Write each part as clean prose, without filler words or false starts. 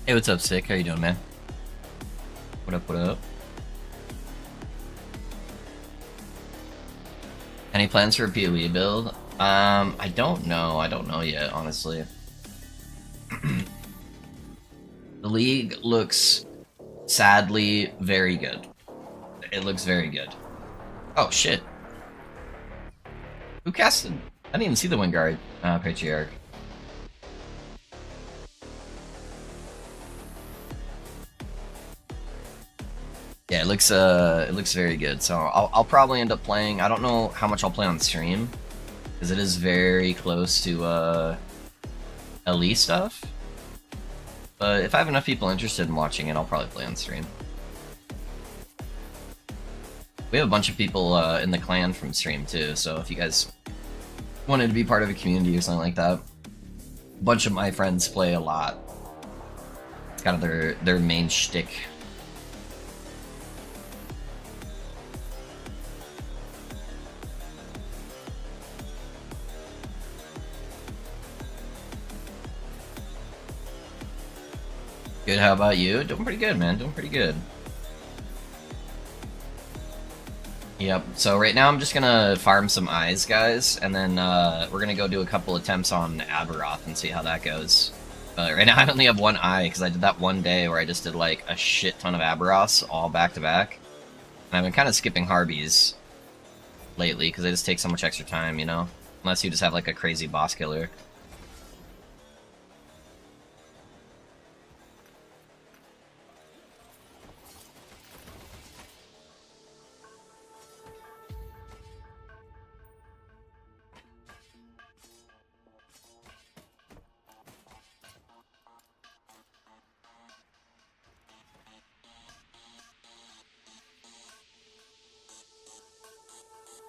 Hey, what's up, Sick? How you doing, man? What up, what up? Any plans for a PoE build? I don't know. I don't know yet, honestly. The league looks, sadly, very good. It looks very good. Oh, shit. Who casted? I didn't even see the Wingard, Patriarch. Yeah, it looks very good. So I'll probably end up playing. I don't know how much I'll play on stream, because it is very close to Elite stuff. But if I have enough people interested in watching it, I'll probably play on stream. We have a bunch of people in the clan from stream too, so if you guys wanted to be part of a community or something like that, a bunch of my friends play a lot. It's kind of their main shtick. Good, how about you? Doing pretty good, man. Doing pretty good. Yep, so right now I'm just gonna farm some eyes, guys, and then we're gonna go do a couple attempts on Aberoth and see how that goes. Right now I only have one eye, because I did that one day where I just did like a shit ton of Aberoths all back to back. And I've been kind of skipping Harbies lately, because they just take so much extra time, you know? Unless you just have like a crazy boss killer.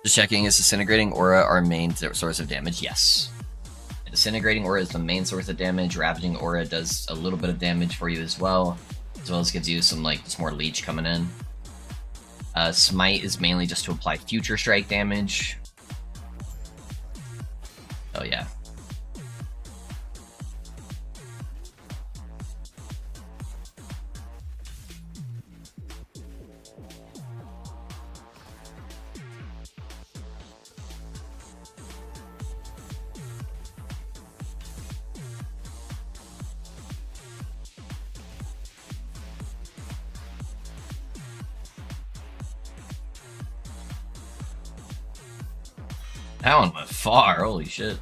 Just checking, is Disintegrating Aura our main source of damage? Yes. Disintegrating Aura is the main source of damage. Ravaging Aura does a little bit of damage for you as well as gives you some like just more leech coming in. Smite is mainly just to apply future strike damage. Oh yeah. That one went far, holy shit.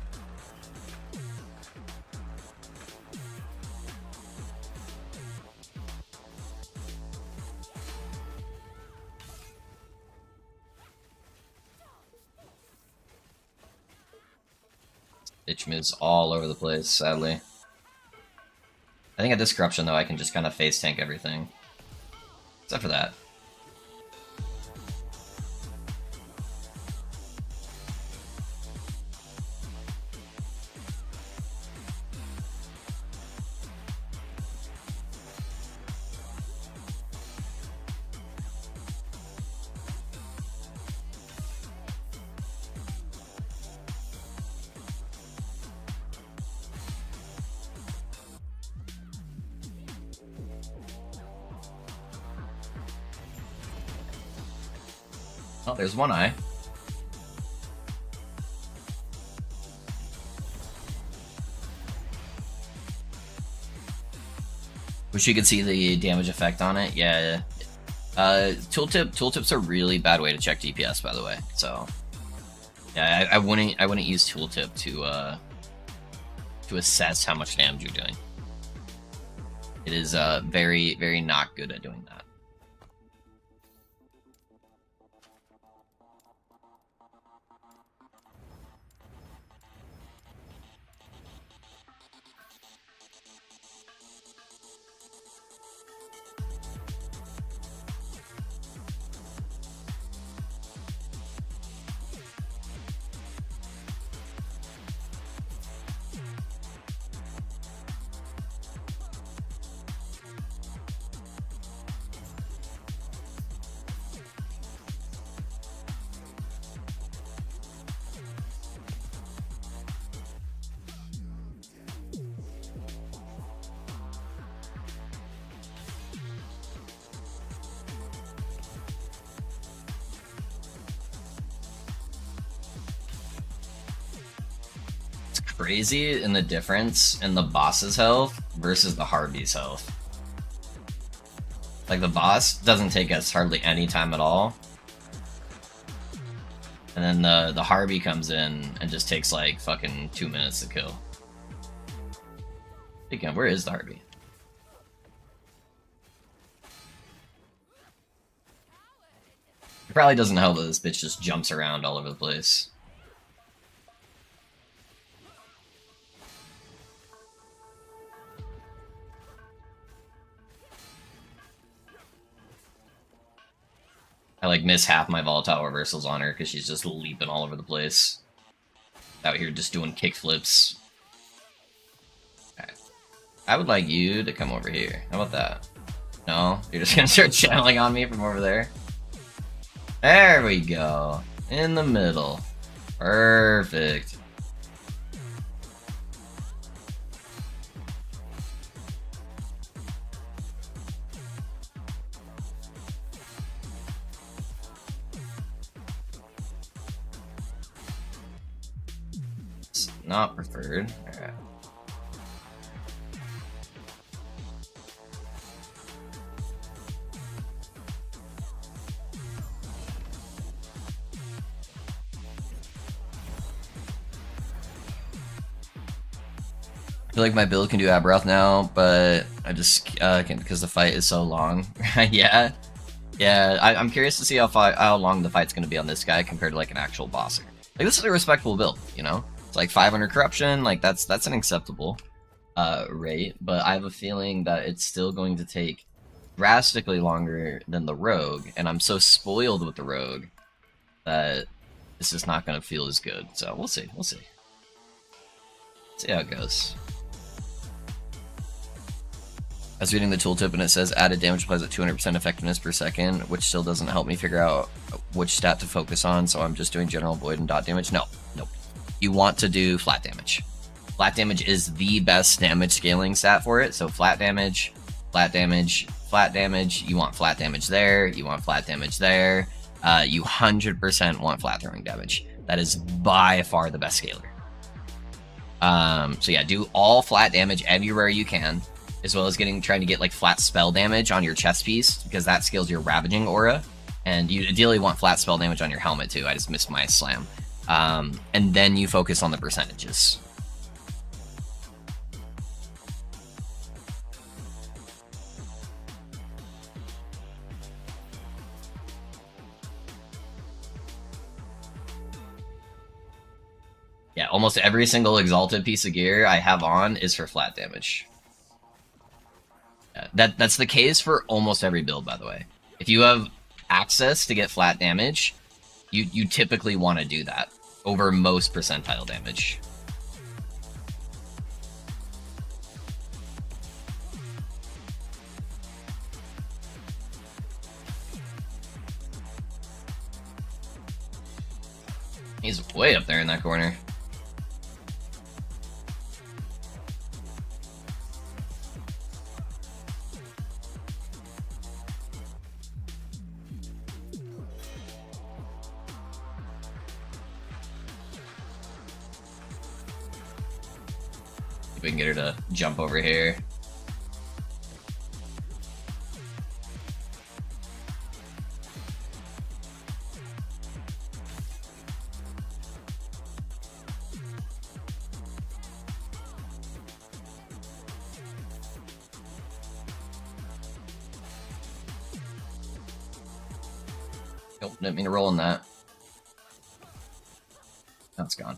Itch moves all over the place, sadly. I think at this corruption though I can just kind of face tank everything. Except for that. Oh, there's one eye. Wish you could see the damage effect on it. Yeah. Tooltips are a really bad way to check DPS, by the way. So, yeah, I wouldn't use tooltip to assess how much damage you're doing. It is very, very not good at doing that. crazy in the difference in the boss's health versus the Harvey's health. Like, the boss doesn't take us hardly any time at all. And then the Harvey comes in and just takes like fucking 2 minutes to kill. Speaking of, where is the Harvey? It probably doesn't help that this bitch just jumps around all over the place. I like miss half my volatile reversals on her because she's just leaping all over the place. Out here just doing kick flips. Okay. I would like you to come over here. How about that? No? You're just gonna start channeling on me from over there? There we go. In the middle. Perfect. It's not preferred. Alright. I feel like my build can do Aberoth now, but I just can't because the fight is so long. Yeah, I'm curious to see how long the fight's going to be on this guy compared to like an actual boss. Like, this is a respectable build, you know? It's like 500 corruption, like that's an acceptable rate, but I have a feeling that it's still going to take drastically longer than the rogue, and I'm so spoiled with the rogue that it's just not going to feel as good. So we'll see. See how it goes. I was reading the tooltip and it says added damage applies at 200% effectiveness per second, which still doesn't help me figure out which stat to focus on, so I'm just doing general void and dot damage. Nope. You want to do flat damage. Flat damage is the best damage scaling stat for it, so flat damage, flat damage, flat damage. You want flat damage there, you want flat damage there. You 100% want flat throwing damage. That is by far the best scaler. So yeah, do all flat damage everywhere you can, as well as trying to get like flat spell damage on your chest piece, because that scales your ravaging aura, and you ideally want flat spell damage on your helmet too. I just missed my slam. And then you focus on the percentages. Yeah, almost every single exalted piece of gear I have on is for flat damage. That's the case for almost every build, by the way. If you have access to get flat damage, you typically want to do that over most percentile damage. He's way up there in that corner. We can get her to jump over here. Nope, didn't mean to roll in that. That's gone.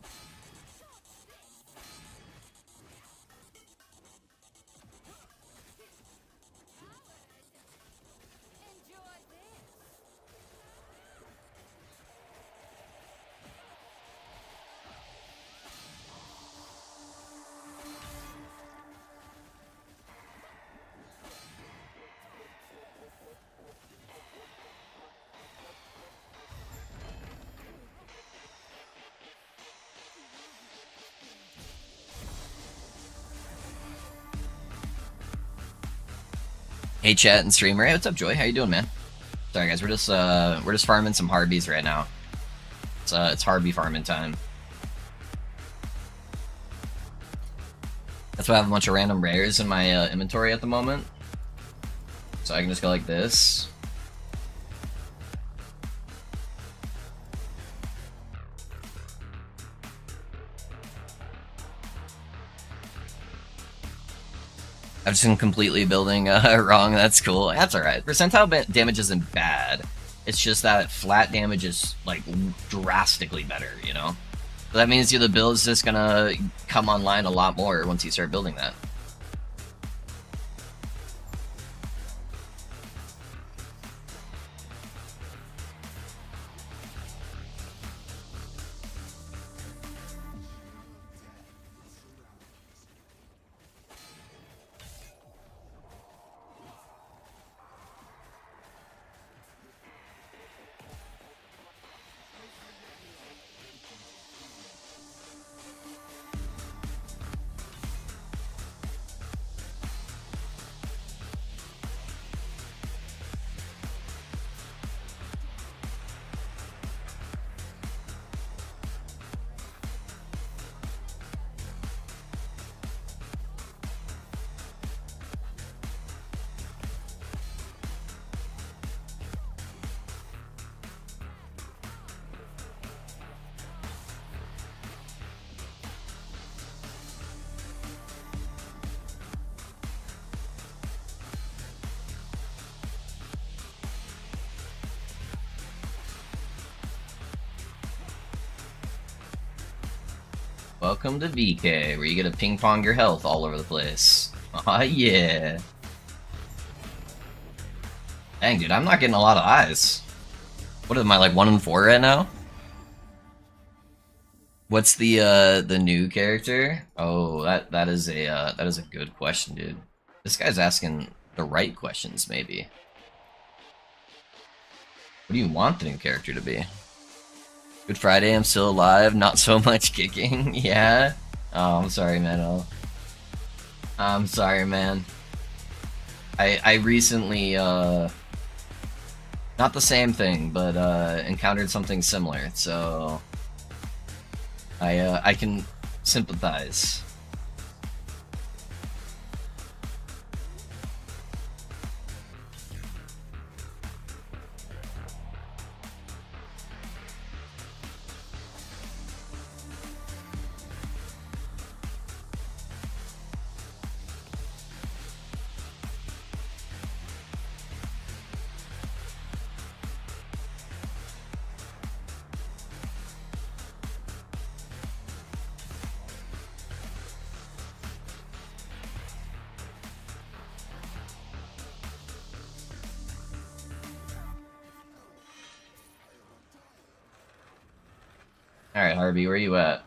Hey chat and streamer, hey, what's up Joy? How you doing, man? Sorry guys, we're just farming some Harbies right now. It's Harbie farming time. That's why I have a bunch of random rares in my inventory at the moment. So I can just go like this. I've just been completely building wrong. That's cool. That's alright. Percentile damage isn't bad. It's just that flat damage is, like, drastically better, you know? So that means the build is just gonna come online a lot more once you start building that. Welcome to VK, where you get to ping pong your health all over the place. Aw, yeah. Dang, dude, I'm not getting a lot of eyes. What am I, like 1 in 4 right now? What's the new character? Oh, that is a good question, dude. This guy's asking the right questions, maybe. What do you want the new character to be? Good Friday, I'm still alive, not so much kicking, yeah? Oh, I'm sorry, man. I'm sorry, man. I recently, not the same thing, but, encountered something similar, so... I can sympathize. Alright, Harvey, where you at?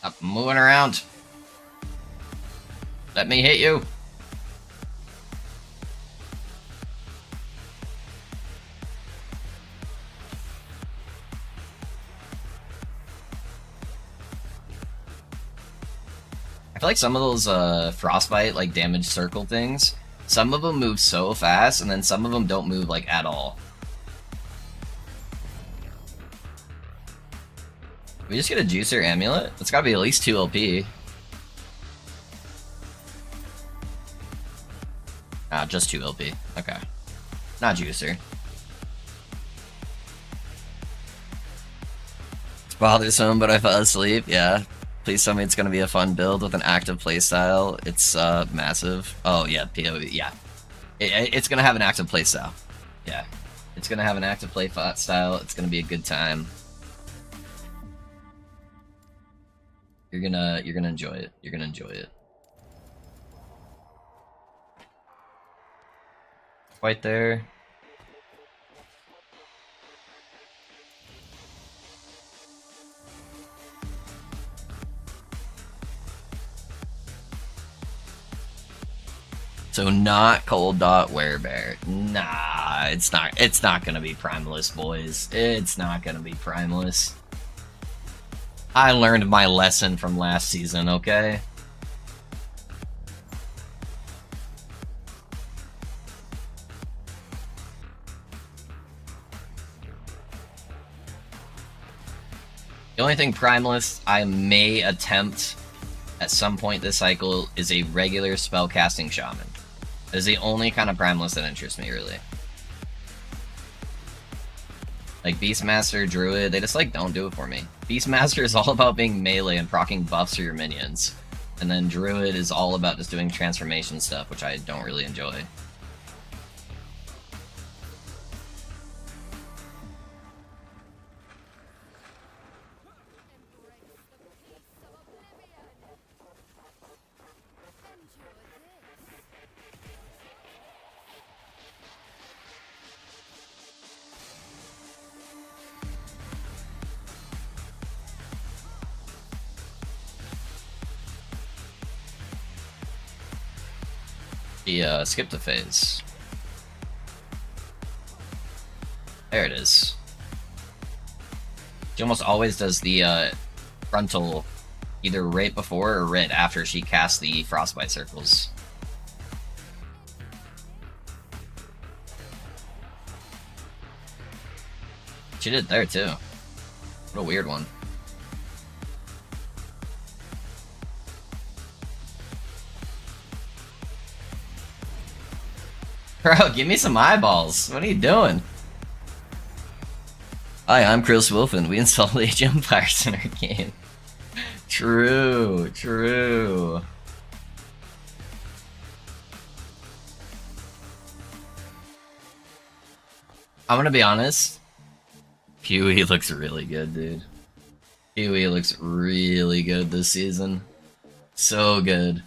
Stop moving around. Let me hit you. I feel like some of those frostbite like damage circle things, some of them move so fast, and then some of them don't move like at all. We just get a juicer amulet? It's gotta be at least 2 LP. Ah, just 2 LP. Okay. Not juicer. It's bothersome, but I fell asleep. Yeah. Please tell me it's gonna be a fun build with an active playstyle. It's massive. Oh yeah, PoE. Yeah. It's gonna have an active playstyle. Yeah. It's gonna have an active play style. It's gonna be a good time. You're gonna enjoy it. You're gonna enjoy it. Quite there. So not cold dot werebear. Nah, It's not gonna be Primalist, boys. It's not gonna be Primalist. I learned my lesson from last season, okay? The only thing Primalist I may attempt at some point this cycle is a regular spellcasting shaman. That is the only kind of Primalist that interests me, really. Like Beastmaster, Druid, they just like don't do it for me. Beastmaster is all about being melee and proccing buffs for your minions. And then Druid is all about just doing transformation stuff, which I don't really enjoy. Skipped a phase. There it is. She almost always does the frontal either right before or right after she casts the frostbite circles. She did there too. What a weird one. Bro, give me some eyeballs. What are you doing? Hi, I'm Chris Wilfin. We installed Age Empires in our game. True, true. I'm gonna be honest. Huey looks really good, dude. Huey looks really good this season. So good.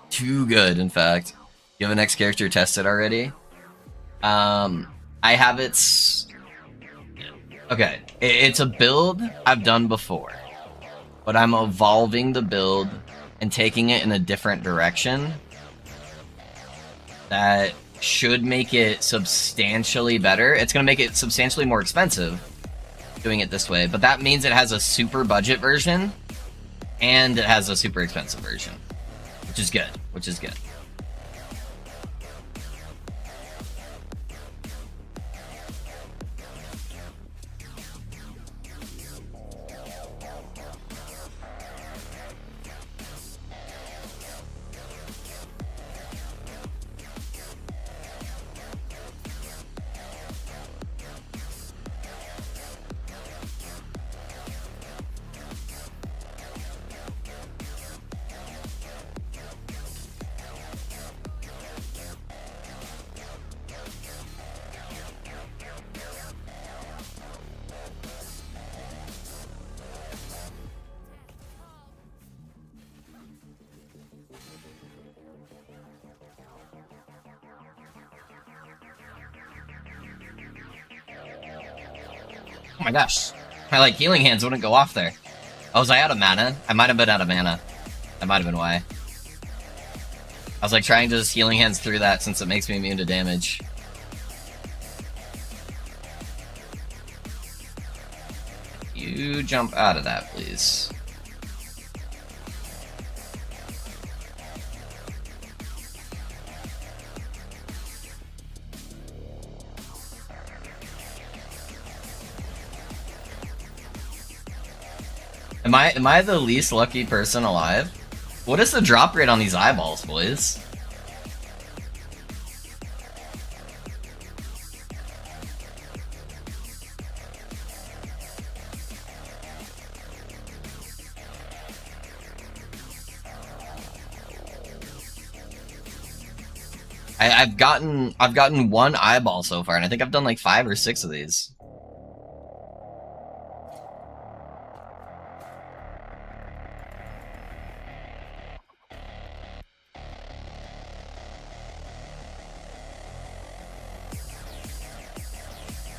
Too good, in fact. You have a next character tested already? I have its... Okay, it's a build I've done before. But I'm evolving the build and taking it in a different direction. That should make it substantially better. It's going to make it substantially more expensive doing it this way. But that means it has a super budget version. And it has a super expensive version. Which is good. Which is good. Oh my gosh. My, like, healing hands wouldn't go off there. Oh, was I out of mana? I might have been out of mana. That might have been why. I was, like, trying to just healing hands through that since it makes me immune to damage. You jump out of that, please. Am I the least lucky person alive? What is the drop rate on these eyeballs, boys? I've gotten one eyeball so far, and I think I've done like 5 or 6 of these.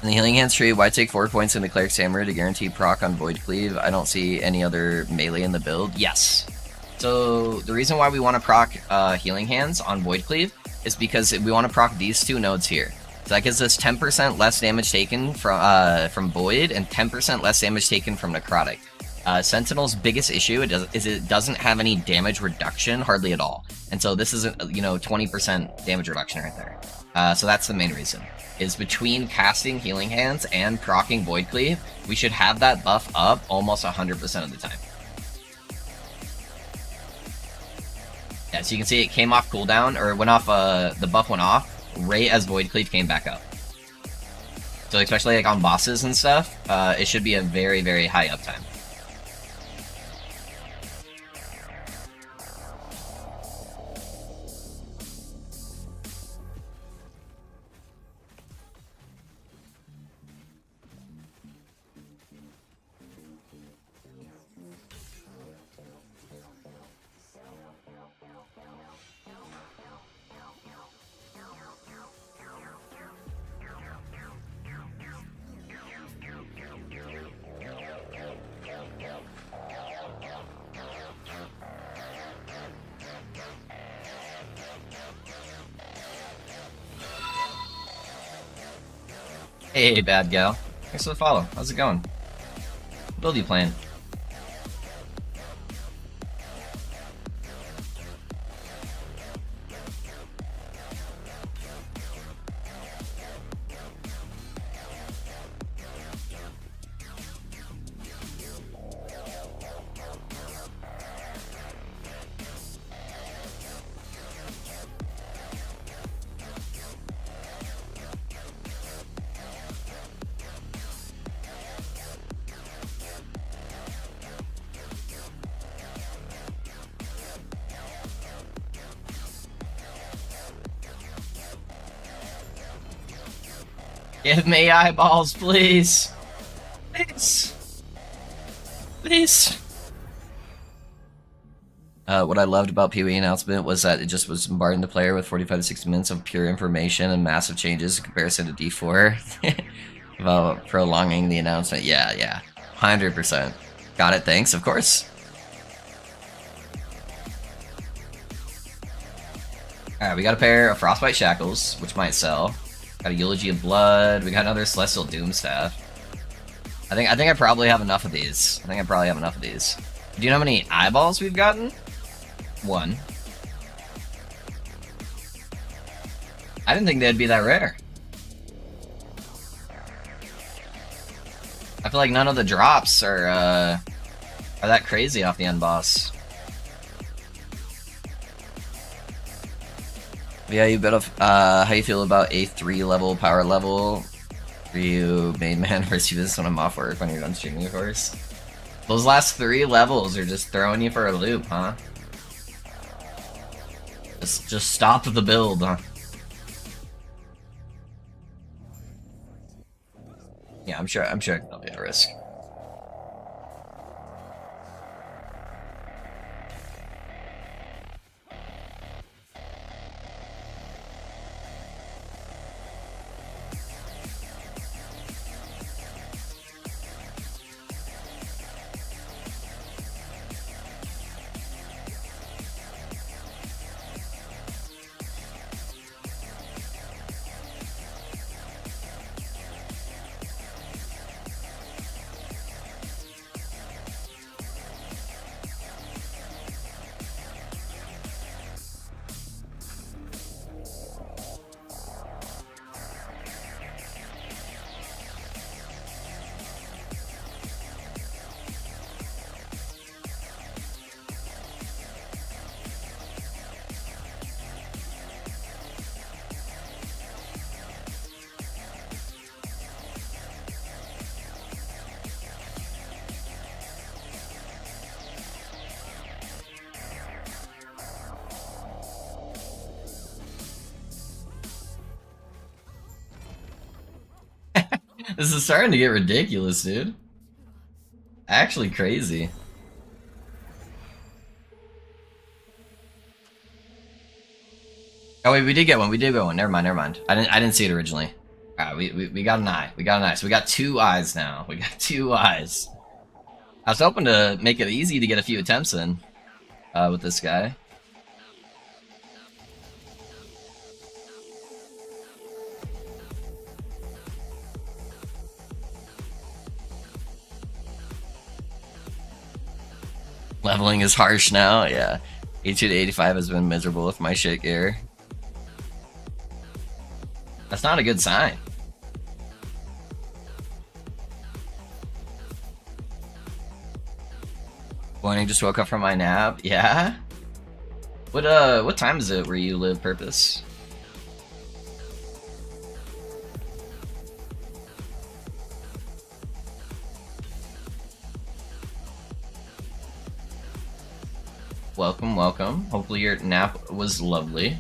In the Healing Hands tree, why take 4 points in the Cleric's Hammer to guarantee proc on Void Cleave? I don't see any other melee in the build. Yes. So the reason why we want to proc Healing Hands on Void Cleave is because we want to proc these two nodes here. So that gives us 10% less damage taken from Void and 10% less damage taken from Necrotic. Sentinel's biggest issue is it doesn't have any damage reduction, hardly at all. And so this is a 20% damage reduction right there. So that's the main reason. Is between casting Healing Hands and proccing Void Cleave, we should have that buff up almost 100% of the time. Yeah, so you can see it came off cooldown, or went off, the buff went off, right as Void Cleave came back up. So especially like on bosses and stuff, it should be a very, very high uptime. Hey, bad gal. Thanks for the follow. How's it going? What build you playing? Give me eyeballs, please! Please! Please! What I loved about PoE announcement was that it just was bombarding the player with 45 to 60 minutes of pure information and massive changes in comparison to D4. About prolonging the announcement. Yeah. 100%. Got it, thanks, of course. Alright, we got a pair of Frostbite Shackles, which might sell. Got a Eulogy of Blood. We got another Celestial Doom Staff. I think I probably have enough of these. Do you know how many eyeballs we've gotten? 1. I didn't think they'd be that rare. I feel like none of the drops are that crazy off the end boss. Yeah, you bet. How you feel about a 3 level power level for you, main man, versus you this when I'm off work when you're done streaming, of course. Those last 3 levels are just throwing you for a loop, huh? Just stop the build, huh? Yeah, I'm sure it'll be a risk. This is starting to get ridiculous, dude. Actually crazy. Oh wait, we did get one. Never mind. I didn't see it originally. Alright, we got an eye. So we got 2 eyes now. I was hoping to make it easy to get a few attempts in with this guy. Leveling is harsh now, yeah. 82 to 85 has been miserable with my shit gear. That's not a good sign. Morning, just woke up from my nap. Yeah? What time is it where you live, Purpose? Welcome, welcome. Hopefully your nap was lovely.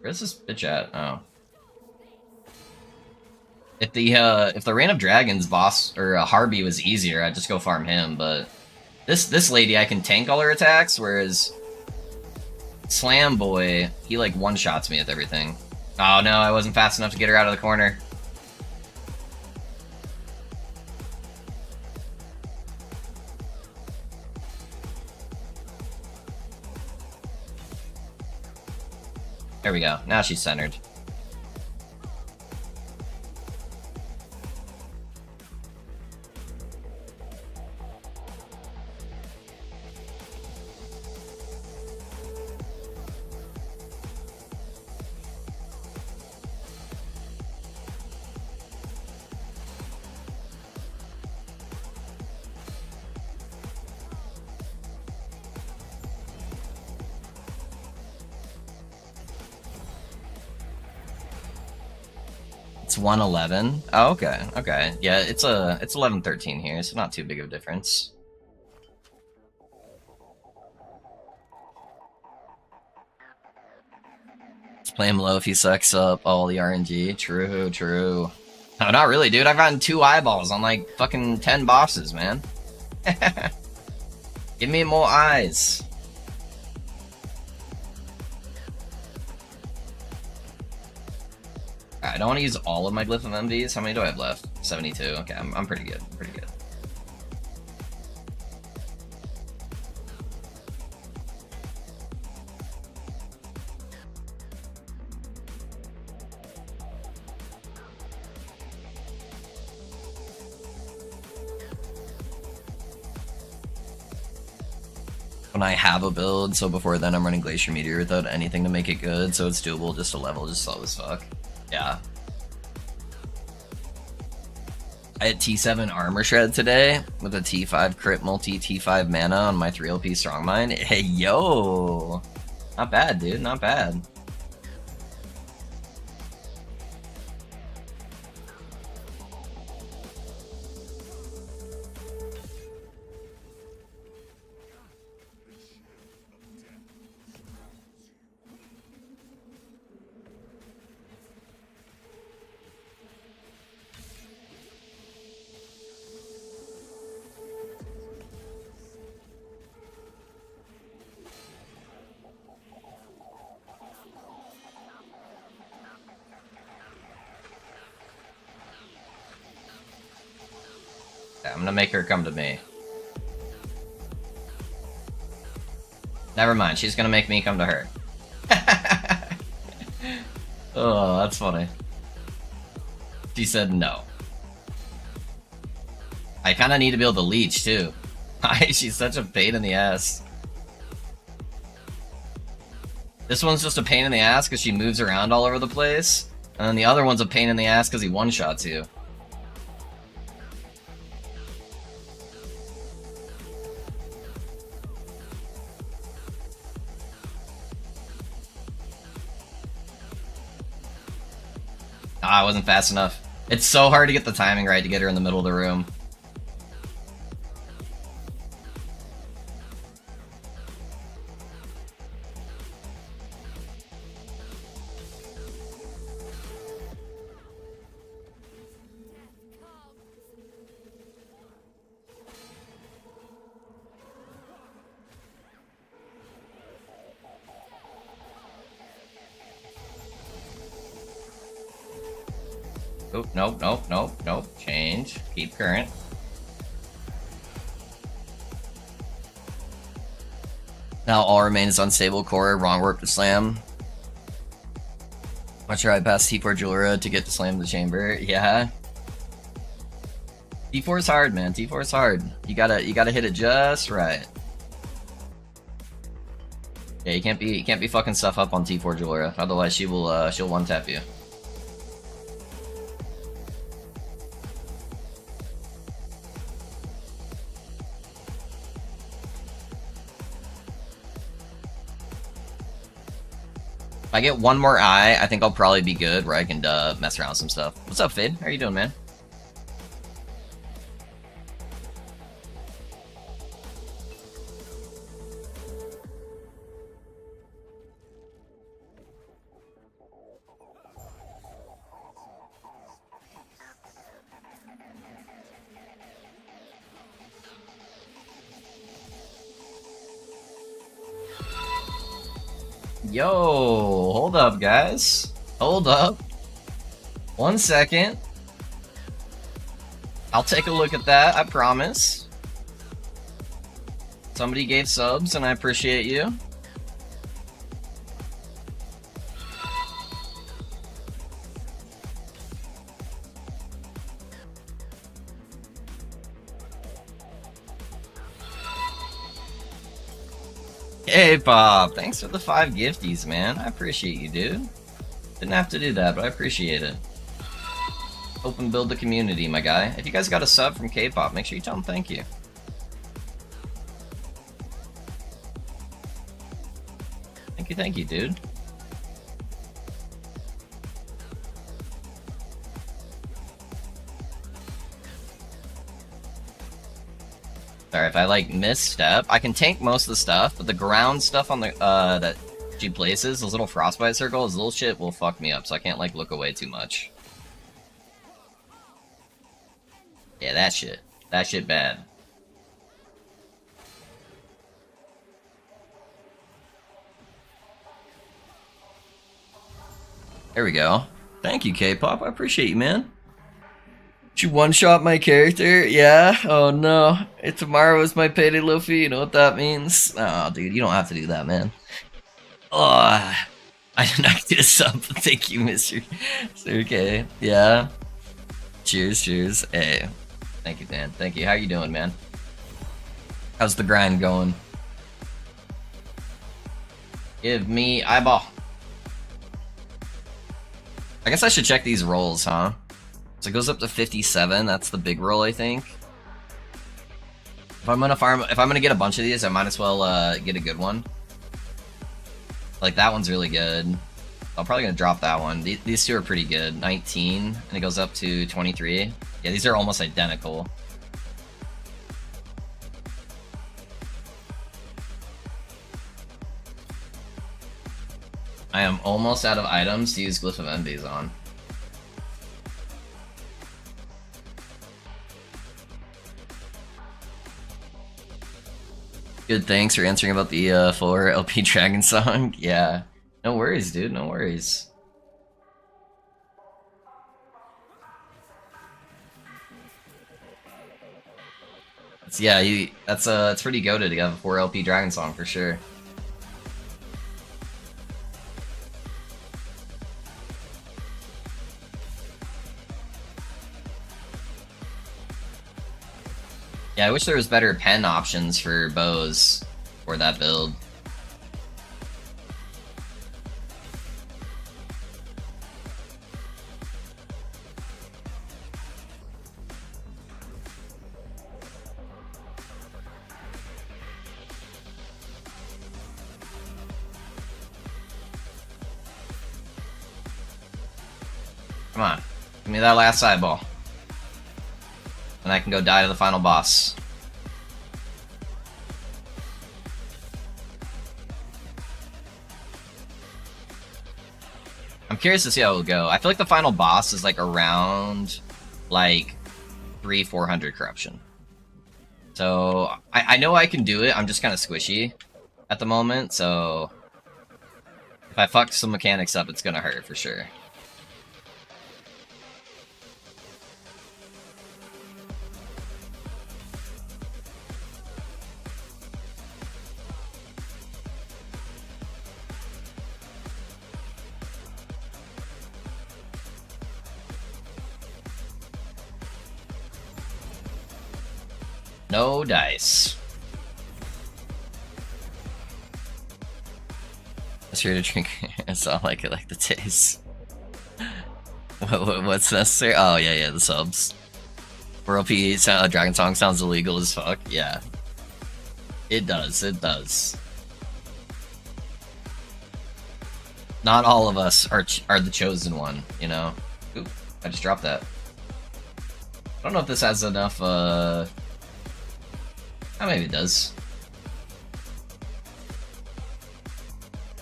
Where's this bitch at? Oh. If the Reign of Dragons boss or Harby was easier, I'd just go farm him, but this lady I can tank all her attacks, whereas Slam Boy, he like one-shots me with everything. Oh no, I wasn't fast enough to get her out of the corner. There we go. Now she's centered. It's 111. Oh, okay, okay. Yeah, it's 11-13 here, so not too big of a difference. Let's play him low if he sucks up all the RNG. True, true. No, not really, dude. I've gotten 2 eyeballs on like fucking 10 bosses, man. Give me more eyes. I don't want to use all of my Glyph of MVs. How many do I have left? 72. Okay, I'm pretty good. Pretty good. When I have a build, so before then I'm running Glacier Meteor without anything to make it good, so it's doable just to level just slow as fuck. Yeah. I had T7 Armor Shred today with a T5 crit multi T5 mana on my 3 LP Strongmind. Hey, yo! Not bad, dude. Not bad. I'm gonna make her come to me. Never mind, she's gonna make me come to her. Oh, that's funny. She said no. I kinda need to be able to leech, too. She's such a pain in the ass. This one's just a pain in the ass because she moves around all over the place, and then the other one's a pain in the ass because he one-shots you. Ah, I wasn't fast enough. It's so hard to get the timing right to get her in the middle of the room. Oh, nope, nope, nope, nope. Change. Keep current. Now all remains unstable core, wrong work to slam. I'll try past T4 Jewelra to get to slam the chamber. Yeah. T4 is hard, man. T4 is hard. You gotta hit it just right. Yeah, you can't be fucking stuff up on T4 Jewelra, otherwise she'll one tap you. If I get one more eye, I think I'll probably be good where I can mess around with some stuff. What's up, Fade? How are you doing, man? Yo, hold up, guys. Hold up. 1 second. I'll take a look at that, I promise. Somebody gave subs, and I appreciate you. Hey, Bob. Thanks for the 5 gifties, man. I appreciate you, dude. Didn't have to do that, but I appreciate it. Open build the community, my guy. If you guys got a sub from K-pop, make sure you tell them thank you. Thank you, dude. Sorry, if I like misstep, I can tank most of the stuff, but the ground stuff on the that she places, those little frostbite circles, little shit will fuck me up, so I can't like look away too much. Yeah, that shit bad. There we go. Thank you, K-pop. I appreciate you, man. Did you one-shot my character? Yeah? Oh no. Tomorrow is my payday, Luffy. You know what that means? Oh, dude, you don't have to do that, man. Oh, I did not get a sub. Thank you, Mr. K. Yeah. Cheers, cheers. Hey. Thank you, Dan. Thank you. How you doing, man? How's the grind going? Give me eyeball. I guess I should check these rolls, huh? So it goes up to 57. That's the big roll, I think. If I'm gonna get a bunch of these, I might as well get a good one. Like that one's really good. I'm probably gonna drop that one. These two are pretty good. 19, and it goes up to 23. Yeah, these are almost identical. I am almost out of items to use Glyph of Envies on. Good, thanks for answering about the 4 LP Dragon song. Yeah, no worries, dude. No worries. Yeah, it's pretty goated to have a 4 LP Dragon song for sure. Yeah, I wish there was better pen options for bows for that build. Come on, give me that last eyeball. And I can go die to the final boss. I'm curious to see how it'll go. I feel like the final boss is like around like 300-400 corruption. So I know I can do it. I'm just kind of squishy at the moment. So if I fuck some mechanics up, it's gonna hurt for sure. No dice. Just here to drink. It's not like it like the taste. What's necessary? Oh yeah, the subs. World P Dragon Song sounds illegal as fuck. Yeah, it does. It does. Not all of us are the chosen one, you know. Oop, I just dropped that. I don't know if this has enough. Oh, maybe it does.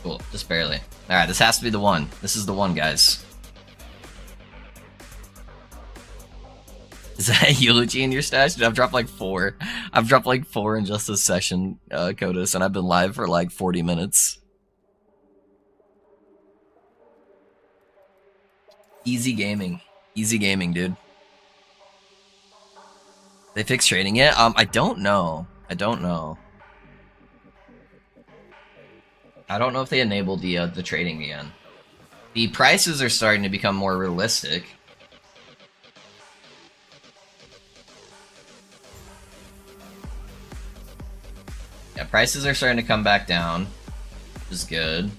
Cool, just barely. All right, this has to be the one. This is the one, guys. Is that a eulogy in your stash? Dude, I've dropped like 4. I've dropped like 4 in just this session, Codus, and I've been live for like 40 minutes. Easy gaming, dude. They fixed trading yet? I don't know. I don't know if they enabled the trading again. The prices are starting to become more realistic. Yeah, prices are starting to come back down, which is good.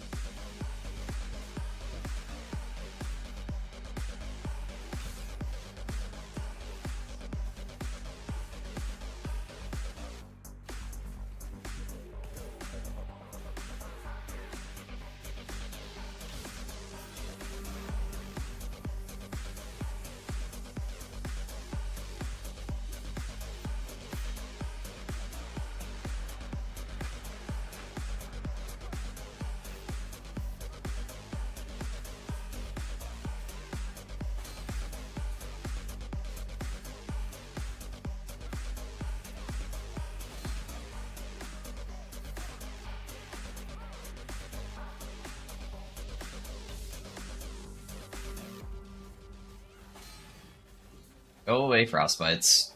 Go away, Frostbites.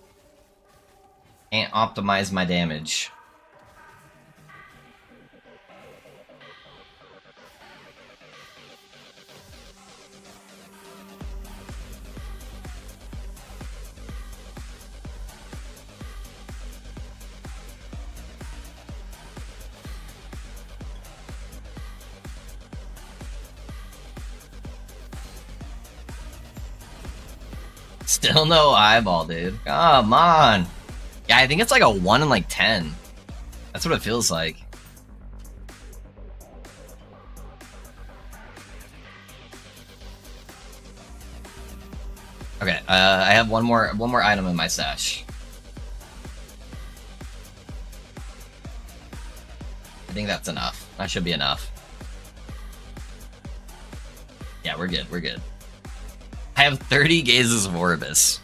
Can't optimize my damage. Still no eyeball, dude. Come on. Yeah, I think it's like a 1 in like 10. That's what it feels like. Okay, I have one more item in my stash. I think that's enough. That should be enough. Yeah, we're good. We're good. I have 30 Gazes of Orbis.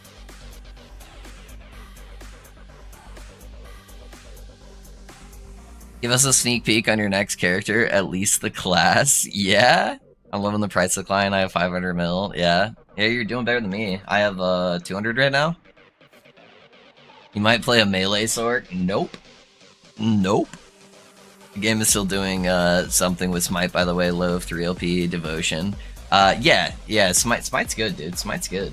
Give us a sneak peek on your next character, at least the class. Yeah? I'm loving the price decline. I have 500 mil. Yeah. Yeah, you're doing better than me. I have 200 right now. You might play a melee sword. Nope. Nope. The game is still doing something with Smite, by the way. Low of 3 LP, Devotion. Yeah, Smite's good, dude. Smite's good.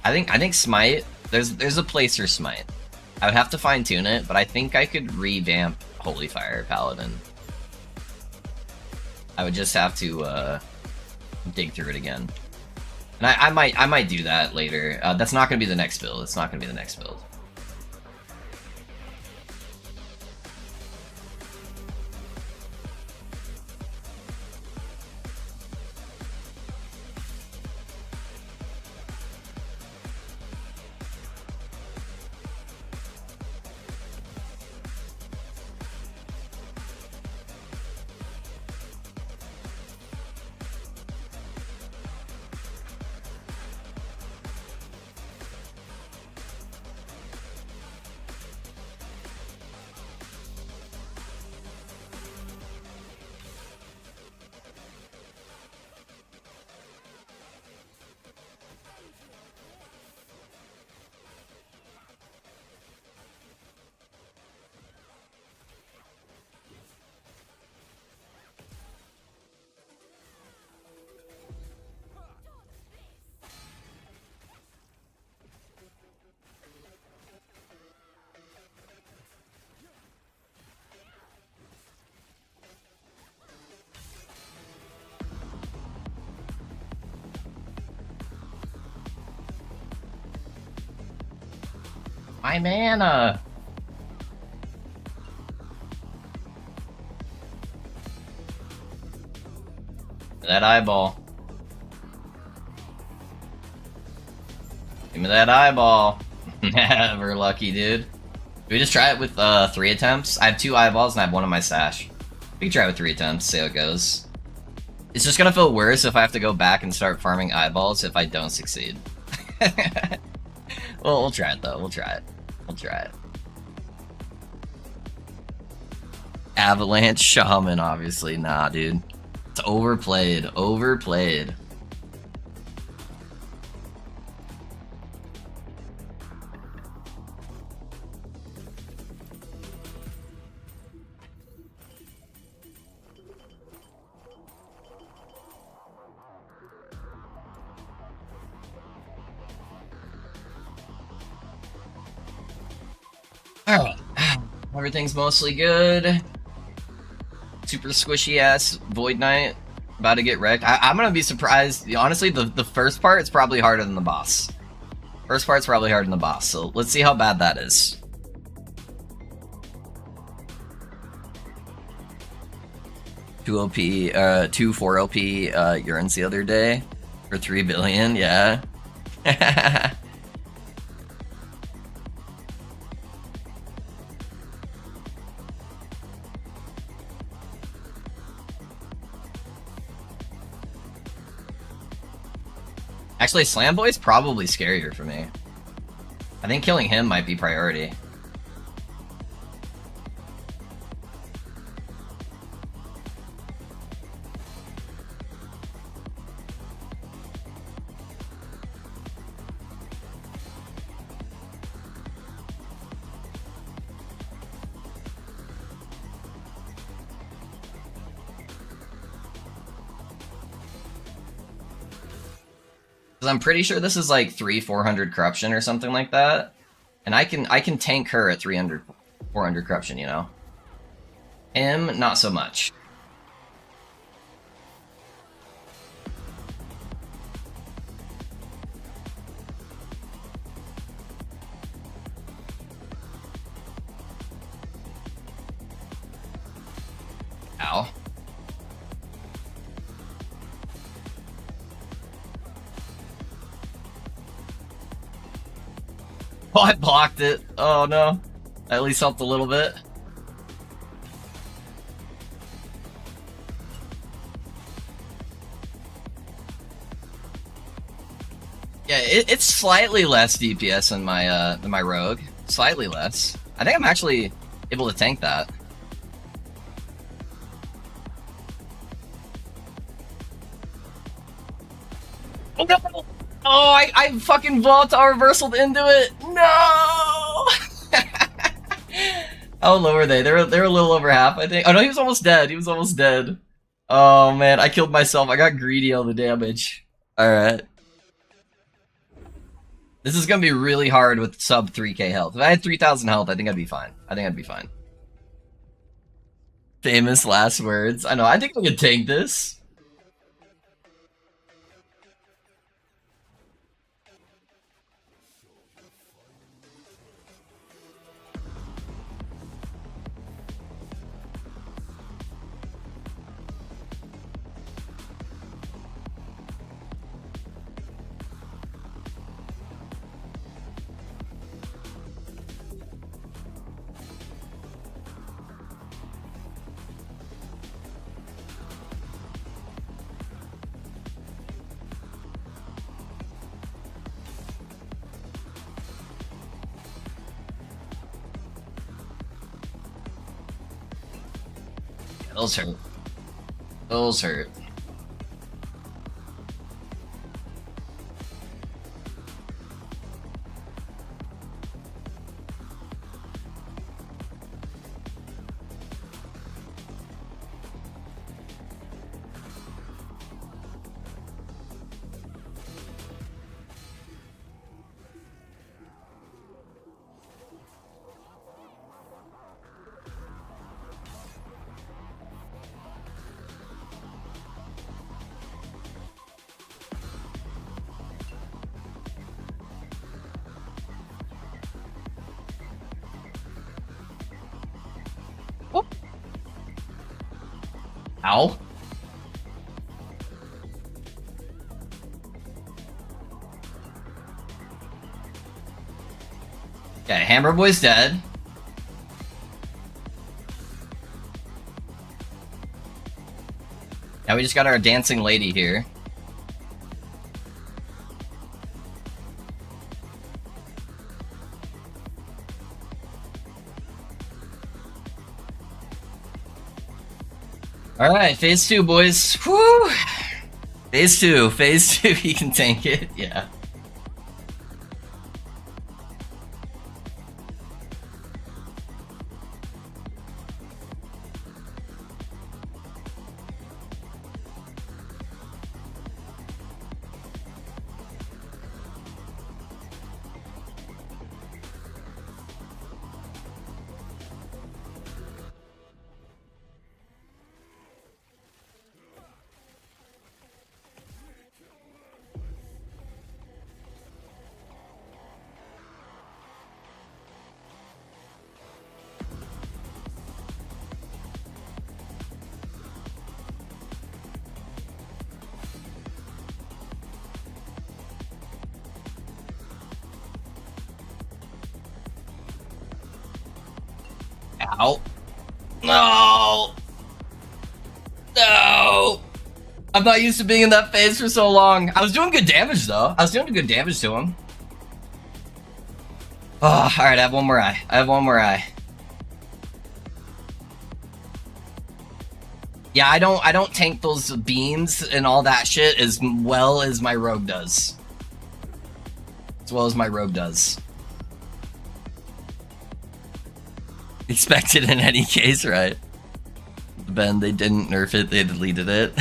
I think Smite, there's a place for Smite. I would have to fine tune it, but I think I could revamp Holy Fire Paladin. I would just have to dig through it again. And I might do that later. That's not gonna be the next build. It's not gonna be the next build. My mana! That eyeball. Give me that eyeball. We're lucky, dude. Can we just try it with 3 attempts? I have 2 eyeballs and I have 1 in my stash. We can try it with 3 attempts, see how it goes. It's just gonna feel worse if I have to go back and start farming eyeballs if I don't succeed. Well, we'll try it though. We'll try it. We'll try it. Avalanche Shaman, obviously. Nah, dude. It's overplayed. Overplayed. Alright. Everything's mostly good. Super squishy ass Void Knight. About to get wrecked. I'm gonna be surprised. Honestly, the first part is probably harder than the boss. First part's probably harder than the boss, so let's see how bad that is. Two OP, 4 OP urines the other day for 3 billion, yeah. Actually, Slam Boy's probably scarier for me. I think killing him might be priority. I'm pretty sure this is like 400 corruption or something like that, and I can tank her at 300, 400 corruption. You know, him not so much. Ow. Oh, I blocked it. Oh no. I at least helped a little bit. Yeah, it's slightly less DPS than my rogue. Slightly less. I think I'm actually able to tank that. Oh no! Oh, I fucking Voltar reversaled into it. No! How low are they? They're a little over half, I think. Oh no, he was almost dead. He was almost dead. Oh man, I killed myself. I got greedy on the damage. All right. This is gonna be really hard with sub 3k health. If I had 3,000 health, I think I'd be fine. I think I'd be fine. Famous last words. I know. I think we could tank this. Those hurt. Those hurt. Ow. Okay, Hammer Boy's dead. Now we just got our dancing lady here. Alright, phase 2, boys. Woo! Phase 2, he can tank it, yeah. Ow. No! No! I'm not used to being in that phase for so long. I was doing good damage, though. I was doing good damage to him. Oh, alright, I have one more eye. I have one more eye. Yeah, I don't tank those beams and all that shit as well as my rogue does. As well as my rogue does. Expected in any case, right? Ben, they didn't nerf it, they deleted it.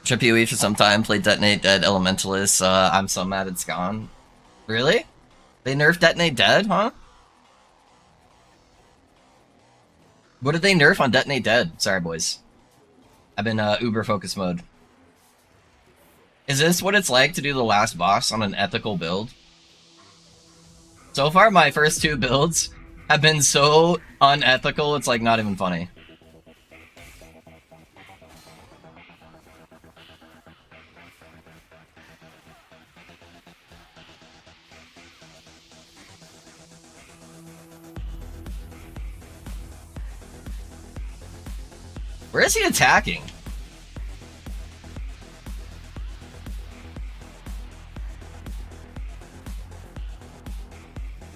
Trip PoE for some time, played Detonate Dead Elementalist. I'm so mad it's gone. Really? They nerfed Detonate Dead, huh? What did they nerf on Detonate Dead? Sorry, boys. I've been uber focus mode. Is this what it's like to do the last boss on an ethical build? So far, my first 2 builds have been so unethical, it's like not even funny. Where is he attacking?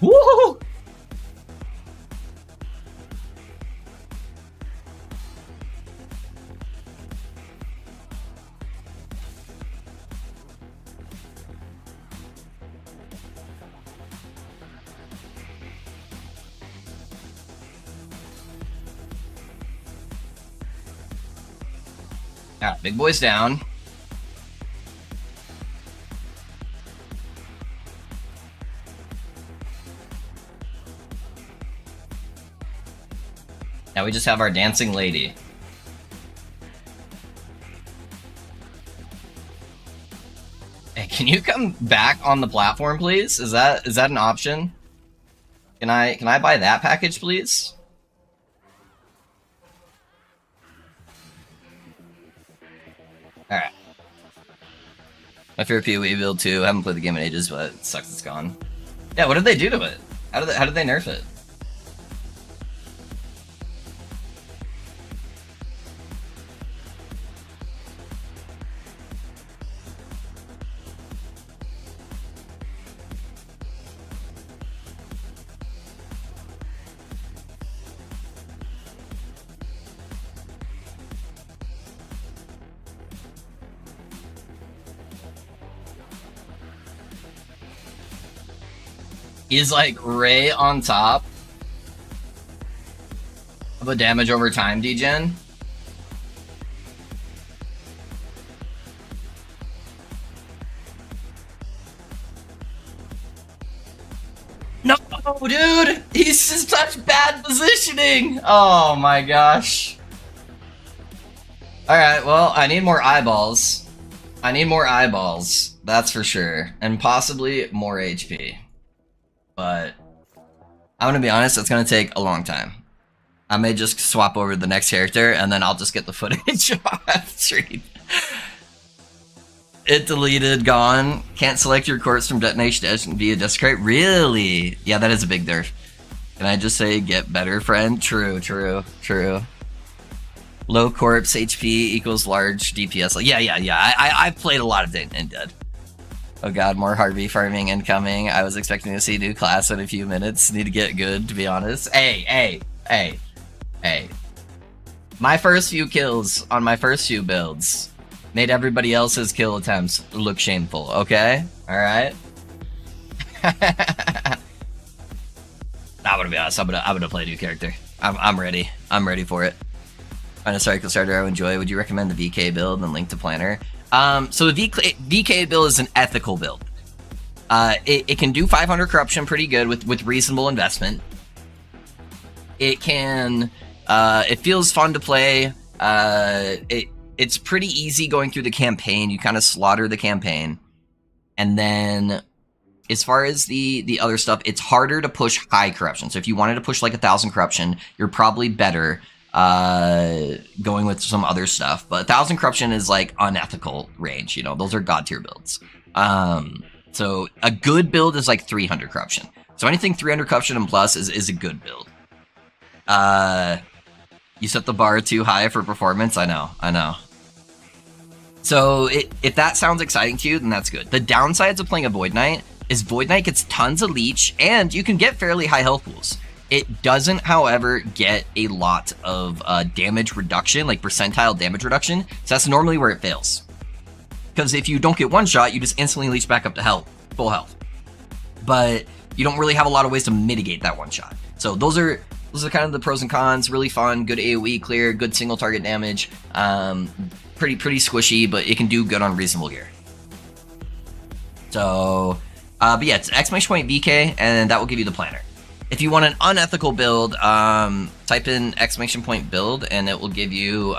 Woo! Ah, big boy's down. Now we just have our dancing lady. Hey, can you come back on the platform, please? Is that an option? Can I buy that package, please? Alright. My favorite PoE build too. I haven't played the game in ages, but it sucks it's gone. Yeah, what did they do to it? How did they nerf it? He's like right on top of a damage over time degen. No, dude! He's just such bad positioning! Oh my gosh. Alright, well, I need more eyeballs. I need more eyeballs, that's for sure. And possibly more HP. But I'm gonna be honest, it's gonna take a long time. I may just swap over to the next character, and then I'll just get the footage off stream. It deleted, gone. Can't select your corpse from detonation via discrete. Really? Yeah, that is a big nerf. Can I just say, get better, friend? True, true, true. Low corpse HP equals large DPS. Yeah. I've played a lot of Day and Dead. Oh god, more Harvey farming incoming. I was expecting to see new class in a few minutes. Need to get good, to be honest. Hey. My first few kills on my first few builds made everybody else's kill attempts look shameful, okay? Alright? I'm gonna be honest, I'm gonna play a new character. I'm ready. I'm ready for it. Find a cycle starter I enjoy. Would you recommend the VK build and link to planner? So the VK build is an ethical build. It can do 500 corruption pretty good with reasonable investment. It can, it feels fun to play. It's pretty easy going through the campaign. You kind of slaughter the campaign. And then as far as the other stuff, it's harder to push high corruption. So if you wanted to push like 1,000 corruption, you're probably better going with some other stuff. But 1,000 corruption is like unethical range, you know, those are god tier builds. So a good build is like 300 corruption. So anything 300 corruption and plus is a good build. You set the bar too high for performance. I know. So if that sounds exciting to you, then that's good. The downsides of playing a Void Knight is Void Knight gets tons of leech, and you can get fairly high health pools. It doesn't, however, get a lot of damage reduction, like percentile damage reduction. So that's normally where it fails. Because if you don't get one shot, you just instantly leech back up to health, full health. But you don't really have a lot of ways to mitigate that one shot. So those are kind of the pros and cons. Really fun, good AoE clear, good single target damage. Pretty squishy, but it can do good on reasonable gear. So, but yeah, it's exclamation point VK, and that will give you the planner. If you want an unethical build, type in exclamation point build, and it will give you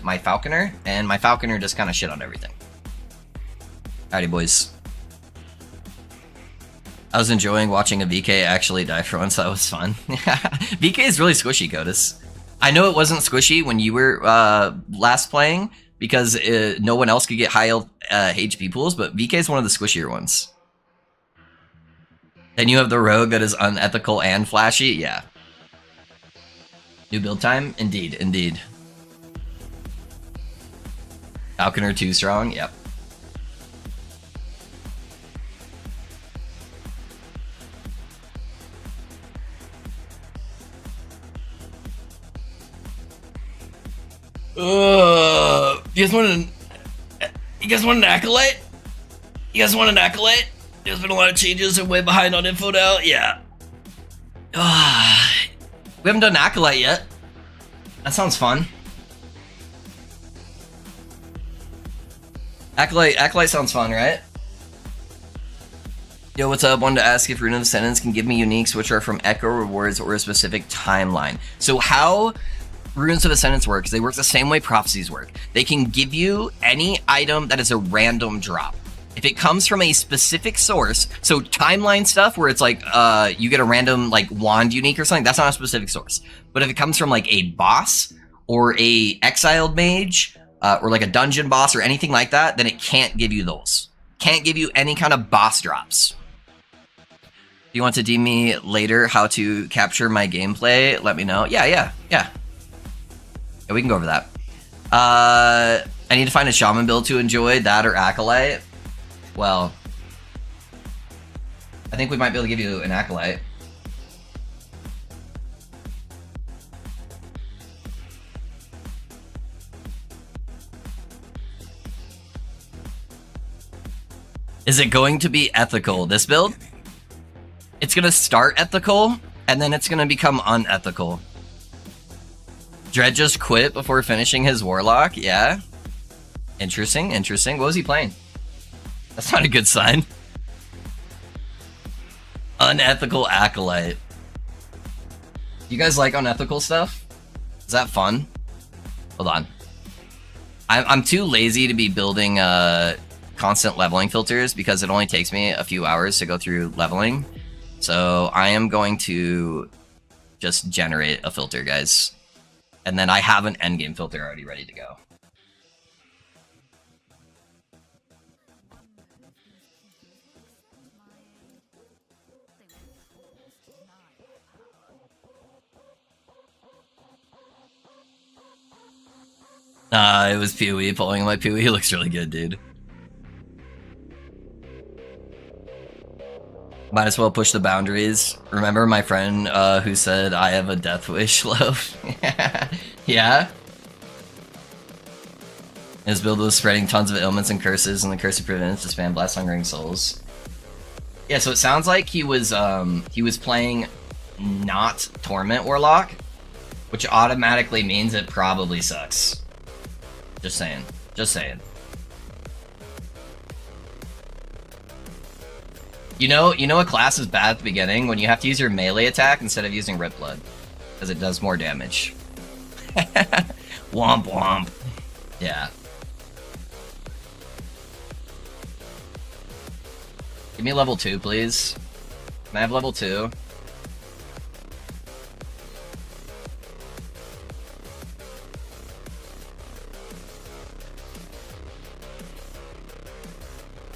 my Falconer, and my Falconer just kind of shit on everything. Howdy, boys. I was enjoying watching a VK actually die for once. That was fun. VK is really squishy, Godus. I know it wasn't squishy when you were last playing, because no one else could get high HP pools, but VK is one of the squishier ones. Then you have the rogue that is unethical and flashy. Yeah. New build time? Indeed. Falconer 2 strong? Yep. You guys want an Acolyte? You guys want an Acolyte? There's been a lot of changes and way behind on info now. Yeah. We haven't done Acolyte yet. That sounds fun. Acolyte sounds fun, right? Yo, what's up? Wanted to ask if Rune of Ascendance can give me uniques which are from Echo rewards or a specific timeline. So how Runes of Ascendance work is they work the same way prophecies work. They can give you any item that is a random drop. If it comes from a specific source, so timeline stuff where it's like you get a random like wand unique or something, that's not a specific source. But if it comes from like a boss or a exiled mage or like a dungeon boss or anything like that, then it can't give you those. Can't give you any kind of boss drops. If you want to DM me later how to capture my gameplay, let me know. Yeah, we can go over that. I need to find a shaman build to enjoy, that or Acolyte. Well, I think we might be able to give you an Acolyte. Is it going to be ethical, this build? It's going to start ethical, and then it's going to become unethical. Dredd just quit before finishing his Warlock? Yeah. Interesting. What was he playing? That's not a good sign. Unethical Acolyte. You guys like unethical stuff? Is that fun? Hold on. I'm too lazy to be building constant leveling filters because it only takes me a few hours to go through leveling. So I am going to just generate a filter, guys. And then I have an endgame filter already ready to go. It was Pee-wee pulling my Pee-wee. He looks really good, dude. Might as well push the boundaries. Remember my friend who said I have a death wish, Loaf? Yeah? His build was spreading tons of ailments and curses, and the curse prevents to spam blast hungering souls. Yeah, so it sounds like he was playing not Torment Warlock, which automatically means it probably sucks. Just saying. Just saying. You know a class is bad at the beginning when you have to use your melee attack instead of using Rip Blood, because it does more damage. Womp womp. Yeah. Give me level 2, please. Can I have level 2?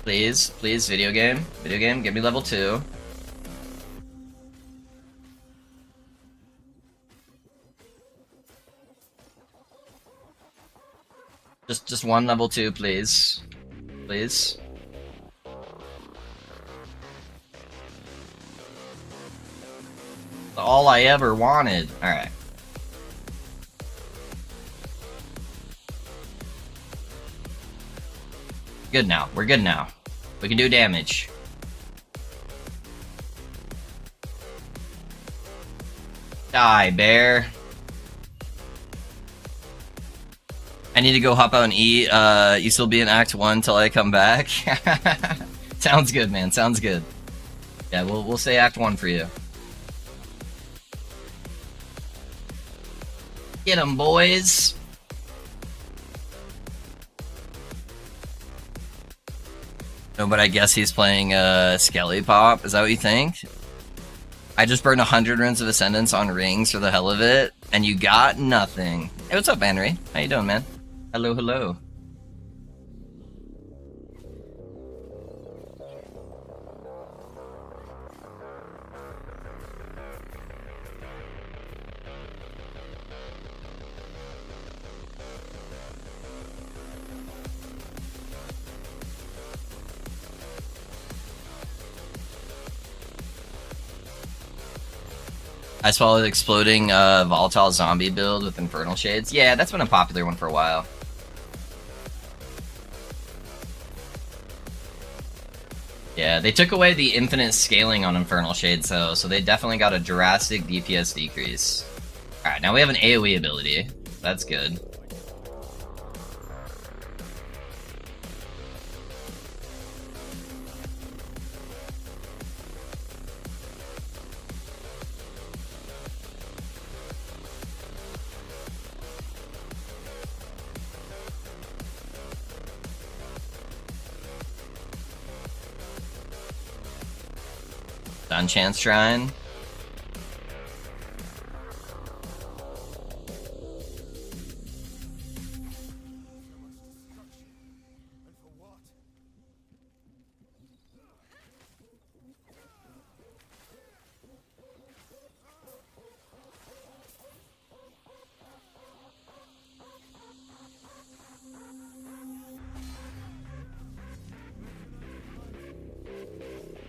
Please, please, video game, give me level 2. Just one level 2, please. Please. All I ever wanted. Alright. Good now. We're good now. We can do damage. Die, bear. I need to go hop out and eat. You still be in Act 1 till I come back? Sounds good, man. Sounds good. Yeah, we'll say Act 1 for you. Get 'em, boys. No, but I guess he's playing Skelly Pop. Is that what you think? I just burned 100 runes of Ascendance on rings for the hell of it, and you got nothing. Hey, what's up, Henry? How you doing, man? Hello, hello. I saw an exploding volatile zombie build with Infernal Shades. Yeah, that's been a popular one for a while. Yeah, they took away the infinite scaling on Infernal Shades, though, so they definitely got a drastic DPS decrease. Alright, now we have an AoE ability. That's good. Chance Shrine.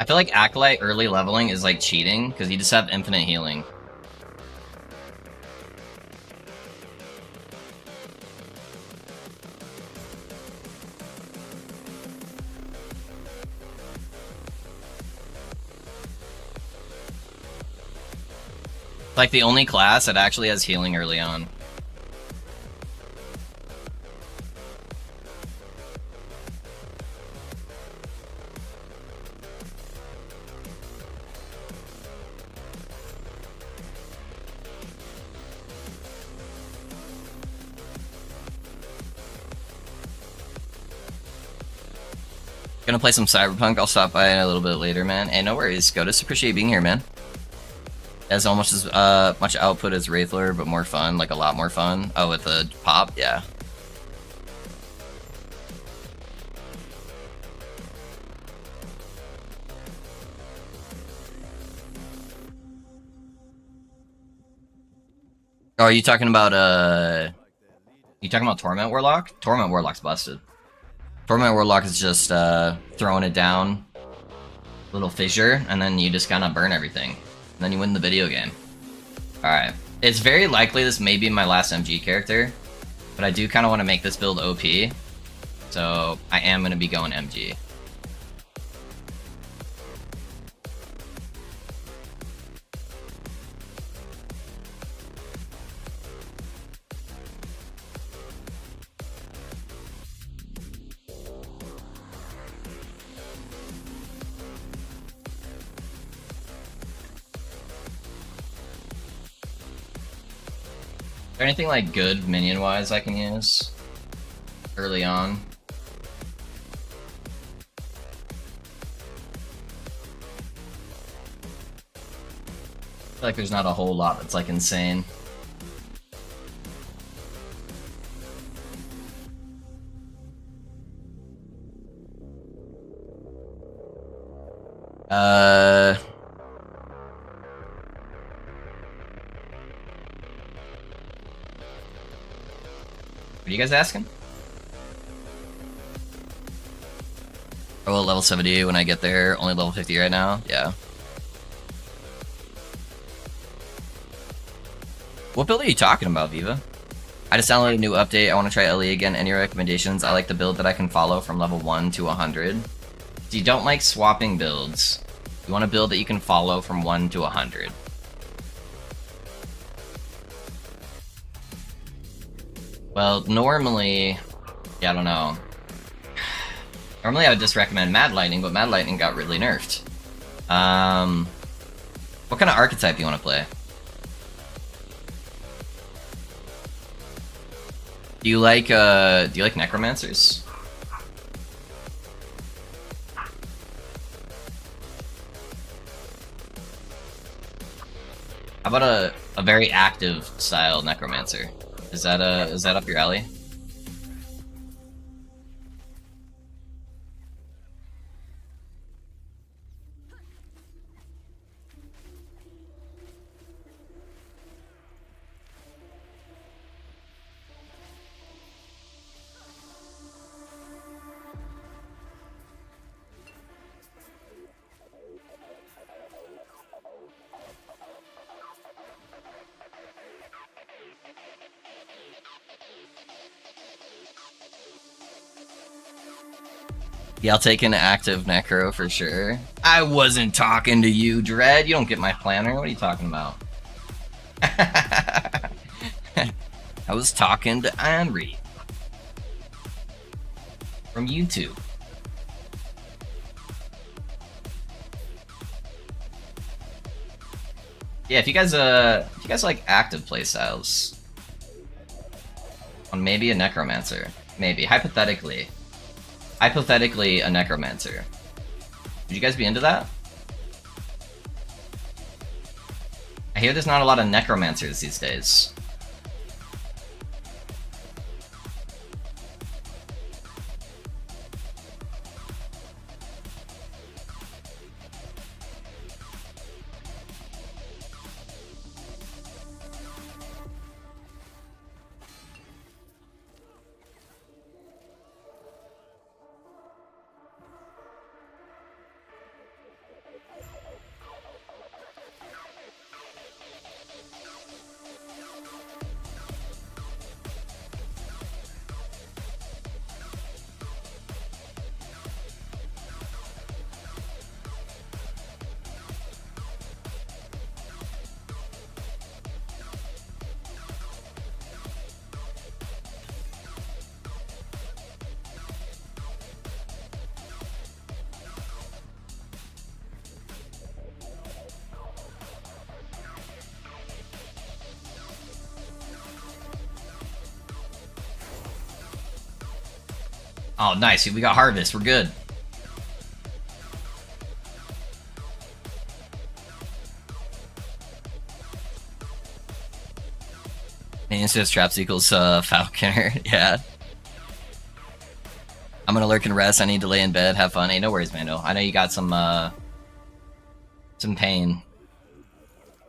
I feel like Acolyte early leveling is like cheating, because you just have infinite healing. It's like the only class that actually has healing early on. Gonna play some Cyberpunk. I'll stop by a little bit later, man. Hey, no worries. Scotus, appreciate being here, man. Has almost as much output as Wraithler, but more fun, like a lot more fun. Oh, with the pop, yeah. Oh, are you talking about Torment Warlock? Torment Warlock's busted. Torment Warlock is just throwing it down, little fissure, and then you just kind of burn everything. And then you win the video game. Alright. It's very likely this may be my last MG character, but I do kind of want to make this build OP, so I am going to be going MG. Is there anything like good minion-wise I can use early on? I feel like there's not a whole lot that's like insane. What are you guys asking? Oh, level 70 when I get there. Only level 50 right now. Yeah. What build are you talking about, Viva? I just downloaded a new update. I want to try LE again. Any recommendations? I like the build that I can follow from level 1 to 100. So you don't like swapping builds. You want a build that you can follow from 1 to 100. Well, normally, yeah, I don't know. Normally I would just recommend Mad Lightning, but Mad Lightning got really nerfed. What kind of archetype do you want to play? Do you like necromancers? How about a very active style necromancer? Is that up your alley? Yeah, I'll take an active Necro for sure. I wasn't talking to you, Dread. You don't get my planner. What are you talking about? I was talking to Henry from YouTube. Yeah, if you guys like active playstyles on maybe a necromancer, maybe hypothetically a necromancer. Would you guys be into that? I hear there's not a lot of necromancers these days. Oh, nice. We got Harvest. We're good. Instance traps equals Falconer. Yeah. I'm gonna lurk and rest. I need to lay in bed, have fun. Hey, no worries, Mando. I know you got some pain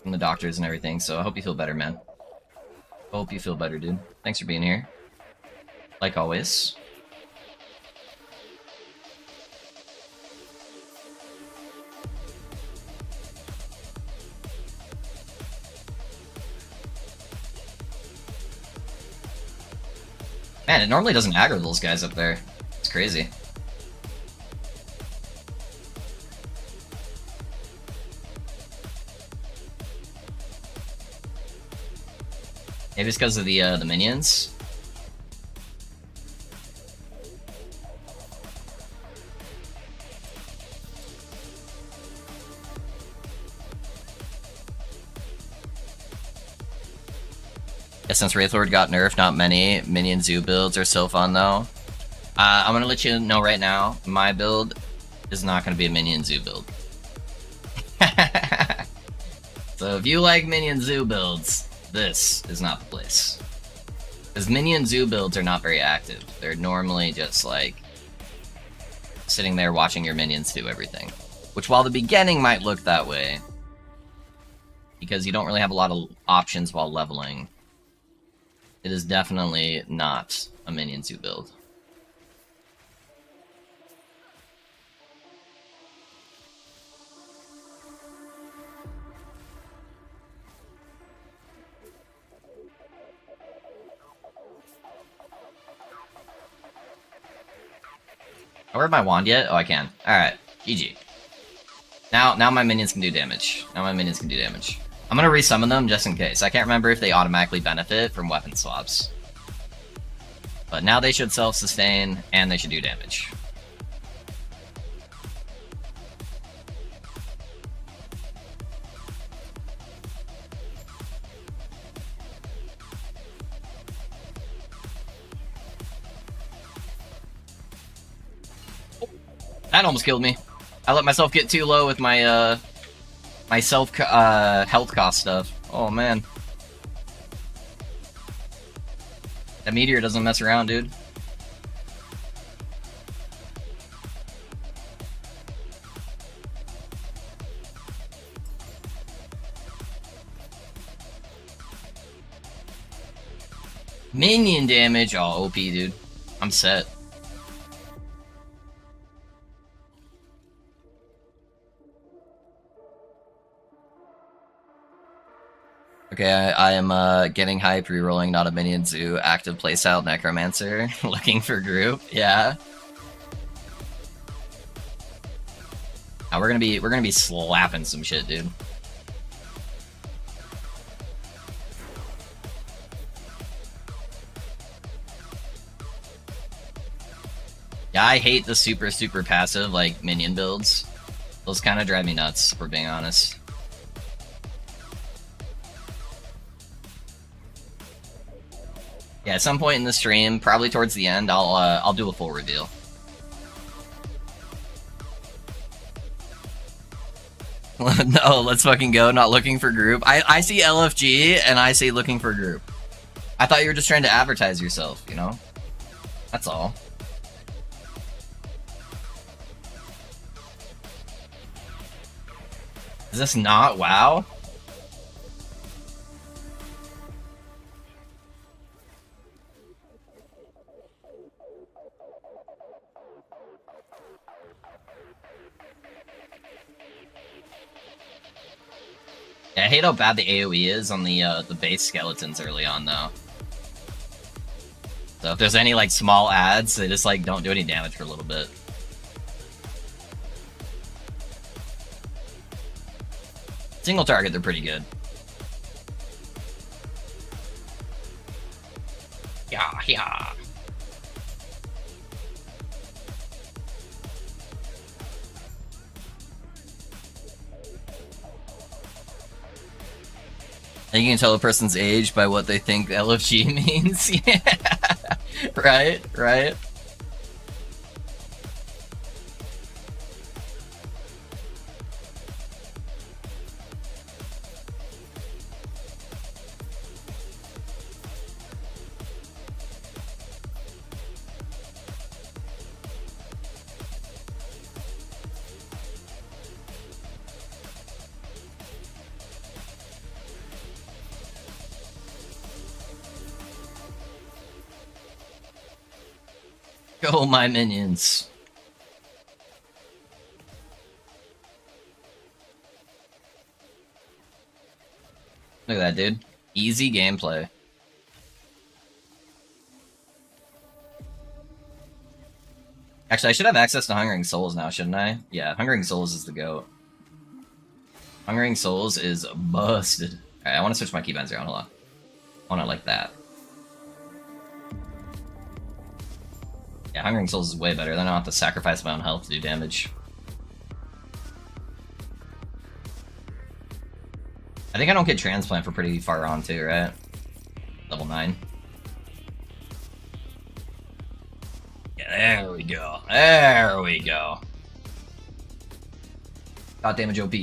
from the doctors and everything, so I hope you feel better, man. Hope you feel better, dude. Thanks for being here. Like always. Man, it normally doesn't aggro those guys up there. It's crazy. Maybe it's because of the minions. Yeah, since Wraithlord got nerfed, not many minion zoo builds are so fun though. I'm gonna let you know right now, my build is not gonna be a minion zoo build. So if you like minion zoo builds, this is not the place. Because minion zoo builds are not very active. They're normally just like sitting there watching your minions do everything. Which while the beginning might look that way, because you don't really have a lot of options while leveling, it is definitely not a minion zoo build. I wear my wand yet? Oh, I can. Alright, GG. Now my minions can do damage. Now my minions can do damage. I'm gonna resummon them just in case. I can't remember if they automatically benefit from weapon swaps. But now they should self-sustain, and they should do damage. That almost killed me. I let myself get too low with my my health cost stuff. Oh man. That meteor doesn't mess around, dude. Minion damage. Oh, OP, dude. I'm set. Okay, I am getting hype, rerolling not a minion zoo, active playstyle necromancer, looking for group. Yeah. Now we're gonna be slapping some shit, dude. Yeah, I hate the super passive like minion builds. Those kind of drive me nuts, if we're being honest. Yeah, at some point in the stream, probably towards the end, I'll do a full reveal. No, let's fucking go. Not looking for group. I see LFG and I see looking for group. I thought you were just trying to advertise yourself, you know? That's all. Is this not WoW? Yeah, I hate how bad the AoE is on the base skeletons early on, though. So if there's any, like, small adds, they just, like, don't do any damage for a little bit. Single target, they're pretty good. Yeah, yeah. And you can tell a person's age by what they think LFG means. Yeah. Right, right. Go, my minions. Look at that, dude. Easy gameplay. Actually, I should have access to Hungering Souls now, shouldn't I? Yeah, Hungering Souls is the GOAT. Hungering Souls is busted. Alright, I want to switch my keybinds around a lot. I want it like that. Yeah, Hungering Souls is way better. Then I don't have to sacrifice my own health to do damage. I think I don't get Transplant for pretty far on too, right? Level 9. Yeah, there we go. There we go. God damage OP.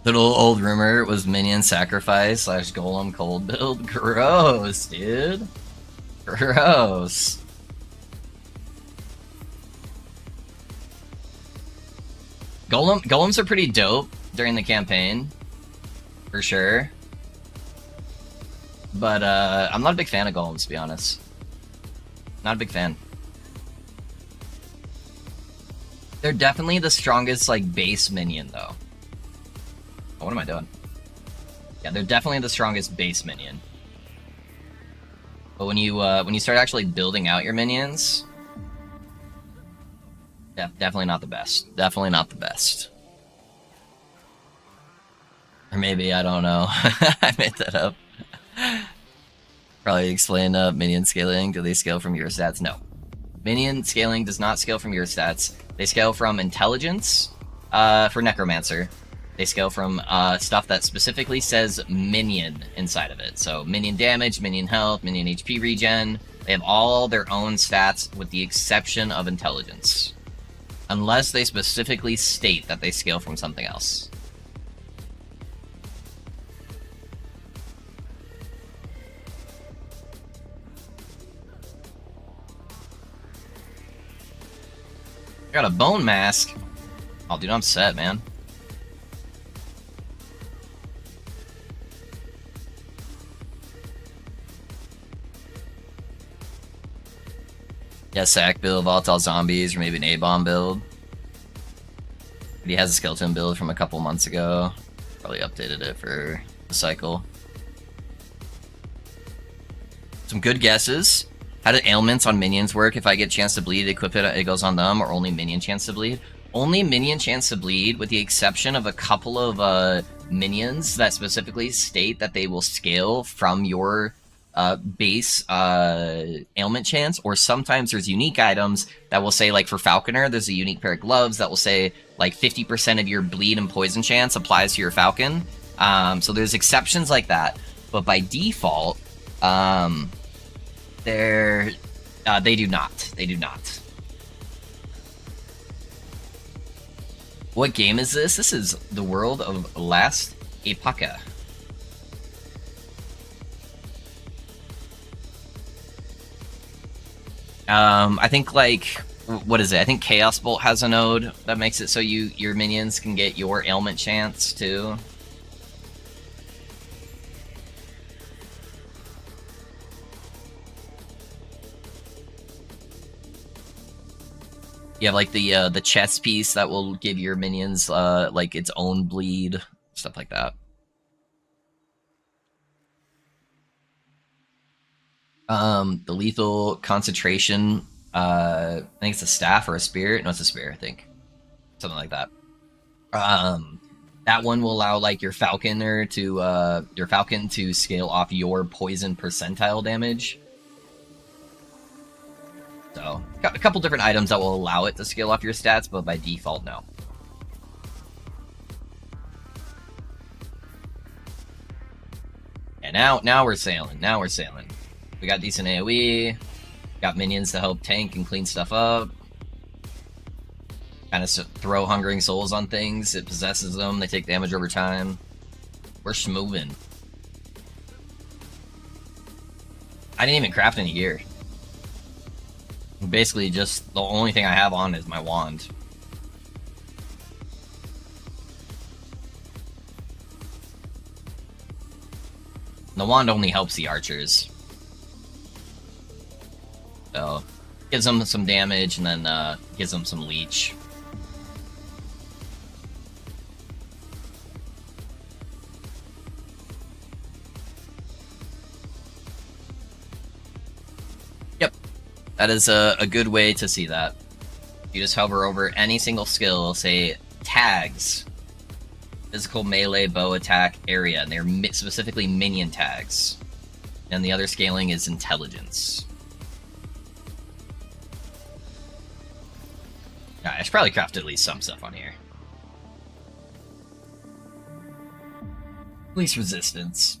Little old rumor was minion sacrifice / golem cold build. Gross, dude. Gross. Golems are pretty dope during the campaign, for sure. But I'm not a big fan of golems, to be honest. Not a big fan. They're definitely the strongest, like, base minion, though. Oh, what am I doing? Yeah, they're definitely the strongest base minion. But when you start actually building out your minions, yeah, definitely not the best. Definitely not the best. Or maybe, I don't know. I made that up. Probably explain minion scaling. Do they scale from your stats? No. Minion scaling does not scale from your stats. They scale from intelligence for Necromancer. They scale from stuff that specifically says minion inside of it. So minion damage, minion health, minion HP regen. They have all their own stats with the exception of intelligence. Unless they specifically state that they scale from something else. I got a bone mask. Oh, dude, I'm set, man. Yeah, sack build, volatile zombies, or maybe an A-bomb build. But he has a skeleton build from a couple months ago. Probably updated it for the cycle. Some good guesses. How do ailments on minions work? If I get chance to bleed, equip it, it goes on them, or only minion chance to bleed? Only minion chance to bleed, with the exception of a couple of minions that specifically state that they will scale from your base ailment chance, or sometimes there's unique items that will say, like for Falconer, there's a unique pair of gloves that will say like 50% of your bleed and poison chance applies to your Falcon. So there's exceptions like that, but by default, they do not. They do not. What game is this? This is the world of Last Epocha. I think, like, what is it? I think Chaos Bolt has a node that makes it so your minions can get your ailment chance too. You have like the chess piece that will give your minions like its own bleed, stuff like that. The lethal concentration, I think it's a staff or a spear. No, it's a spear, I think. Something like that. That one will allow like your Falconer to scale off your poison percentile damage. So, got a couple different items that will allow it to scale off your stats, but by default, no. And now we're sailing. Now we're sailing. We got decent AoE, got minions to help tank and clean stuff up. Kind of throw Hungering Souls on things, it possesses them, they take damage over time. We're schmovin'. I didn't even craft any gear. Basically, just the only thing I have on is my wand. The wand only helps the archers. So, gives them some damage and then gives them some leech. Yep, that is a good way to see that. You just hover over any single skill, say tags. Physical, melee, bow, attack, area, and they're specifically minion tags. And the other scaling is intelligence. Yeah, I should probably craft at least some stuff on here. At least resistance.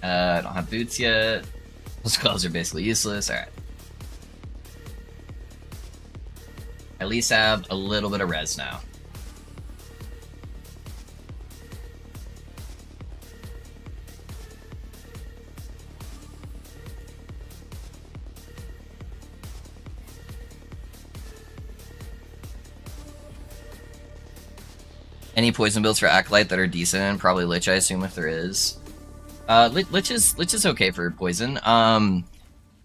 I don't have boots yet. Those gloves are basically useless. Alright. At least have a little bit of res now. Any poison builds for Acolyte that are decent? Probably Lich, I assume, if there is. Lich is okay for poison.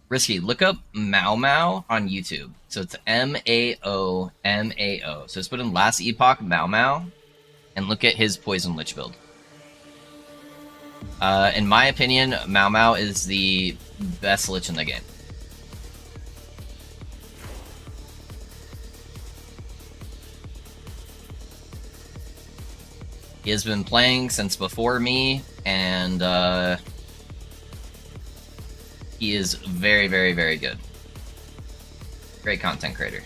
Risky, look up Mao Mao on YouTube. So it's M-A-O-M-A-O. So just put in Last Epoch Mao Mao and look at his poison Lich build. In my opinion, Mao Mao is the best Lich in the game. He has been playing since before me, and he is very, very, very good. Great content creator.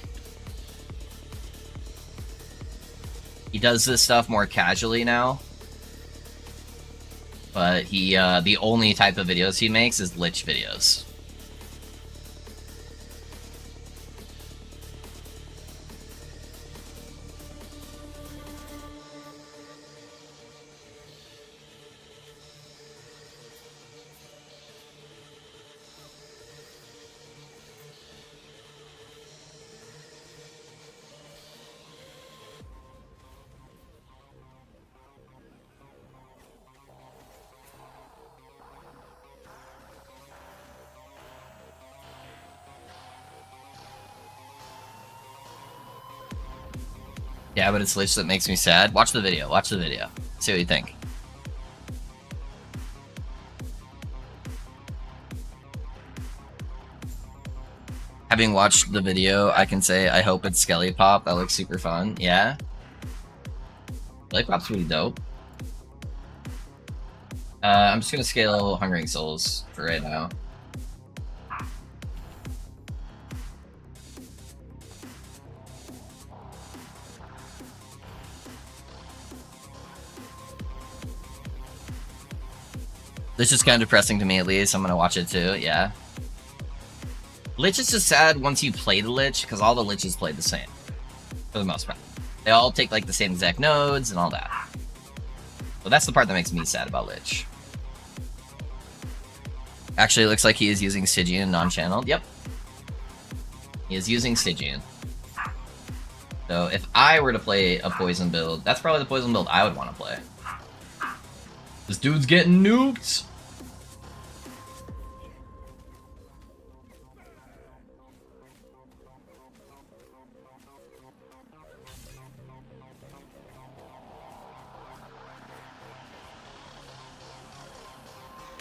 He does this stuff more casually now, but he the only type of videos he makes is Lich videos. Yeah, but it's Lich that makes me sad. Watch the video. Watch the video. See what you think. Having watched the video, I can say I hope it's Skelly Pop. That looks super fun. Yeah. Skelly Pop's pretty dope. I'm just gonna scale Hungering Souls for right now. This is kind of depressing to me, at least. I'm gonna watch it too, yeah. Lich is just sad once you play the Lich, because all the Liches play the same. For the most part. They all take like the same exact nodes and all that. But that's the part that makes me sad about Lich. Actually, it looks like he is using Stygian non-channeled. Yep. He is using Stygian. So if I were to play a poison build, that's probably the poison build I would want to play. This dude's getting nuked!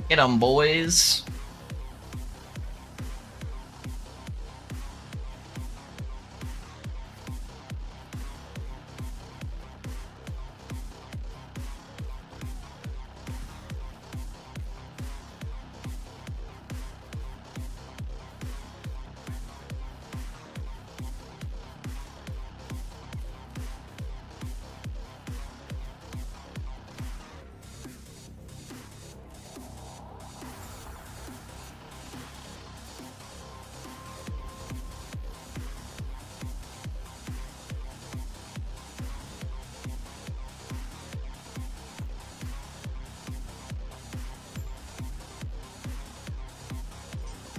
Get 'em, boys.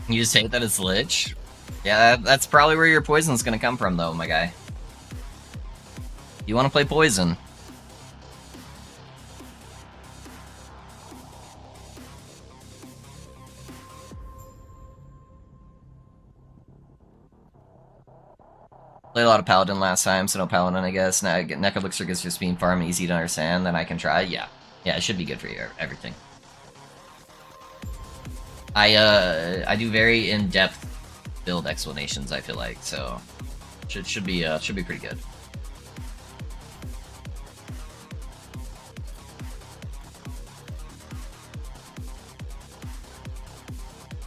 You just hate that it's Lich? Yeah, that's probably where your poison's gonna come from, though, my guy. You wanna play poison. Played a lot of Paladin last time, so no Paladin, I guess. Now, Necro looks like it's just being farm, easy to understand, then I can try. Yeah. Yeah, it should be good for you, everything. I do very in-depth build explanations, I feel like, so should be pretty good.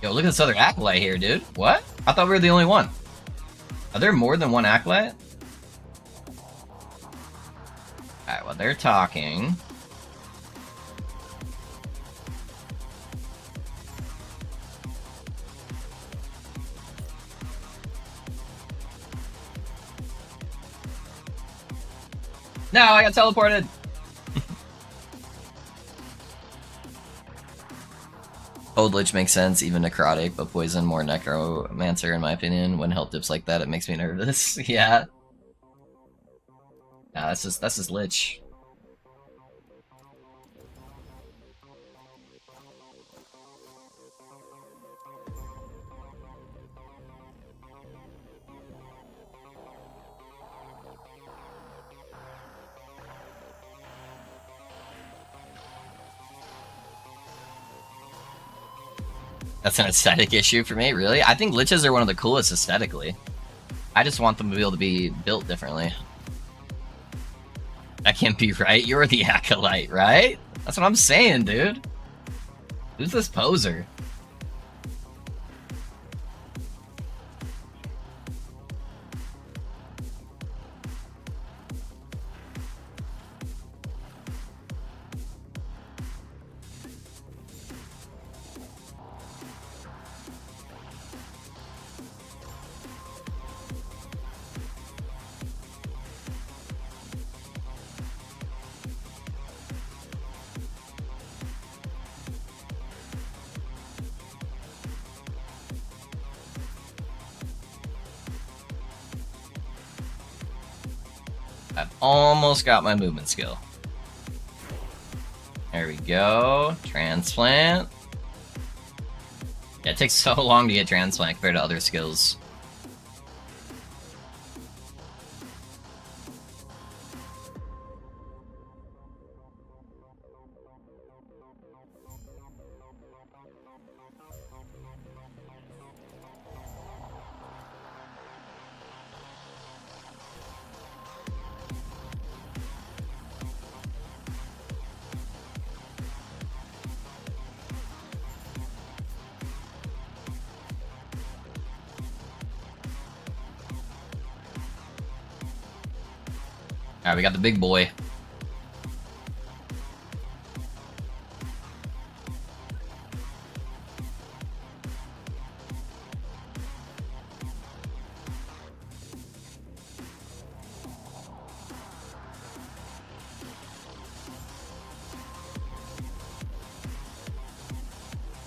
Yo, look at this other Acolyte here, dude. What? I thought we were the only one. Are there more than one Acolyte? Alright, well, they're talking. No, I got teleported! Old Lich makes sense, even necrotic, but poison more necromancer in my opinion. When health dips like that, it makes me nervous. Yeah. Nah, that's just Lich. That's an aesthetic issue for me, really? I think Liches are one of the coolest aesthetically. I just want them to be able to be built differently. That can't be right. You're the Acolyte, right? That's what I'm saying, dude. Who's this poser? I've almost got my movement skill. There we go. Transplant. Yeah, it takes so long to get transplant compared to other skills. Alright, we got the big boy.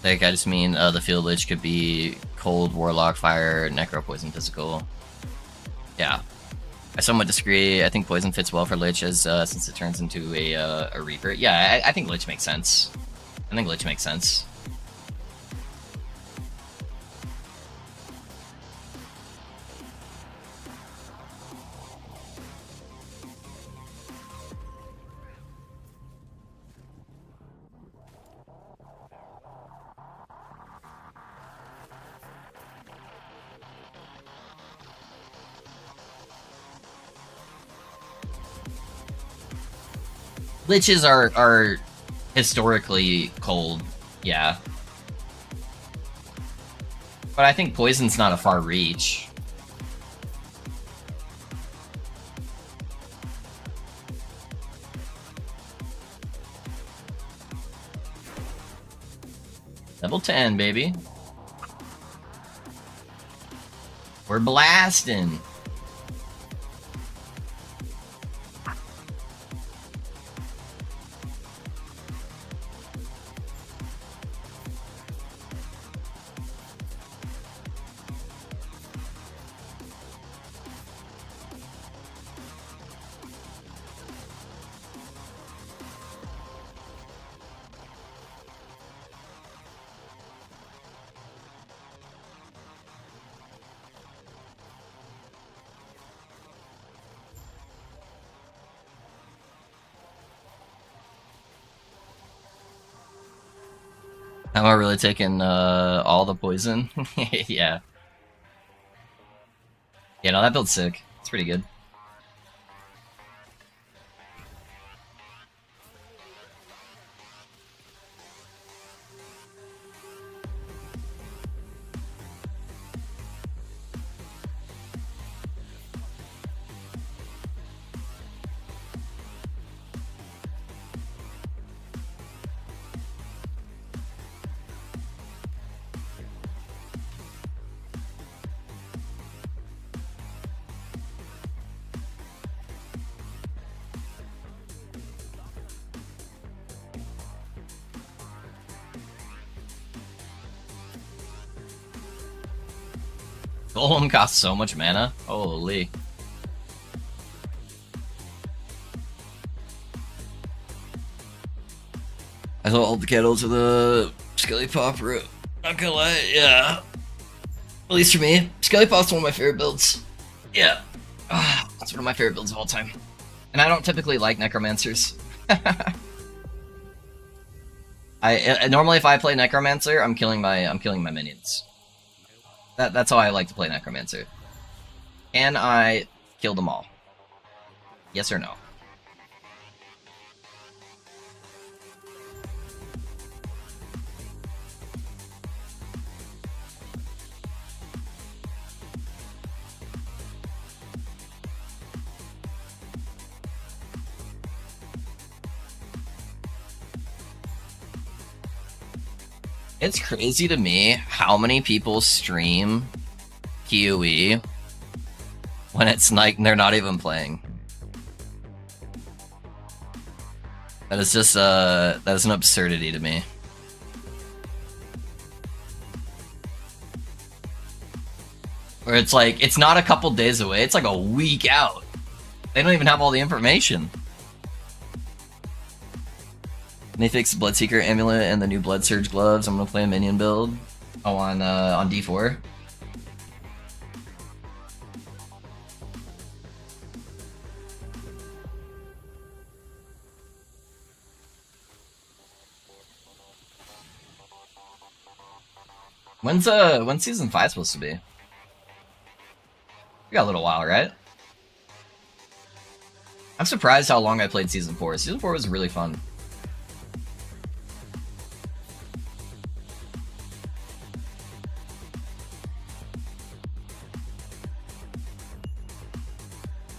Like, I just mean the Field Lich could be Cold, Warlock, Fire, Necro, Poison, Physical. Yeah. I somewhat disagree. I think Poison fits well for Lich as, since it turns into a Reaper. Yeah, I think Lich makes sense. I think Lich makes sense. Liches are historically cold, yeah. But I think poison's not a far reach. Level 10, baby. We're blasting. Am I really taking all the poison? Yeah. Yeah, no, that build's sick. It's pretty good. Golem costs so much mana. Holy. I sold the kettle to the Skelly Pop route. Not gonna lie, yeah. At least for me, Skelly Pop's one of my favorite builds. Yeah. That's one of my favorite builds of all time. And I don't typically like Necromancers. I normally if I play Necromancer, I'm killing my minions. That's how I like to play Necromancer. Can I kill them all? Yes or no? It's crazy to me how many people stream PoE when it's like they're not even playing. That is just that is an absurdity to me. Where it's like it's not a couple days away, it's like a week out. They don't even have all the information. They fixed Bloodseeker Amulet and the new Blood Surge gloves. I'm gonna play a minion build. Oh, on D4. When's season 5 supposed to be? We got a little while, right? I'm surprised how long I played season 4. Season 4 was really fun.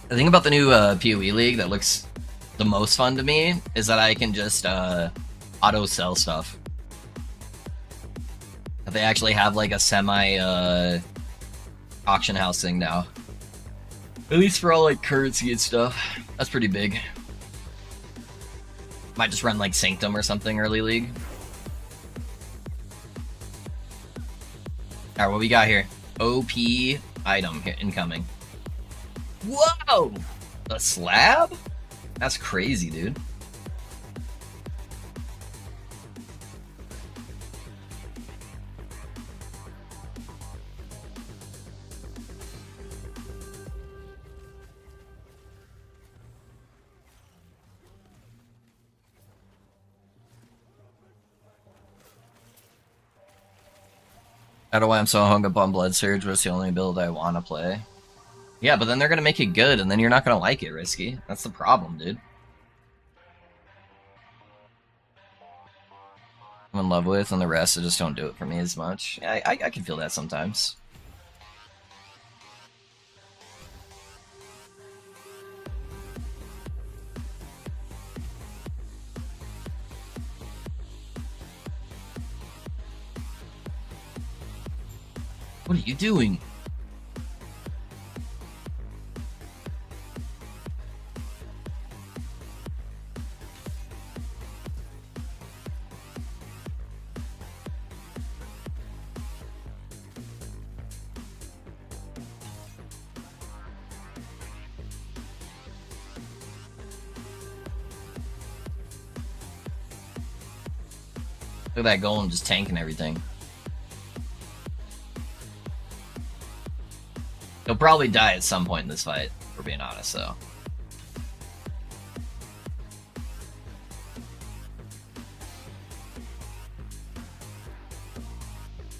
The thing about the new PoE League that looks the most fun to me is that I can just auto sell stuff. They actually have like a semi auction house thing now. At least for all like currency and stuff. That's pretty big. Might just run like Sanctum or something early league. Alright, what we got here? OP item incoming. Whoa! A slab? That's crazy, dude. I don't know why I'm so hung up on Blood Surge, but it's the only build I want to play. Yeah, but then they're gonna make it good, and then you're not gonna like it, Risky. That's the problem, dude. I'm in love with, and the rest just don't do it for me as much. Yeah, I can feel that sometimes. What are you doing? Look at that golem just tanking everything. He'll probably die at some point in this fight, if we're being honest, though.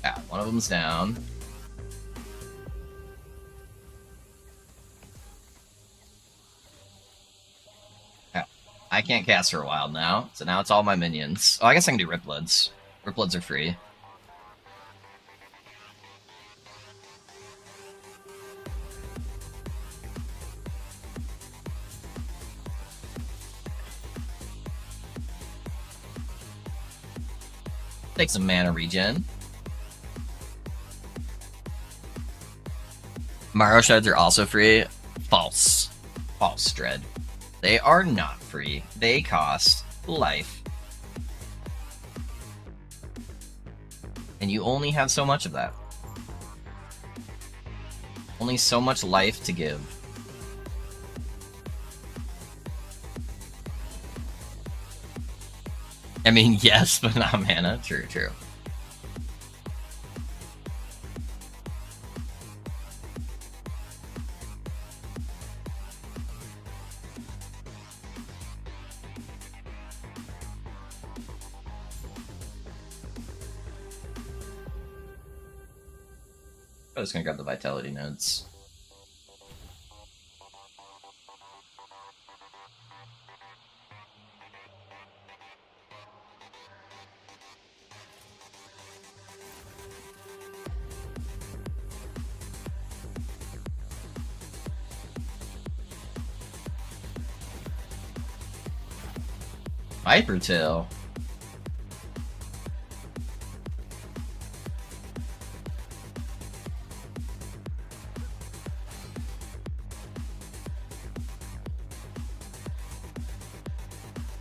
Yeah, one of them's down. Yeah, I can't cast for a while now, so now it's all my minions. Oh, I guess I can do Ripbloods. Ripbloods are free. Take some mana regen. Marrow Shreds are also free. False. False, Dread. They are not free. They cost life. And you only have so much of that. Only so much life to give. I mean, yes, but not mana. True, true. I'm just gonna grab the vitality nodes. Viper Tail.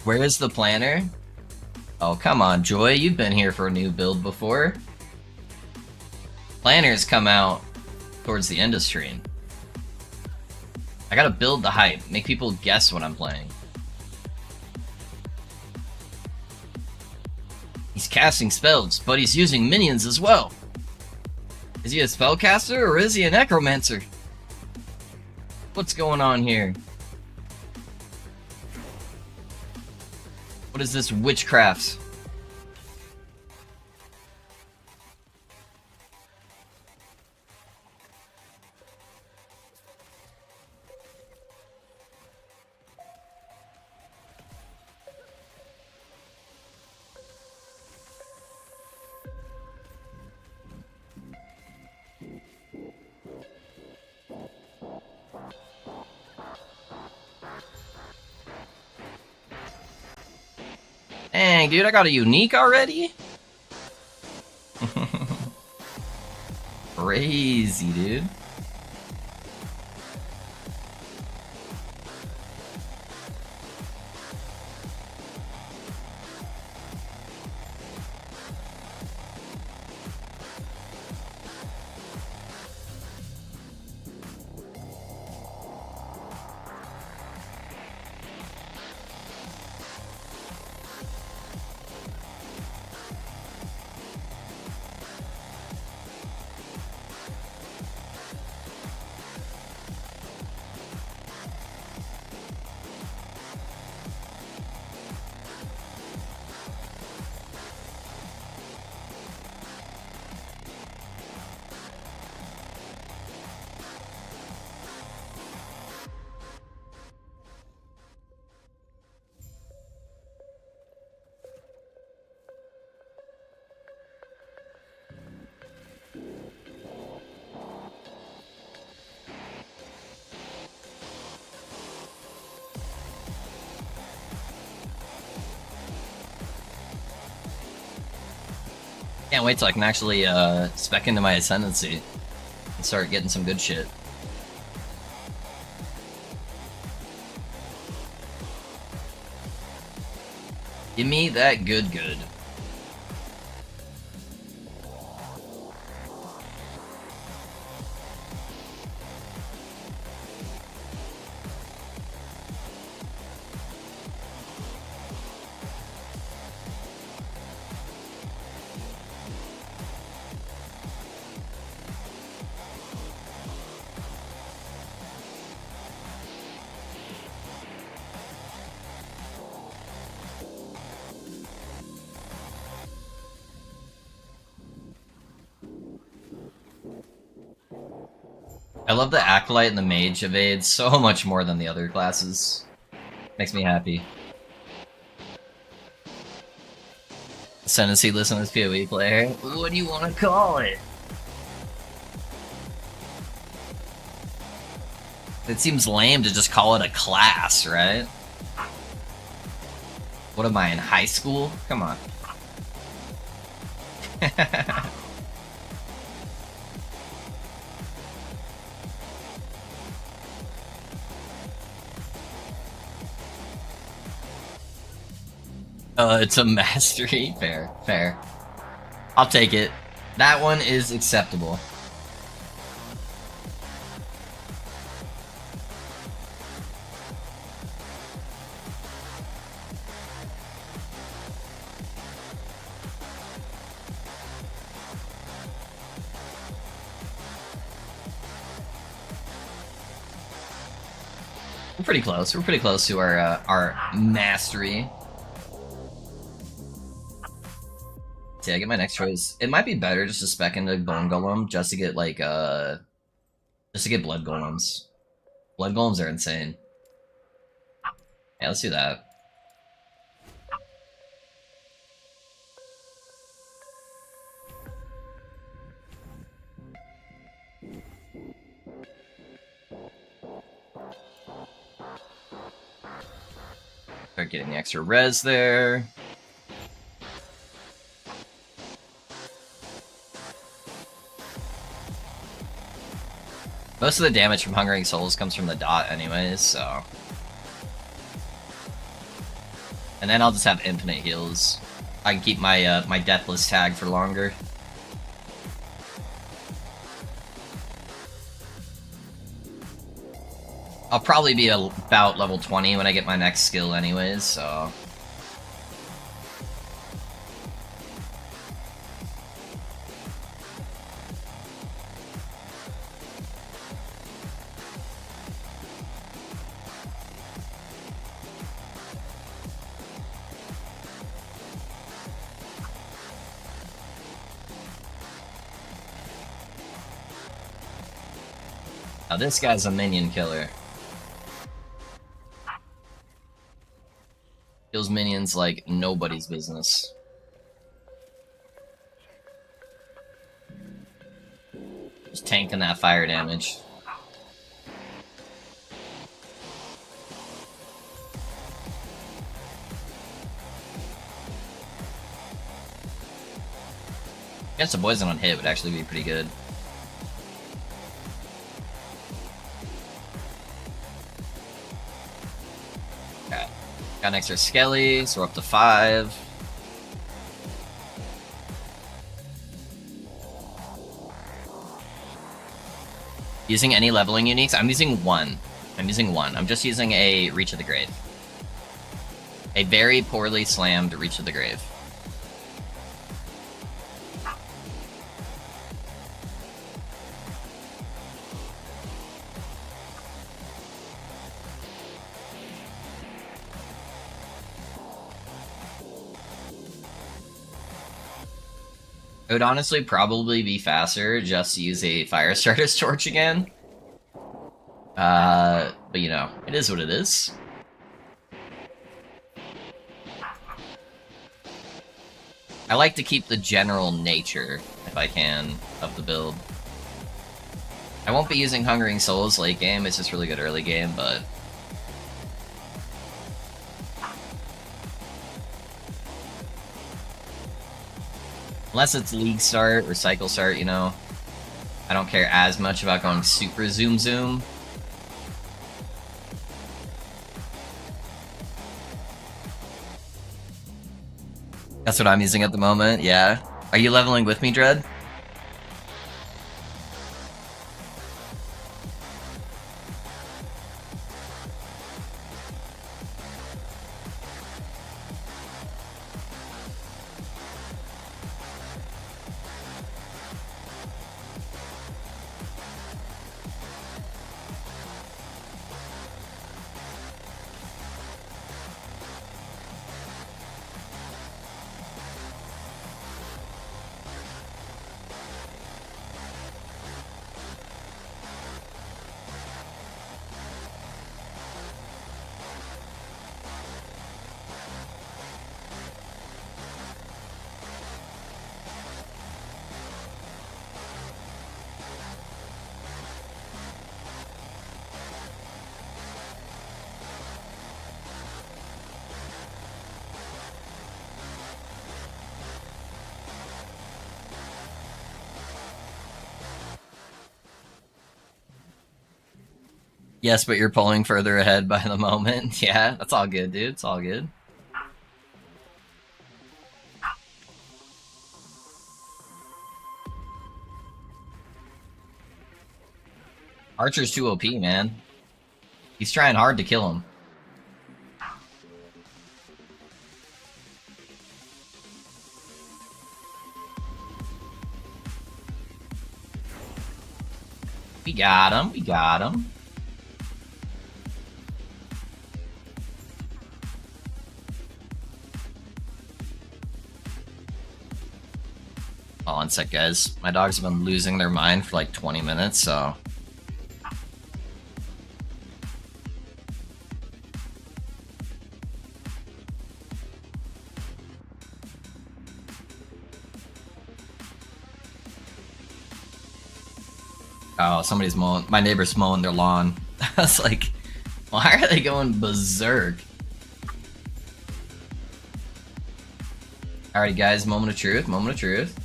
Where is the planner? Oh, come on, Joy. You've been here for a new build before. Planners come out towards the end of stream. I gotta build the hype, make people guess what I'm playing. He's casting spells, but he's using minions as well. Is he a spellcaster or is he a necromancer? What's going on here? What is this witchcraft? Dang, dude, I got a unique already? Crazy, dude. Can't wait till I can actually spec into my ascendancy and start getting some good shit. Give me that good. I love the Acolyte and the Mage evades so much more than the other classes. Makes me happy. Ascendancy listeners PoE player. What do you want to call it? It seems lame to just call it a class, right? What am I, in high school? Come on. It's a mastery. Fair. I'll take it. That one is acceptable. We're pretty close. We're pretty close to our mastery. See, I get my next choice. It might be better just to spec into Bone Golem just to get like just to get Blood Golems. Blood Golems are insane. Yeah, let's do that. Start getting the extra res there. Most of the damage from Hungering Souls comes from the dot anyways, so... And then I'll just have infinite heals. I can keep my my Deathless tag for longer. I'll probably be about level 20 when I get my next skill anyways, so... Now this guy's a minion killer. Kills minions like nobody's business. Just tanking that fire damage. Against a poison on hit would actually be pretty good. Got an extra Skelly, so we're up to 5. Using any leveling uniques? I'm using one. I'm just using a Reach of the Grave. A very poorly slammed Reach of the Grave. It would honestly probably be faster just to use a Firestarter's Torch again. But you know, it is what it is. I like to keep the general nature, if I can, of the build. I won't be using Hungering Souls late game, it's just really good early game, but... Unless it's league start or cycle start, you know. I don't care as much about going super zoom zoom. That's what I'm using at the moment, yeah. Are you leveling with me, Dread? Yes, but you're pulling further ahead by the moment. Yeah, that's all good, dude. It's all good. Archer's too OP, man. He's trying hard to kill him. We got him. We got him. Hold on a sec, guys. My dogs have been losing their mind for like 20 minutes, so... Oh, somebody's mowing. My neighbor's mowing their lawn. I was like, why are they going berserk? Alrighty, guys, moment of truth, moment of truth.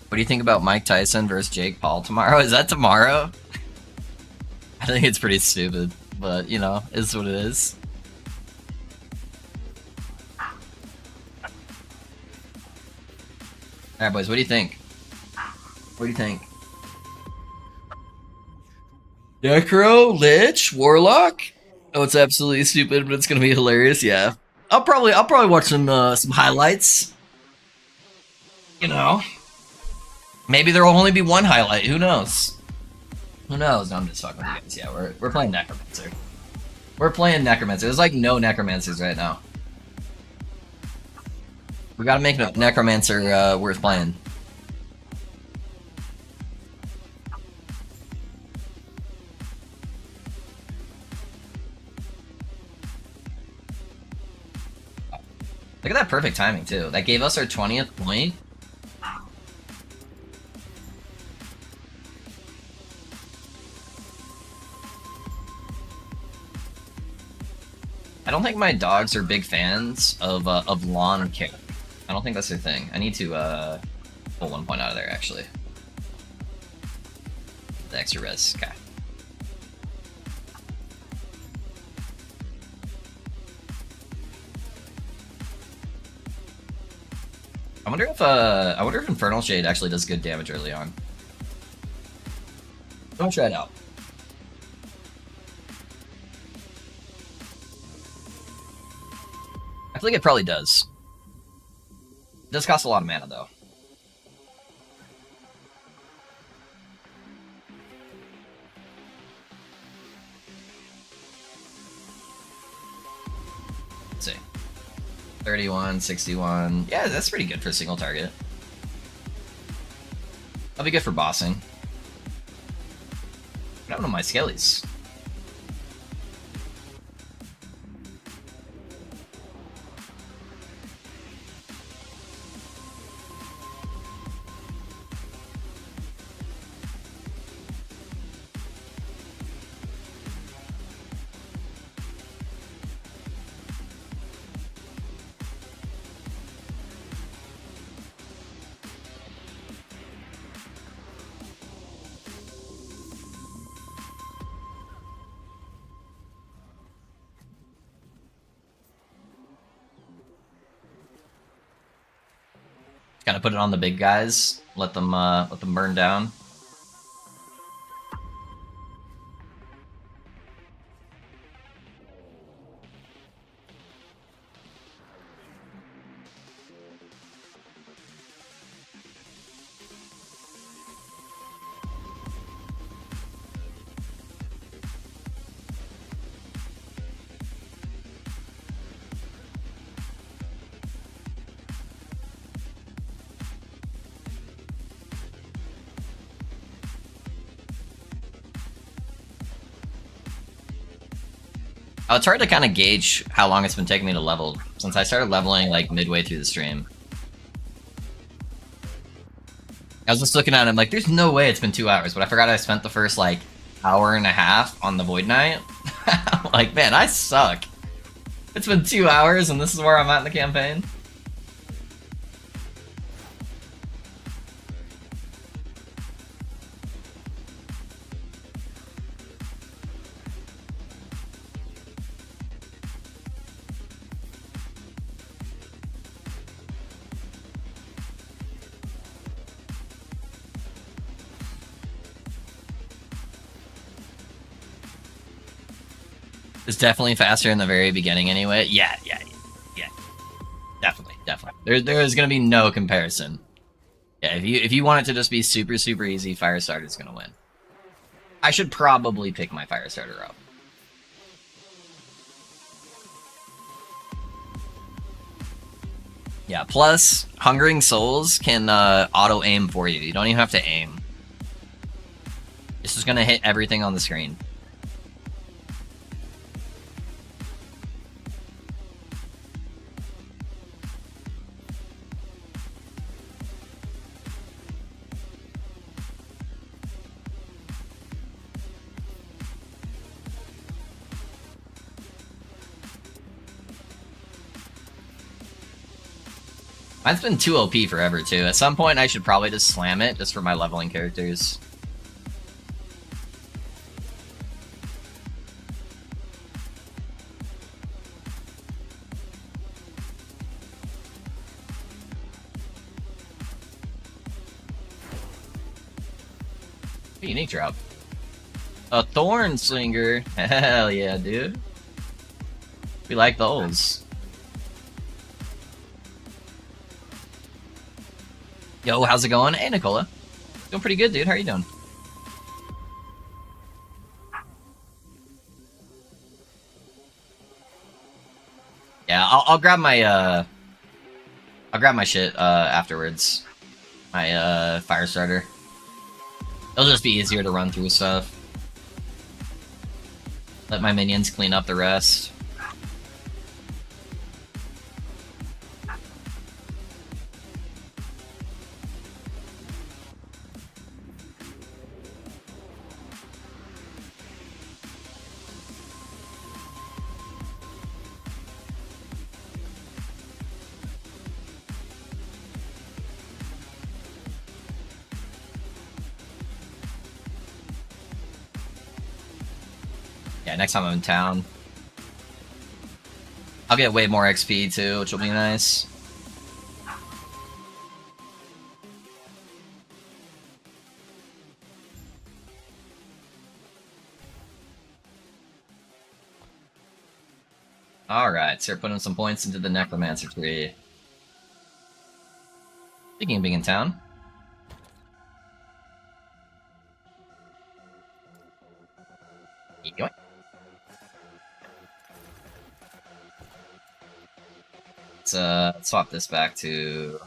What do you think about Mike Tyson versus Jake Paul tomorrow? Is that tomorrow? I think it's pretty stupid, but you know, is what it is. Alright, boys, what do you think? What do you think? Necro, Lich, Warlock? Oh, it's absolutely stupid, but it's gonna be hilarious, yeah. I'll probably watch some highlights. You know. Maybe there will only be one highlight, who knows? Who knows? No, I'm just fucking with you guys. Yeah, we're playing Necromancer. We're playing Necromancer. There's like no Necromancers right now. We gotta make Necromancer worth playing. Look at that perfect timing, too. That gave us our 20th point. I don't think my dogs are big fans of lawn care. I don't think that's their thing. I need to pull 1 point out of there, actually. The extra res. Okay. I wonder if Infernal Shade actually does good damage early on. Don't try it out. I feel like it probably does. It does cost a lot of mana, though. Let's see. 31, 61. Yeah, that's pretty good for a single target. That'll be good for bossing. What happened to my skellies? Gotta put it on the big guys. Let them burn down. Oh, it's hard to kind of gauge how long it's been taking me to level, since I started leveling like midway through the stream. I was just looking at it, I'm like, there's no way it's been 2 hours, but I forgot I spent the first like hour and a half on the Void Knight. I'm like, man, I suck. It's been 2 hours and this is where I'm at in the campaign. It's definitely faster in the very beginning anyway. Yeah. Definitely. There is gonna be no comparison. Yeah, if you want it to just be super easy, Firestarter's gonna win. I should probably pick my Firestarter up. Yeah, plus Hungering Souls can auto aim for you. You don't even have to aim. It's just gonna hit everything on the screen. Mine's been too OP forever, too. At some point, I should probably just slam it, just for my leveling characters. Unique drop. A Thorn Slinger. Hell yeah, dude. We like those. Yo, how's it going? Hey, Nicola. Doing pretty good, dude. How are you doing? Yeah, I'll grab my shit afterwards. My fire starter. It'll just be easier to run through stuff. Let my minions clean up the rest. Yeah, next time I'm in town. I'll get way more XP too, which will be nice. Alright, so we're putting some points into the Necromancer tree. Speaking of being in town. Yoink. Let's swap this back to...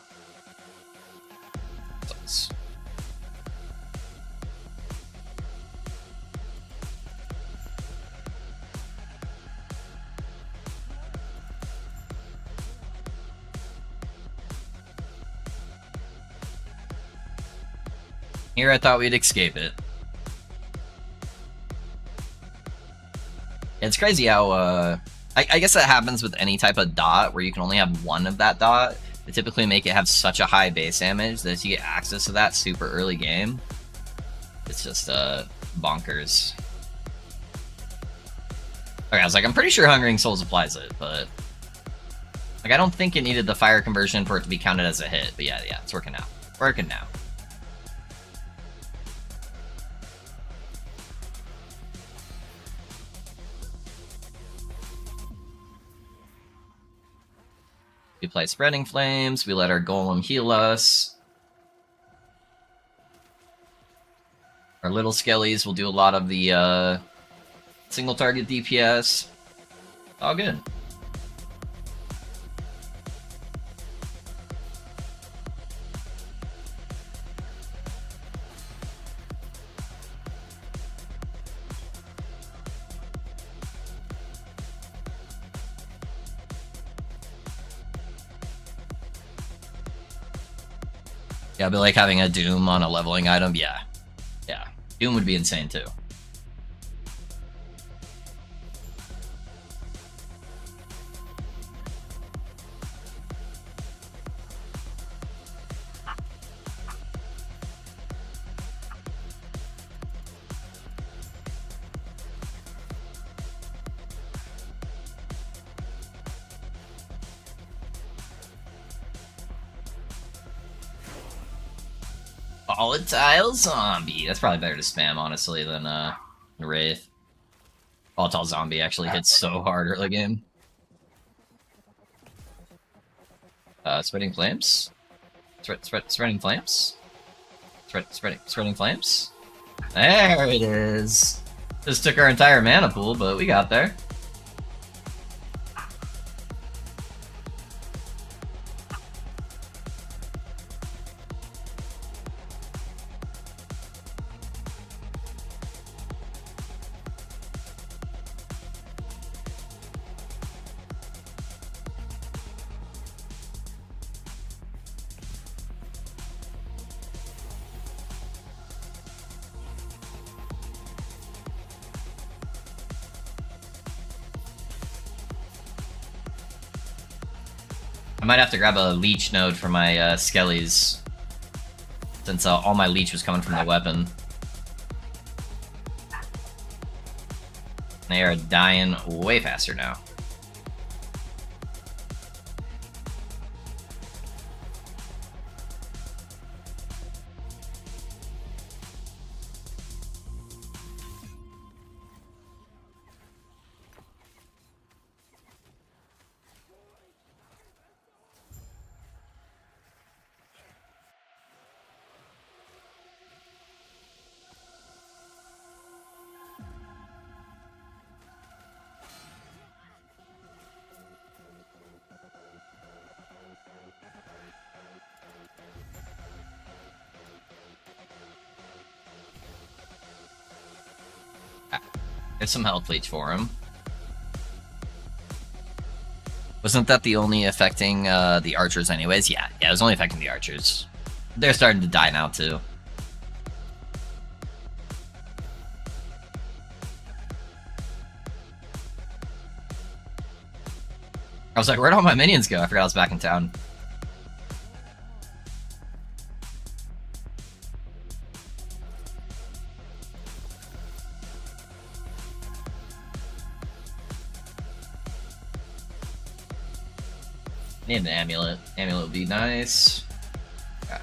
Here I thought we'd escape it. It's crazy how, I guess that happens with any type of dot where you can only have one of that dot. They typically make it have such a high base damage that if you get access to that super early game, it's just, bonkers. Okay, I was like, I'm pretty sure Hungering Souls applies it, but... Like, I don't think it needed the fire conversion for it to be counted as a hit, but yeah, it's working out. Working now. We play Spreading Flames, we let our Golem heal us. Our little Skellies will do a lot of the single target DPS. All good. Yeah, but like having a Doom on a leveling item, yeah. Yeah, Doom would be insane too. Volatile Zombie. That's probably better to spam, honestly, than Wraith. Volatile Zombie actually hits so hard early game. Spreading Flames? Spreading Flames? Spreading Flames? There it is! Just took our entire mana pool, but we got there. I might have to grab a leech node for my Skellies, since all my leech was coming from the weapon. They are dying way faster now. Get some health leech for him. Wasn't that the only affecting the archers anyways? Yeah, it was only affecting the archers. They're starting to die now too. I was like, where'd all my minions go? I forgot I was back in town. Need an amulet. Amulet would be nice. Okay.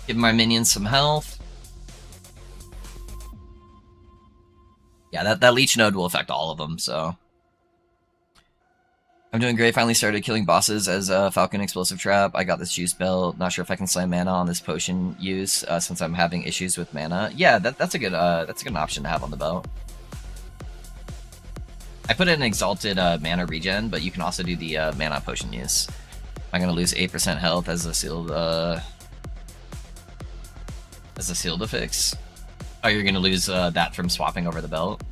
Give my minions some health. Yeah, that leech node will affect all of them, so. I'm doing great. Finally started killing bosses as a Falcon Explosive Trap. I got this juice belt. Not sure if I can slam mana on this potion use since I'm having issues with mana. Yeah, that's a good option to have on the belt. I put in exalted mana regen, but you can also do the mana potion use. I'm gonna lose 8% health as a sealed affix. Oh, you're gonna lose that from swapping over the belt.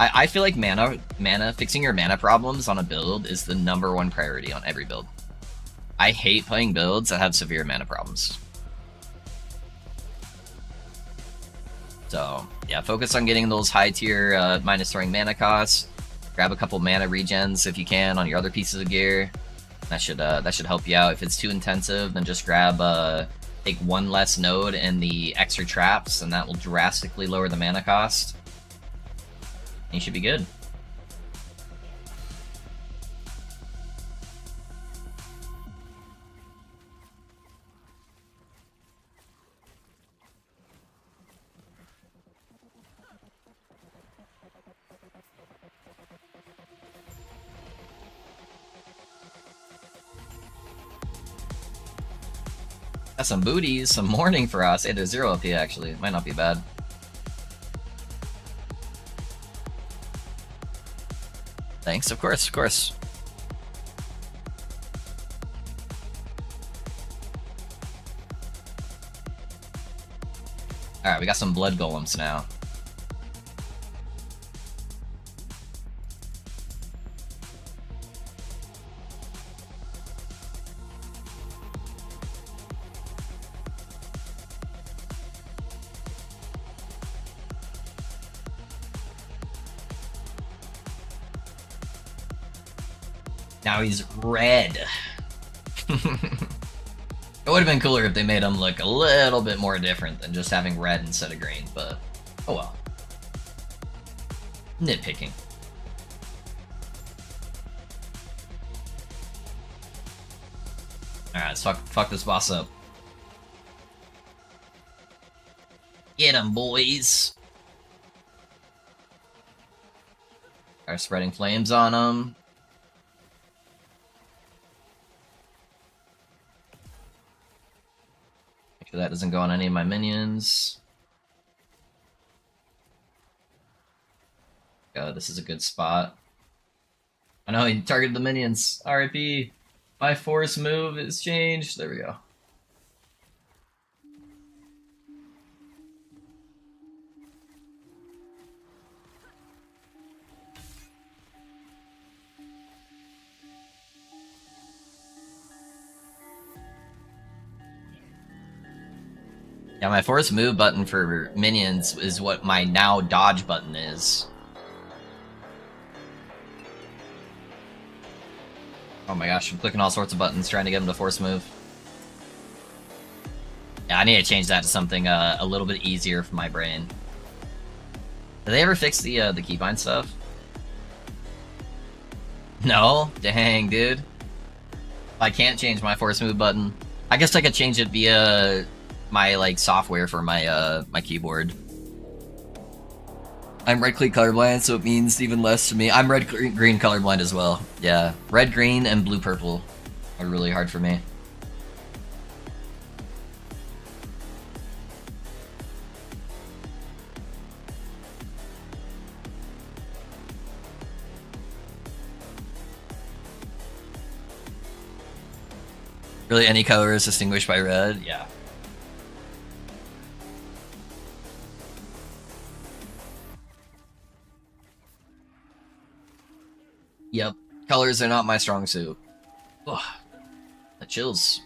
I feel like fixing your mana problems on a build is the #1 priority on every build. I hate playing builds that have severe mana problems. So, yeah, focus on getting those high tier minus throwing mana costs. Grab a couple mana regens if you can on your other pieces of gear. That should help you out. If it's too intensive, then just grab take one less node and the extra traps, and that will drastically lower the mana cost. And you should be good. Got some booties, some Morning Frost. Hey, there's 0 LP actually. Might not be bad. Thanks, of course, of course. Alright, we got some blood golems now. Now he's red. It would have been cooler if they made him look a little bit more different than just having red instead of green, but oh well. Nitpicking. Alright, let's fuck this boss up. Get him, boys! Start spreading flames on him. That doesn't go on any of my minions. God, this is a good spot. I know he targeted the minions. RIP. My force move is changed. There we go. Yeah, my force move button for minions is what my now dodge button is. Oh my gosh, I'm clicking all sorts of buttons trying to get them to force move. Yeah, I need to change that to something a little bit easier for my brain. Did they ever fix the keybind stuff? No? Dang, dude. I can't change my force move button. I guess I could change it via my like software for my my keyboard. I'm red green colorblind, so it means even less to me. I'm red green colorblind as well. Yeah, red green and blue purple are really hard for me. Really, any color is distinguished by red? Yeah. Yep, colors are not my strong suit. Ugh, that chills.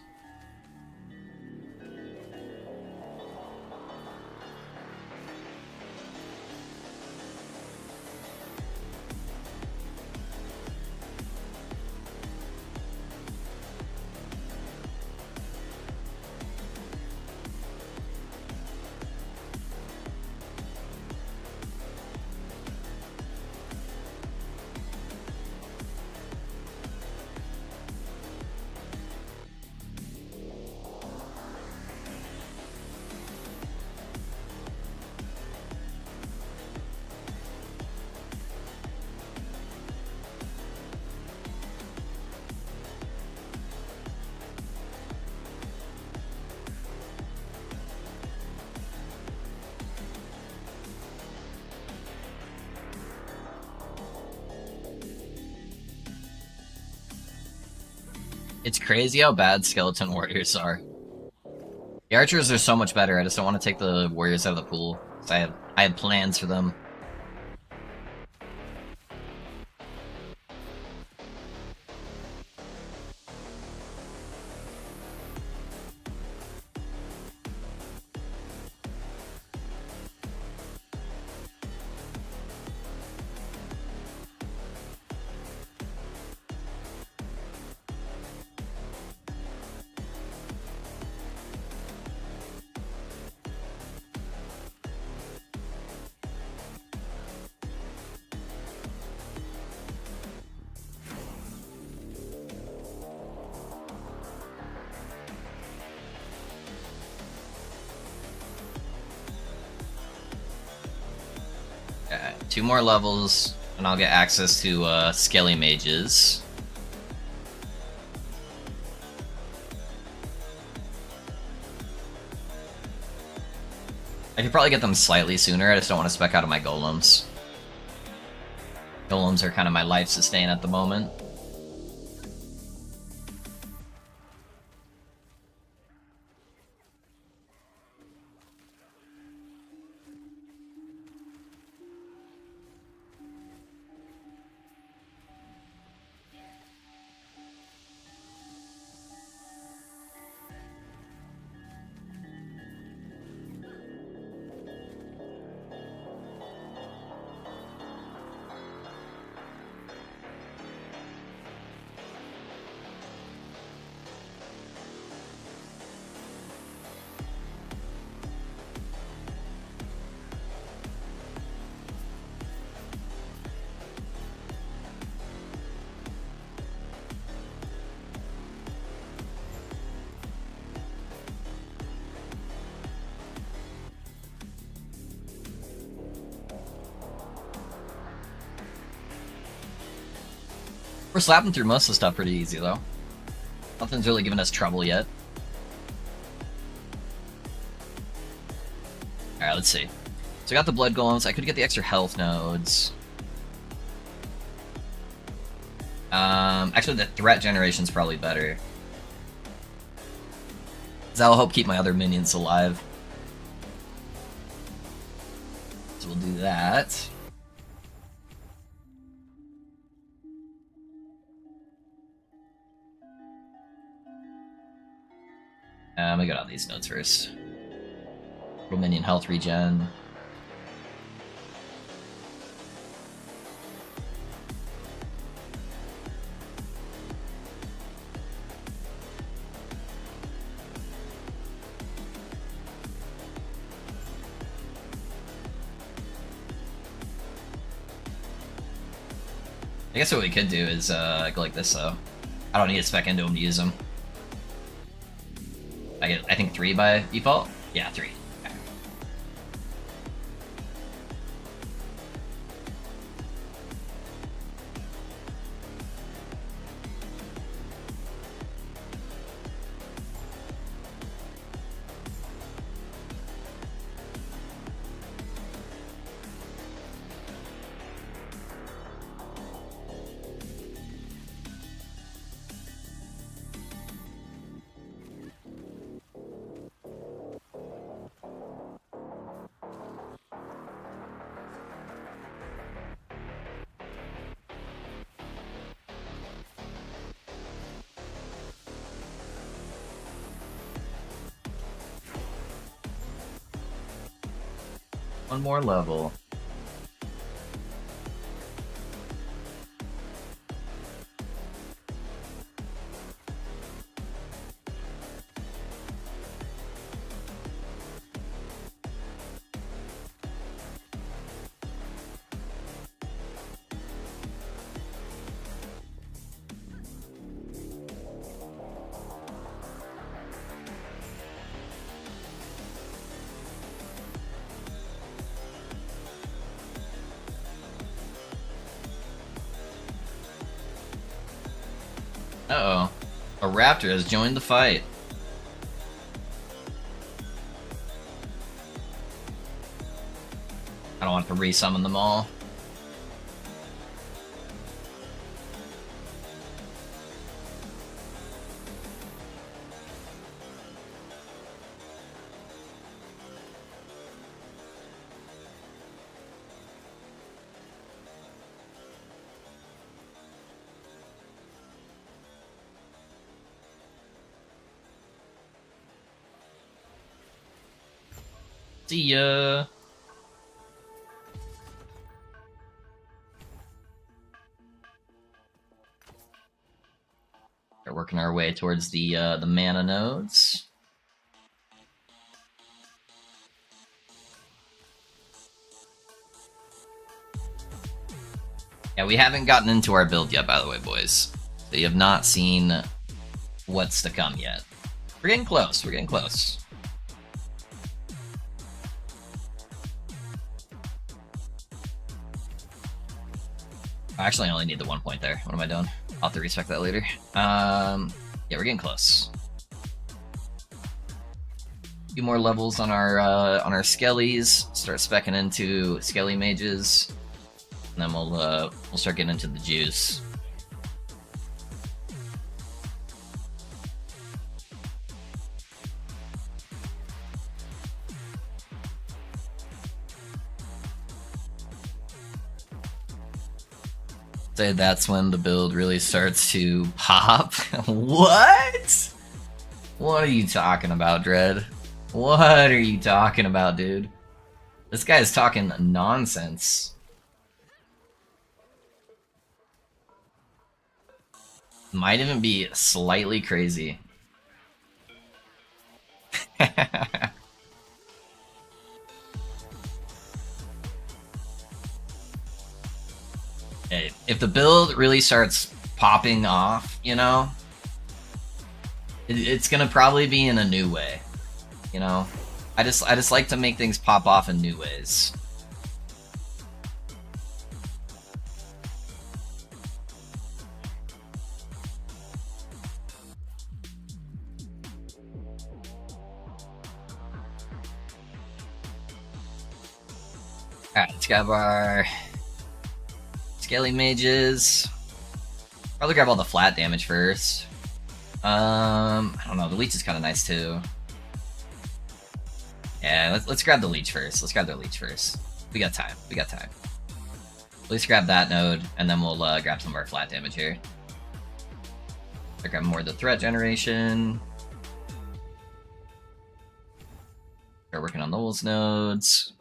It's crazy how bad skeleton warriors are. The archers are so much better. I just don't want to take the warriors out of the pool. I had plans for them. 2 more levels, and I'll get access to Skelly Mages. I could probably get them slightly sooner, I just don't want to spec out of my golems. Golems are kind of my life sustain at the moment. We're slapping through most of the stuff pretty easy, though. Nothing's really given us trouble yet. Alright, let's see. So I got the blood golems. I could get the extra health nodes. Actually, the threat generation's probably better. That'll help keep my other minions alive. So we'll do that. I'm gonna get out these notes first. Little minion health regen. I guess what we could do is go like this, though. I don't need to spec into them to use them. I get, I think 3 by default? Yeah, 3. Okay. One more level. Uh-oh. A raptor has joined the fight. I don't want to resummon them all. See ya. We're working our way towards the mana nodes. Yeah, we haven't gotten into our build yet, by the way, boys. So you have not seen what's to come yet. We're getting close. We're getting close. Actually, I only need the 1 point there. What am I doing? I'll have to respec that later. Yeah, we're getting close. A few more levels on our skellies. Start specking into skelly mages, and then we'll start getting into the juice. Say that's when the build really starts to pop. What? What are you talking about, Dread? What are you talking about, dude? This guy is talking nonsense. Might even be slightly crazy. Hey, if the build really starts popping off, you know, it's gonna probably be in a new way. You know, I just like to make things pop off in new ways. Alright, let's grab our scaly mages. Probably grab all the flat damage first. I don't know, the leech is kind of nice too. Yeah, let's grab the leech first. Let's grab the leech first. We got time. We got time. At least grab that node, and then we'll grab some of our flat damage here. Start grabbing more of the threat generation. Start working on those nodes.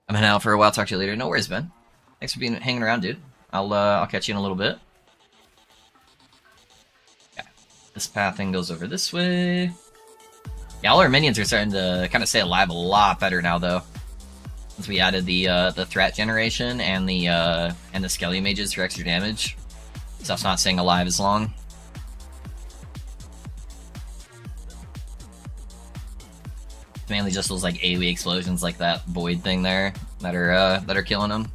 I'm heading out for a while. Talk to you later. No worries, Ben. Thanks for hanging around, dude. I'll catch you in a little bit. Yeah, this pathing goes over this way. Yeah, all our minions are starting to kind of stay alive a lot better now, though. Since we added the threat generation and the skelly mages for extra damage, stuff's not staying alive as long. It's mainly just those like AoE explosions, like that void thing there, that are killing them.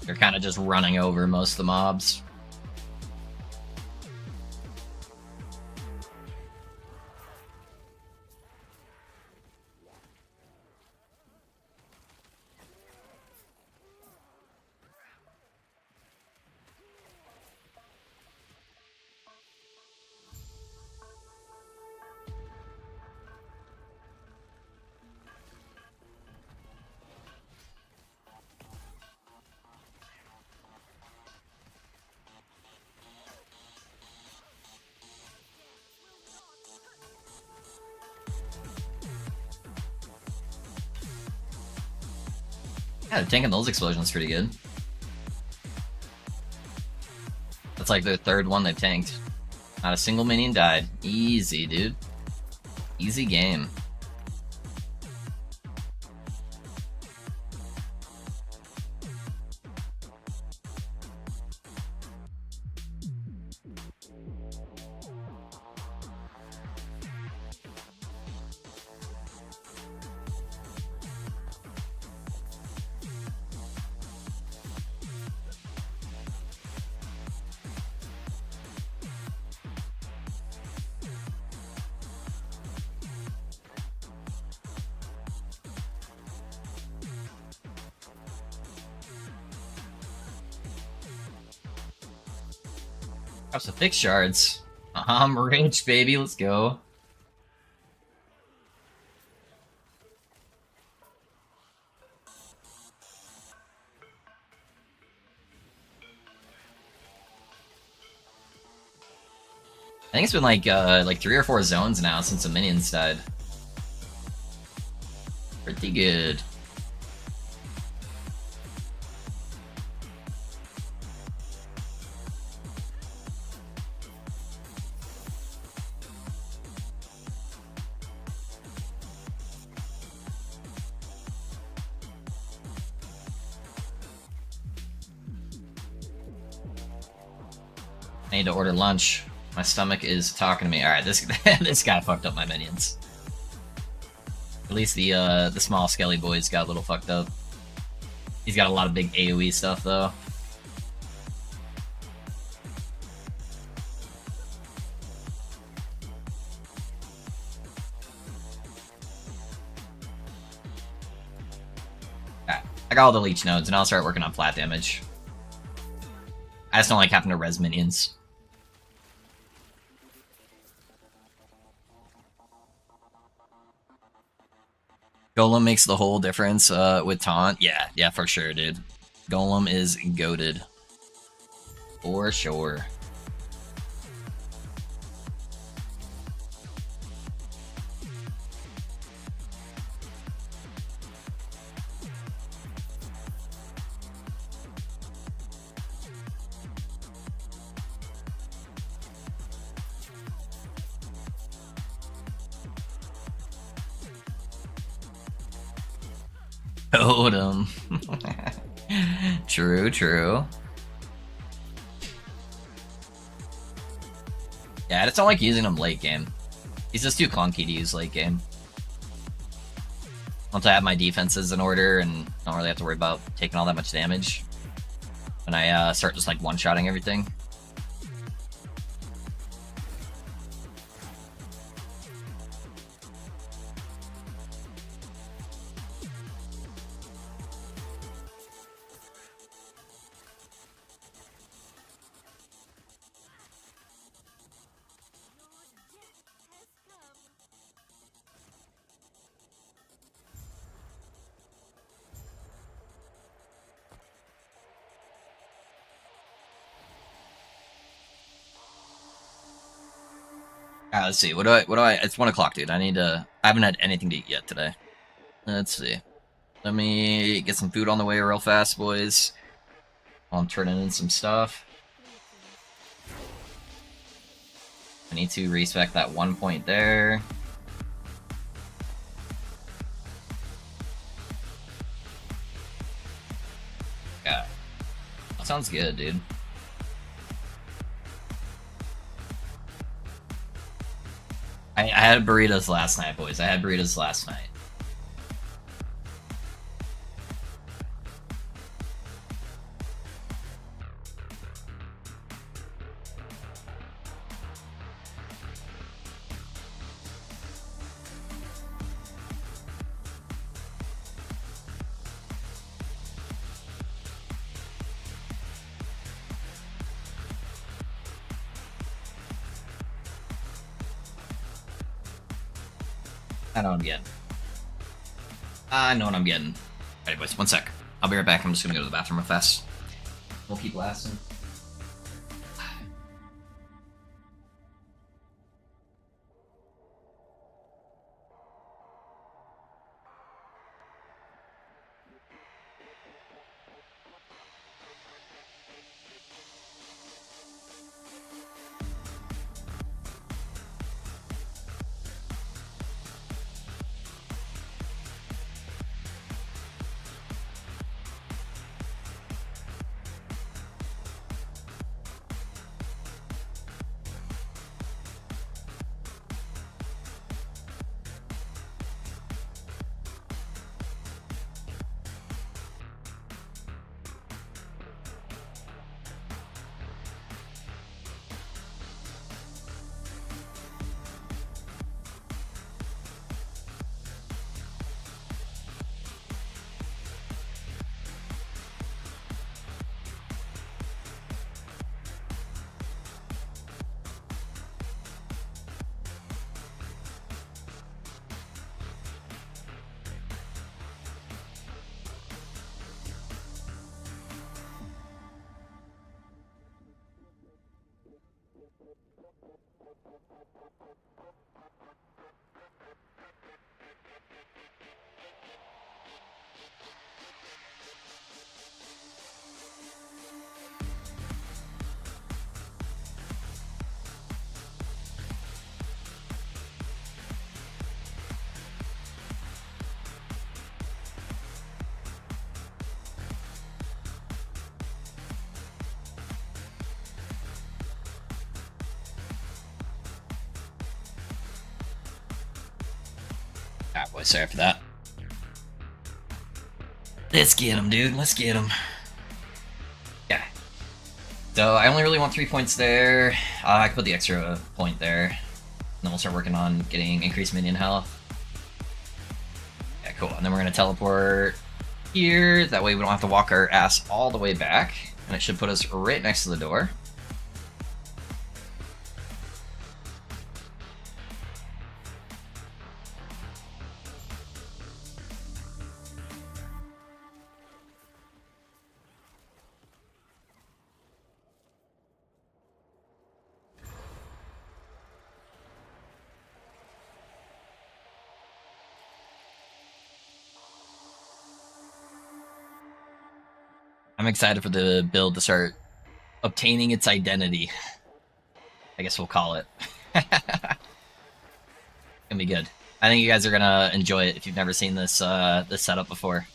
They're kind of just running over most of the mobs. Yeah, they're tanking those explosions pretty good. That's like their third one they've tanked. Not a single minion died. Easy, dude. Easy game. Grab some thick shards. I'm rich, baby. Let's go. I think it's been like 3 or 4 zones now since the minions died. Pretty good. I need to order lunch. My stomach is talking to me. Alright, this this guy fucked up my minions. At least the small skelly boys got a little fucked up. He's got a lot of big AoE stuff though. Alright, I got all the leech nodes and I'll start working on flat damage. I just don't like having to res minions. Golem makes the whole difference with taunt. Yeah, for sure, dude. Golem is goated. For sure. Totem. True, true. Yeah, I just don't like using him late game. He's just too clunky to use late game. Once I have my defenses in order and don't really have to worry about taking all that much damage. When I start just like one-shotting everything. Let's see. What do I? It's 1 o'clock, dude. I haven't had anything to eat yet today. Let's see. Let me get some food on the way real fast, boys. While I'm turning in some stuff. I need to respec that 1 point there. Yeah. That sounds good, dude. I had burritos last night, boys. I had burritos last night. I know what I'm getting. I know what I'm getting. Alright, boys, 1 sec. I'll be right back. I'm just gonna go to the bathroom real fast. We'll keep lasting. Ah, boy, sorry for that. Let's get him, dude. Let's get him. Yeah. So I only really want 3 points there. I could put the extra point there. And then we'll start working on getting increased minion health. Yeah, cool. And then we're going to teleport here. That way we don't have to walk our ass all the way back. And it should put us right next to the door. I'm excited for the build to start obtaining its identity. I guess we'll call it. Gonna be good. I think you guys are gonna enjoy it if you've never seen this this setup before.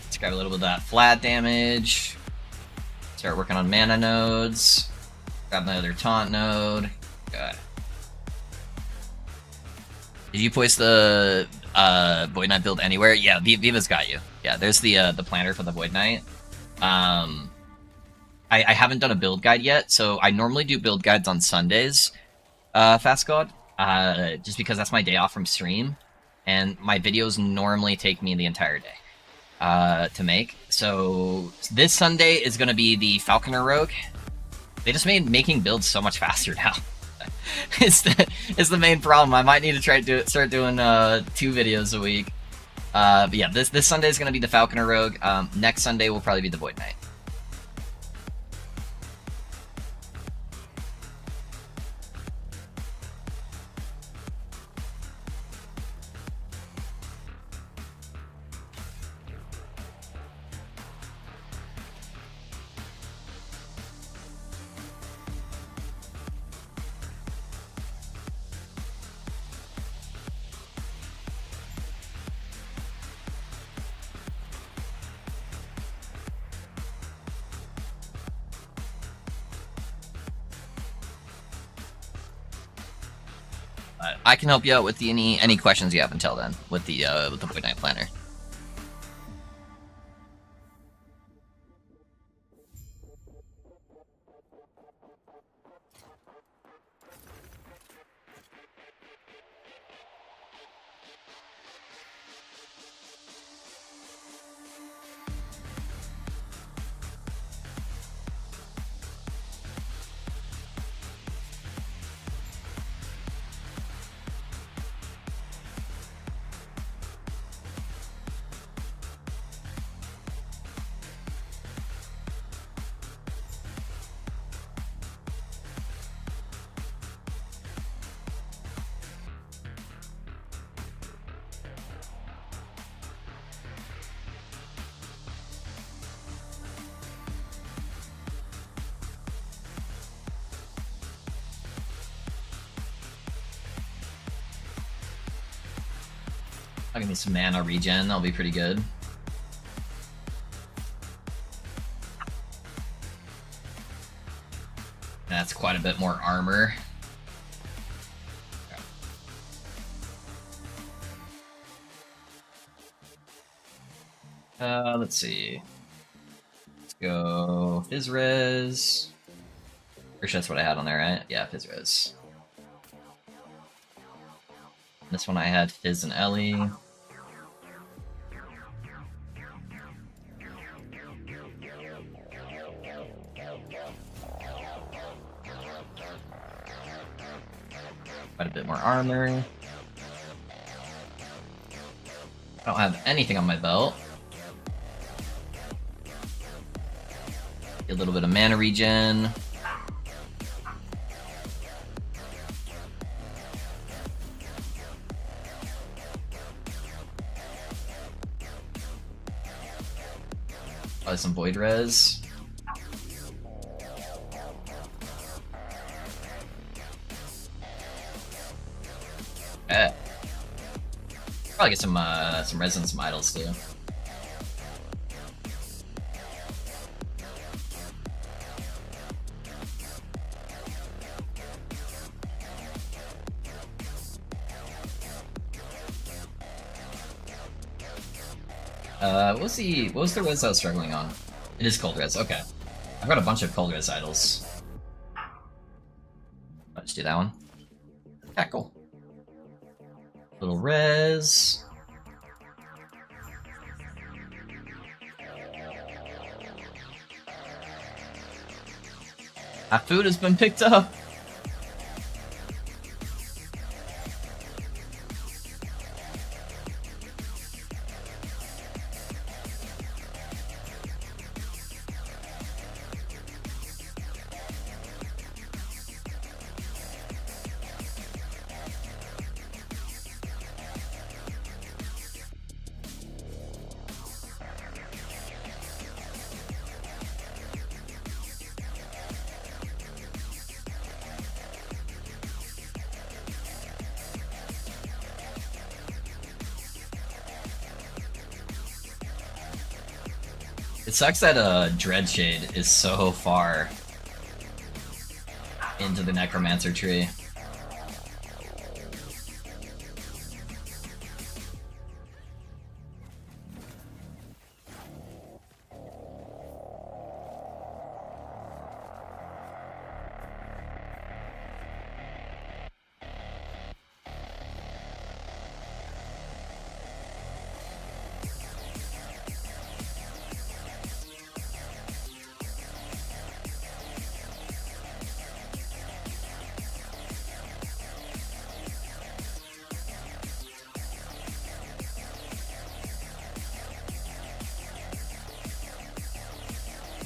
Let's grab a little bit of that flat damage. Start working on mana nodes. Grab my other taunt node. Good. Did you place the Void Knight build anywhere? Yeah, Viva's got you. Yeah, there's the planner for the Void Knight. I haven't done a build guide yet, so I normally do build guides on Sundays, Fast God, just because that's my day off from stream, and my videos normally take me the entire day to make. So this Sunday is going to be the Falconer Rogue. They just made making builds so much faster now. It's the main problem. I might need to start doing 2 videos a week. But yeah, this Sunday is going to be the Falconer Rogue. Next Sunday will probably be the Void Knight. I can help you out with any questions you have until then with the Void Knight planner. I'll give me some mana regen, that'll be pretty good. That's quite a bit more armor. Let's see. Let's go Fizzres. Pretty sure that's what I had on there, right? Yeah, Fizzres. This one I had Fizz and Ellie. Quite a bit more armor. I don't have anything on my belt. Get a little bit of mana regen. Probably some void res. Probably get some res and some idols too. What was the res I was struggling on? It is cold res, okay. I've got a bunch of cold res idols. Let's do that one. Yeah, cool. Little res. Our food has been picked up. It sucks that Dreadshade is so far into the Necromancer tree.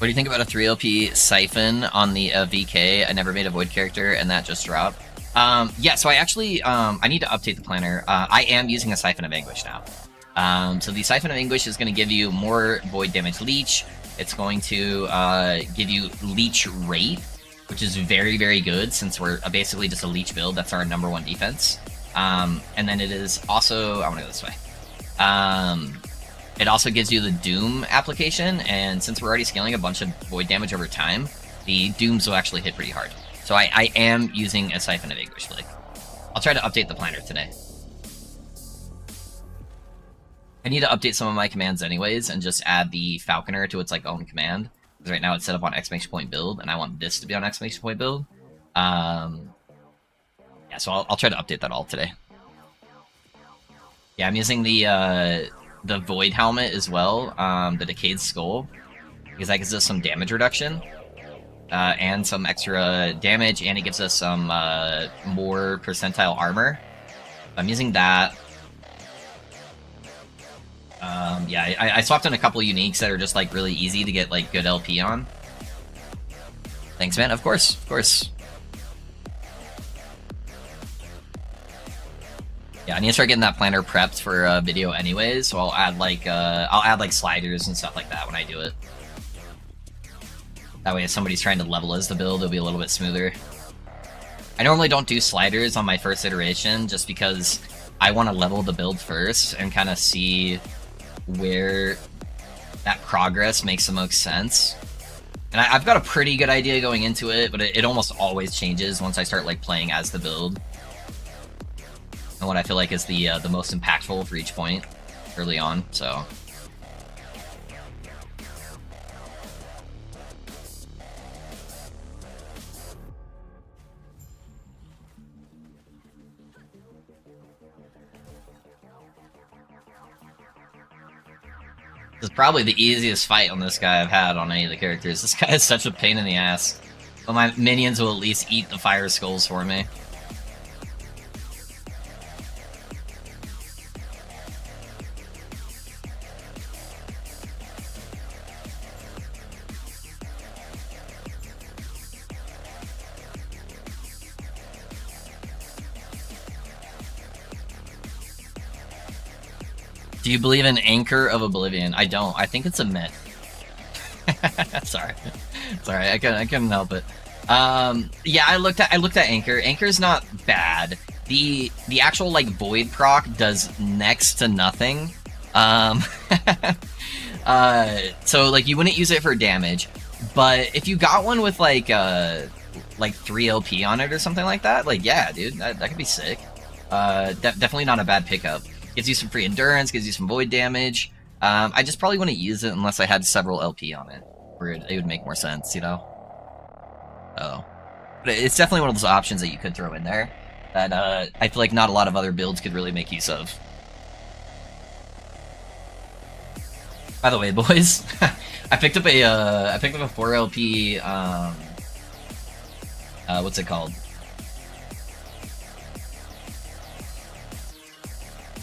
What do you think about a 3LP Siphon on the VK? I never made a Void character, and that just dropped. Yeah, so I actually, I need to update the planner. I am using a Siphon of Anguish now. So the Siphon of Anguish is going to give you more Void damage leech. It's going to give you leech rate, which is very, very good since we're basically just a leech build. That's our #1 defense. And then it is also, I want to go this way. It also gives you the Doom application, and since we're already scaling a bunch of Void damage over time, the Dooms will actually hit pretty hard. So I am using a Siphon of Anguish Blade. I'll try to update the planner today. I need to update some of my commands anyways, and just add the Falconer to its own command. Because right now it's set up on exclamation point build, and I want this to be on exclamation point build. Yeah, so I'll try to update that all today. Yeah, I'm using the Void Helmet as well, the Decayed Skull, because that gives us some damage reduction, and some extra damage, and it gives us some more percentile armor. I'm using that. Yeah, I swapped in a couple uniques that are just really easy to get good LP on. Thanks, man. Of course, of course. Yeah, I need to start getting that planner prepped for a video anyways, so I'll add sliders and stuff like that when I do it. That way if somebody's trying to level as the build, it'll be a little bit smoother. I normally don't do sliders on my first iteration just because I want to level the build first and kind of see where that progress makes the most sense. And I've got a pretty good idea going into it, but it almost always changes once I start playing as the build. And what I feel like is the most impactful for each point early on, so. This is probably the easiest fight on this guy I've had on any of the characters. This guy is such a pain in the ass. But my minions will at least eat the fire skulls for me. Do you believe in Anchor of Oblivion? I don't. I think it's a myth. Sorry. Sorry, I couldn't help it. Yeah, I looked at Anchor. Anchor's not bad. The actual like void proc does next to nothing. So like you wouldn't use it for damage, but if you got one with like 3 LP on it or something like that, like yeah, dude, that could be sick. Definitely not a bad pickup. Gives you some free endurance, gives you some void damage. I just probably wouldn't use it unless I had several LP on it, where it would make more sense, you know? Oh. But it's definitely one of those options that you could throw in there that I feel like not a lot of other builds could really make use of. By the way, boys, I picked up a 4 LP, what's it called?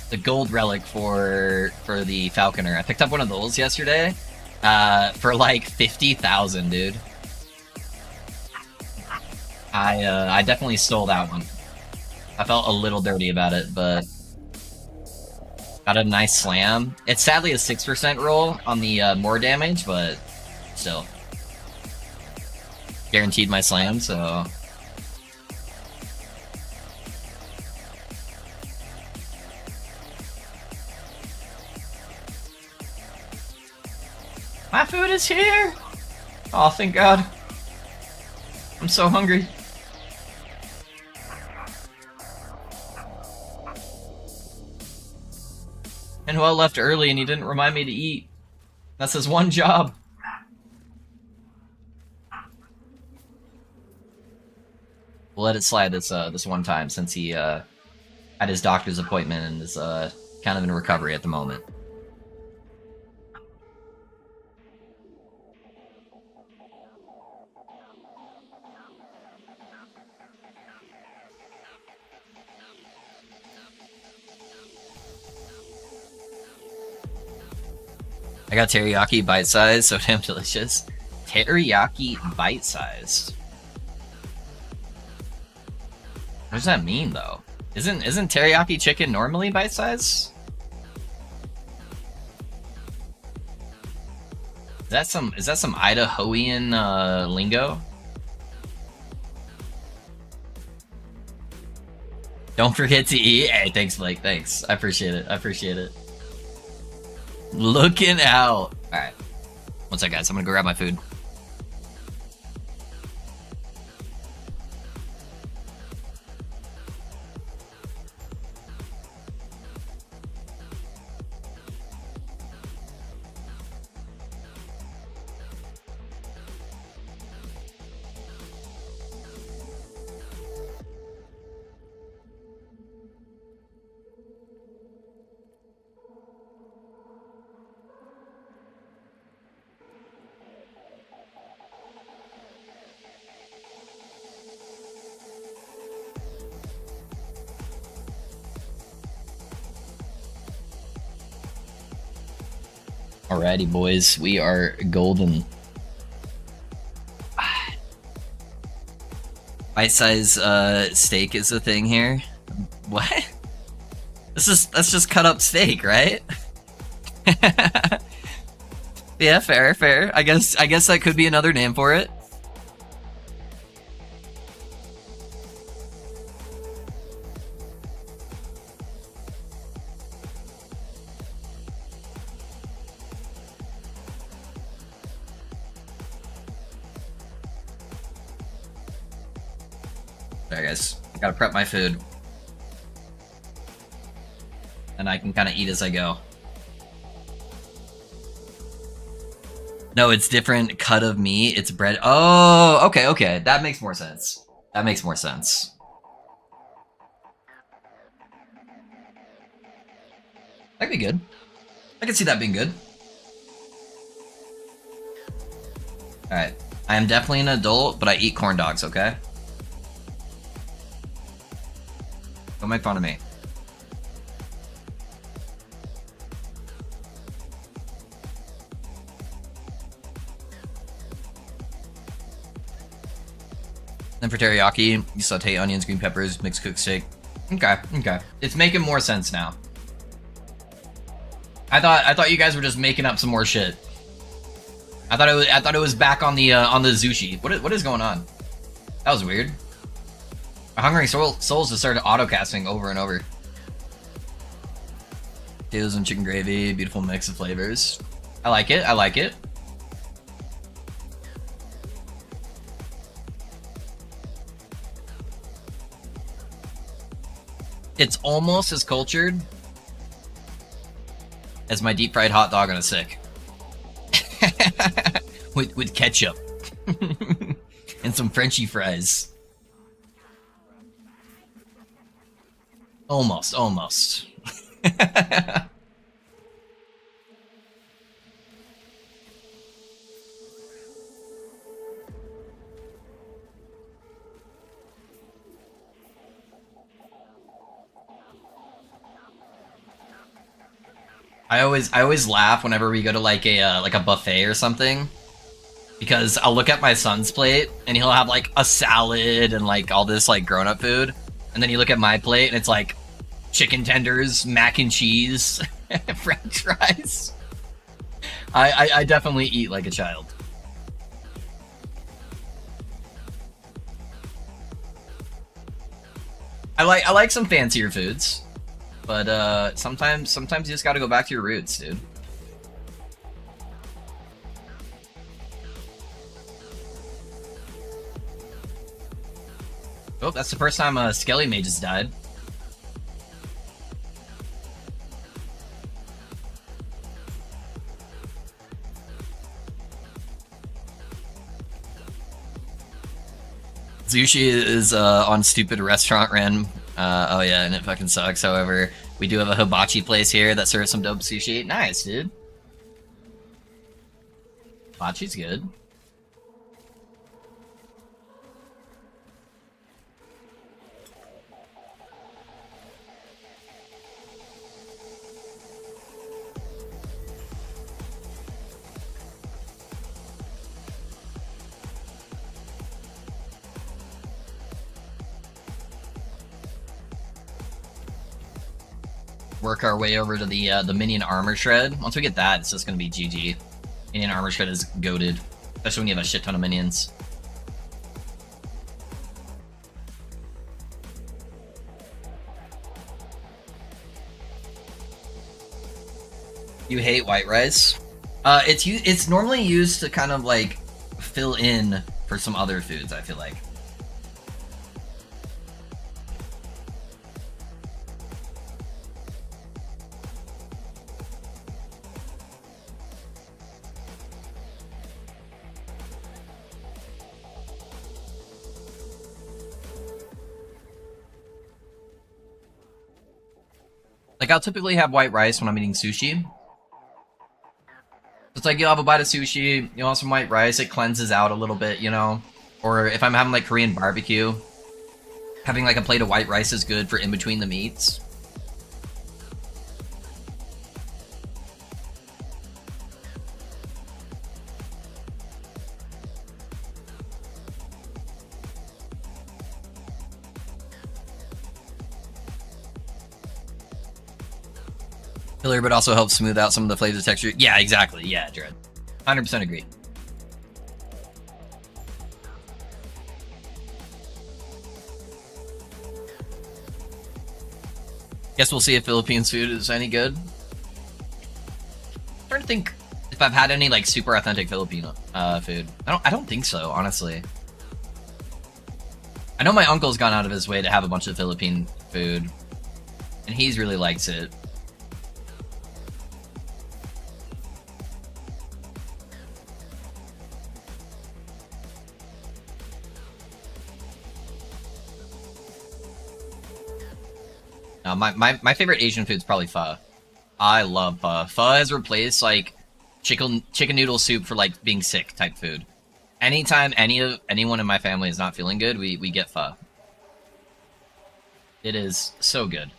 The gold relic for the Falconer. I picked up one of those yesterday, for like 50,000, dude. I definitely stole that one. I felt a little dirty about it, but got a nice slam. It's sadly a 6% roll on the more damage, but still guaranteed my slam. So. My food is here! Oh, thank God. I'm so hungry. And Noel left early and he didn't remind me to eat. That's his one job. We'll let it slide this one time since he had his doctor's appointment and is kind of in recovery at the moment. I got teriyaki bite-sized, so damn delicious. Teriyaki bite-sized. What does that mean, though? Isn't teriyaki chicken normally bite-sized? Is that some Idahoan lingo? Don't forget to eat. Hey, thanks, Blake. Thanks. I appreciate it. I appreciate it. Looking out. Alright. One sec, guys. I'm gonna go grab my food. Alrighty, boys, we are golden. Bite-size steak is the thing here. What? That's just cut up steak, right? Yeah, fair. I guess that could be another name for it. Alright, guys, I gotta prep my food. And I can kind of eat as I go. No, it's different cut of meat. It's bread. Oh, okay. That makes more sense. That makes more sense. That'd be good. I can see that being good. Alright. I am definitely an adult, but I eat corn dogs, okay? Don't make fun of me. Then for teriyaki, you saute onions, green peppers, mixed cooked steak. Okay. It's making more sense now. I thought you guys were just making up some more shit. I thought it was back on the Zushi. What is going on? That was weird. My Hungry Souls just started auto-casting over and over. Potatoes and chicken gravy, beautiful mix of flavors. I like it, I like it. It's almost as cultured as my deep fried hot dog on a stick. with ketchup. And some Frenchy fries. Almost. I always laugh whenever we go to like a buffet or something, because I'll look at my son's plate and he'll have like a salad and like all this like grown-up food, and then you look at my plate and it's like chicken tenders, mac and cheese, French fries. I definitely eat like a child. I like some fancier foods, but sometimes you just got to go back to your roots, dude. Oh, that's the first time Skelly Mage has died. Sushi is on stupid restaurant ran. Oh yeah, and it fucking sucks. However, we do have a hibachi place here that serves some dope sushi. Nice, dude. Hibachi's good. Work our way over to the minion armor shred. Once we get that, it's just gonna be GG. Minion armor shred is goated, especially when you have a shit ton of minions. You hate white rice? It's normally used to kind of like fill in for some other foods, I feel like. Like, I'll typically have white rice when I'm eating sushi. It's like you'll have a bite of sushi, you'll have some white rice, it cleanses out a little bit, you know? Or if I'm having like Korean barbecue, having like a plate of white rice is good for in between the meats. Filler, but also helps smooth out some of the flavors texture. Yeah, exactly. Yeah, Dread. 100% agree. Guess we'll see if Philippines food is any good. I'm trying to think if I've had any like super authentic Filipino food. I don't think so, honestly. I know my uncle's gone out of his way to have a bunch of Philippine food, and he's really likes it. My favorite Asian food is probably pho. I love pho. Pho has replaced like chicken noodle soup for like being sick type food. Anytime anyone in my family is not feeling good, we get pho. It is so good.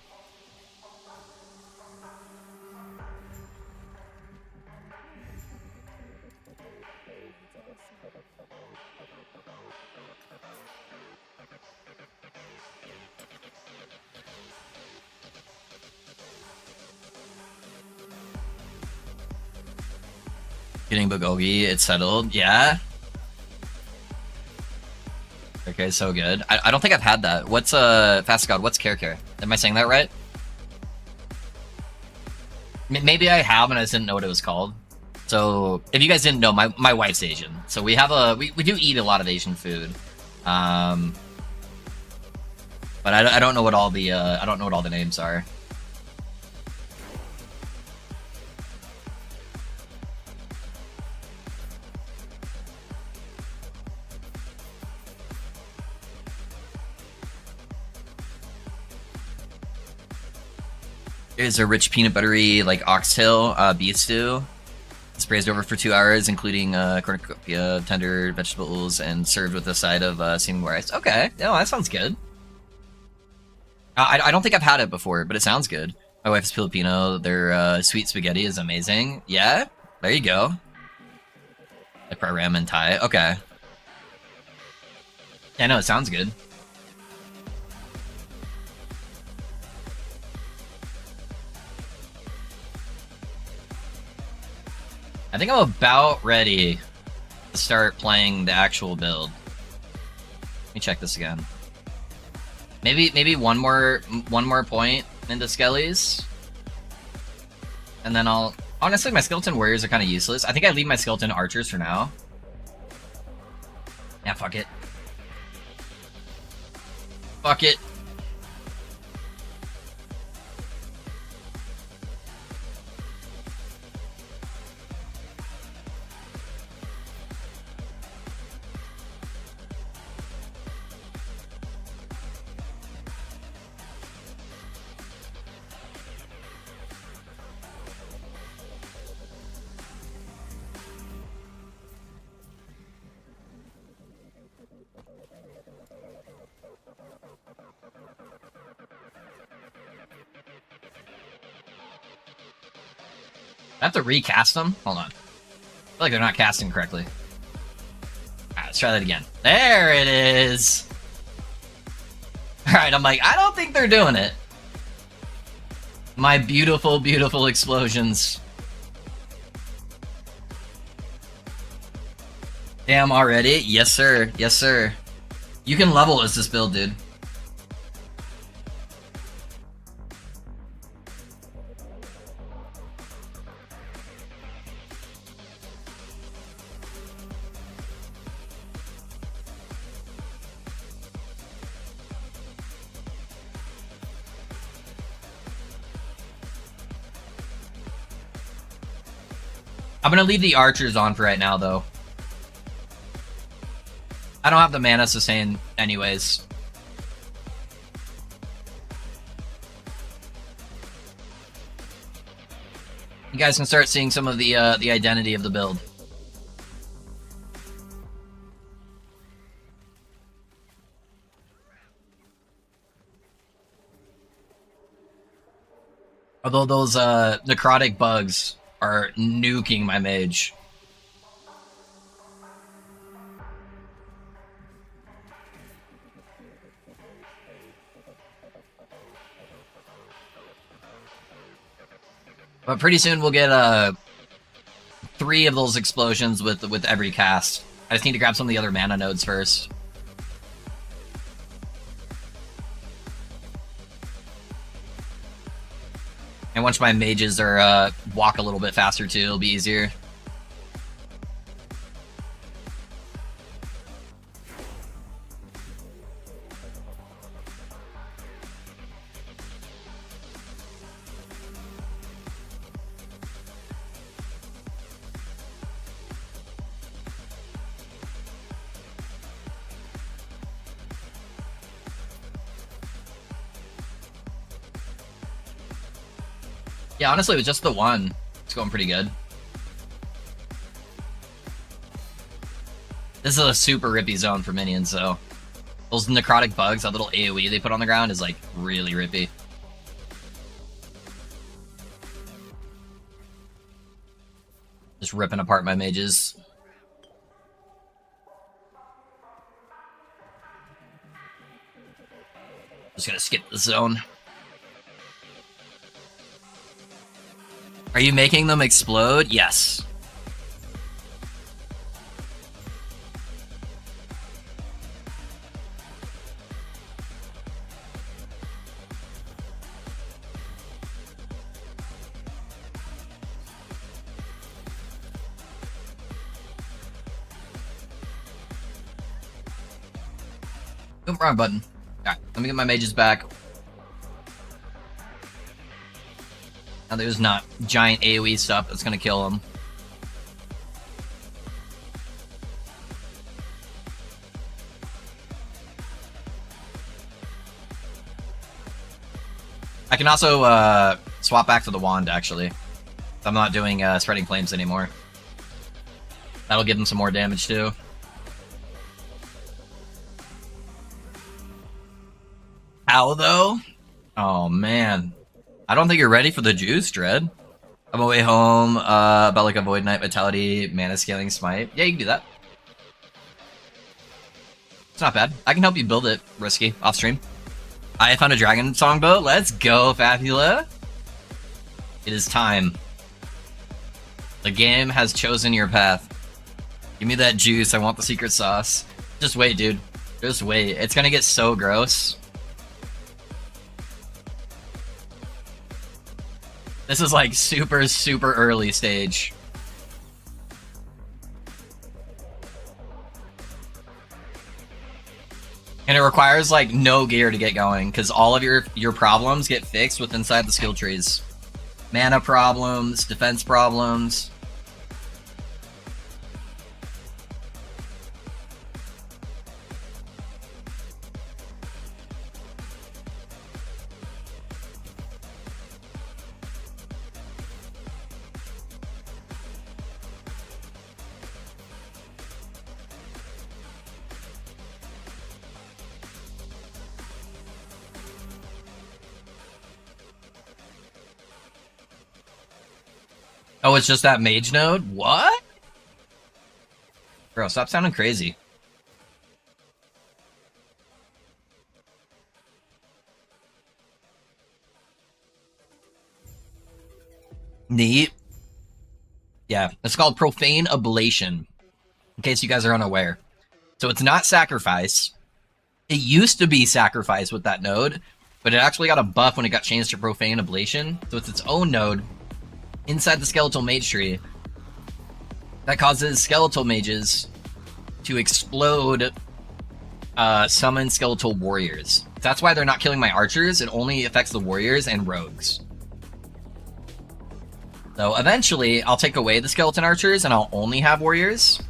Getting Bulgogi, it's settled. Yeah. Okay, so good. I don't think I've had that. What's Fast God? What's Care? Am I saying that right? Maybe I have and I just didn't know what it was called. So if you guys didn't know, my wife's Asian, so we have we do eat a lot of Asian food. But I don't know what all the I don't know what all the names are. There's a rich peanut buttery like oxtail beef stew. It's braised over for 2 hours, including cornucopia, tender vegetables, and served with a side of steaming rice. Okay, no, that sounds good. I don't think I've had it before, but it sounds good. My wife is Filipino. Their sweet spaghetti is amazing. Yeah, there you go. Like ramen Thai. Okay. Yeah, no, it sounds good. I think I'm about ready to start playing the actual build. Let me check this again. Maybe one more point into Skellies, and then I'll. Honestly, my skeleton warriors are kind of useless. I think I leave my skeleton archers for now. Yeah, fuck it. Fuck it. I have to recast them? Hold on. I feel like they're not casting correctly. Alright, let's try that again. There it is! Alright, I'm like, I don't think they're doing it. My beautiful, beautiful explosions. Damn, already? Yes, sir. Yes, sir. You can level as this build, dude. I'm gonna leave the archers on for right now, though. I don't have the mana sustain anyways. You guys can start seeing some of the identity of the build. Although those necrotic bugs are nuking my mage. But pretty soon we'll get 3 of those explosions with every cast. I just need to grab some of the other mana nodes first. And once my mages are walk a little bit faster too, it'll be easier. Yeah, honestly, with just the one, it's going pretty good. This is a super rippy zone for minions, so those necrotic bugs, that little AoE they put on the ground is like really rippy. Just ripping apart my mages. Just gonna skip the zone. Are you making them explode? Yes. Oop, wrong button. Alright, let me get my mages back. Now there's not giant AoE stuff that's gonna kill him. I can also swap back to the wand, actually. I'm not doing spreading flames anymore. That'll give him some more damage, too. How, though? Oh, man. I don't think you're ready for the juice, Dread. I'm away home, about like a Void Knight Vitality, Mana Scaling Smite. Yeah, you can do that. It's not bad. I can help you build it, Risky, off stream. I found a Dragon Songboat. Let's go, Fabula. It is time. The game has chosen your path. Give me that juice. I want the secret sauce. Just wait, dude. Just wait. It's gonna get so gross. This is like super, super early stage. And it requires like no gear to get going, because all of your problems get fixed with inside the skill trees. Mana problems, defense problems. Oh, it's just that mage node? What? Bro, stop sounding crazy. Neat. Yeah, it's called Profane Ablation, in case you guys are unaware. So it's not Sacrifice. It used to be Sacrifice with that node, but it actually got a buff when it got changed to Profane Ablation. So it's its own node inside the Skeletal Mage tree that causes Skeletal Mages to explode summon Skeletal Warriors. That's why they're not killing my archers. It only affects the warriors and rogues. So eventually, I'll take away the skeleton archers and I'll only have warriors.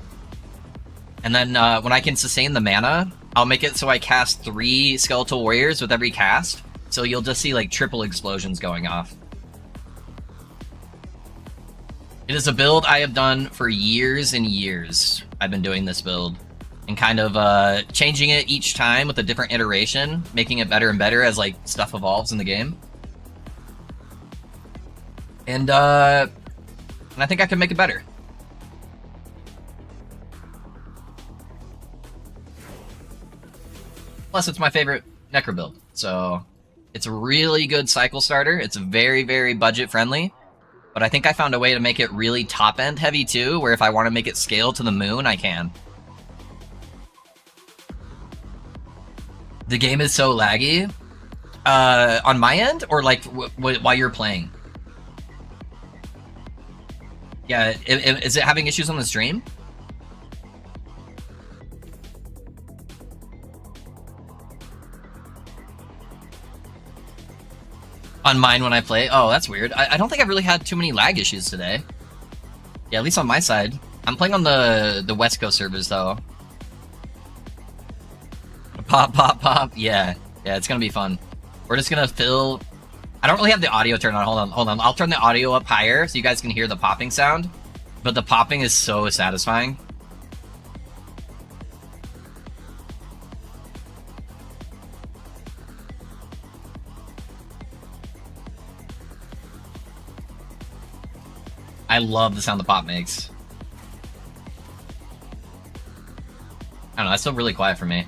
And then when I can sustain the mana, I'll make it so I cast 3 skeletal warriors with every cast. So you'll just see like triple explosions going off. It is a build I have done for years and years. I've been doing this build. And kind of changing it each time with a different iteration, making it better and better as like stuff evolves in the game. And I think I can make it better. Plus, it's my favorite Necro build. So, it's a really good cycle starter. It's very, very budget friendly. But I think I found a way to make it really top-end heavy too, where if I want to make it scale to the moon, I can. The game is so laggy. On my end, or like while you're playing? Yeah, is it having issues on the stream? On mine when I play? Oh, that's weird. I don't think I've really had too many lag issues today. Yeah, at least on my side. I'm playing on the West Coast servers, though. Pop, pop, pop. Yeah, it's gonna be fun. We're just gonna fill... I don't really have the audio turned on. Hold on. I'll turn the audio up higher so you guys can hear the popping sound. But the popping is so satisfying. I love the sound the pop makes. I don't know, that's still really quiet for me.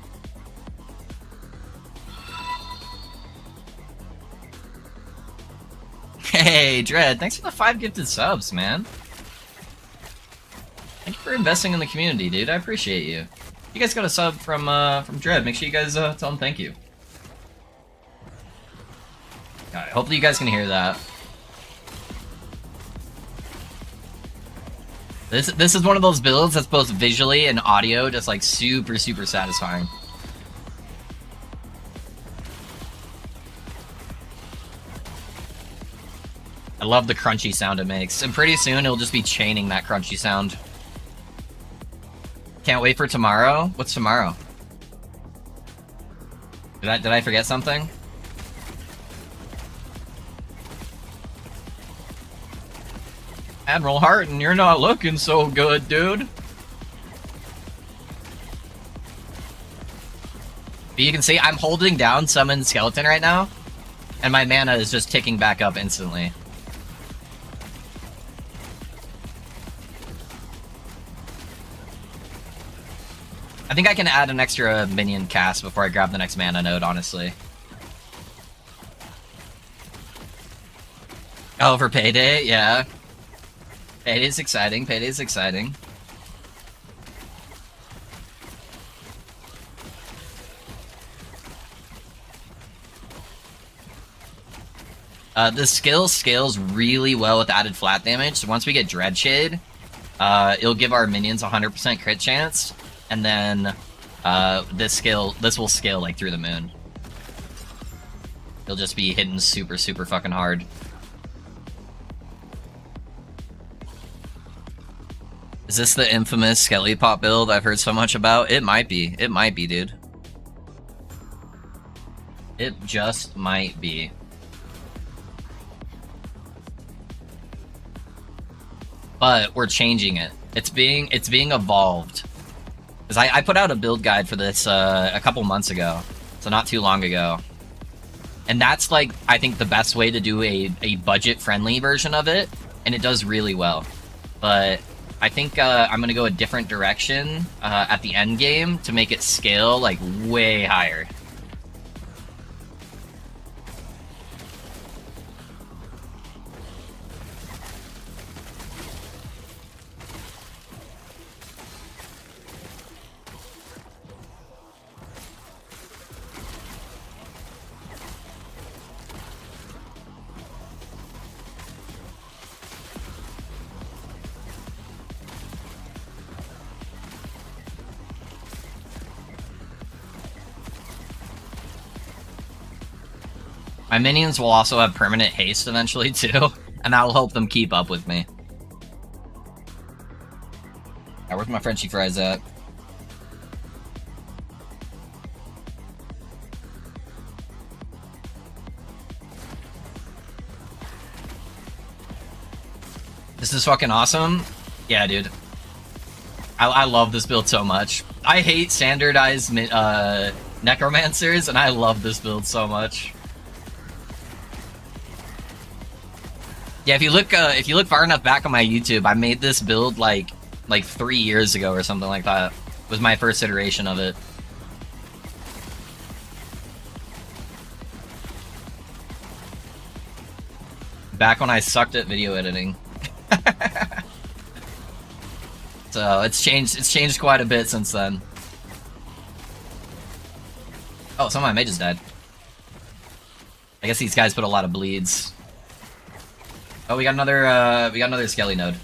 Hey, Dread, thanks for the 5 gifted subs, man. Thank you for investing in the community, dude. I appreciate you. You guys got a sub from Dread. Make sure you guys tell him thank you. Alright, hopefully you guys can hear that. This is one of those builds that's both visually and audio just like super, super satisfying. I love the crunchy sound it makes, and pretty soon it'll just be chaining that crunchy sound. Can't wait for tomorrow. What's tomorrow? Did I forget something? Admiral Harton, you're not looking so good, dude. But you can see I'm holding down Summon Skeleton right now, and my mana is just ticking back up instantly. I think I can add an extra minion cast before I grab the next mana node, honestly. Oh, for Payday? Yeah. Payday's exciting, Payday's exciting. The skill scales really well with added flat damage, so once we get Dreadshade, it'll give our minions 100% crit chance, and then this will scale like through the moon. It'll just be hitting super, super fucking hard. Is this the infamous Skelly Pop build I've heard so much about? It might be. It might be, dude. It just might be. But we're changing it. It's being evolved. Because I put out a build guide for this a couple months ago, so not too long ago. And that's like, I think, the best way to do a budget-friendly version of it, and it does really well. But I think I'm gonna go a different direction at the end game to make it scale like way higher. My minions will also have permanent haste eventually too, and that'll help them keep up with me. Alright, where's my Frenchy fries at? This is fucking awesome. Yeah, dude. I love this build so much. I hate standardized necromancers, and I love this build so much. Yeah, if you look far enough back on my YouTube, I made this build like 3 years ago or something like that. It was my first iteration of it. Back when I sucked at video editing. So it's changed quite a bit since then. Oh, some of my mages died. I guess these guys put a lot of bleeds. Oh, we got another Skelly node.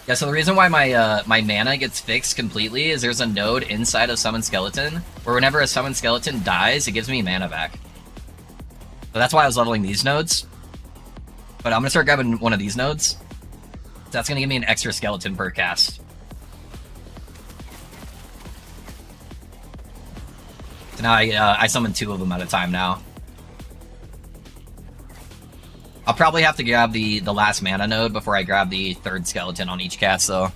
Yeah, so the reason why my my mana gets fixed completely is there's a node inside of Summon Skeleton where whenever a Summon Skeleton dies, it gives me mana back. So that's why I was leveling these nodes. But I'm gonna start grabbing one of these nodes. That's gonna give me an extra skeleton per cast. So now I summon 2 of them at a time now. I'll probably have to grab the last mana node before I grab the 3rd skeleton on each cast, though.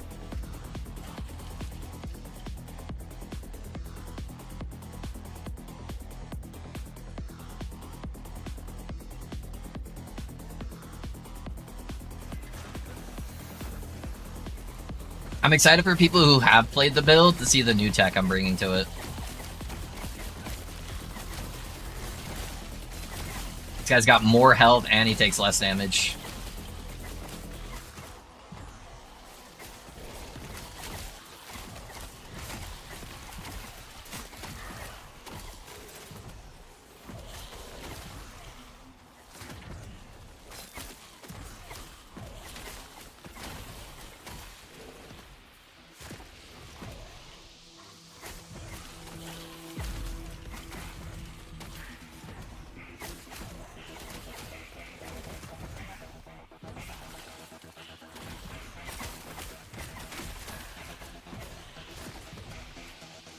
I'm excited for people who have played the build to see the new tech I'm bringing to it. This guy's got more health and he takes less damage.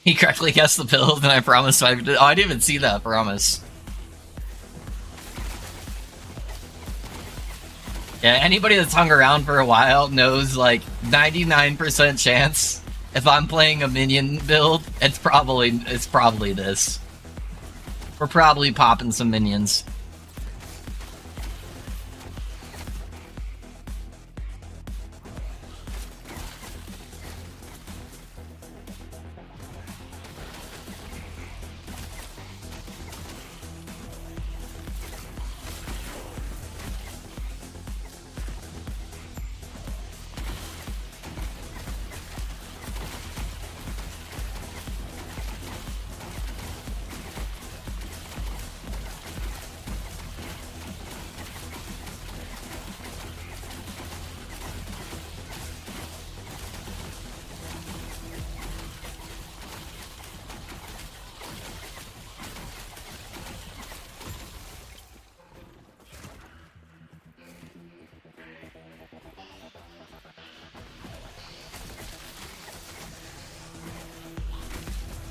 He correctly guessed the build, and I promised I did. Oh, I didn't even see that promise. Yeah, anybody that's hung around for a while knows, like, 99% chance if I'm playing a minion build, it's probably this. We're probably popping some minions.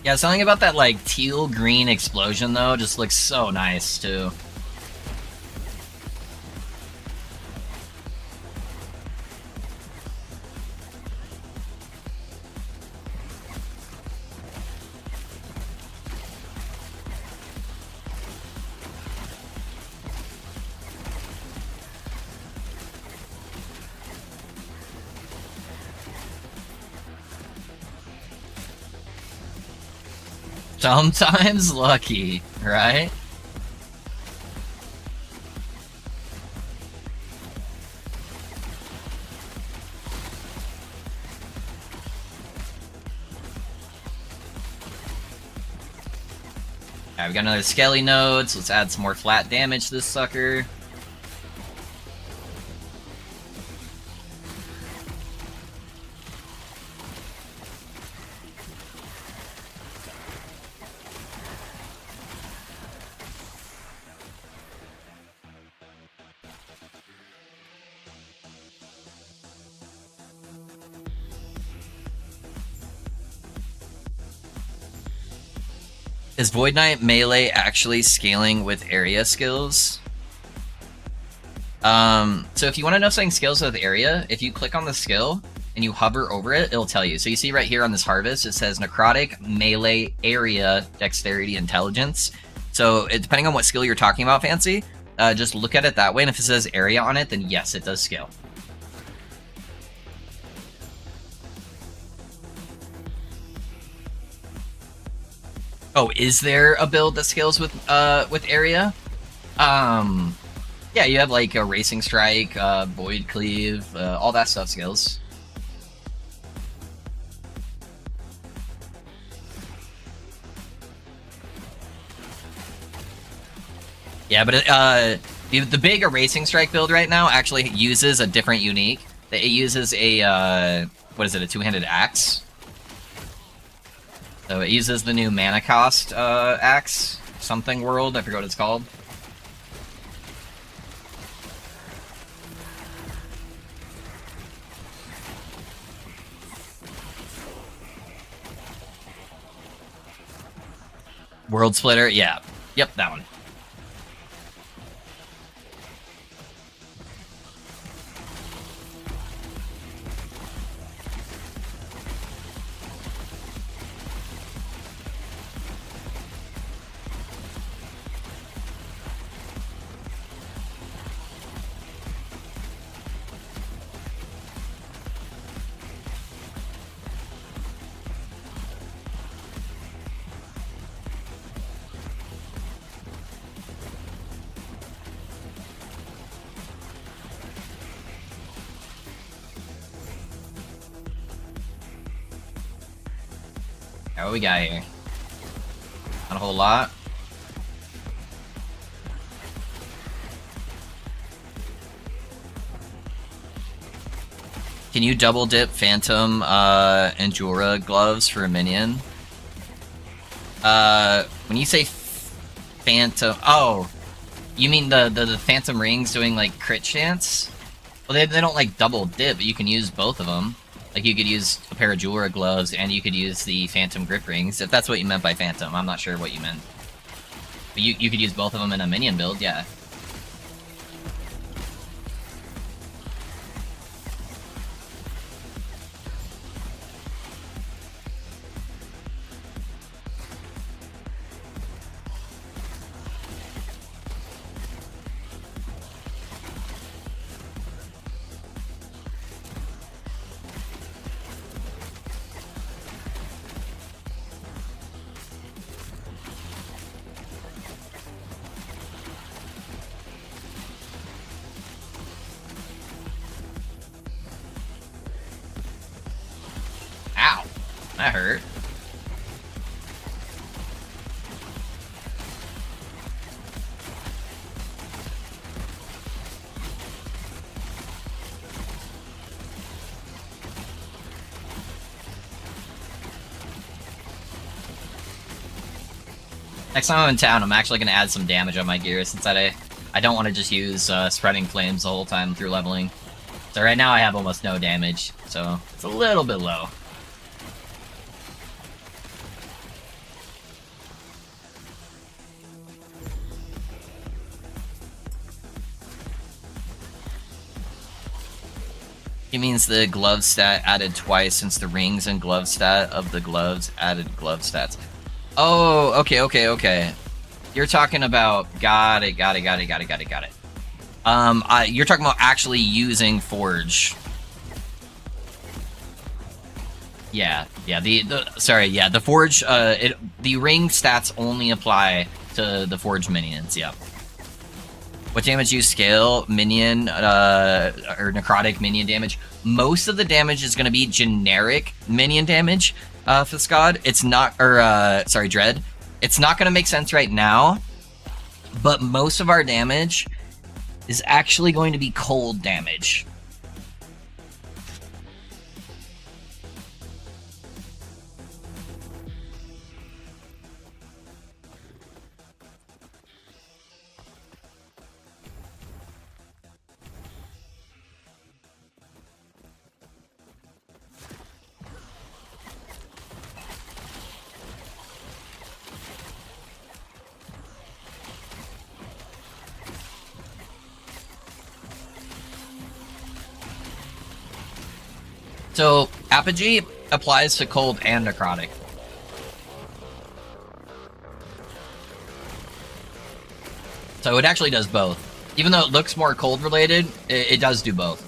Yeah, something about that, like, teal-green explosion, though, just looks so nice, too. Sometimes lucky, right? Alright, we got another Skelly node, so let's add some more flat damage to this sucker. Is Void Knight melee actually scaling with area skills? So if you want to know something scales with area, if you click on the skill and you hover over it, it'll tell you. So you see right here on this harvest, it says Necrotic, Melee, Area, Dexterity, Intelligence. So depending on what skill you're talking about, Fancy, just look at it that way, and if it says area on it, then yes, it does scale. Oh, is there a build that scales with area? Yeah, you have like a Racing Strike, Void Cleave, all that stuff scales. Yeah, but the big Erasing Strike build right now actually uses a different unique. It uses a, what is it, a two-handed axe? So it uses the new mana cost axe, something world, I forgot what it's called. World Splitter, yeah. Yep, that one. What we got here? Not a whole lot. Can you double dip Phantom and Jura gloves for a minion? When you say Phantom, oh, you mean the Phantom rings doing like crit chance? Well, they don't like double dip, but you can use both of them. Like, you could use a pair of Jewelra gloves, and you could use the Phantom grip rings, if that's what you meant by Phantom. I'm not sure what you meant. But you could use both of them in a minion build, yeah. Ow! That hurt. Next time I'm in town, I'm actually going to add some damage on my gear, since I don't want to just use Spreading Flames the whole time through leveling. So right now I have almost no damage, so it's a little bit low. It means the glove stat added twice, since the rings and glove stat of the gloves added glove stats. Oh, okay. You're talking about... Got it. You're talking about actually using Forge. Yeah, the Forge, the ring stats only apply to the Forge minions, yep. What damage you scale? Minion, or necrotic minion damage. Most of the damage is going to be generic minion damage, Fiscod. It's not, sorry, Dread. It's not going to make sense right now, but most of our damage is actually going to be cold damage. So, Apogee applies to cold and necrotic. So it actually does both. Even though it looks more cold related, it does do both.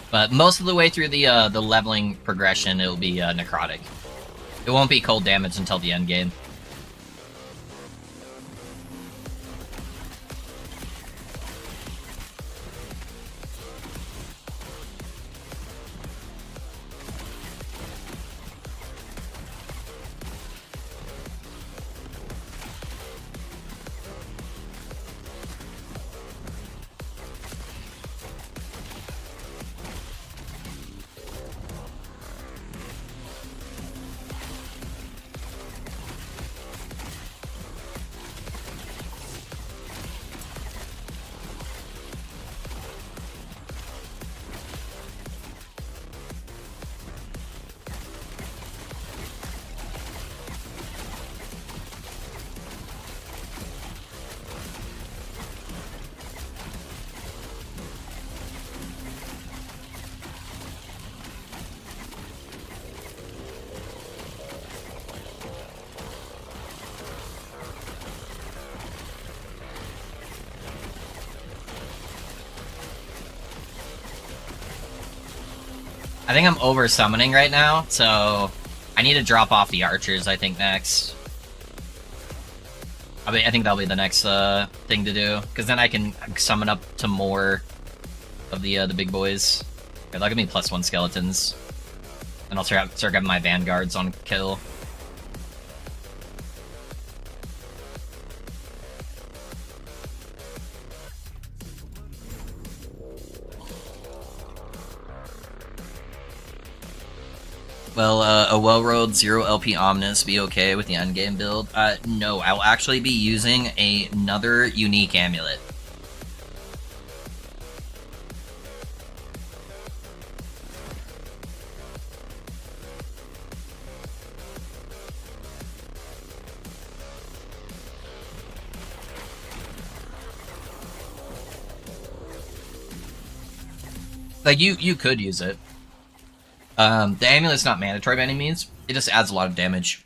But most of the way through the leveling progression, it'll be necrotic. It won't be cold damage until the end game. I think I'm over summoning right now, so I need to drop off the archers, I think, next. I think that'll be the next thing to do, because then I can summon up to more of the big boys. Okay, that'll give me +1 skeletons. And I'll start grabbing my vanguards on kill. Will a well-rolled 0 LP Omnis be okay with the endgame build? No, I will actually be using another unique amulet. Like, you could use it. The amulet's not mandatory by any means. It just adds a lot of damage.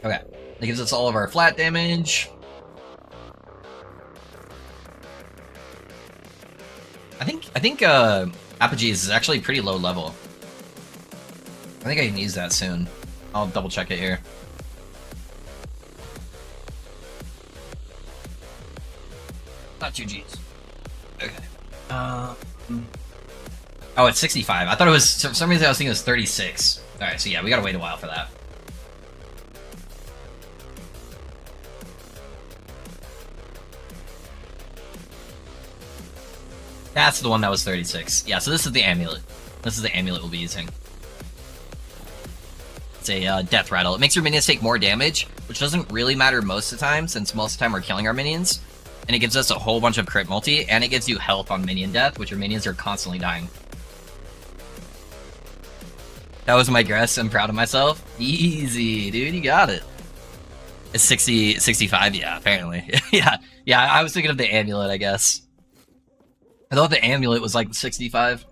Okay. That gives us all of our flat damage. I think Apogees is actually pretty low level. I think I can use that soon. I'll double check it here. Not 2 Gs. Okay. Oh, it's 65. I thought it was, for some reason I was thinking it was 36. Alright, so yeah, we gotta wait a while for that. That's the one that was 36. Yeah, so this is the amulet. This is the amulet we'll be using. It's a death rattle. It makes your minions take more damage, which doesn't really matter most of the time, since most of the time we're killing our minions. And it gives us a whole bunch of crit multi, and it gives you health on minion death, which your minions are constantly dying. That was my guess. I'm proud of myself. Easy, dude. You got it. It's 65, yeah, apparently. yeah, I was thinking of the amulet, I guess. I thought the amulet was like 65.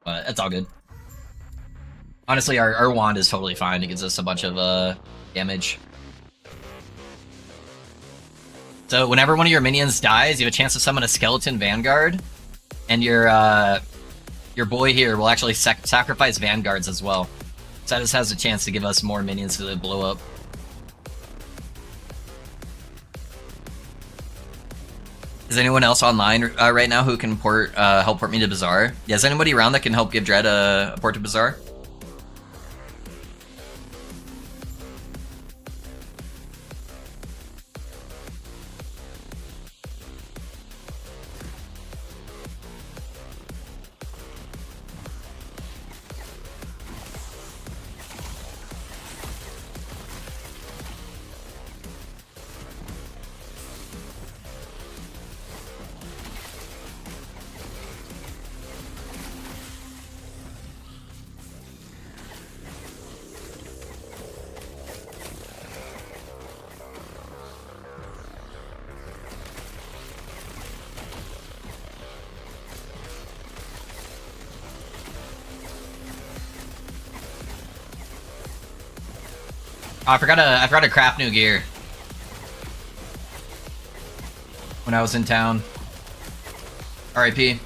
But it's all good. Honestly, our wand is totally fine. It gives us a bunch of damage. So whenever one of your minions dies, you have a chance to summon a skeleton vanguard, and your boy here will actually sacrifice vanguards as well. So that just has a chance to give us more minions to blow up. Is anyone else online right now who can help port me to Bazaar? Yeah, is anybody around that can help give Dread a port to Bazaar? Oh, I forgot to craft new gear when I was in town. R.I.P.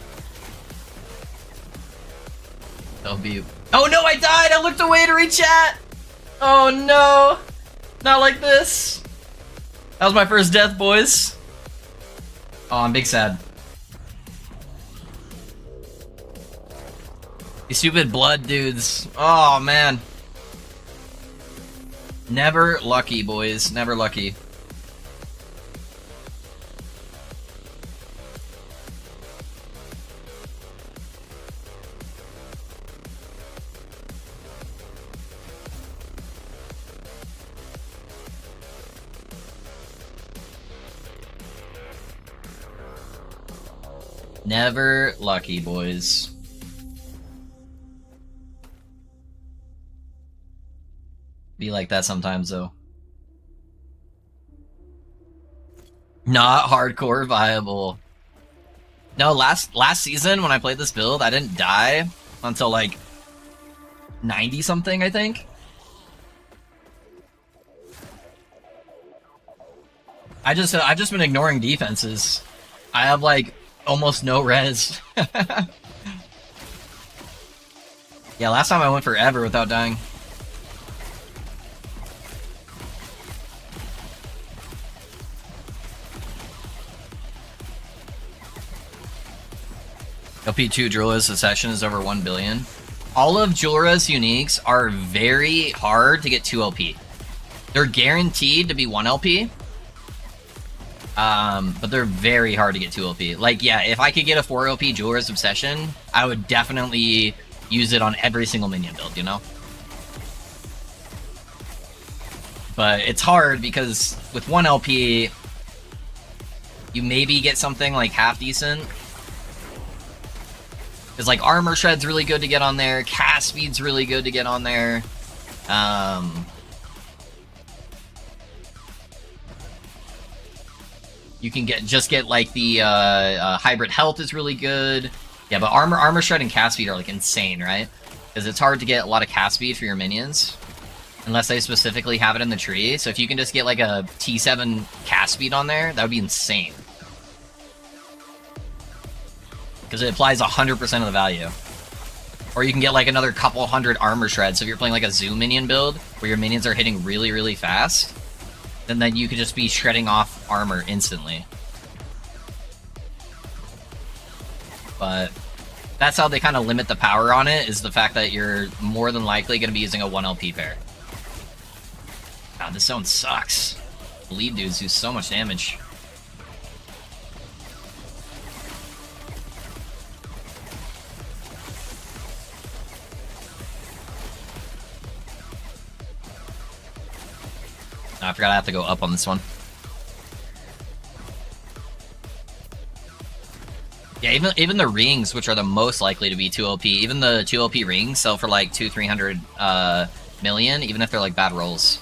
That'll be. Oh no, I died! I looked away to read chat! Oh no! Not like this! That was my first death, boys. Oh, I'm big sad. These stupid blood dudes. Oh man. Never lucky, boys. Never lucky. Never lucky, boys. Be like that sometimes, though. Not hardcore viable. No, last season when I played this build, I didn't die until like 90 something, I think. I've just been ignoring defenses. I have like almost no res. Yeah, last time I went forever without dying. LP2 Jula's Succession is over 1 billion. All of Jula's uniques are very hard to get 2 LP. They're guaranteed to be 1 LP. But they're very hard to get 2 LP. Like, yeah, if I could get a 4 LP Jula's Obsession, I would definitely use it on every single minion build, you know? But it's hard because with 1 LP, you maybe get something like half decent. Because like Armor Shred's really good to get on there, Cast Speed's really good to get on there. You can get like the Hybrid Health is really good. Yeah, but Armor Shred and Cast Speed are like insane, right? Because it's hard to get a lot of Cast Speed for your minions. Unless they specifically have it in the tree. So if you can just get like a T7 Cast Speed on there, that would be insane. Because it applies 100% of the value. Or you can get like another couple hundred Armor Shreds. So if you're playing like a Zoom minion build, where your minions are hitting really, really fast, then you could just be shredding off armor instantly. But that's how they kind of limit the power on it, is the fact that you're more than likely going to be using a 1 LP pair. God, this zone sucks. Bleed dudes do so much damage. I forgot I have to go up on this one. Yeah, even the rings, which are the most likely to be 2 LP, even the 2 LP rings sell for like 200-300 million, even if they're like bad rolls.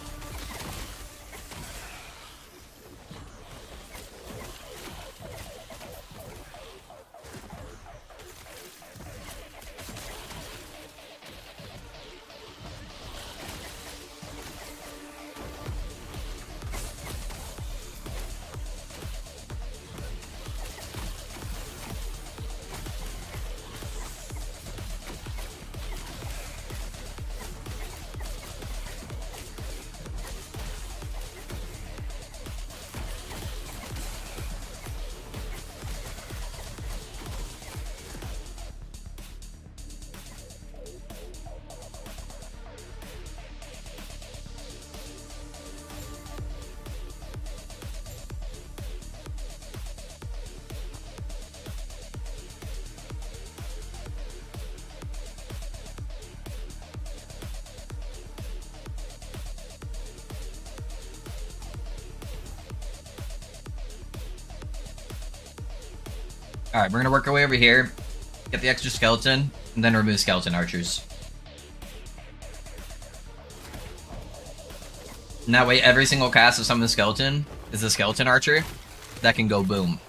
Alright, we're gonna work our way over here, get the extra skeleton, and then remove skeleton archers. And that way every single cast of summon skeleton is a skeleton archer that can go boom.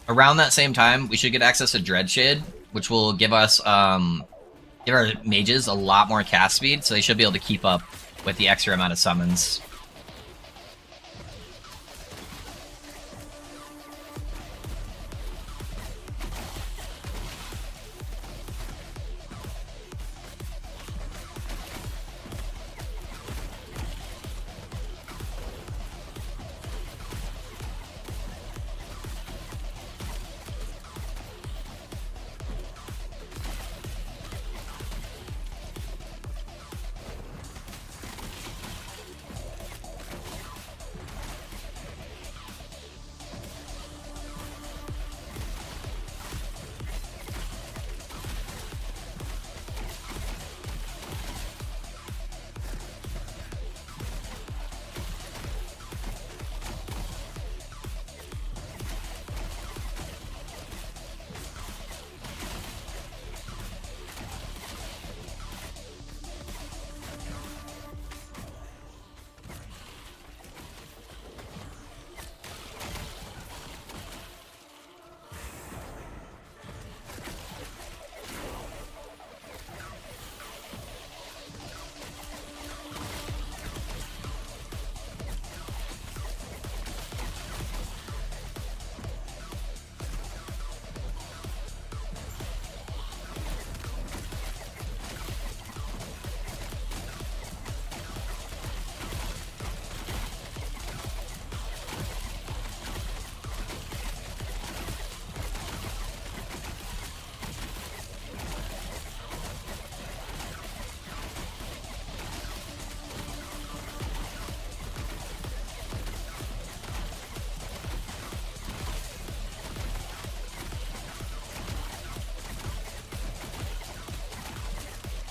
Around that same time, we should get access to Dreadshade, which will give us, give our mages a lot more cast speed, so they should be able to keep up with the extra amount of summons.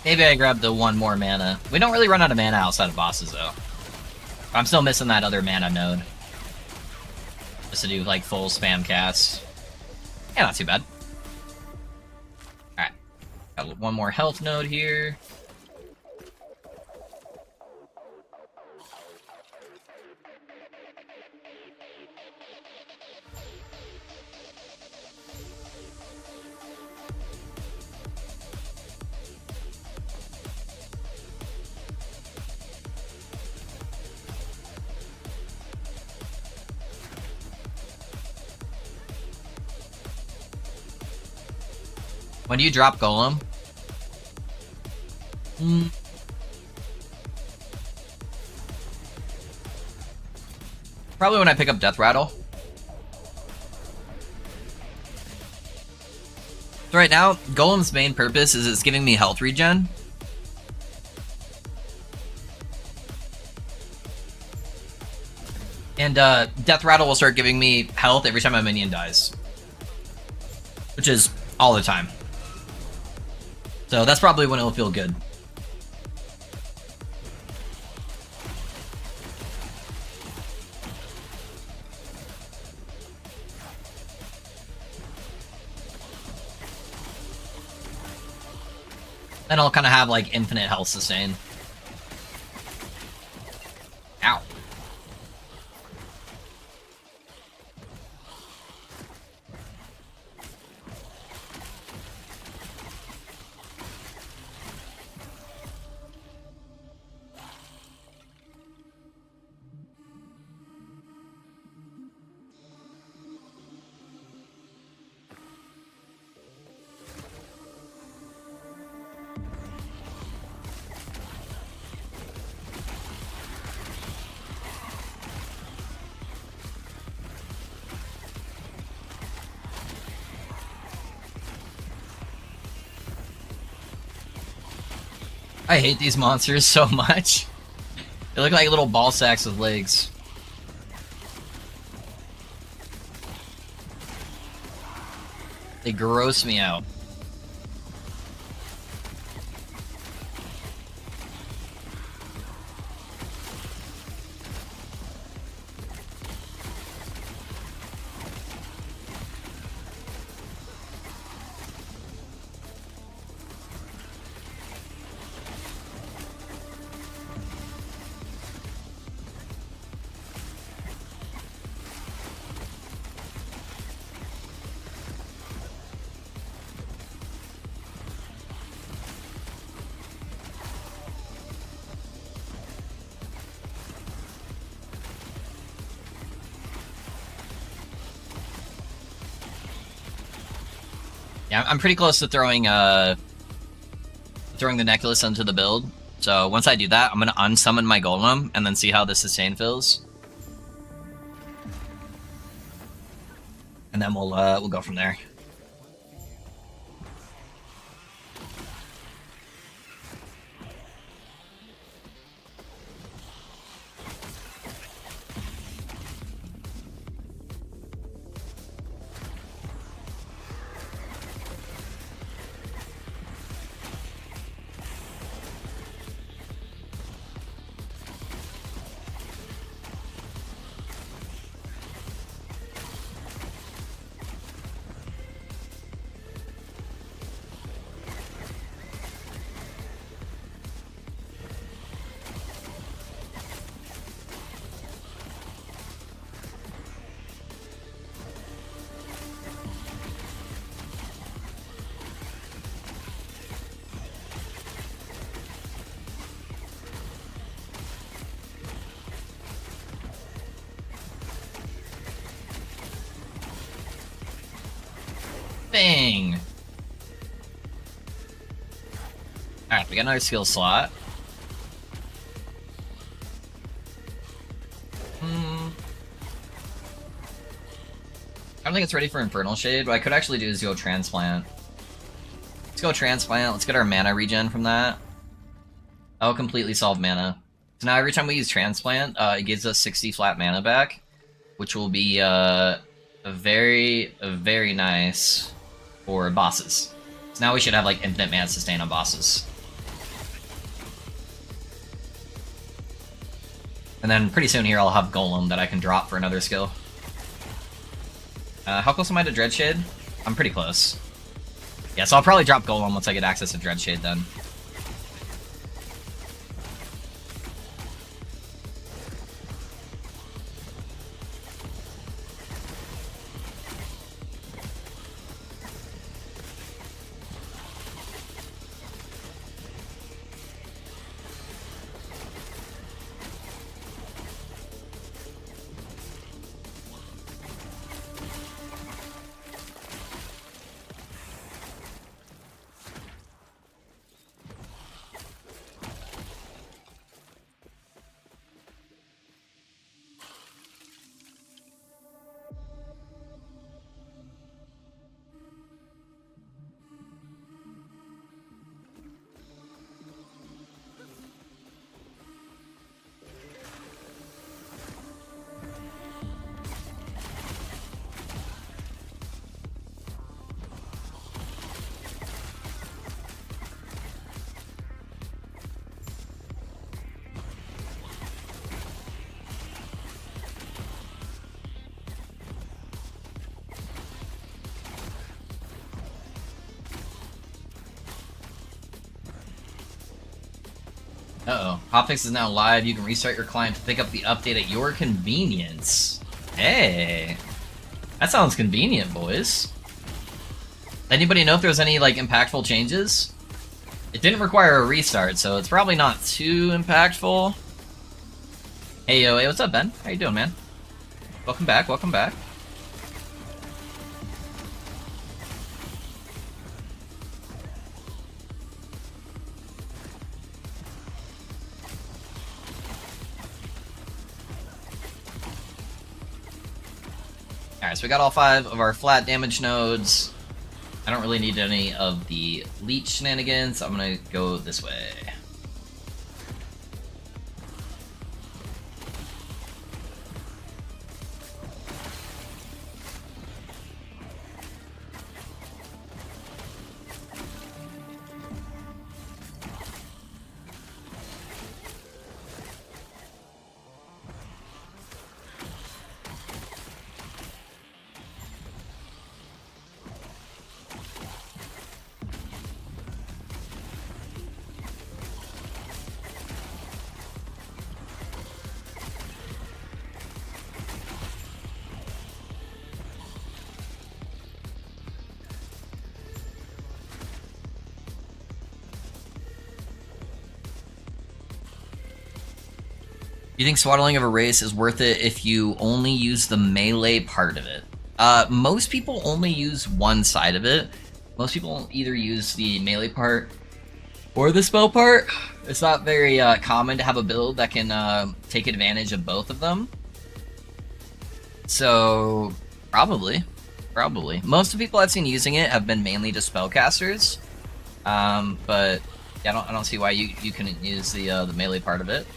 Maybe I grabbed the one more mana. We don't really run out of mana outside of bosses, though. I'm still missing that other mana node. Just to do, like, full spam casts. Yeah, not too bad. Alright. Got one more health node here. When do you drop Golem? Probably when I pick up Death Rattle. So right now, Golem's main purpose is it's giving me health regen. And Death Rattle will start giving me health every time a minion dies. Which is all the time. So that's probably when it'll feel good. Then I'll kind of have like infinite health sustain. Ow. I hate these monsters so much. They look like little ball sacks with legs. They gross me out. Yeah, I'm pretty close to throwing the necklace into the build. So once I do that, I'm gonna unsummon my golem and then see how the sustain feels. And then we'll go from there. Bang! Alright, we got another skill slot. I don't think it's ready for Infernal Shade. What I could actually do is go Transplant. Let's go Transplant. Let's get our mana regen from that. That will completely solve mana. So now every time we use Transplant, it gives us 60 flat mana back, which will be very nice for bosses. So now we should have like infinite mana sustain on bosses. And then pretty soon here I'll have Golem that I can drop for another skill. How close am I to Dreadshade? I'm pretty close. Yeah, so I'll probably drop Golem once I get access to Dreadshade then. Uh-oh. Hotfix is now live. You can restart your client to pick up the update at your convenience. Hey. That sounds convenient, boys. Anybody know if there's any, like, impactful changes? It didn't require a restart, so it's probably not too impactful. Hey, yo, hey, what's up, Ben? How you doing, man? Welcome back, welcome back. Alright, so we got all 5 of our flat damage nodes. I don't really need any of the leech shenanigans, so I'm gonna go this way. Do you think swaddling of a race is worth it if you only use the melee part of it? Most people only use one side of it. Most people either use the melee part or the spell part. It's not very common to have a build that can take advantage of both of them. So, probably. Most of the people I've seen using it have been mainly just spellcasters. But yeah, I don't see why you couldn't use the melee part of it.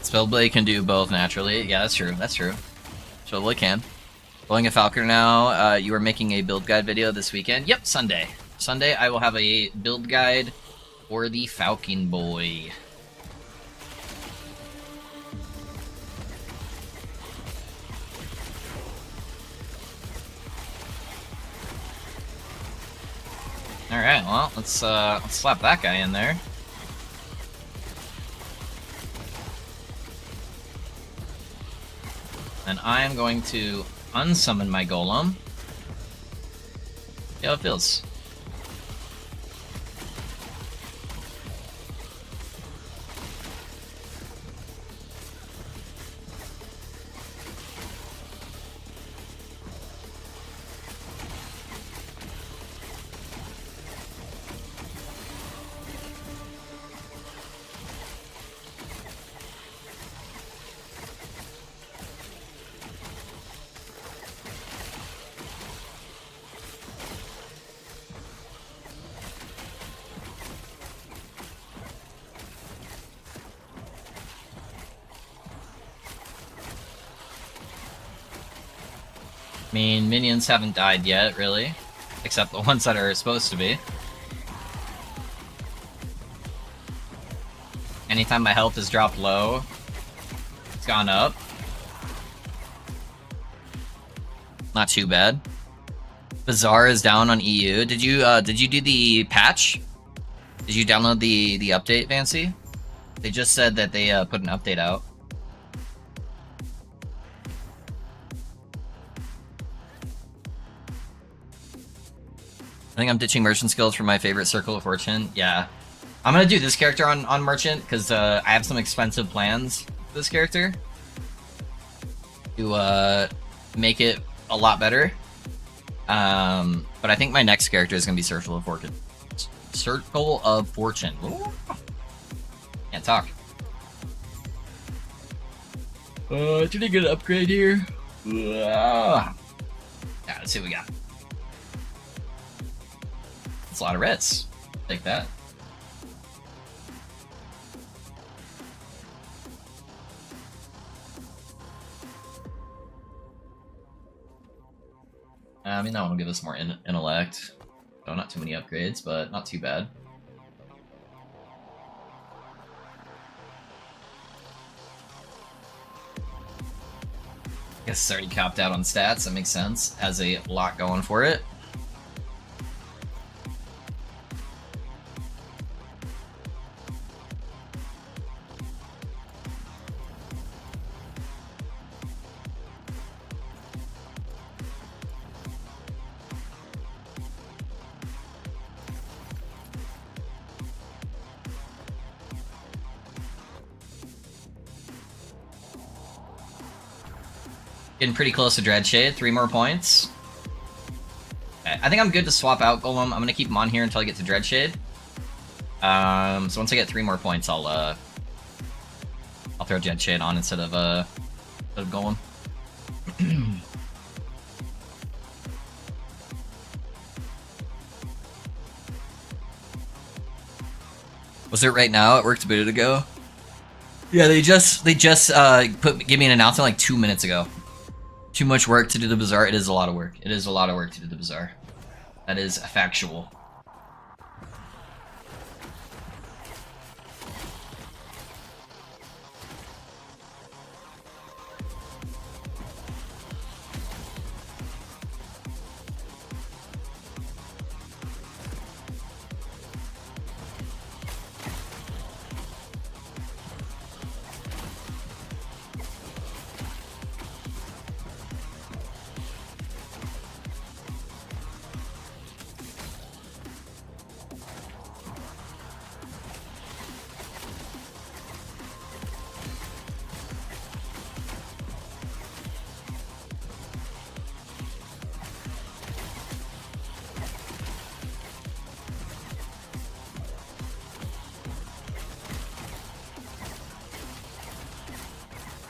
Spellblade can do both naturally. Yeah, that's true. Totally can. Blowing a Falconer now. You are making a build guide video this weekend. Yep, Sunday. Sunday I will have a build guide for the Falcon Boy. Alright, well, let's slap that guy in there. And I am going to unsummon my golem. See how it feels. I mean, minions haven't died yet, really. Except the ones that are supposed to be. Anytime my health has dropped low, it's gone up. Not too bad. Bazaar is down on EU. Did you do the patch? Did you download the update, Fancy? They just said that they put an update out. I think I'm ditching merchant skills for my favorite Circle of Fortune. Yeah. I'm gonna do this character on merchant because I have some expensive plans for this character to make it a lot better. But I think my next character is gonna be Circle of Fortune. Circle of Fortune. Ooh. Can't talk. Did I get an upgrade here? Yeah, let's see what we got. It's a lot of reds. Take that. I mean, that one will give us more intellect. Oh, not too many upgrades, but not too bad. Guess it's already capped out on stats. That makes sense. Has a lot going for it. Getting pretty close to Dreadshade. 3 more points. Okay, I think I'm good to swap out Golem. I'm gonna keep him on here until I get to Dreadshade. So once I get 3 more points, I'll throw Dreadshade on instead of Golem. Was it right now? It worked a bit ago. Yeah, they just give me an announcement like 2 minutes ago. Too much work to do the Bazaar. It is a lot of work. It is a lot of work to do the Bazaar. That is factual.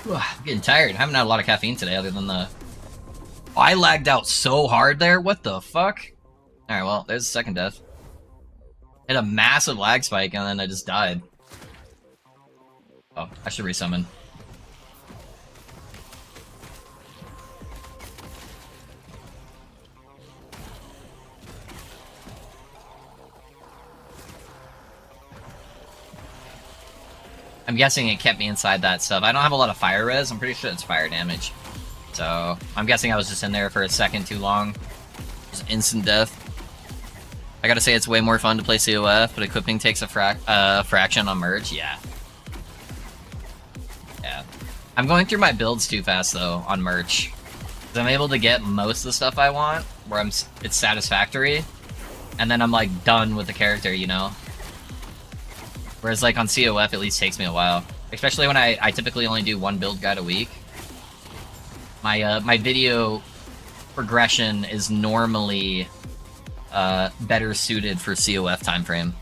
I'm getting tired. I haven't had a lot of caffeine today other than the... Oh, I lagged out so hard there. What the fuck? Alright, well, there's the second death. Hit a massive lag spike and then I just died. Oh, I should resummon. I'm guessing it kept me inside that stuff. I don't have a lot of fire res. I'm pretty sure it's fire damage. So, I'm guessing I was just in there for a second too long. Just instant death. I gotta say, it's way more fun to play COF, but equipping takes a fraction on merge. Yeah. Yeah. I'm going through my builds too fast, though, on merch. Because I'm able to get most of the stuff I want, where it's satisfactory, and then I'm, like, done with the character, you know? Whereas, like, on COF, at least takes me a while. Especially when I typically only do 1 build guide a week. My video progression is normally better suited for COF time frame.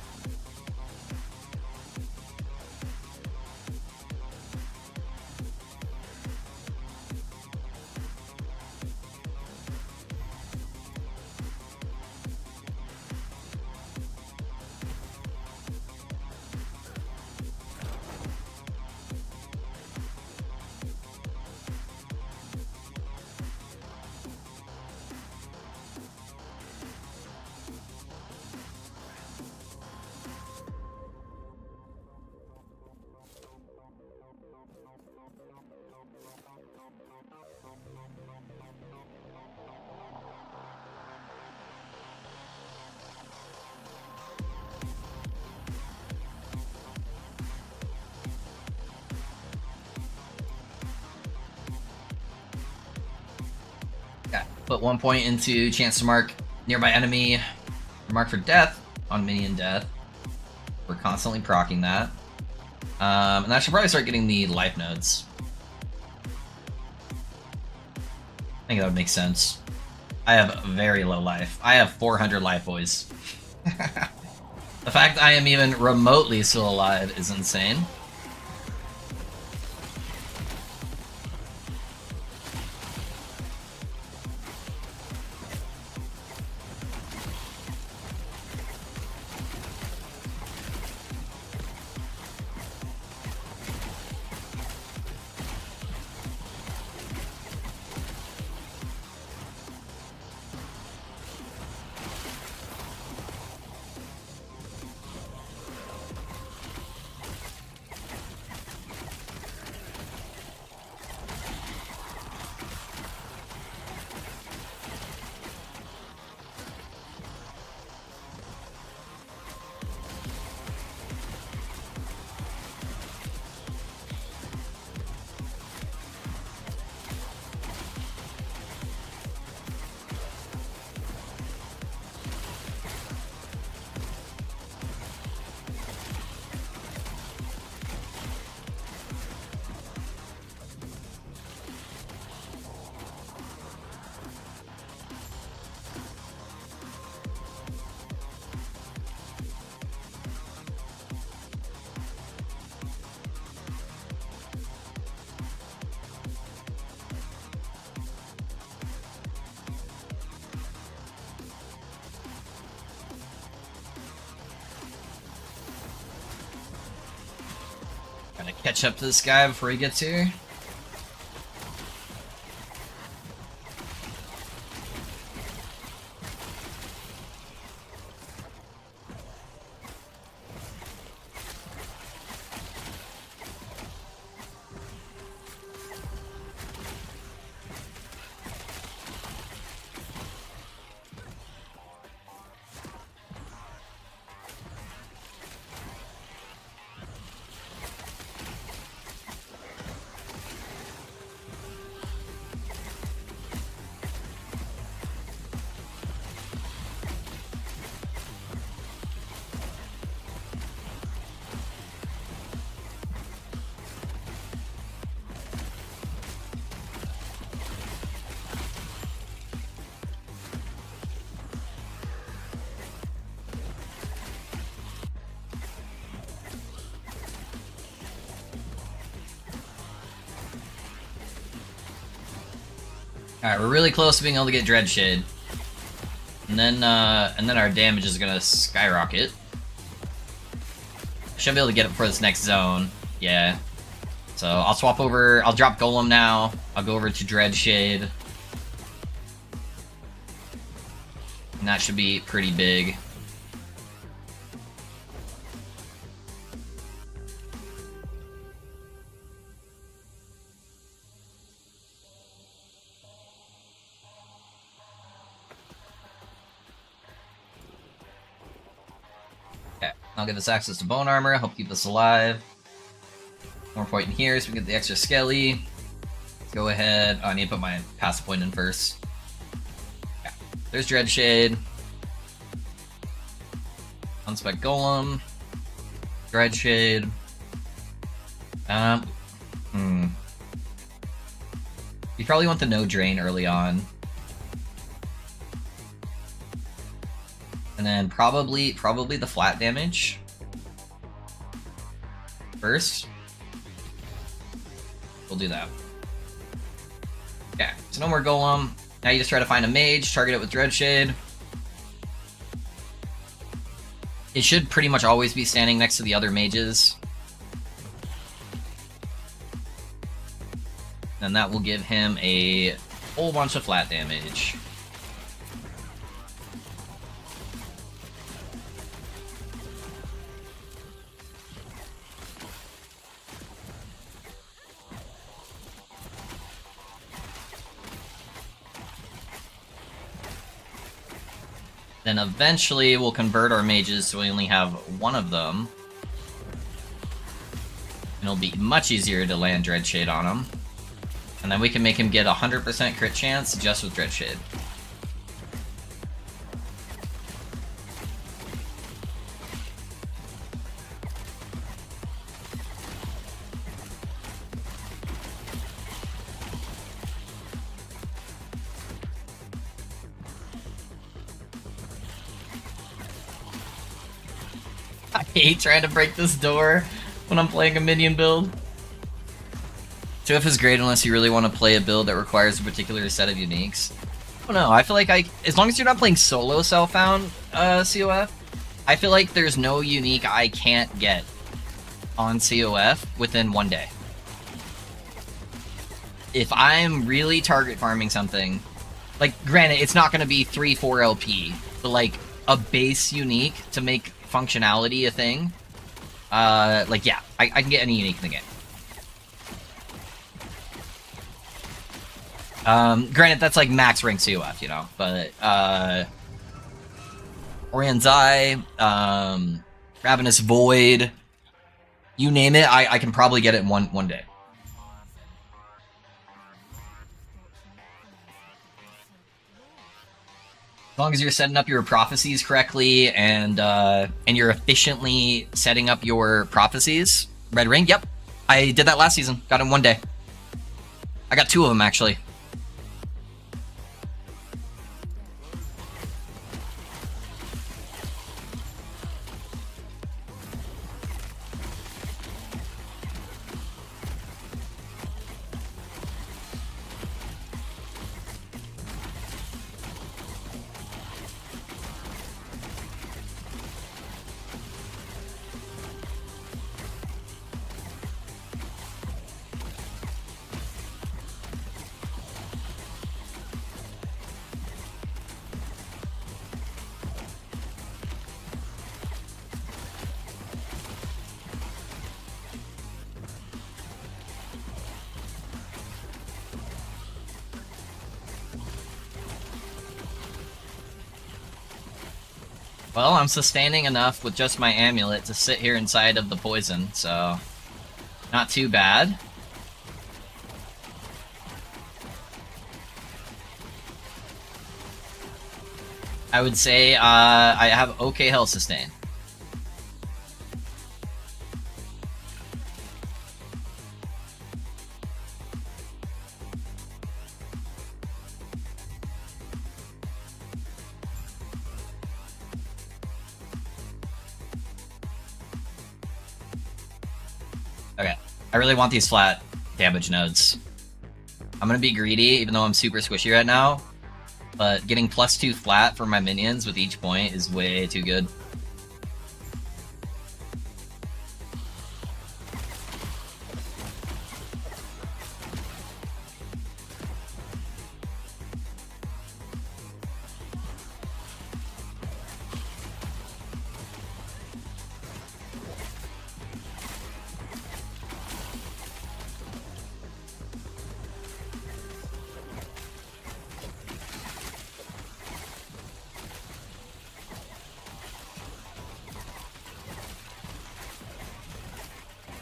Put 1 point into chance to mark nearby enemy, mark for death on minion death. We're constantly proccing that. And I should probably start getting the life nodes. I think that would make sense. I have very low life. I have 400 life, boys. The fact I am even remotely still alive is insane. Gotta catch up to this guy before he gets here. Alright, we're really close to being able to get Dread Shade. And then our damage is gonna skyrocket. Should be able to get it for this next zone. Yeah. So I'll swap over, I'll drop Golem now. I'll go over to Dread Shade. And that should be pretty big. I'll give us access to bone armor, help keep us alive. More point in here so we can get the extra skelly. Let's go ahead. Oh, I need to put my passive point in first. Yeah. There's Dread Shade. Unspec Golem. Dread Shade. You probably want the no drain early on. And then probably the flat damage first. We'll do that. Okay, so no more Golem. Now you just try to find a mage, target it with Dread Shade. It should pretty much always be standing next to the other mages. And that will give him a whole bunch of flat damage. Then eventually we'll convert our mages so we only have one of them. And it'll be much easier to land Dread Shade on them. And then we can make him get 100% crit chance just with Dread Shade. I hate trying to break this door when I'm playing a minion build. 2F is great unless you really want to play a build that requires a particular set of uniques. I don't know, I feel like as long as you're not playing solo Self-Found COF, I feel like there's no unique I can't get on COF within one day. If I'm really target farming something, like granted, it's not going to be 3-4 LP, but like a base unique to make functionality a thing, like yeah, I can get any unique in the game. Granted, that's like max rank COF, you know, but, Orian's Eye, Ravenous Void, you name it, I can probably get it in one day. As long as you're setting up your prophecies correctly and you're efficiently setting up your prophecies. Red Ring, yep. I did that last season. Got it in one day. I got 2 of them, actually. Well, I'm sustaining enough with just my amulet to sit here inside of the poison, so not too bad. I would say I have okay health sustain. Okay, I really want these flat damage nodes. I'm gonna be greedy, even though I'm super squishy right now. But getting +2 flat for my minions with each point is way too good.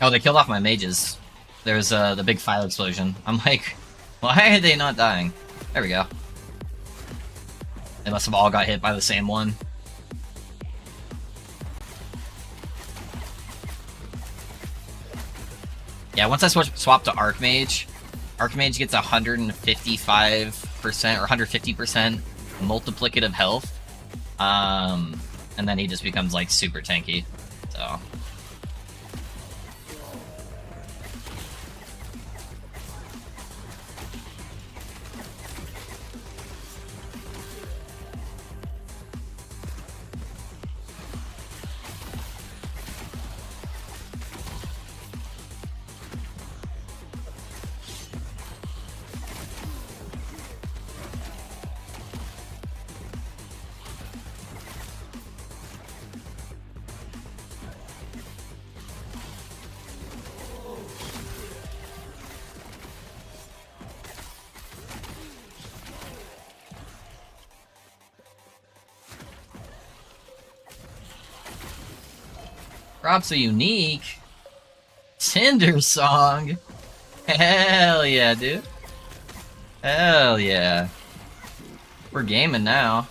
Oh, they killed off my mages. There's the big file explosion. I'm like, why are they not dying? There we go. They must have all got hit by the same one. Yeah, once I swap to Archmage, Archmage gets 155% or 150% multiplicative health. And then he just becomes like super tanky. So props a unique Cinder Song. Hell yeah, dude. Hell yeah. We're gaming now.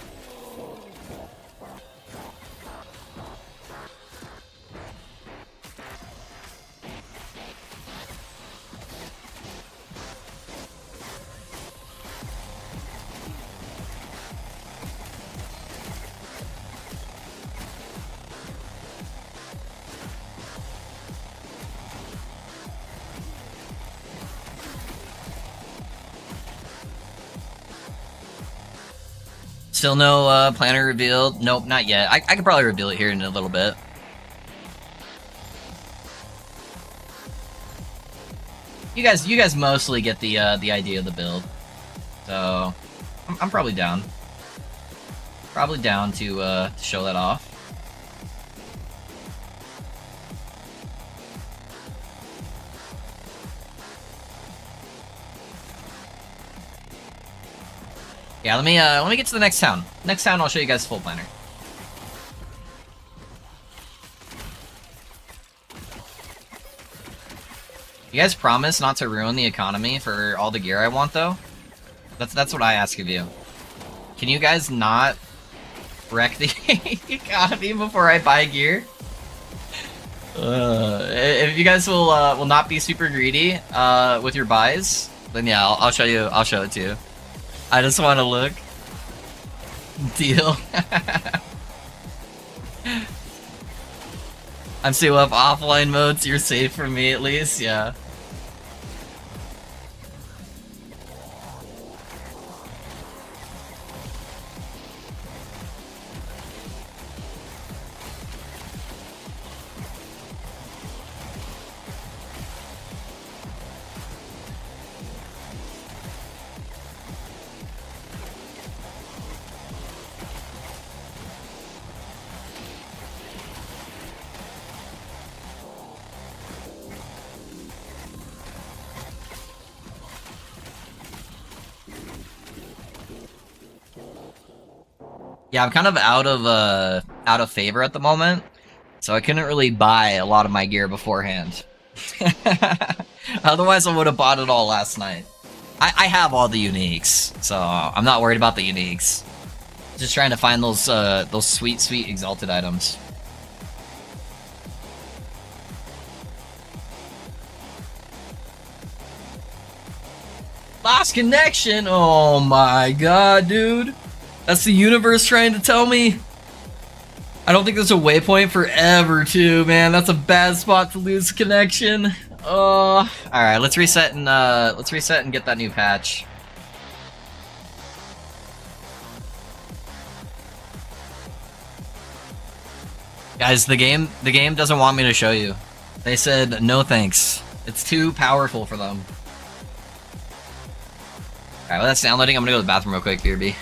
Still no planner revealed? Nope, not yet. I could probably reveal it here in a little bit. You guys mostly get the idea of the build, so I'm probably down. Probably down to show that off. Yeah, let me get to the next town. Next town, I'll show you guys full planner. You guys promise not to ruin the economy for all the gear I want, though? That's what I ask of you. Can you guys not wreck the economy before I buy gear? If you guys will not be super greedy with your buys, then yeah, I'll show you. I'll show it to you. I just want to look. Deal. I'm still up offline mode, so you're safe from me at least. Yeah. Yeah, I'm kind of out of favor at the moment, so I couldn't really buy a lot of my gear beforehand. Otherwise, I would have bought it all last night. I have all the uniques, so I'm not worried about the uniques. Just trying to find those sweet exalted items. Lost connection? Oh my god, dude. That's the universe trying to tell me. I don't think there's a waypoint forever, too, man. That's a bad spot to lose connection. Oh, all right. Let's reset and get that new patch. Guys, the game doesn't want me to show you. They said no thanks. It's too powerful for them. All right, well that's downloading. I'm gonna go to the bathroom real quick, BRB.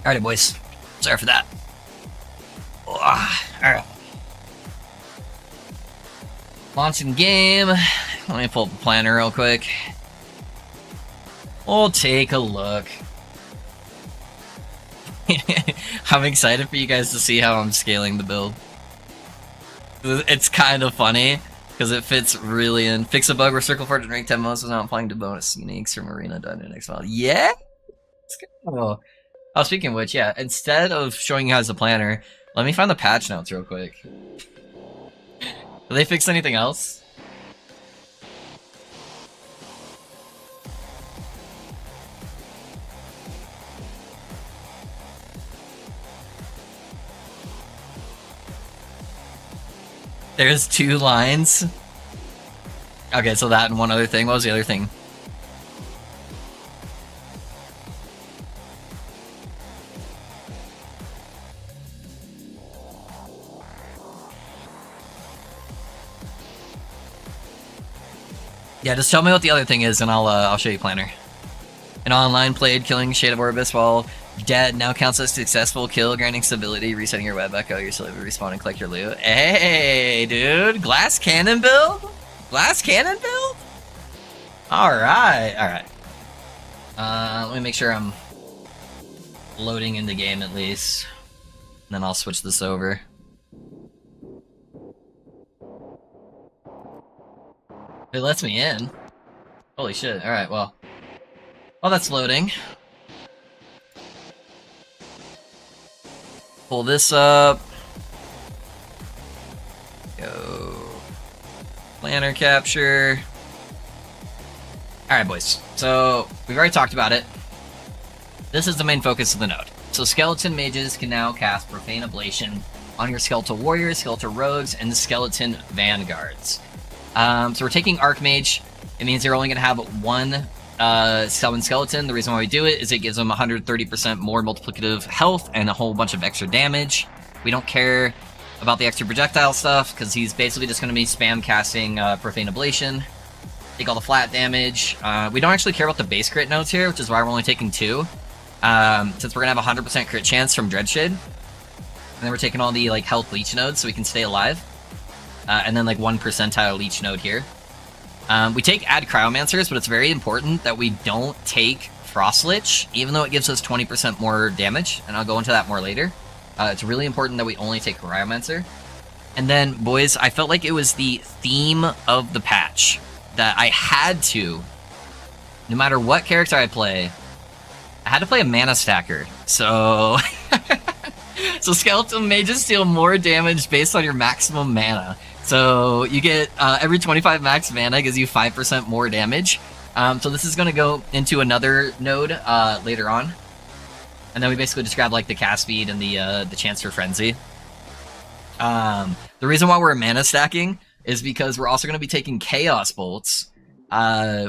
Alrighty, boys. Sorry for that. Alright. Launching game. Let me pull up the planner real quick. We'll take a look. I'm excited for you guys to see how I'm scaling the build. It's kind of funny, because it fits really in. Fix a bug where Circle Forge and rank 10 most was not applying to bonus uniques from Arena Dungeon next file. Yeah? It's kind of... Oh, speaking of which, yeah, instead of showing you guys the planner, Let me find the patch notes real quick. Did they fix anything else? There's 2 lines. Okay, so that and one other thing. What was the other thing? Yeah, just tell me what the other thing is, and I'll show you Planner. An online played killing Shade of Orbis while dead now counts as successful kill, granting stability, resetting your web echo, your slave respawn and collect your loot. Hey, dude, glass cannon build? Glass cannon build? Alright, alright. Let me make sure I'm loading in the game at least. And then I'll switch this over. It lets me in. Holy shit, alright, well. While that's loading. Pull this up. Go. Planner capture. Alright, boys. So, we've already talked about it. This is the main focus of the node. So, skeleton mages can now cast Profane Ablation on your skeletal warriors, skeletal rogues, and skeleton vanguards. So, we're taking Archmage. It means you're only going to have one summon skeleton. The reason why we do it is it gives them 130% more multiplicative health and a whole bunch of extra damage. We don't care about the extra projectile stuff because he's basically just going to be spam casting Profane Ablation. Take all the flat damage. We don't actually care about the base crit nodes here, which is why we're only taking 2. Since we're going to have a 100% crit chance from Dreadshade. And then we're taking all the like health leech nodes so we can stay alive. And then like 1 percentile leech node here. We take add cryomancers, but it's very important that we don't take Frost Lich, even though it gives us 20% more damage, and I'll go into that more later. It's really important that we only take cryomancer. And then, boys, I felt like it was the theme of the patch that I had to, no matter what character I play, I had to play a mana stacker. So, so skeleton mages deal more damage based on your maximum mana. So you get every 25 max mana gives you 5% more damage. So this is going to go into another node later on. And then we basically just grab like the cast speed and the chance for frenzy. The reason why we're mana stacking is because we're also going to be taking chaos bolts,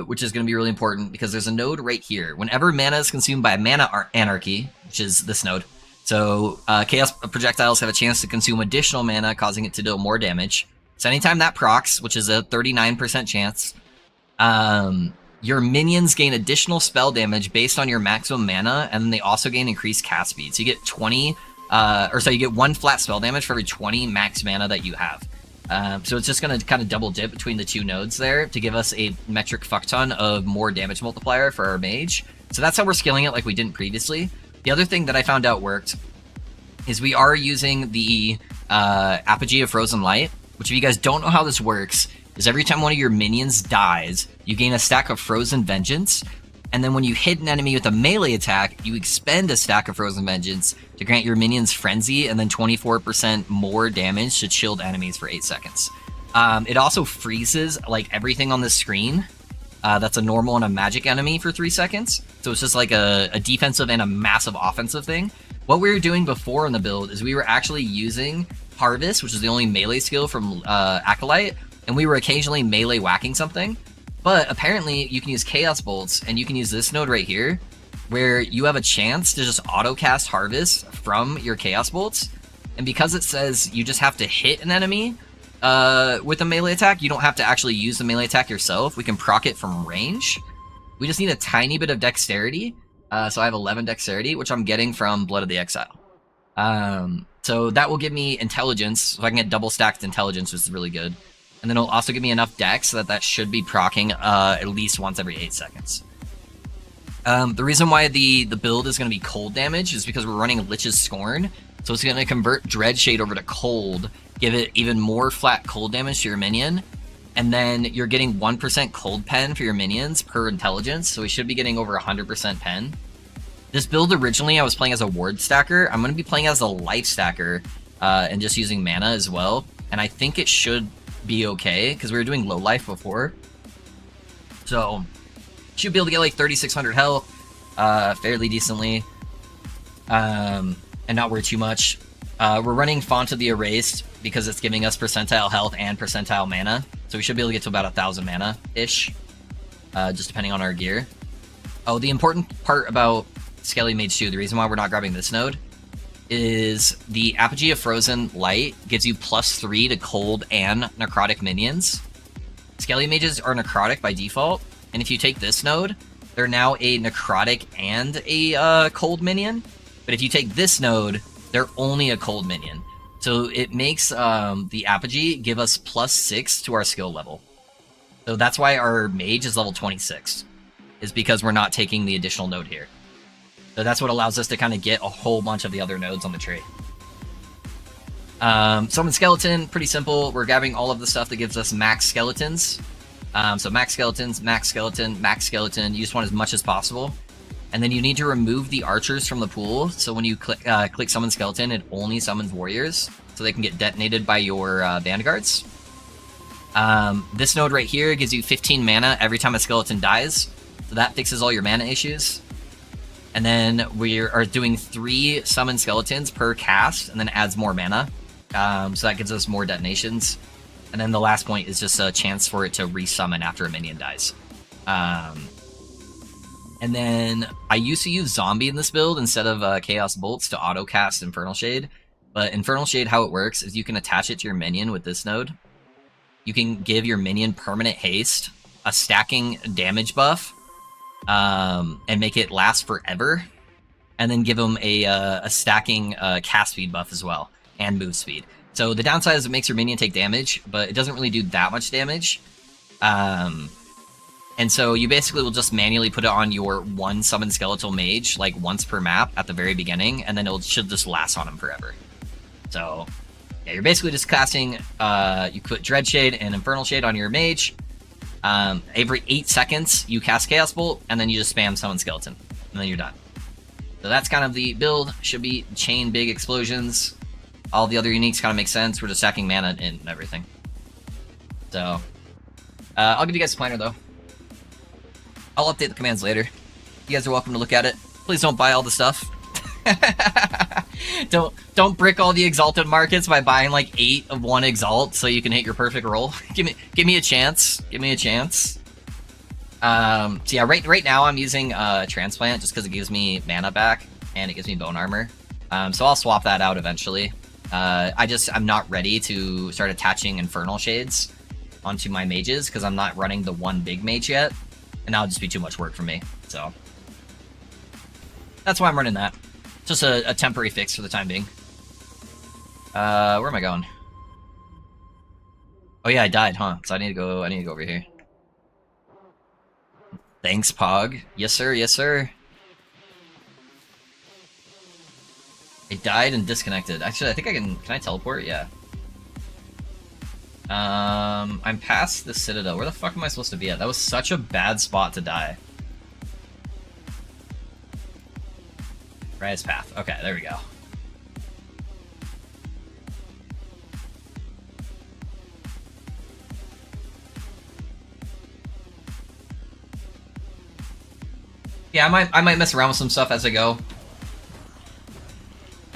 which is going to be really important because there's a node right here. Whenever mana is consumed by mana anarchy, which is this node, so chaos projectiles have a chance to consume additional mana, causing it to deal more damage. So anytime that procs, which is a 39% chance, your minions gain additional spell damage based on your maximum mana, and then they also gain increased cast speed. So you get 20, you get 1 flat spell damage for every 20 max mana that you have. So it's just going to kind of double dip between the 2 nodes there to give us a metric fuckton of more damage multiplier for our mage. So that's how we're scaling it like we didn't previously. The other thing that I found out worked is we are using the Apogee of Frozen Light, which if you guys don't know how this works, is every time one of your minions dies, you gain a stack of Frozen Vengeance, and then when you hit an enemy with a melee attack, you expend a stack of Frozen Vengeance to grant your minions Frenzy, and then 24% more damage to chilled enemies for 8 seconds. It also freezes like everything on the screen that's a normal and a magic enemy for 3 seconds, so it's just like a defensive and a massive offensive thing. What we were doing before in the build is we were actually using Harvest, which is the only melee skill from Acolyte, and we were occasionally melee whacking something. But apparently you can use Chaos Bolts, and you can use this node right here, where you have a chance to just auto-cast Harvest from your Chaos Bolts. And because it says you just have to hit an enemy with a melee attack, you don't have to actually use the melee attack yourself. We can proc it from range. We just need a tiny bit of dexterity. So I have 11 dexterity, which I'm getting from Blood of the Exile. So that will give me intelligence, so I can get double stacked intelligence, which is really good. And then it'll also give me enough dex so that should be proccing at least once every 8 seconds. The reason why the build is going to be cold damage is because we're running Lich's Scorn. So it's going to convert Dreadshade over to cold, give it even more flat cold damage to your minion. And then you're getting 1% cold pen for your minions per intelligence, so we should be getting over 100% pen. This build originally I was playing as a ward stacker. I'm going to be playing as a life stacker and just using mana as well. And I think it should be okay, because we were doing low life before. So, should be able to get like 3,600 health fairly decently, and not worry too much. We're running Font of the Erased because it's giving us percentile health and percentile mana, so we should be able to get to about 1,000 mana-ish, just depending on our gear. Oh, the important part about Skelly Mage 2, the reason why we're not grabbing this node, is the Apogee of Frozen Light gives you +3 to cold and necrotic minions. Skelly Mages are necrotic by default, and if you take this node, they're now a necrotic and a cold minion. But if you take this node, they're only a cold minion. So it makes the Apogee give us +6 to our skill level. So that's why our Mage is level 26, is because we're not taking the additional node here. So that's what allows us to kind of get a whole bunch of the other nodes on the tree. Summon Skeleton, pretty simple. We're grabbing all of the stuff that gives us max skeletons. So max skeletons, max skeleton, max skeleton. You just want as much as possible. And then you need to remove the archers from the pool. So when you click Summon Skeleton, it only summons warriors, so they can get detonated by your vanguards. This node right here gives you 15 mana every time a skeleton dies. So that fixes all your mana issues. And then we are doing 3 summon skeletons per cast, and then adds more mana. So that gives us more detonations. And then the last point is just a chance for it to resummon after a minion dies. And then I used to use Zombie in this build instead of Chaos Bolts to auto-cast Infernal Shade. But Infernal Shade, how it works is you can attach it to your minion with this node. You can give your minion permanent haste, a stacking damage buff, and make it last forever. And then give them a stacking cast speed buff as well, and move speed. So the downside is it makes your minion take damage, but it doesn't really do that much damage. And so you basically will just manually put it on your one summon skeletal mage like once per map at the very beginning, and then it should just last on him forever. So yeah, you're basically just casting, you put Dread Shade and Infernal Shade on your mage. Every 8 seconds you cast Chaos Bolt, and then you just spam Summon Skeleton, and then you're done. So that's kind of the build. Should be chain big explosions. All the other uniques kind of make sense. We're just stacking mana and everything. So I'll give you guys a pointer though. I'll update the commands later. You guys are welcome to look at it. Please don't buy all the stuff. Don't brick all the exalted markets by buying like 8 of one exalt so you can hit your perfect roll. give me a chance. Give me a chance. So yeah, right now I'm using transplant just because it gives me mana back and it gives me bone armor. So I'll swap that out eventually. I'm not ready to start attaching infernal shades onto my mages because I'm not running the one big mage yet, and that'll just be too much work for me. So that's why I'm running that. Just a temporary fix for the time being. Where am I going? Oh yeah, I died, huh? So I need to go over here. Thanks, Pog. Yes, sir. Yes, sir. I died and disconnected. Actually, I think I can I teleport? Yeah. I'm past the Citadel. Where the fuck am I supposed to be at? That was such a bad spot to die. Rise path. Okay, there we go. Yeah, I might mess around with some stuff as I go.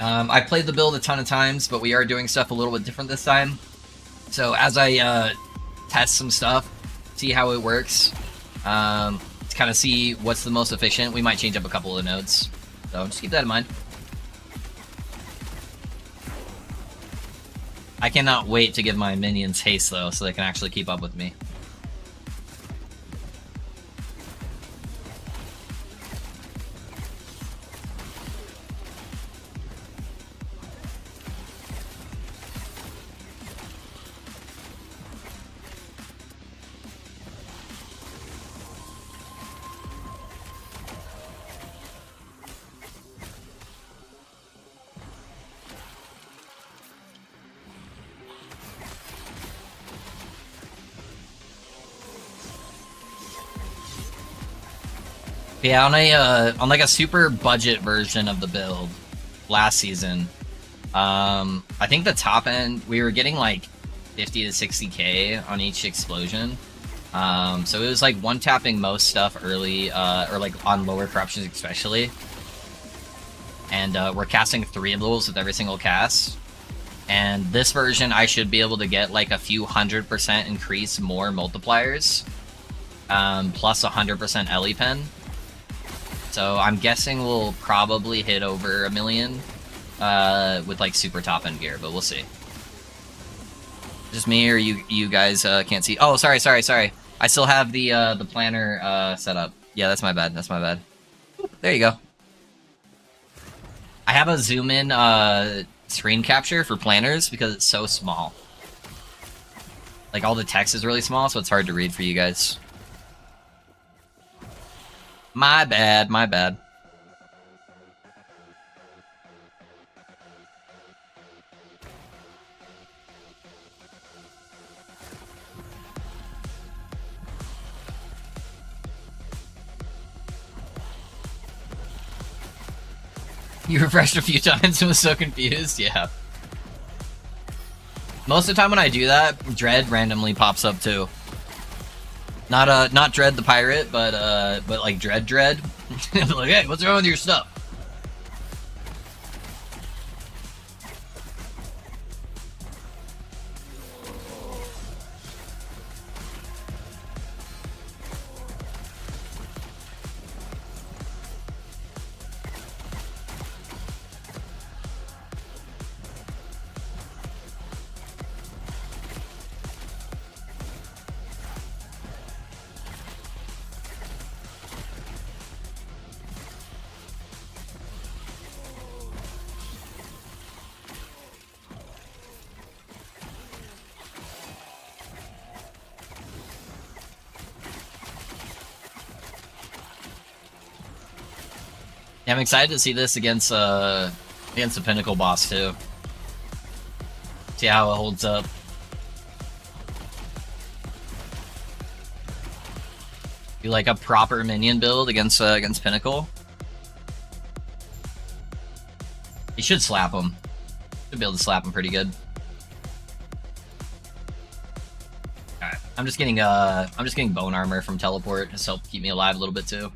I played the build a ton of times, but we are doing stuff a little bit different this time. So as I test some stuff, see how it works, to kind of see what's the most efficient, we might change up a couple of the nodes. So just keep that in mind. I cannot wait to give my minions haste though, so they can actually keep up with me. Yeah, on like a super budget version of the build last season, I think the top end, we were getting like 50 to 60k on each explosion. So it was like one-tapping most stuff early, or like on lower corruptions especially. And we're casting 3 of those with every single cast. And this version, I should be able to get like a few 100% increase more multipliers, plus 100% Ellie pen. So I'm guessing we'll probably hit over 1 million with like super top end gear, but we'll see. Just me, or you guys can't see? Oh, sorry. I still have the planner set up. Yeah, that's my bad. That's my bad. Oop, there you go. I have a zoom in screen capture for planners because it's so small. Like all the text is really small, so it's hard to read for you guys. My bad, my bad. You refreshed a few times and was so confused? Yeah. Most of the time when I do that, Dread randomly pops up too. Not Dread the pirate, but like Dread. Like, hey, what's wrong with your stuff? Yeah, I'm excited to see this against the Pinnacle boss too. See how it holds up. Do like a proper minion build against Pinnacle. You should slap him. Should be able to slap him pretty good. Alright, I'm just getting bone armor from teleport to help keep me alive a little bit too.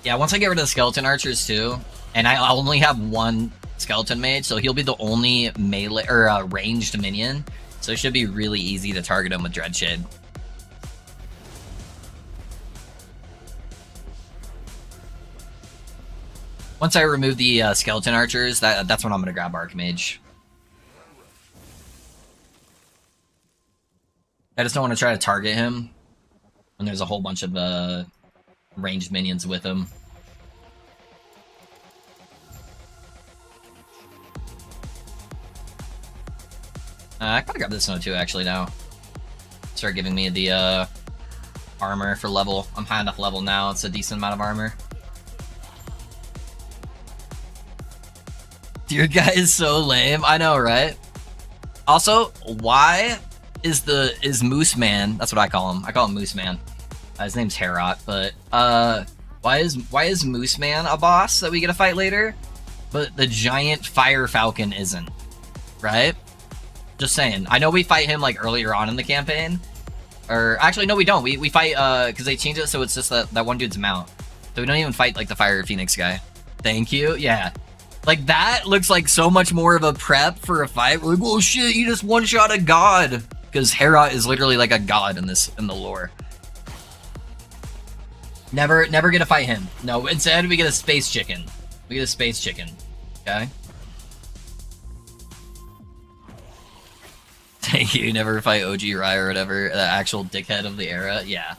Yeah, once I get rid of the skeleton archers too, and I only have 1 skeleton mage, so he'll be the only melee or ranged minion. So it should be really easy to target him with Dreadshade. Once I remove the skeleton archers, that's when I'm gonna grab Archmage. I just don't want to try to target him when there's a whole bunch of ranged minions with him. I gotta grab this one too, actually, now. Start giving me the armor for level. I'm high enough level now, it's a decent amount of armor. Your guy is so lame. I know, right? Also, why is Moose Man, that's what I call him. I call him Moose Man. His name's Herot, but why is Moose Man a boss that we get to fight later, but the giant Fire Falcon isn't? Right? Just saying. I know we fight him like earlier on in the campaign, or actually no, we don't. We fight because they changed it so it's just that one dude's mount. So we don't even fight like the Fire Phoenix guy. Thank you. Yeah, like that looks like so much more of a prep for a fight. We're like, oh shit, you just one shot a god, because Herot is literally like a god in the lore. Never get to fight him. No, instead we get a space chicken. We get a space chicken. Okay. Thank you. Never fight OG Rai or whatever. The actual dickhead of the era. Yeah.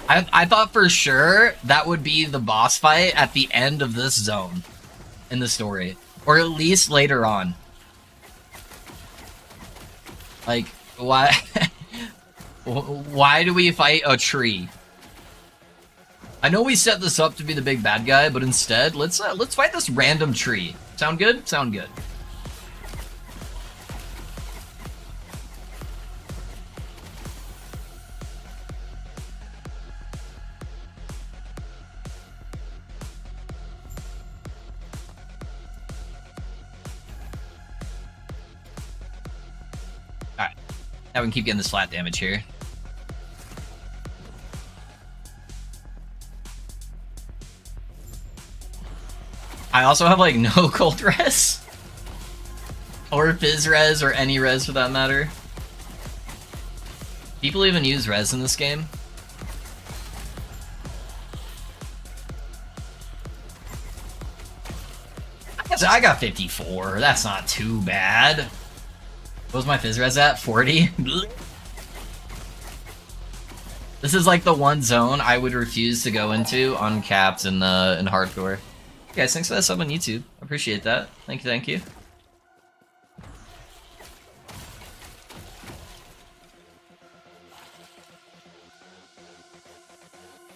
I thought for sure that would be the boss fight at the end of this zone in the story, or at least later on. Like, why? Why do we fight a tree? I know we set this up to be the big bad guy, but instead, let's fight this random tree. Sound good? Sound good. Now we can keep getting this flat damage here. I also have like no cold res. Or fizz res, or any res for that matter. People even use res in this game. I got 54, that's not too bad. What was my fizz res at? 40? This is like the one zone I would refuse to go into uncapped in hardcore. Guys, thanks for that sub on YouTube. Appreciate that. Thank you, thank you.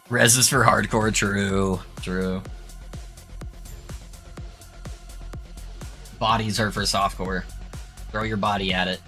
Res is for hardcore, true. True. Bodies are for softcore. Throw your body at it.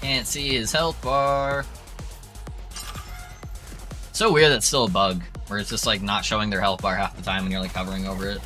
Can't see his health bar. So weird that's still a bug, where it's just like not showing their health bar half the time when you're like hovering over it.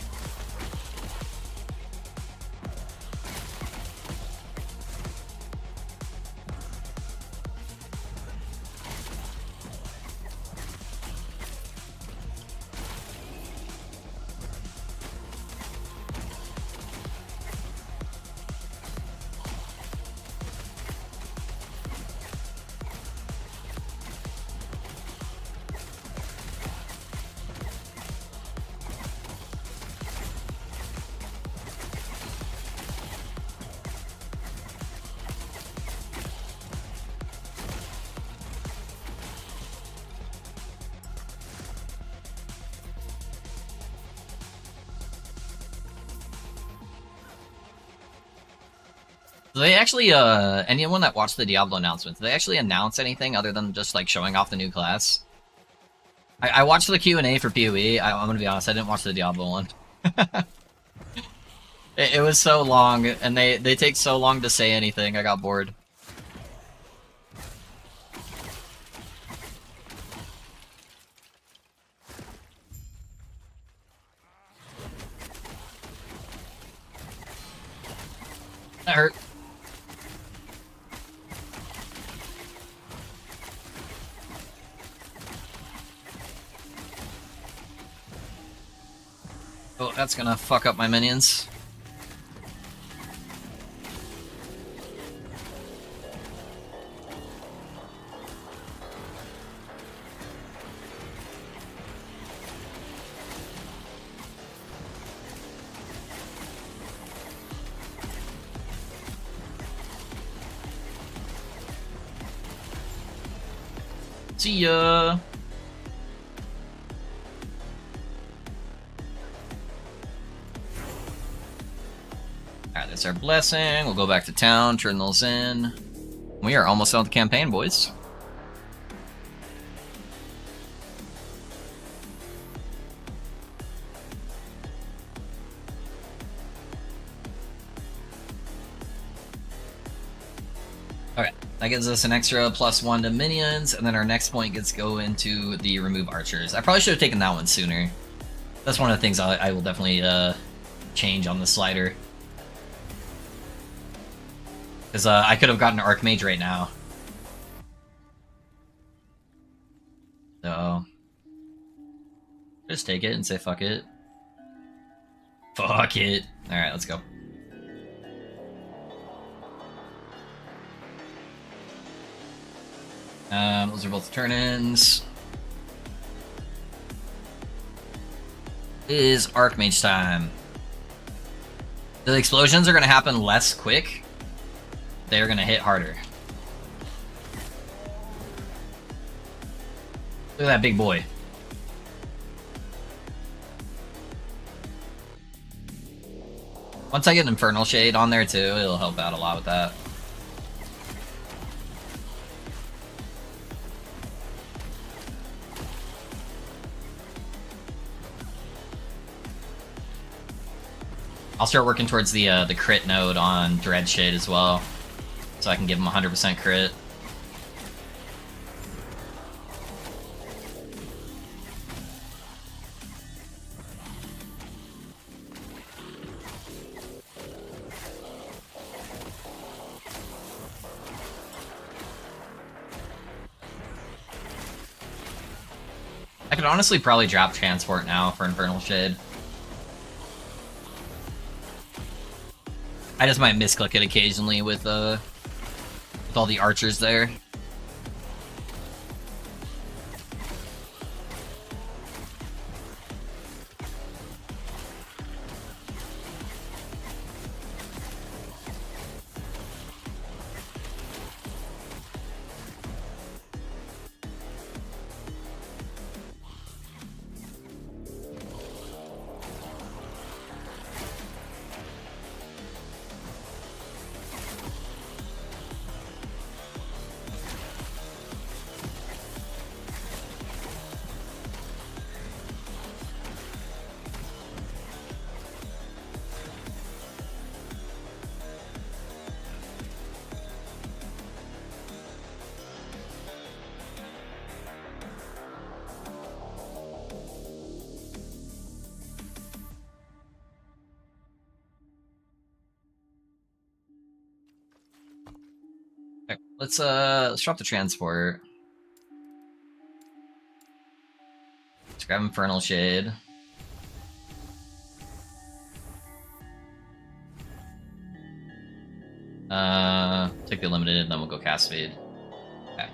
Do they actually, anyone that watched the Diablo announcements, do they actually announce anything other than just, like, showing off the new class? I watched the Q&A for PoE. I'm gonna be honest, I didn't watch the Diablo one. it was so long, and they take so long to say anything, I got bored. That hurt. Oh, that's gonna fuck up my minions. See ya! Alright, that's our blessing. We'll go back to town, turn those in. We are almost done with the campaign, boys. Okay, that gives us an extra +1 to minions, and then our next point gets to go into the remove archers. I probably should have taken that one sooner. That's one of the things I will definitely change on the slider. Because I could have gotten an Archmage right now. So just take it and say fuck it. Fuck it. Alright, let's go. Those are both turn-ins. It is Archmage time. The explosions are going to happen less quick. They're going to hit harder. Look at that big boy. Once I get Infernal Shade on there too, it'll help out a lot with that. I'll start working towards the crit node on Dread Shade as well, so I can give him 100% crit. I could honestly probably drop Transport now for Infernal Shade. I just might misclick it occasionally with all the archers there. Okay, let's drop the transport. Let's grab Infernal Shade. Take the limited, and then we'll go cast speed. Okay.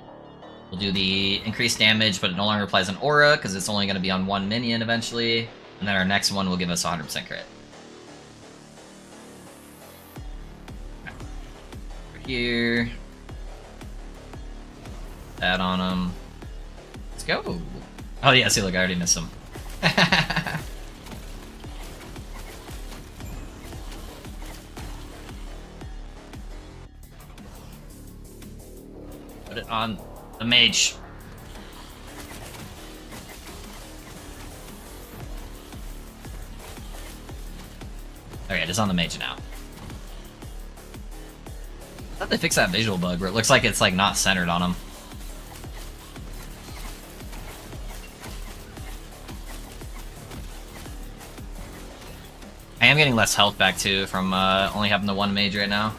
We'll do the increased damage, but it no longer applies an aura because it's only going to be on one minion eventually. And then our next one will give us 100% crit. Okay. Over here. That on him. Let's go. Oh yeah, see, look, I already missed him. Put it on the mage. Okay, it is on the mage now. I thought they fixed that visual bug where it looks like it's like not centered on him. I am getting less health back too from only having the one mage right now.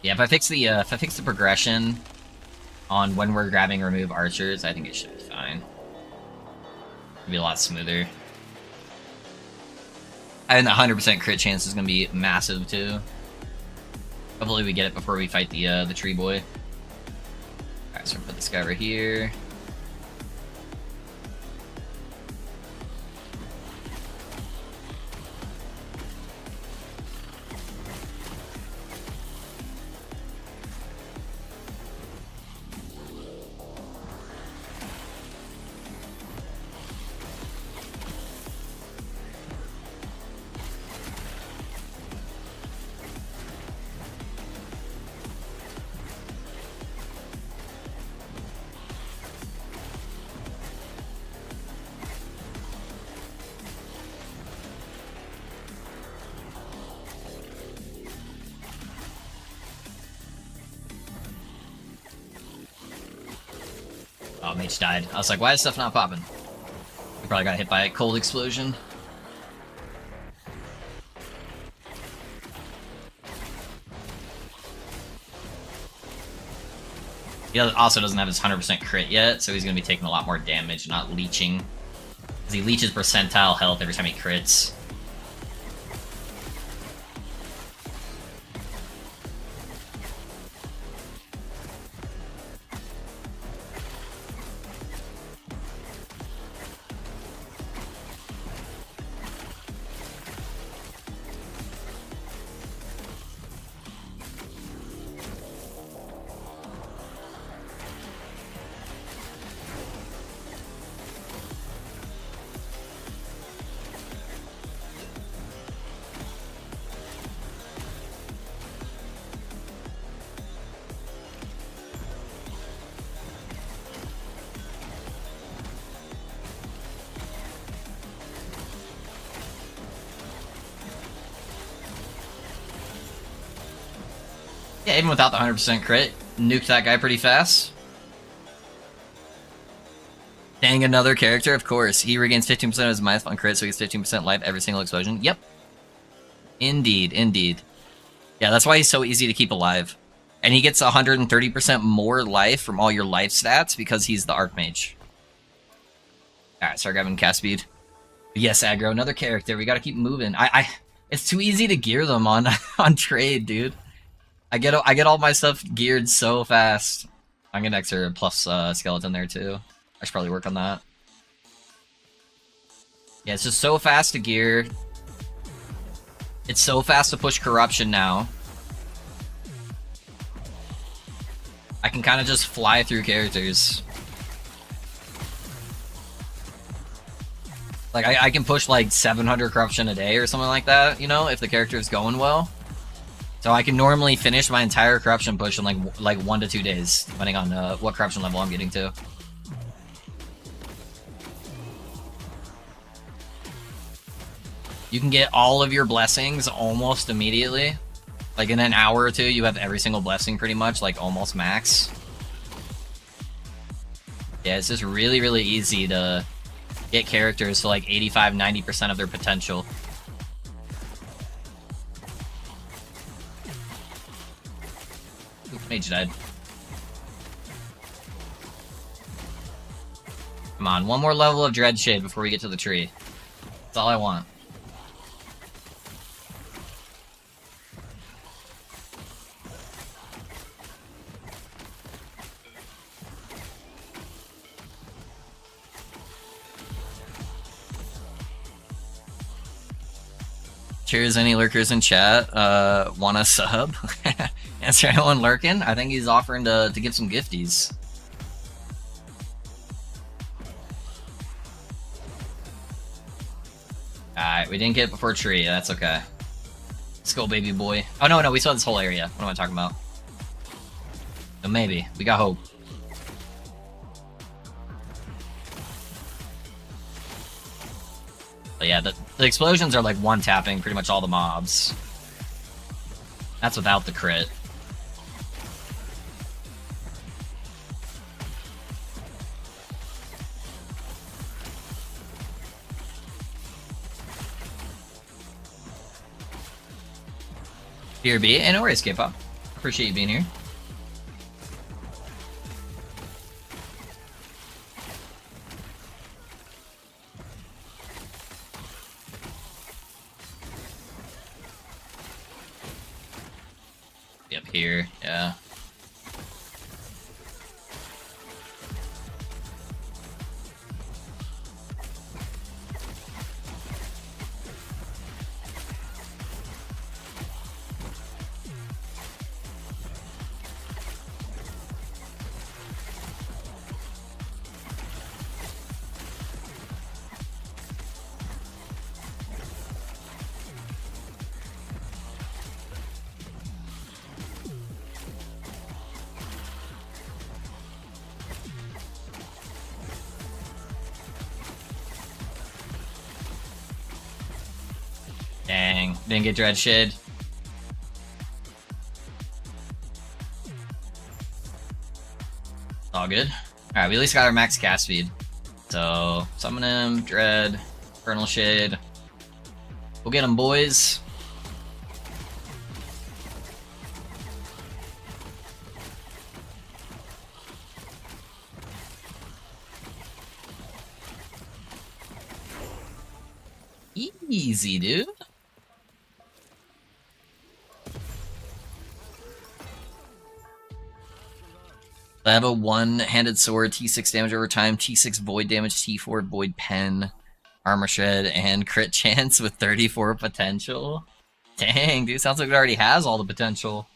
Yeah, if I fix the progression on when we're grabbing remove archers, I think it should be fine. It'll be a lot smoother. And the 100% crit chance is gonna be massive too. Hopefully we get it before we fight the tree boy. Alright, so we'll put this guy over here. Oh, mage died. I was like, why is stuff not popping? We probably got hit by a cold explosion. He also doesn't have his 100% crit yet, so he's going to be taking a lot more damage, not leeching. Because he leeches percentile health every time he crits. Yeah, even without the 100% crit, nuked that guy pretty fast. Dang, another character, of course. He regains 15% of his minus on crit, so he gets 15% life every single explosion. Yep. Indeed, indeed. Yeah, that's why he's so easy to keep alive. And he gets 130% more life from all your life stats because he's the Archmage. Alright, start grabbing cast speed. Yes, aggro, another character. We gotta keep moving. It's too easy to gear them on on trade, dude. I get all my stuff geared so fast. I'm gonna extra plus skeleton there too. I should probably work on that. Yeah, it's just so fast to gear. It's so fast to push corruption now. I can kind of just fly through characters. Like, I can push like 700 corruption a day or something like that, you know, if the character is going well. So I can normally finish my entire corruption push in like 1 to 2 days, depending on what corruption level I'm getting to. You can get all of your blessings almost immediately. Like in an hour or two, you have every single blessing pretty much, like almost max. Yeah, it's just really, really easy to get characters to like 85-90% of their potential. Mage died. Come on, one more level of Dread Shade before we get to the tree. That's all I want. Cheers, any lurkers in chat? Want a sub? Answer anyone lurking? I think he's offering to give some gifties. Alright, we didn't get it before tree. That's okay. Let's go, baby boy. Oh, no, we saw this whole area. What am I talking about? So maybe. We got hope. But yeah, the explosions are like one-tapping pretty much all the mobs. That's without the crit. Here be, and no worries, K-pop. Appreciate you being here. Be up here, yeah. Dang, didn't get Dread Shade. All good. Alright, we at least got our max cast speed. So, summon him, Dread, Infernal Shade. We'll get him, boys. easy, dude. I have a one-handed sword, T6 damage over time, T6 void damage, T4 void pen, armor shred, and crit chance with 34 potential. Dang, dude, sounds like it already has all the potential.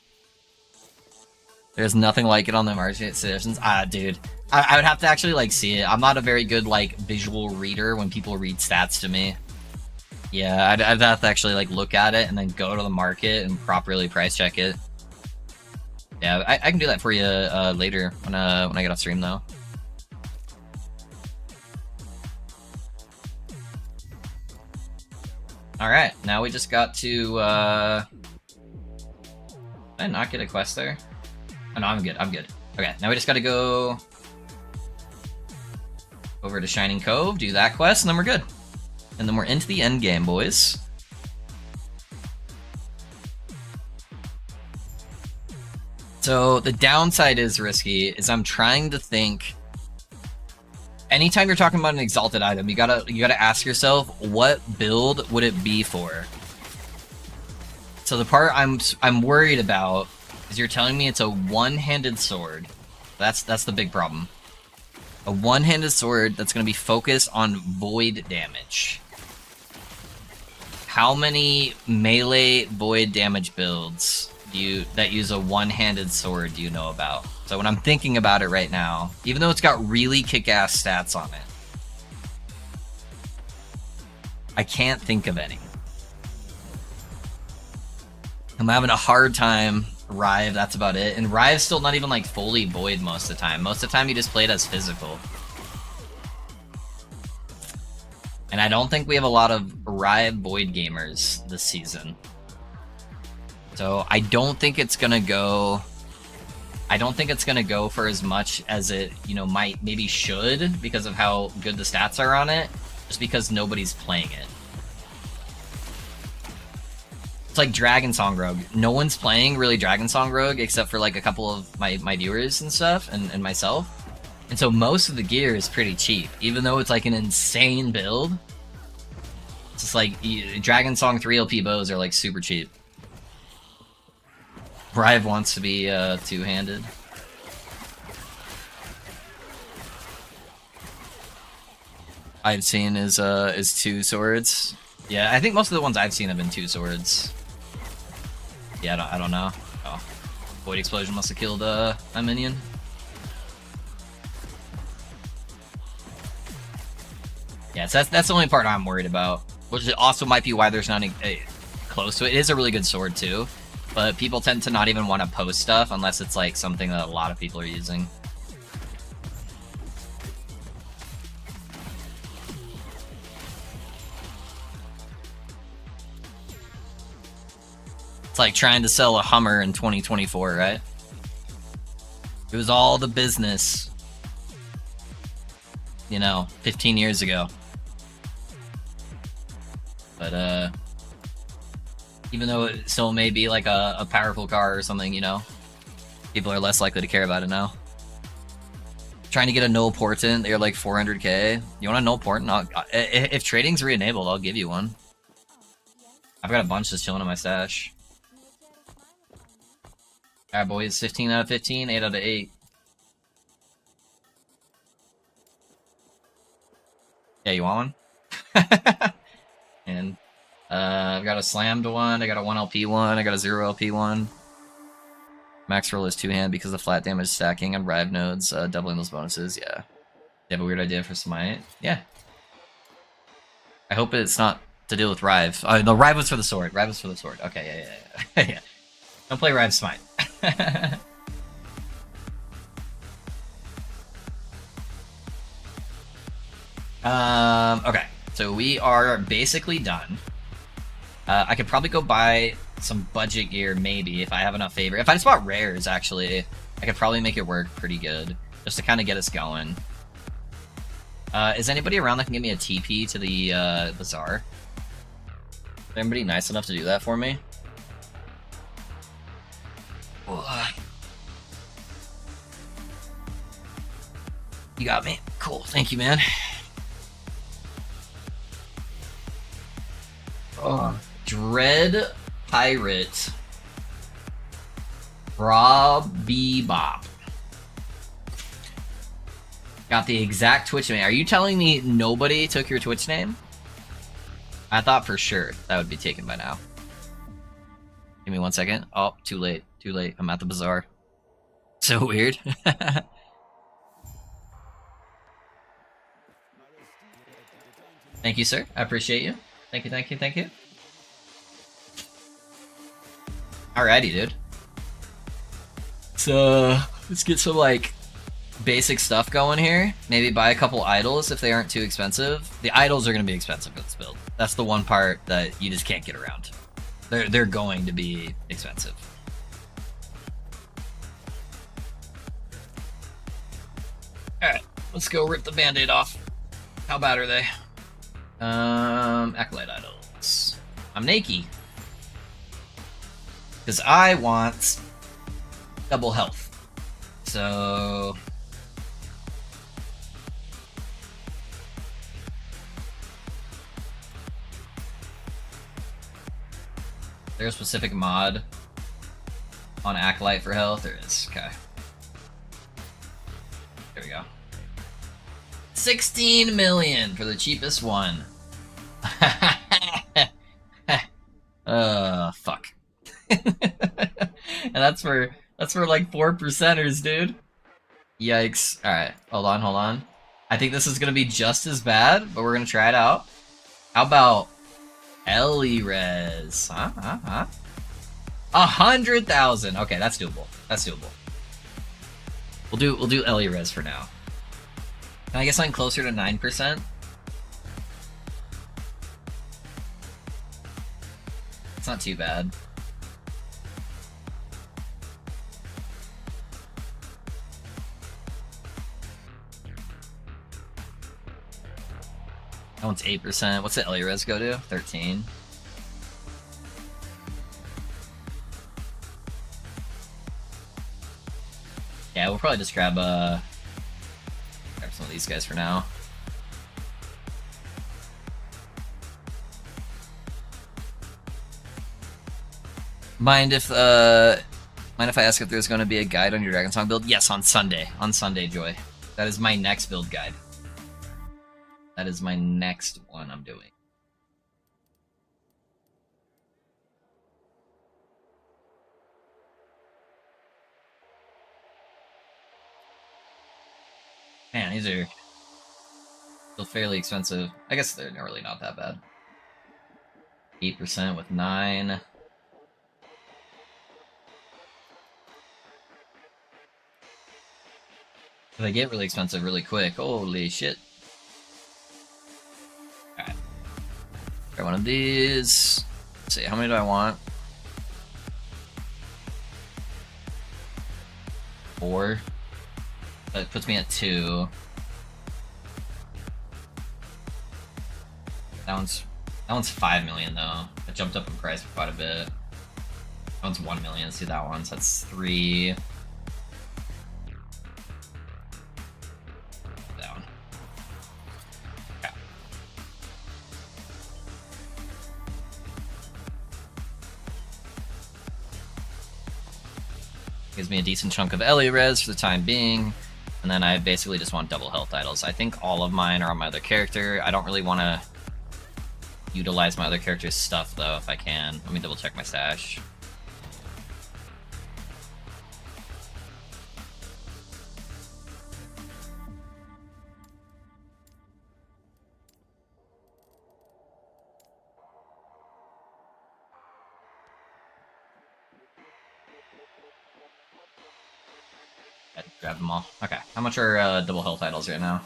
There's nothing like it on the market sessions. Ah, dude. I would have to actually, like, see it. I'm not a very good, like, visual reader when people read stats to me. Yeah, I'd have to actually, like, look at it and then go to the market and properly price check it. Yeah, I can do that for you later when I get off stream, though. Alright, now we just got to, did I not get a quest there? Oh, no, I'm good, I'm good. Okay, now we just gotta go over to Shining Cove, do that quest, and then we're good. And then we're into the end game, boys. So the downside is risky, is I'm trying to think. Anytime you're talking about an exalted item, you gotta ask yourself, what build would it be for? So the part I'm worried about is you're telling me it's a one-handed sword. That's the big problem. A one-handed sword that's gonna be focused on void damage. How many melee void damage builds that use a one-handed sword do you know about? So when I'm thinking about it right now, even though it's got really kick-ass stats on it, I can't think of any. I'm having a hard time. Rive, that's about it. And Rive's still not even like fully void most of the time. Most of the time you just play it as physical. And I don't think we have a lot of Rive void gamers this season. So I don't think it's gonna go. I don't think it's gonna go for as much as it, maybe should, because of how good the stats are on it, just because nobody's playing it. It's like Dragon Song Rogue. No one's playing really Dragon Song Rogue except for like a couple of my viewers and stuff, and myself. And so most of the gear is pretty cheap, even though it's like an insane build. It's just like Dragon Song 3 LP bows are like super cheap. Rive wants to be two-handed. I've seen is two swords. Yeah, I think most of the ones I've seen have been two swords. Yeah, I don't know. Oh, Void Explosion must have killed a minion. Yeah, so that's the only part I'm worried about, which also might be why there's not close to it. It is a really good sword too. But people tend to not even want to post stuff unless it's like something that a lot of people are using. It's like trying to sell a Hummer in 2024, right? It was all the business, 15 years ago. But, even though it still may be like a powerful car or something, people are less likely to care about it now. Trying to get a null portent, they're like 400k. You want a null portent? If trading's re-enabled, I'll give you one. I've got a bunch just chilling in my stash. Alright, boys, 15 out of 15, 8 out of 8. Yeah, you want one? And I've got a slammed one, I got a 1 LP one, I got a 0 LP one. Max roll is two-hand because of flat damage stacking on Rive nodes, doubling those bonuses, yeah. You have a weird idea for Smite? Yeah. I hope it's not to deal with Rive. Oh, no, Rive was for the sword. Rive was for the sword. Okay, yeah. Yeah. Don't play Rive Smite. Okay, so we are basically done. I could probably go buy some budget gear, maybe, if I have enough favor. If I just bought rares, actually, I could probably make it work pretty good, just to kind of get us going. Is anybody around that can give me a TP to the bazaar? Is anybody nice enough to do that for me? You got me. Cool. Thank you, man. Dread Pirate Robbie Bop. Got the exact Twitch name. Are you telling me nobody took your Twitch name? I thought for sure that would be taken by now. Give me 1 second. Oh, too late. Too late. I'm at the bazaar. So weird. Thank you, sir. I appreciate you. Thank you, thank you, thank you. Alrighty, dude. So, let's get some, like, basic stuff going here. Maybe buy a couple idols if they aren't too expensive. The idols are going to be expensive for this build. That's the one part that you just can't get around. They're going to be expensive. Alright, let's go rip the band-aid off. How bad are they? Acolyte idols. I'm Nakey. Because I want double health. So... Is there a specific mod on Acolyte for health? There is. Okay. There we go. 16 million for the cheapest one. Fuck. And that's for like 4%ers, dude. Yikes. Alright, hold on. I think this is gonna be just as bad, but we're gonna try it out. How about Ellie Res? 100,000. Okay, that's doable. That's doable. We'll do Ellie Res for now. Can I get something closer to 9%? It's not too bad. That one's 8%. What's the Ellie Res go to? 13. Yeah, we'll probably just grab some of these guys for now. Mind if I ask if there's going to be a guide on your Dragon Song build? Yes, on Sunday. On Sunday, Joy. That is my next build guide. That is my next one I'm doing. Man, these are still fairly expensive. I guess they're really not that bad. 8% with 9. They get really expensive really quick. Holy shit. Alright. Try one of these. Let's see, how many do I want? 4. That puts me at 2. That one's 5 million though. It jumped up in price quite a bit. That one's 1 million. Let's do that one. So that's 3. That one. Okay. Gives me a decent chunk of Ellie Res for the time being. And then I basically just want double health idols. I think all of mine are on my other character. I don't really want to utilize my other character's stuff, though, if I can. Let me double check my stash. Grab them all. Okay, how much are double health idols right now?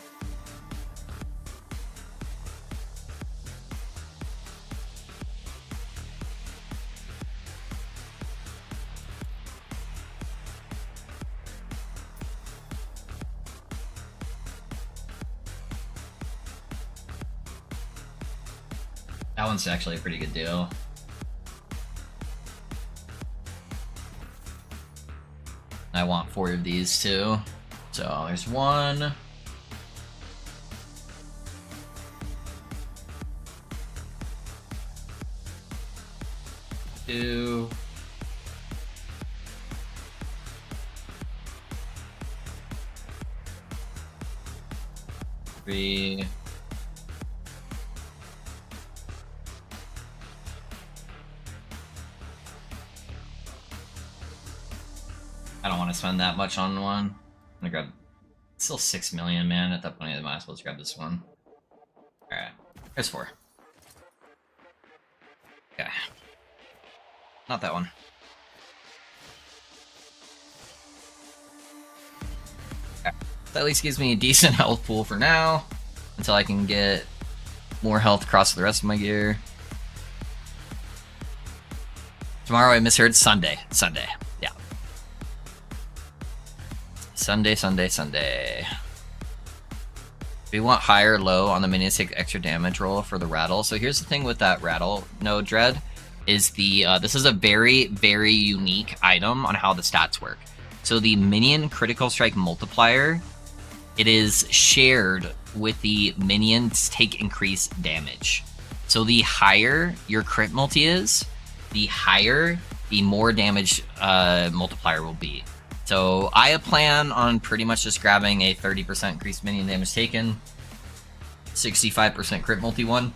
That one's actually a pretty good deal. I want 4 of these too. So there's 1. 2. Three. I don't want to spend that much on one. I'm gonna grab. It's still 6 million, man. At that point, I might as well just grab this one. Alright. There's 4. Okay. Not that one. Okay. That at least gives me a decent health pool for now. Until I can get more health across the rest of my gear. Tomorrow I misheard Sunday. Sunday. Yeah. Sunday, Sunday, Sunday. We want high or low on the minions take extra damage roll for the rattle. So here's the thing with that rattle node, Dread, is the this is a very, very unique item on how the stats work. So the minion critical strike multiplier, it is shared with the minions take increased damage. So the higher your crit multi is, the higher the more damage multiplier will be. So I plan on pretty much just grabbing a 30% increased minion damage taken, 65% crit multi one.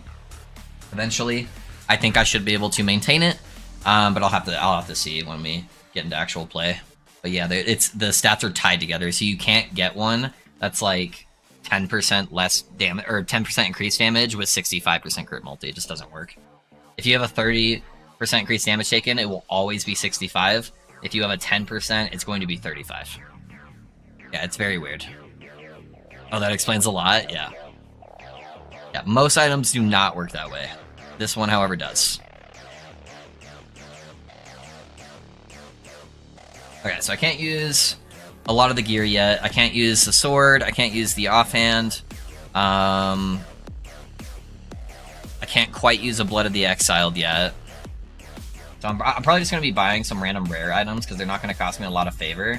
Eventually, I think I should be able to maintain it, but I'll have to see when we get into actual play. But yeah, the stats are tied together, so you can't get one that's like 10% less damage or 10% increased damage with 65% crit multi. It just doesn't work. If you have a 30% increased damage taken, it will always be 65. If you have a 10%, it's going to be 35. Yeah, it's very weird. Oh, that explains a lot? Yeah. Yeah, most items do not work that way. This one, however, does. Okay, so I can't use a lot of the gear yet. I can't use the sword. I can't use the offhand. I can't quite use a Blood of the Exiled yet. So I'm probably just going to be buying some random rare items because they're not going to cost me a lot of favor.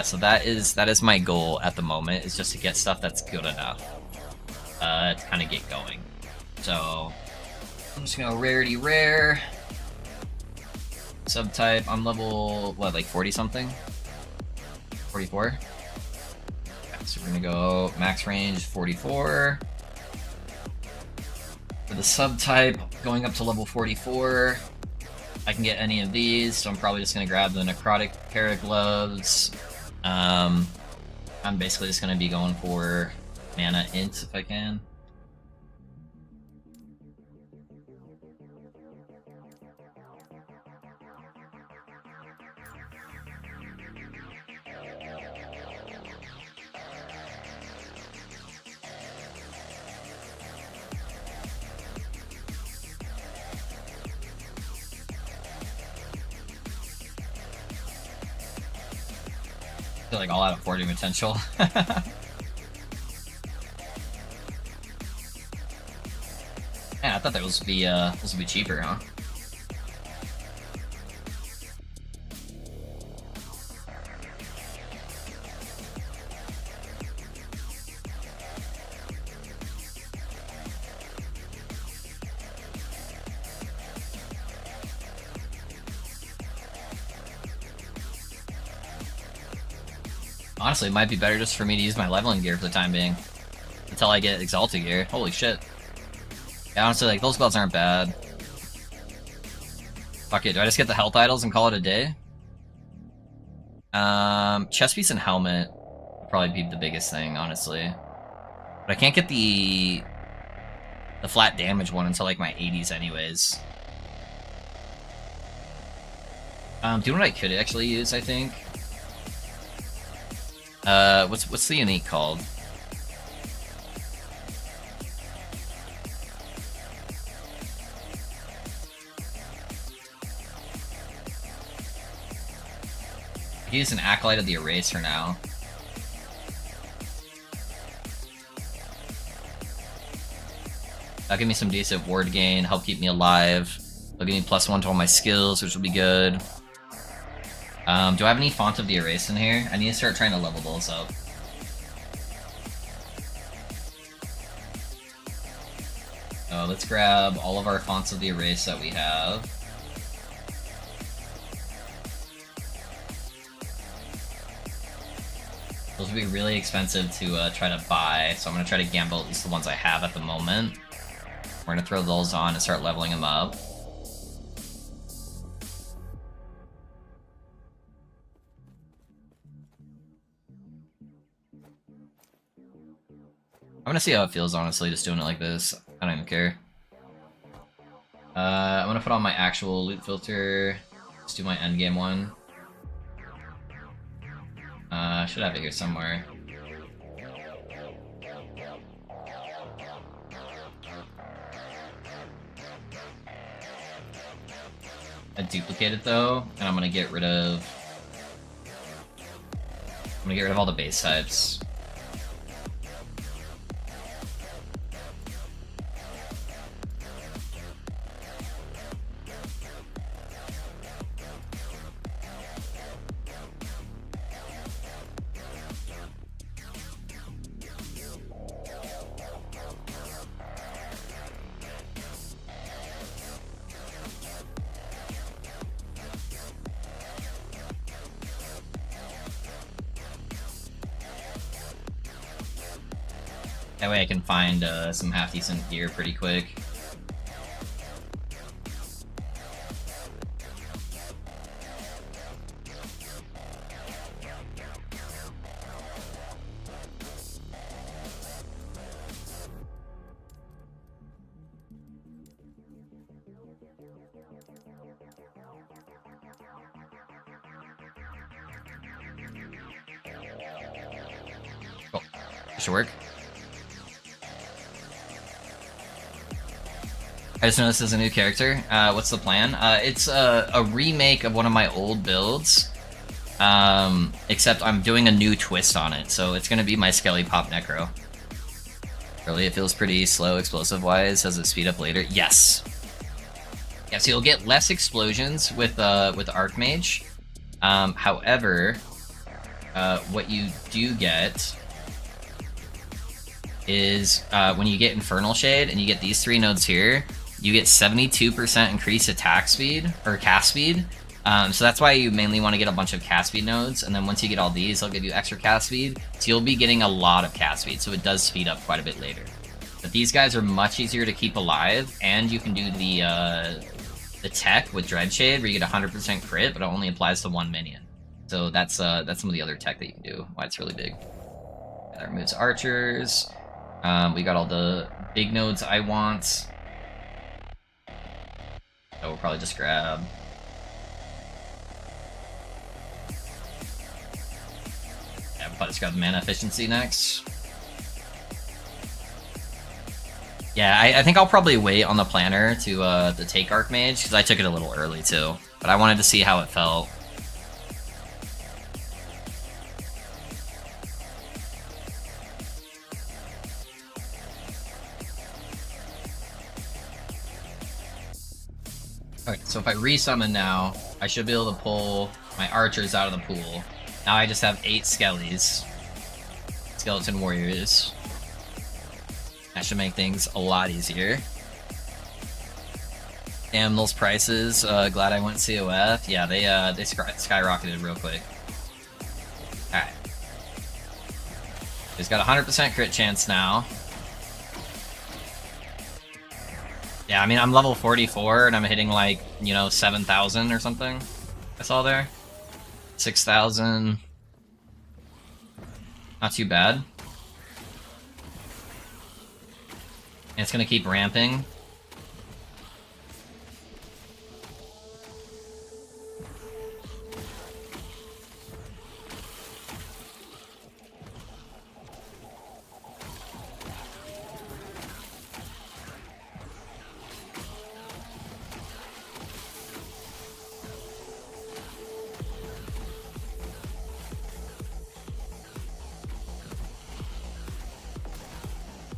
So that is my goal at the moment, is just to get stuff that's good enough to kind of get going. So I'm just going to rarity rare. Subtype, I'm level, what, like 40 something? 44? Okay, so we're going to go max range 44. For the subtype, going up to level 44, I can get any of these, so I'm probably just going to grab the necrotic pair of gloves. I'm basically just going to be going for mana int if I can. I feel like all out of forging potential. Man, I thought that was be supposed to be cheaper, huh? Honestly, it might be better just for me to use my leveling gear for the time being. Until I get Exalted gear. Holy shit. Yeah, honestly, like, those belts aren't bad. Fuck it, do I just get the health idols and call it a day? Chest piece and helmet would probably be the biggest thing, honestly. But I can't get the flat damage one until, like, my 80s anyways. Do you know what I could actually use, I think? What's the unique called? I can use an Acolyte of the Eraser now. That'll give me some decent ward gain, help keep me alive. It'll give me +1 to all my skills, which will be good. Do I have any Font of the Erase in here? I need to start trying to level those up. So let's grab all of our fonts of the erase that we have. Those would be really expensive to try to buy, so I'm going to try to gamble at least the ones I have at the moment. We're going to throw those on and start leveling them up. I'm going to see how it feels, honestly, just doing it like this. I don't even care. I'm going to put on my actual loot filter. Let's do my endgame one. I should have it here somewhere. I duplicate it though, and I'm gonna get rid of all the base types. That way I can find some half-decent gear pretty quick. Cool. This should work. I just noticed there's a new character. What's the plan? It's a remake of one of my old builds, except I'm doing a new twist on it, so it's gonna be my Skelly Pop Necro. Really, it feels pretty slow explosive-wise. Does it speed up later? Yes. Yeah, so you'll get less explosions with Archmage. However, what you do get is when you get Infernal Shade and you get these 3 nodes here, you get 72% increased attack speed, or cast speed. So that's why you mainly want to get a bunch of cast speed nodes, and then once you get all these, they'll give you extra cast speed. So you'll be getting a lot of cast speed, so it does speed up quite a bit later. But these guys are much easier to keep alive, and you can do the tech with Dreadshade, where you get 100% crit, but it only applies to 1 minion. So that's some of the other tech that you can do, why it's really big. That removes archers. We got all the big nodes I want. So we'll probably just grab... Yeah, we'll probably just grab mana efficiency next. Yeah, I think I'll probably wait on the planner to take Archmage, because I took it a little early too. But I wanted to see how it felt. Alright, so if I resummon now, I should be able to pull my archers out of the pool. Now I just have 8 skellies. Skeleton warriors. That should make things a lot easier. Damn, those prices. Glad I went COF. Yeah, they skyrocketed real quick. Alright. He's got a 100% crit chance now. Yeah, I mean, I'm level 44, and I'm hitting, like, you know, 7,000 or something. I saw there. 6,000. Not too bad. And it's gonna keep ramping.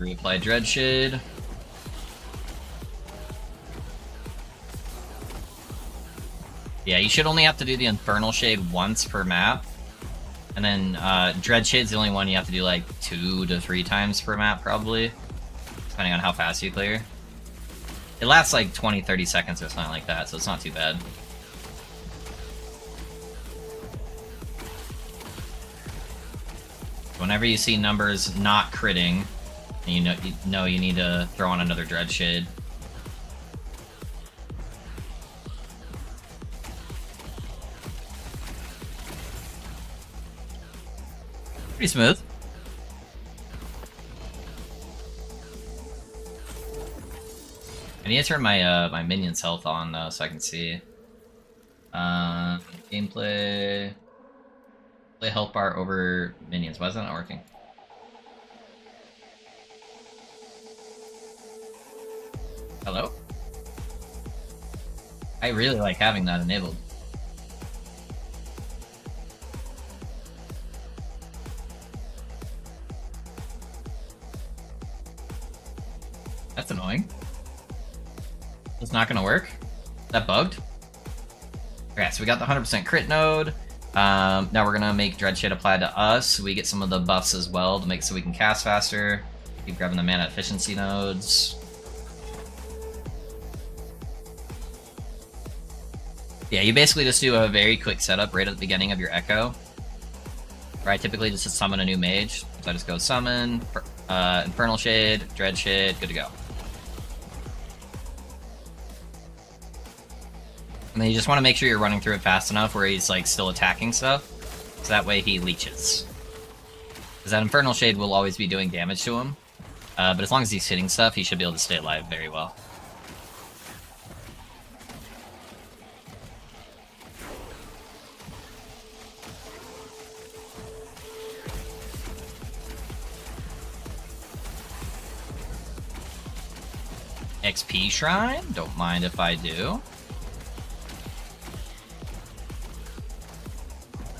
Reapply Dreadshade. Yeah, you should only have to do the Infernal Shade once per map. And then Dreadshade's the only one you have to do like 2 to 3 times per map, probably. Depending on how fast you clear. It lasts like 20-30 seconds or something like that, so it's not too bad. Whenever you see numbers not critting, you know you need to throw on another Dread Shade. Pretty smooth. I need to turn my my minions' health on so I can see. Gameplay. Play health bar over minions. Why is that not working? Hello? I really like having that enabled. That's annoying. It's not gonna work? Is that bugged? Okay, so we got the 100% crit node. Now we're gonna make Dread Shade apply to us, so we get some of the buffs as well to make it so we can cast faster. Keep grabbing the mana efficiency nodes. Yeah, you basically just do a very quick setup right at the beginning of your Echo. Right, typically just to summon a new mage. So I just go summon, Infernal Shade, Dread Shade, good to go. And then you just want to make sure you're running through it fast enough where he's like still attacking stuff, so that way he leeches. Because that Infernal Shade will always be doing damage to him, but as long as he's hitting stuff, he should be able to stay alive very well. XP Shrine? Don't mind if I do.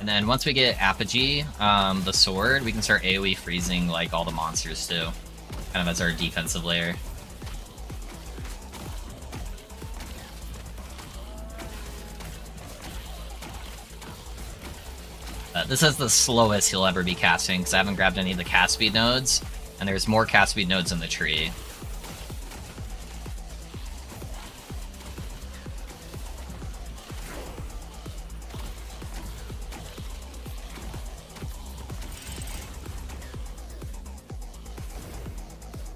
And then once we get Apogee, the sword, we can start AoE freezing like all the monsters too. Kind of as our defensive layer. This is the slowest he'll ever be casting, because I haven't grabbed any of the cast speed nodes, and there's more cast speed nodes in the tree.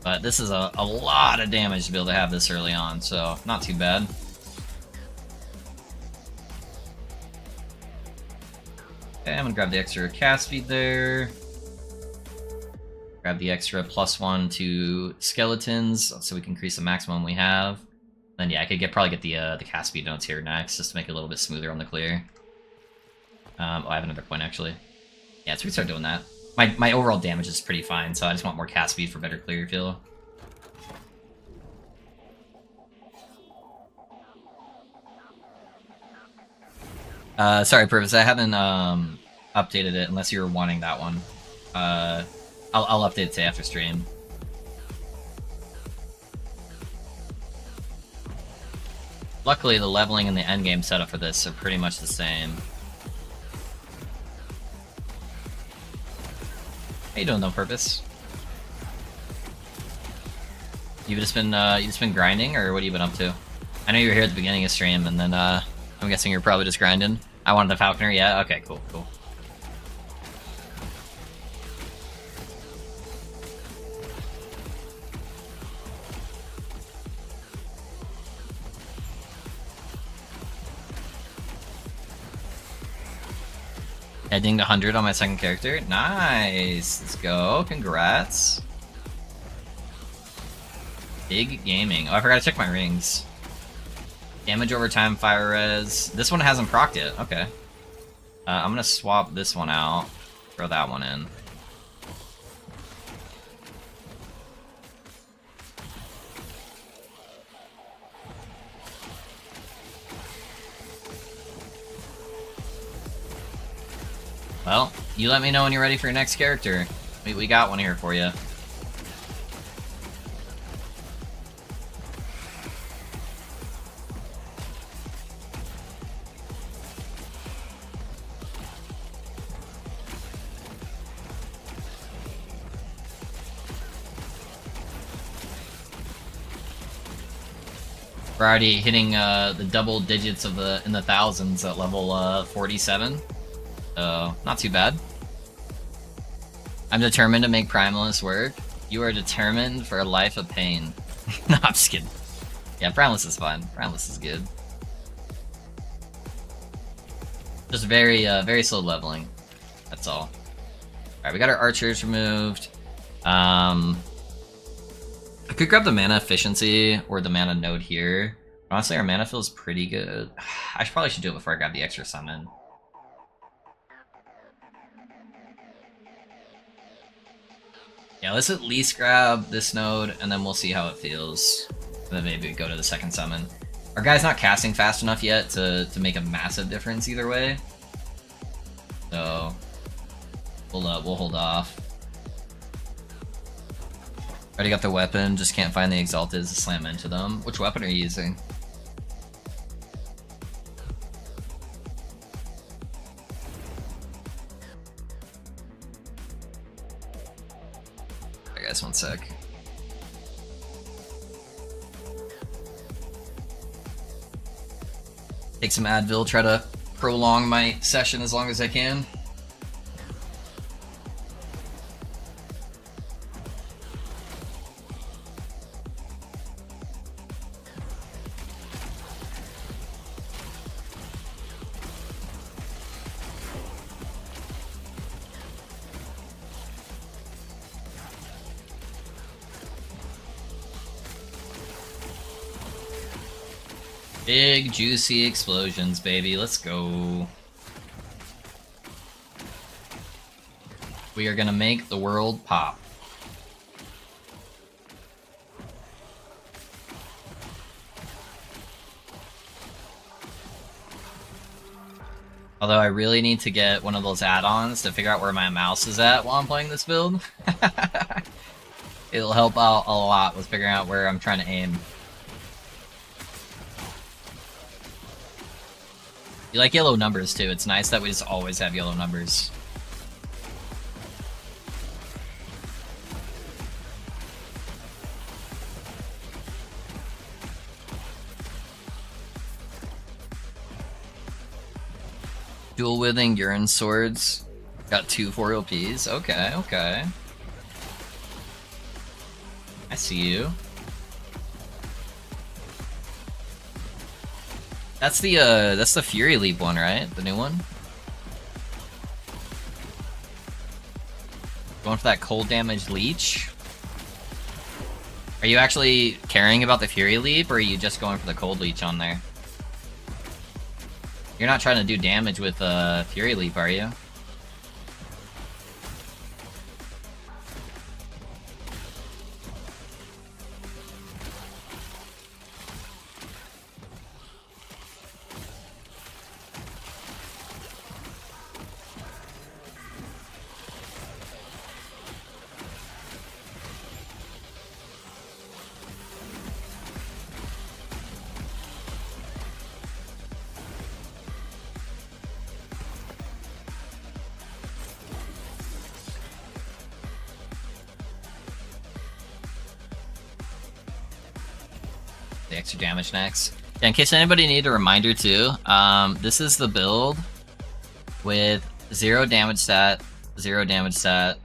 But this is a lot of damage to be able to have this early on, so not too bad. Okay, I'm gonna grab the extra cast speed there. Grab the extra +1 to skeletons, so we can increase the maximum we have. Then yeah, I could probably get the cast speed notes here next, just to make it a little bit smoother on the clear. Oh, I have another point actually. Yeah, so we can start doing that. My overall damage is pretty fine, so I just want more cast speed for better clear feel. Sorry, Purvis, I haven't updated it unless you were wanting that one. I'll update it today after stream. Luckily, the leveling and the endgame setup for this are pretty much the same. How you doing though, Purpose? You've just been grinding, or what have you been up to? I know you were here at the beginning of stream, and then I'm guessing you're probably just grinding. I wanted the Falconer, yeah? Okay, cool. Heading to 100 on my second character. Nice! Let's go. Congrats. Big gaming. Oh, I forgot to check my rings. Damage over time, fire res. This one hasn't procced yet. Okay. I'm gonna swap this one out. Throw that one in. Well, you let me know when you're ready for your next character. We got one here for you. We're already hitting the double digits of in the thousands at level 47. So not too bad. I'm determined to make Primalist work. You are determined for a life of pain. No, I'm just kidding. Yeah, Primalist is fine. Primalist is good. Just very slow leveling. That's all. Alright, we got our archers removed. I could grab the mana efficiency or the mana node here. Honestly, our mana feels pretty good. I probably should do it before I grab the extra summon. Yeah, let's at least grab this node, and then we'll see how it feels. And then maybe go to the second summon. Our guy's not casting fast enough yet to make a massive difference either way. So we'll hold off. Already got the weapon, just can't find the Exalted to slam into them. Which weapon are you using? Alright guys, one sec. Take some Advil, try to prolong my session as long as I can. Big, juicy explosions, baby. Let's go. We are gonna make the world pop. Although I really need to get one of those add-ons to figure out where my mouse is at while I'm playing this build. It'll help out a lot with figuring out where I'm trying to aim. You like yellow numbers too. It's nice that we just always have yellow numbers. Dual wielding urine swords. Got 2 4 OPs. Okay, okay. I see you. That's the Fury Leap one, right? The new one? Going for that cold damage leech? Are you actually caring about the Fury Leap, or are you just going for the cold leech on there? You're not trying to do damage with Fury Leap, are you? The extra damage next. Yeah, in case anybody need a reminder too, this is the build with 0 damage stat, 0 damage stat,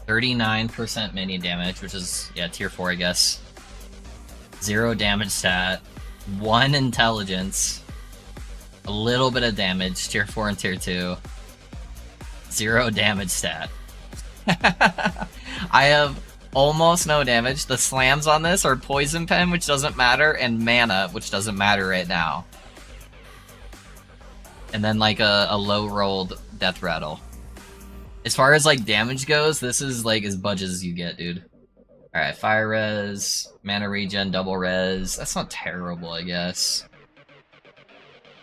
39% minion damage, which is, yeah, tier 4 I guess, 0 damage stat, 1 intelligence, a little bit of damage, tier 4 and tier 2, 0 damage stat. I have almost no damage. The slams on this are Poison Pen, which doesn't matter, and mana, which doesn't matter right now. And then like a low rolled Death Rattle. As far as like damage goes, this is like as budget as you get, dude. Alright, Fire Res, Mana Regen, Double Res. That's not terrible, I guess.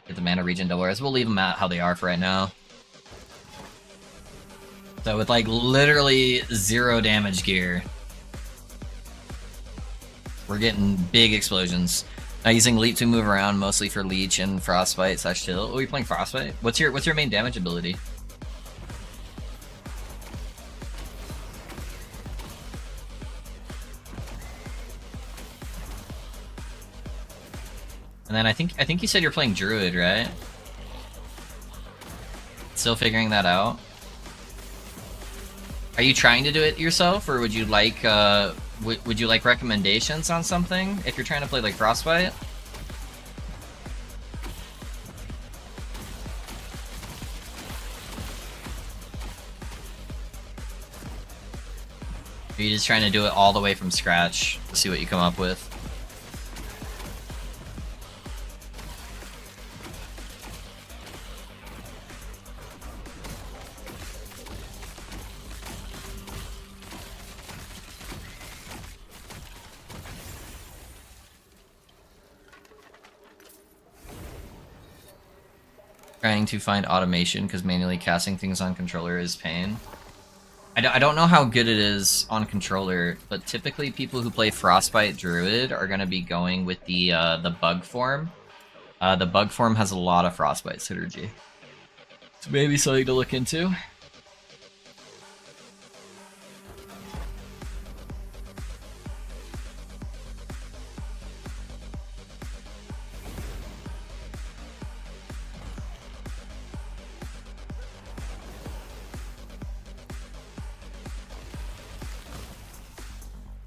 Get the Mana Regen, Double Res. We'll leave them out how they are for right now. So with like literally 0 damage gear, we're getting big explosions. Now using Leap to move around, mostly for Leech and Frostbite / Chill. Oh, you're playing Frostbite? What's your main damage ability? And then I think you said you're playing Druid, right? Still figuring that out. Are you trying to do it yourself, or would you like would you like recommendations on something if you're trying to play like Frostbite? Or are you just trying to do it all the way from scratch to see what you come up with? Trying to find automation because manually casting things on controller is pain. I don't know how good it is on controller, but typically people who play Frostbite Druid are going to be going with the bug form. The bug form has a lot of Frostbite synergy. So maybe something to look into.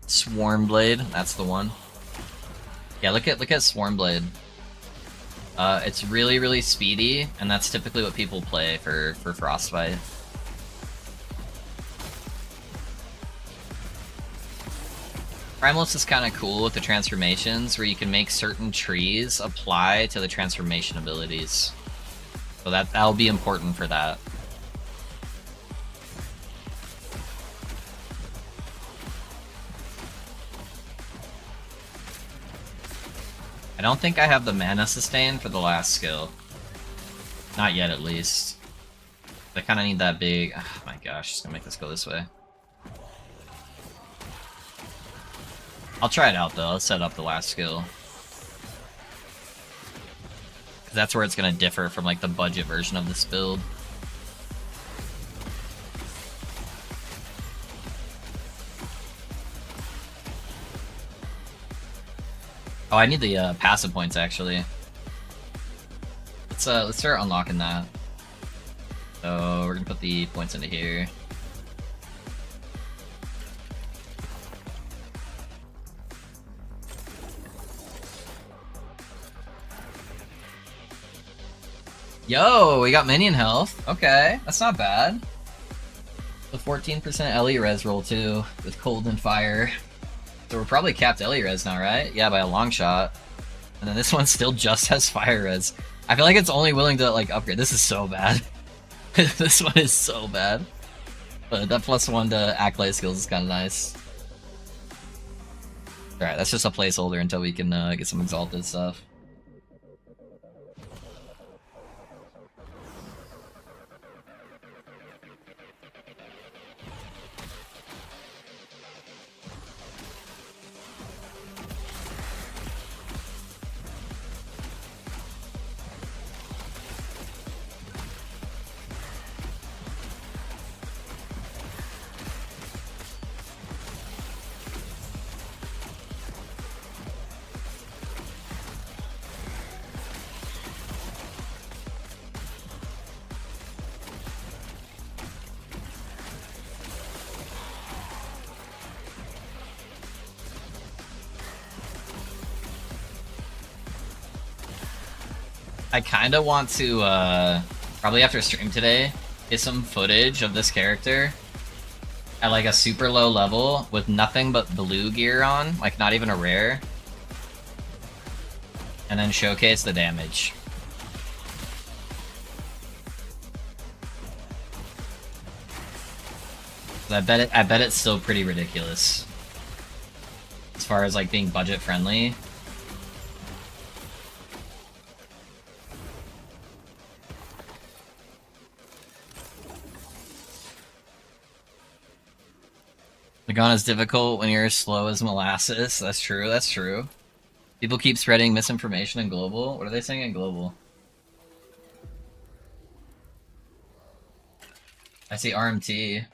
Swarmblade, that's the one. Yeah, look at Swarmblade. It's really speedy, and that's typically what people play for Frostbite. Primalist is kind of cool with the transformations, where you can make certain trees apply to the transformation abilities. So that'll be important for that. I don't think I have the mana sustain for the last skill. Not yet, at least. I kind of need that big... Oh my gosh, just gonna make this go this way. I'll try it out, though. I'll set up the last skill. That's where it's gonna differ from, like, the budget version of this build. Oh, I need the passive points, actually. Let's start unlocking that. So we're gonna put the points into here. Yo, we got minion health. Okay, that's not bad. The 14% LE res roll too, with cold and fire. So we're probably capped LE res now, right? Yeah, by a long shot. And then this one still just has fire res. I feel like it's only willing to like upgrade. This is so bad. This one is so bad. But that +1 to Acolyte skills is kind of nice. Alright, that's just a placeholder until we can get some exalted stuff. I kind of want to, probably after stream today, get some footage of this character at like a super low level with nothing but blue gear on, like not even a rare, and then showcase the damage. I bet it's still pretty ridiculous as far as like being budget friendly. Lagan is difficult when you're as slow as molasses. That's true, that's true. People keep spreading misinformation in global. What are they saying in global? I see RMT.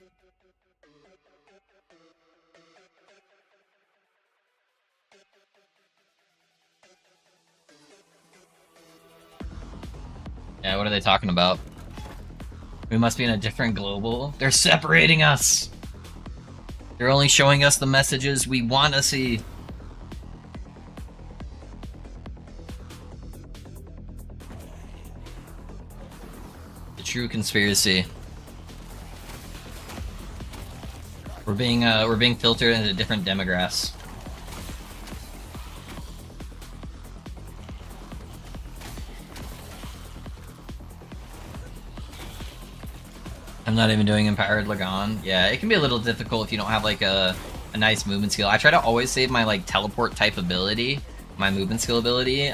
Yeah, what are they talking about? We must be in a different global. They're separating us! They're only showing us the messages we want to see. The true conspiracy. We're being filtered into different demographics. I'm not even doing Empowered Lagan. Yeah, it can be a little difficult if you don't have like a nice movement skill. I try to always save my like teleport type ability, my movement skill ability,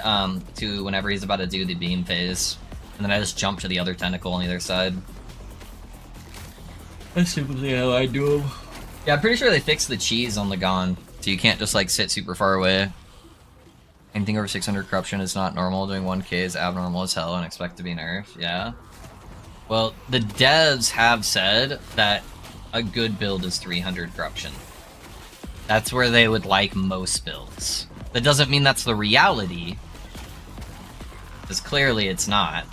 to whenever he's about to do the beam phase. And then I just jump to the other tentacle on the other side. That's typically how I do them. Yeah, I'm pretty sure they fixed the cheese on Lagan, so you can't just like sit super far away. Anything over 600 corruption is not normal. Doing 1k is abnormal as hell and expect to be nerfed. Yeah. Well, the devs have said that a good build is 300 corruption. That's where they would like most builds. That doesn't mean that's the reality, because clearly it's not.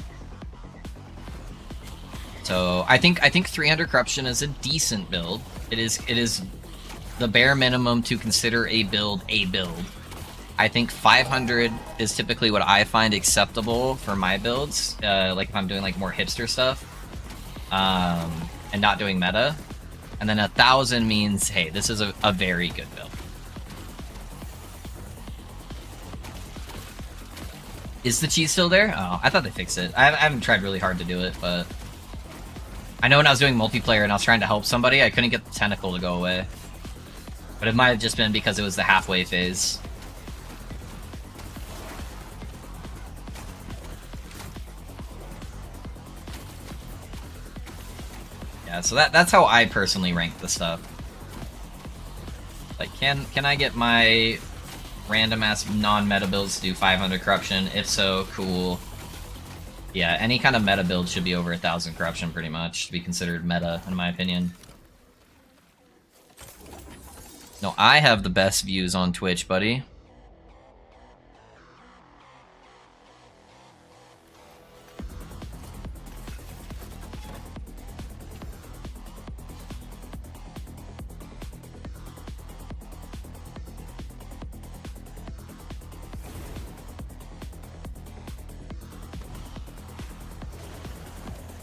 So I think 300 corruption is a decent build. It is the bare minimum to consider a build a build. I think 500 is typically what I find acceptable for my builds, like if I'm doing like more hipster stuff, and not doing meta. And then 1,000 means, hey, this is a very good build. Is the cheese still there? Oh, I thought they fixed it. I haven't tried really hard to do it, but I know when I was doing multiplayer and I was trying to help somebody, I couldn't get the tentacle to go away. But it might have just been because it was the halfway phase. Yeah, so that's how I personally rank the stuff. Like, can I get my random ass non-meta builds to do 500 corruption? If so, cool. Yeah, any kind of meta build should be over 1,000 corruption pretty much to be considered meta, in my opinion. No, I have the best views on Twitch, buddy.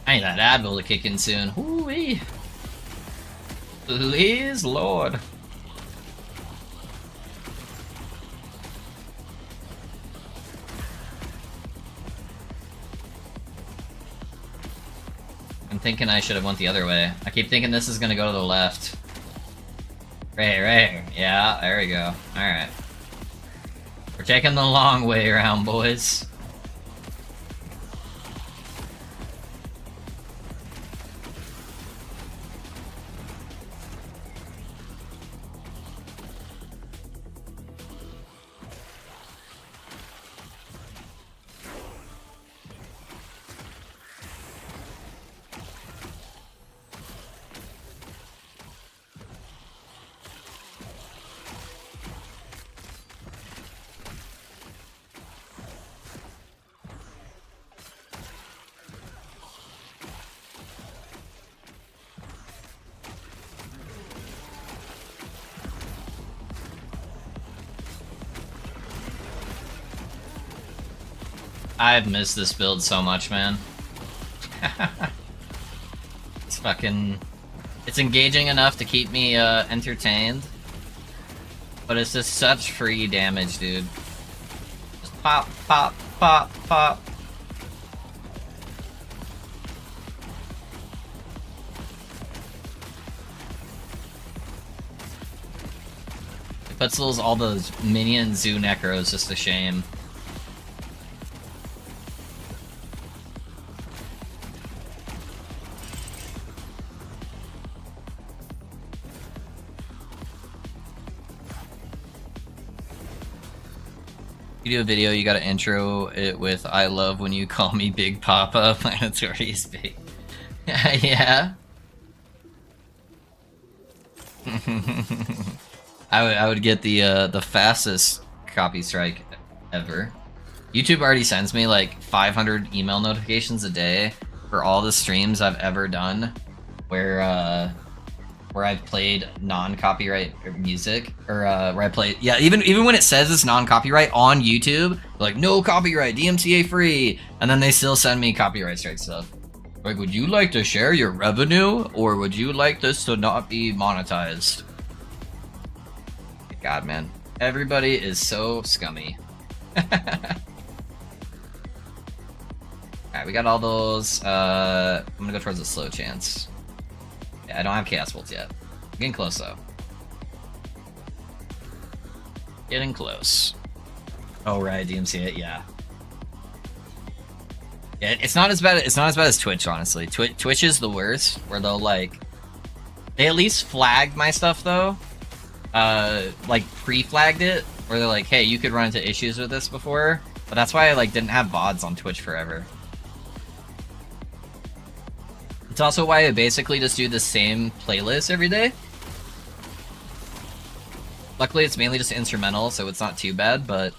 I need that Advil to kick in soon. Whoo-wee. Please, Lord. I'm thinking I should have went the other way. I keep thinking this is gonna go to the left. Right here. Yeah, there we go. Alright. We're taking the long way around, boys. I've missed this build so much, man. It's fucking... It's engaging enough to keep me entertained. But it's just such free damage, dude. Just pop, pop, pop, pop. It puts all those minion zoo necros just to shame. You do a video, you gotta intro it with "I love when you call me Big Papa." Planetary is big. Yeah. I would get the fastest copy strike ever. YouTube already sends me like 500 email notifications a day for all the streams I've ever done where I've played non-copyright music, or where I played, yeah, even when it says it's non-copyright on YouTube, like no copyright, DMCA free, and then they still send me copyright strike stuff. Like, would you like to share your revenue, or would you like this to not be monetized? God, man, everybody is so scummy. Alright, we got all those. I'm gonna go towards the slow chance. Yeah, I don't have Chaos Bolts yet. I'm getting close though. Getting close. Oh right, DMCA, yeah. Yeah, it's not as bad. It's not as bad as Twitch, honestly. Twitch is the worst, where they'll like, they at least flagged my stuff though. Like pre-flagged it, where they're like, hey, you could run into issues with this before. But that's why I like didn't have VODs on Twitch forever. It's also why I basically just do the same playlist every day. Luckily, it's mainly just instrumental, so it's not too bad, but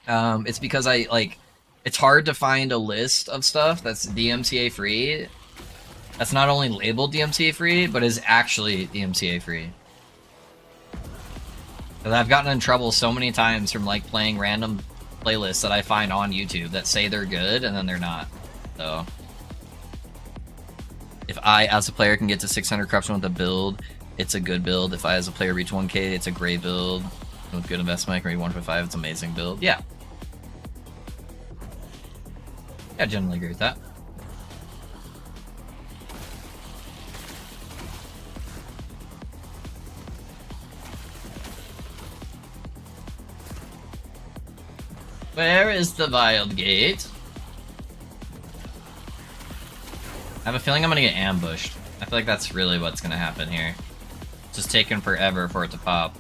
it's because it's hard to find a list of stuff that's DMCA free, that's not only labeled DMCA free, but is actually DMCA free. Because I've gotten in trouble so many times from like playing random playlists that I find on YouTube that say they're good and then they're not. So if I, as a player, can get to 600 corruption with a build, it's a good build. If I, as a player, reach 1k, it's a great build. With good investment, I can reach 1.5, it's an amazing build. Yeah. Yeah, I generally agree with that. Where is the Wild Gate? I have a feeling I'm gonna get ambushed. I feel like that's really what's gonna happen here. It's just taking forever for it to pop.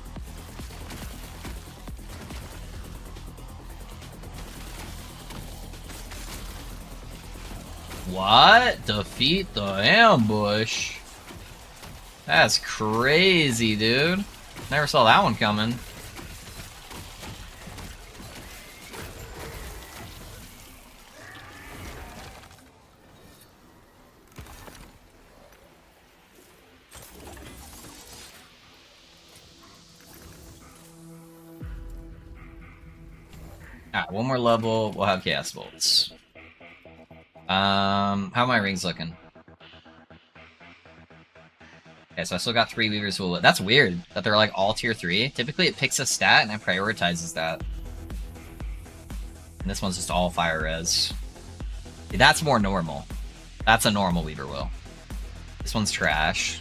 What? Defeat the ambush? That's crazy, dude. Never saw that one coming. Alright, one more level, we'll have Chaos Bolts. How are my rings looking? Okay, so I still got 3 Weavers who will... That's weird, that they're like all tier 3. Typically it picks a stat and it prioritizes that. And this one's just all fire res. See, that's more normal. That's a normal Weaver will. This one's trash.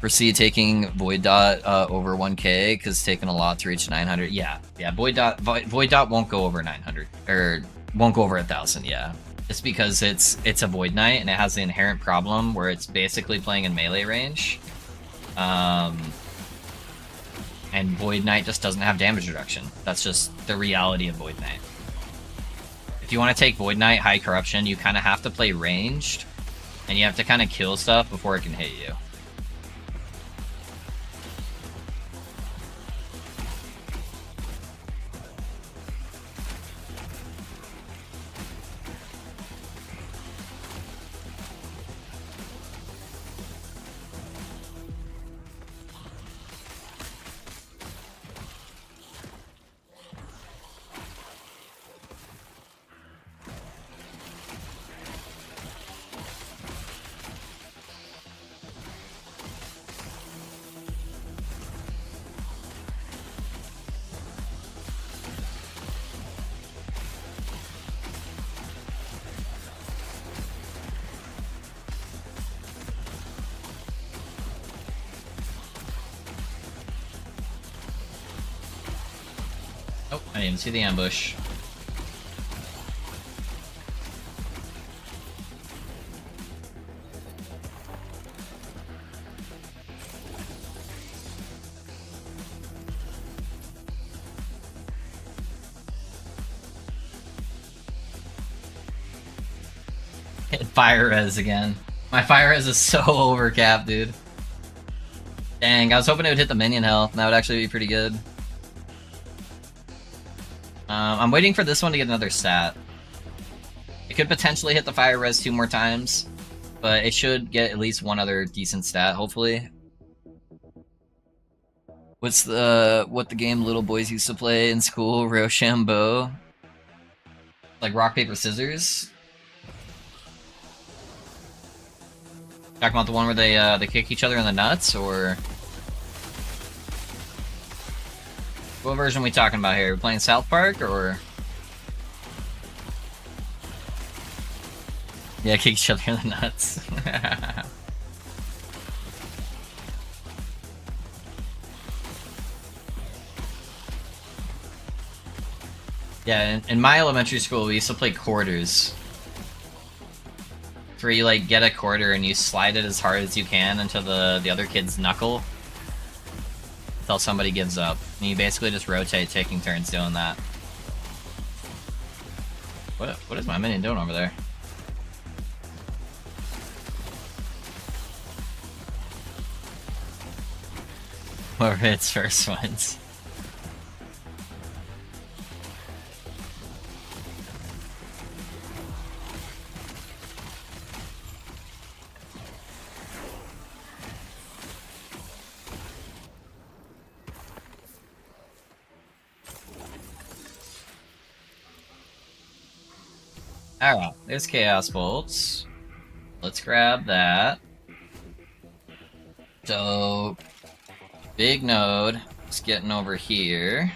Foresee taking Void Dot over 1k, because taking a lot to reach 900. Yeah, Void Dot won't go over 900, or won't go over 1,000. Yeah, just because it's a Void Knight and it has the inherent problem where it's basically playing in melee range, and Void Knight just doesn't have damage reduction. That's just the reality of Void Knight. If you want to take Void Knight high corruption, you kind of have to play ranged, and you have to kind of kill stuff before it can hit you. Oh, I didn't even see the ambush. Hit fire res again. My fire res is so overcapped, dude. Dang, I was hoping it would hit the minion health. That would actually be pretty good. I'm waiting for this one to get another stat. It could potentially hit the fire res 2 more times, but it should get at least one other decent stat, hopefully. What the game little boys used to play in school? Rochambeau? Like rock, paper, scissors? Talking about the one where they kick each other in the nuts, or what version are we talking about here? Are we playing South Park, or yeah, kick each other in the nuts? Yeah, in my elementary school, we used to play quarters. Where you like get a quarter and you slide it as hard as you can into the other kid's knuckle until somebody gives up. And you basically just rotate, taking turns doing that. What is my minion doing over there? Whoever hits first wins. Alright, there's Chaos Bolts. Let's grab that. So, big node is getting over here.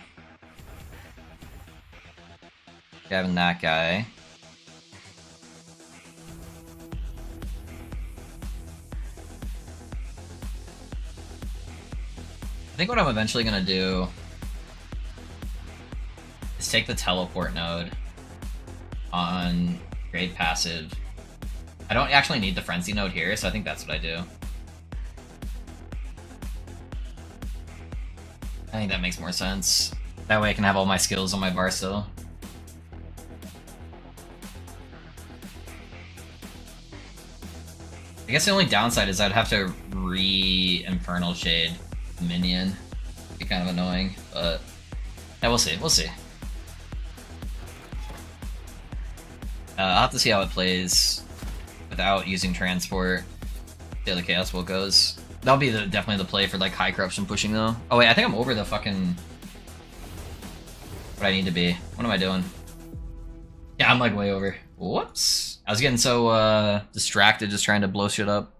Grabbing that guy. I think what I'm eventually gonna do is take the teleport node on grade passive. I don't actually need the frenzy node here, so I think that's what I do. I think that makes more sense. That way I can have all my skills on my bar still. I guess the only downside is I'd have to re-Infernal Shade minion. It'd be kind of annoying, but yeah, we'll see, we'll see. I'll have to see how it plays without using transport. See how the Chaos Bolt goes. That'll be definitely the play for like high corruption pushing though. Oh wait, I think I'm over the fucking what I need to be. What am I doing? Yeah, I'm like way over. Whoops. I was getting so distracted just trying to blow shit up.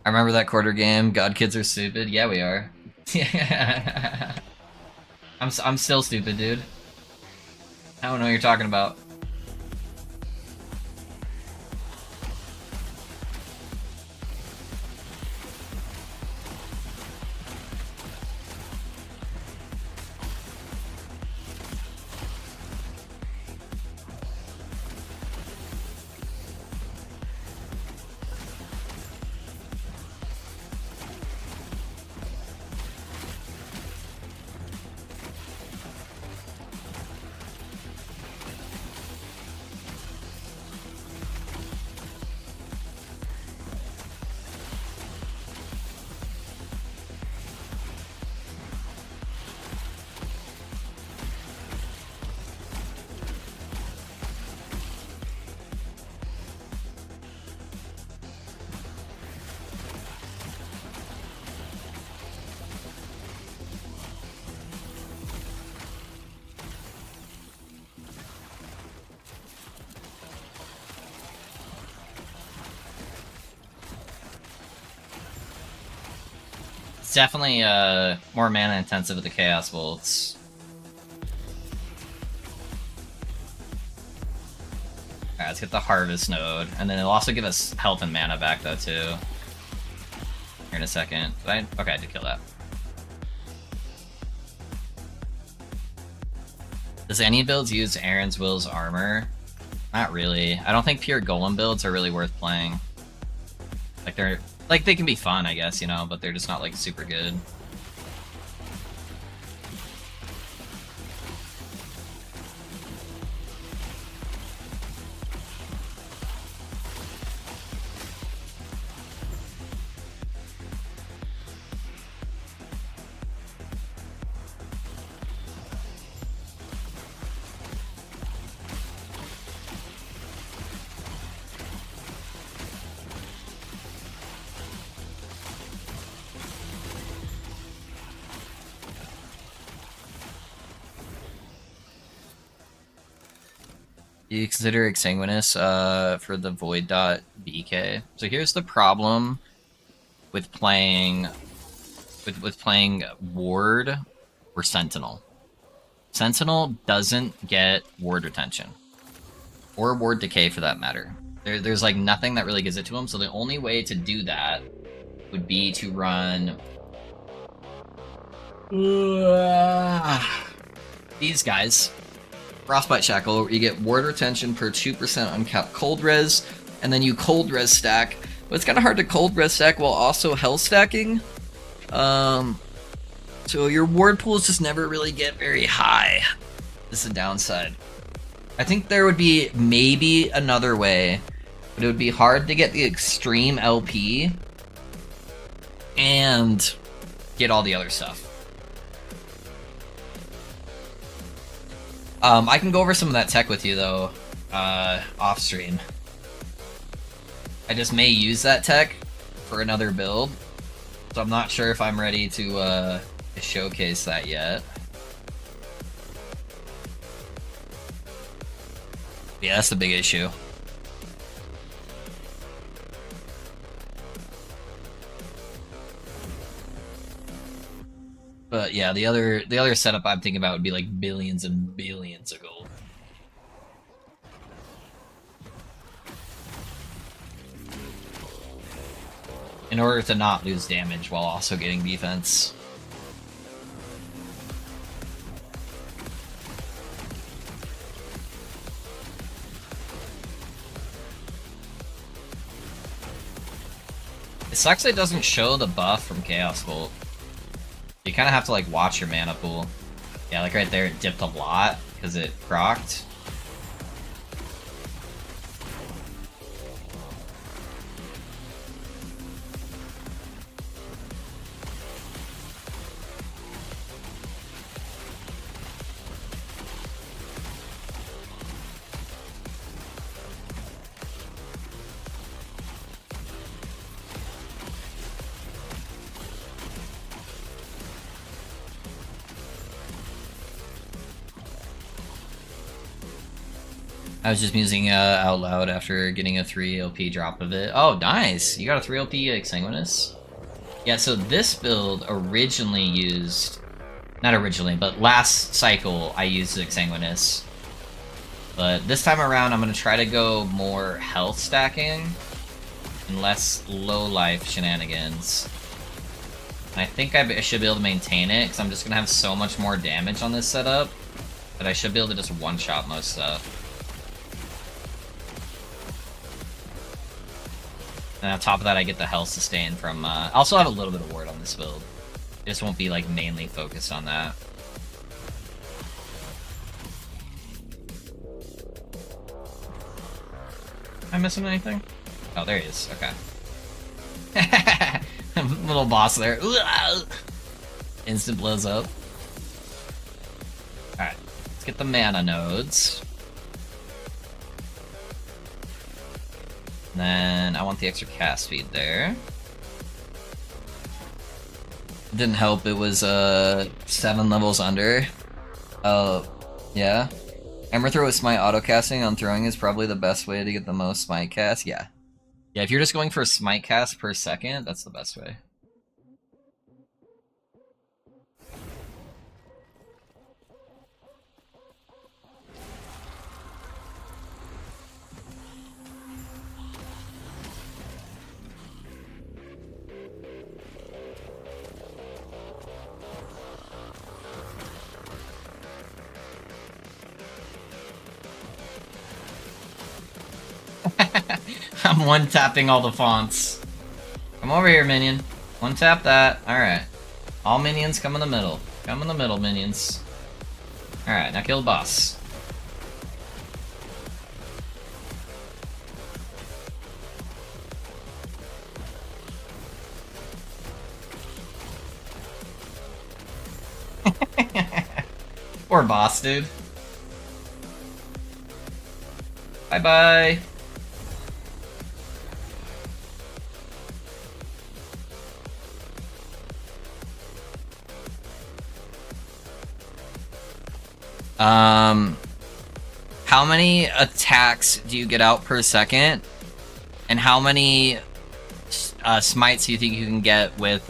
I remember that quarter game. God, kids are stupid. Yeah, we are. Yeah. I'm still stupid, dude. I don't know what you're talking about. It's definitely more mana intensive with the Chaos Bolts. Alright, let's get the Harvest node, and then it'll also give us health and mana back though too. Here in a second. Okay, I did kill that. Does any builds use Aaron's Will's armor? Not really. I don't think pure Golem builds are really worth playing. Like they can be fun, I guess, you know, but they're just not like super good. You consider Exsanguinous for the Void dot BK. So here's the problem with playing playing Ward or Sentinel. Sentinel doesn't get Ward retention. Or Ward decay for that matter. There's like nothing that really gives it to him, so the only way to do that would be to run these guys. Frostbite Shackle, you get ward retention per 2% uncapped cold res, and then you cold res stack. But it's kind of hard to cold res stack while also health stacking. So your ward pools just never really get very high. This is a downside. I think there would be maybe another way, but it would be hard to get the extreme LP and get all the other stuff. I can go over some of that tech with you, though, off stream. I just may use that tech for another build, so I'm not sure if I'm ready to showcase that yet. Yeah, that's the big issue. But yeah, the other setup I'm thinking about would be like billions and billions of gold. In order to not lose damage while also getting defense. It sucks it doesn't show the buff from Chaos Bolt. You kind of have to like watch your mana pool. Yeah, like right there it dipped a lot because it procced. I was just musing out loud after getting a 3 LP drop of it. Oh, nice! You got a 3 LP Exsanguinous? Yeah, so this build originally used... Not originally, but last cycle I used Exsanguinous. But this time around I'm going to try to go more health stacking and less low-life shenanigans. And I think I should be able to maintain it, because I'm just going to have so much more damage on this setup that I should be able to just one-shot most stuff. And on top of that, I get the health sustain from, I also have a little bit of ward on this build. It just won't be, like, mainly focused on that. Am I missing anything? Oh, there he is. Okay. Little boss there. Instant blows up. Alright, let's get the mana nodes. Then I want the extra cast speed there. Didn't help, it was 7 levels under. Oh, yeah. Ember Throw with Smite auto-casting on throwing is probably the best way to get the most Smite cast. Yeah. Yeah, if you're just going for a Smite cast per second, that's the best way. I'm one-tapping all the fonts. Come over here, minion. One-tap that. Alright. All minions come in the middle. Come in the middle, minions. Alright, now kill the boss. Poor boss, dude. Bye-bye. how many attacks do you get out per second, and how many smites do you think you can get with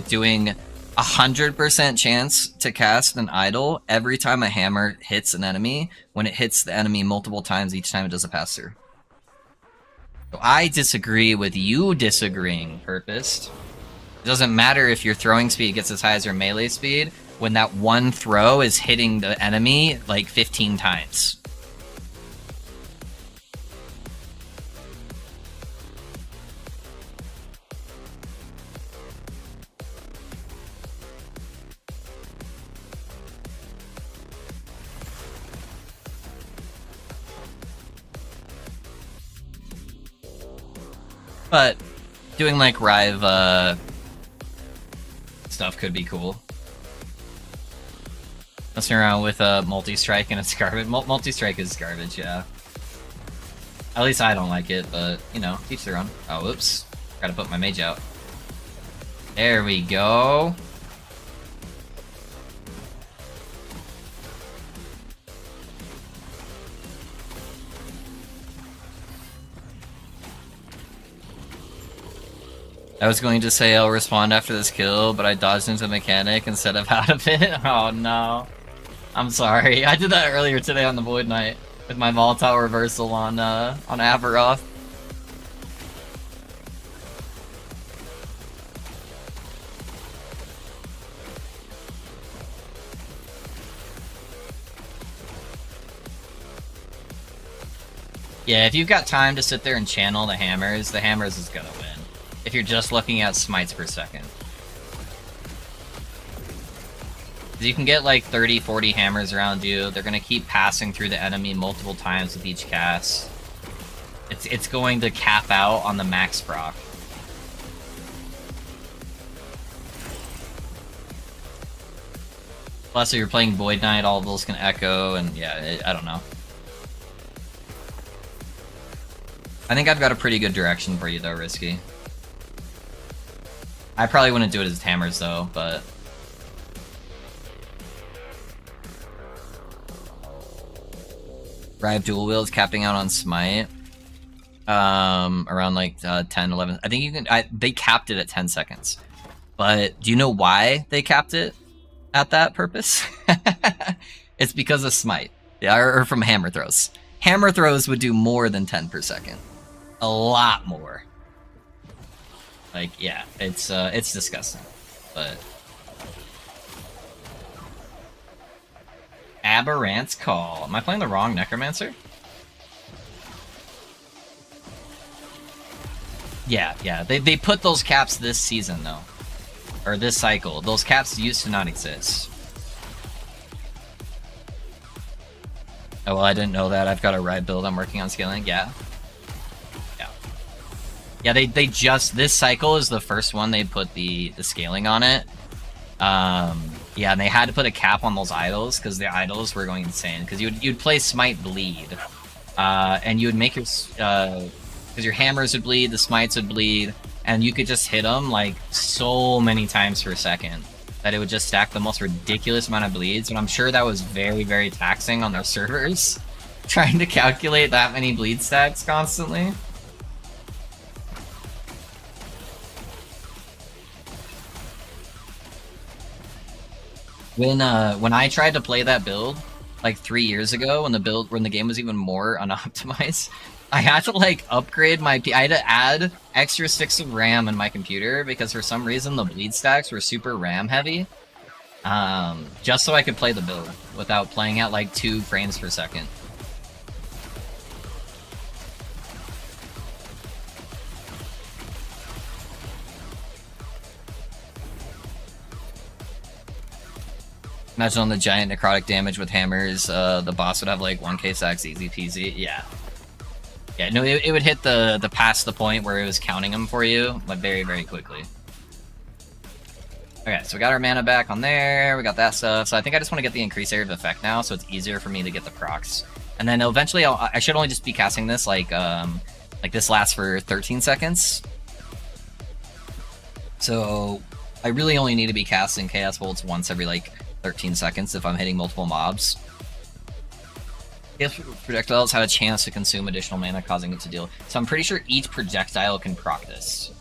doing 100% chance to cast an idol every time a hammer hits an enemy when it hits the enemy multiple times each time it does a pass through? So I disagree with you disagreeing, Purposed. It doesn't matter if your throwing speed gets as high as your melee speed when that one throw is hitting the enemy like 15 times. But doing like Rive stuff could be cool. Messing around with a multi-strike and it's garbage. Multi-strike is garbage, yeah. At least I don't like it, but you know, teach their own. Oh, whoops. Gotta put my mage out. There we go. I was going to say I'll respond after this kill, but I dodged into mechanic instead of out of it. Oh no. I'm sorry. I did that earlier today on the Void Knight with my volatile reversal on Aberoth. Yeah, if you've got time to sit there and channel the hammers is gonna win. If you're just looking at smites per second. You can get like 30, 40 hammers around you. They're gonna keep passing through the enemy multiple times with each cast. It's going to cap out on the max proc. Plus, if you're playing Void Knight, all of those can echo, and yeah, I don't know. I think I've got a pretty good direction for you though, Risky. I probably wouldn't do it as hammers though, but... Rive dual wields capping out on smite. Around like 10, 11. I think you can... they capped it at 10 seconds. But do you know why they capped it at that purpose? It's because of smite. Yeah, or from hammer throws. Hammer throws would do more than 10 per second. A lot more. Like, yeah, it's disgusting, but... Aberrant's Call. Am I playing the wrong Necromancer? Yeah, they put those caps this season, though. Or this cycle. Those caps used to not exist. Oh, well, I didn't know that. I've got a ride build I'm working on scaling. Yeah. Yeah, they just, this cycle is the first one they put the scaling on it. Yeah, and they had to put a cap on those idols because the idols were going insane. Because you'd play Smite Bleed, and you would make your, because your hammers would bleed, the smites would bleed, and you could just hit them like so many times per second that it would just stack the most ridiculous amount of bleeds. And I'm sure that was very, very taxing on their servers, trying to calculate that many bleed stacks constantly. When I tried to play that build like 3 years ago, when the game was even more unoptimized, I had to like upgrade I had to add extra sticks of RAM in my computer because for some reason the bleed stacks were super RAM heavy. Just so I could play the build without playing at like 2 frames per second. Imagine on the giant necrotic damage with hammers, the boss would have like 1k stacks, easy peasy. Yeah. Yeah, no, it would hit the past the point where it was counting them for you, like very, very quickly. Okay, so we got our mana back on there, we got that stuff. So I think I just want to get the increased area of effect now, so it's easier for me to get the procs. And then eventually I should only just be casting this like this lasts for 13 seconds. So I really only need to be casting Chaos Bolts once every like 13 seconds if I'm hitting multiple mobs. If projectiles had a chance to consume additional mana, causing it to deal. So I'm pretty sure each projectile can proc this.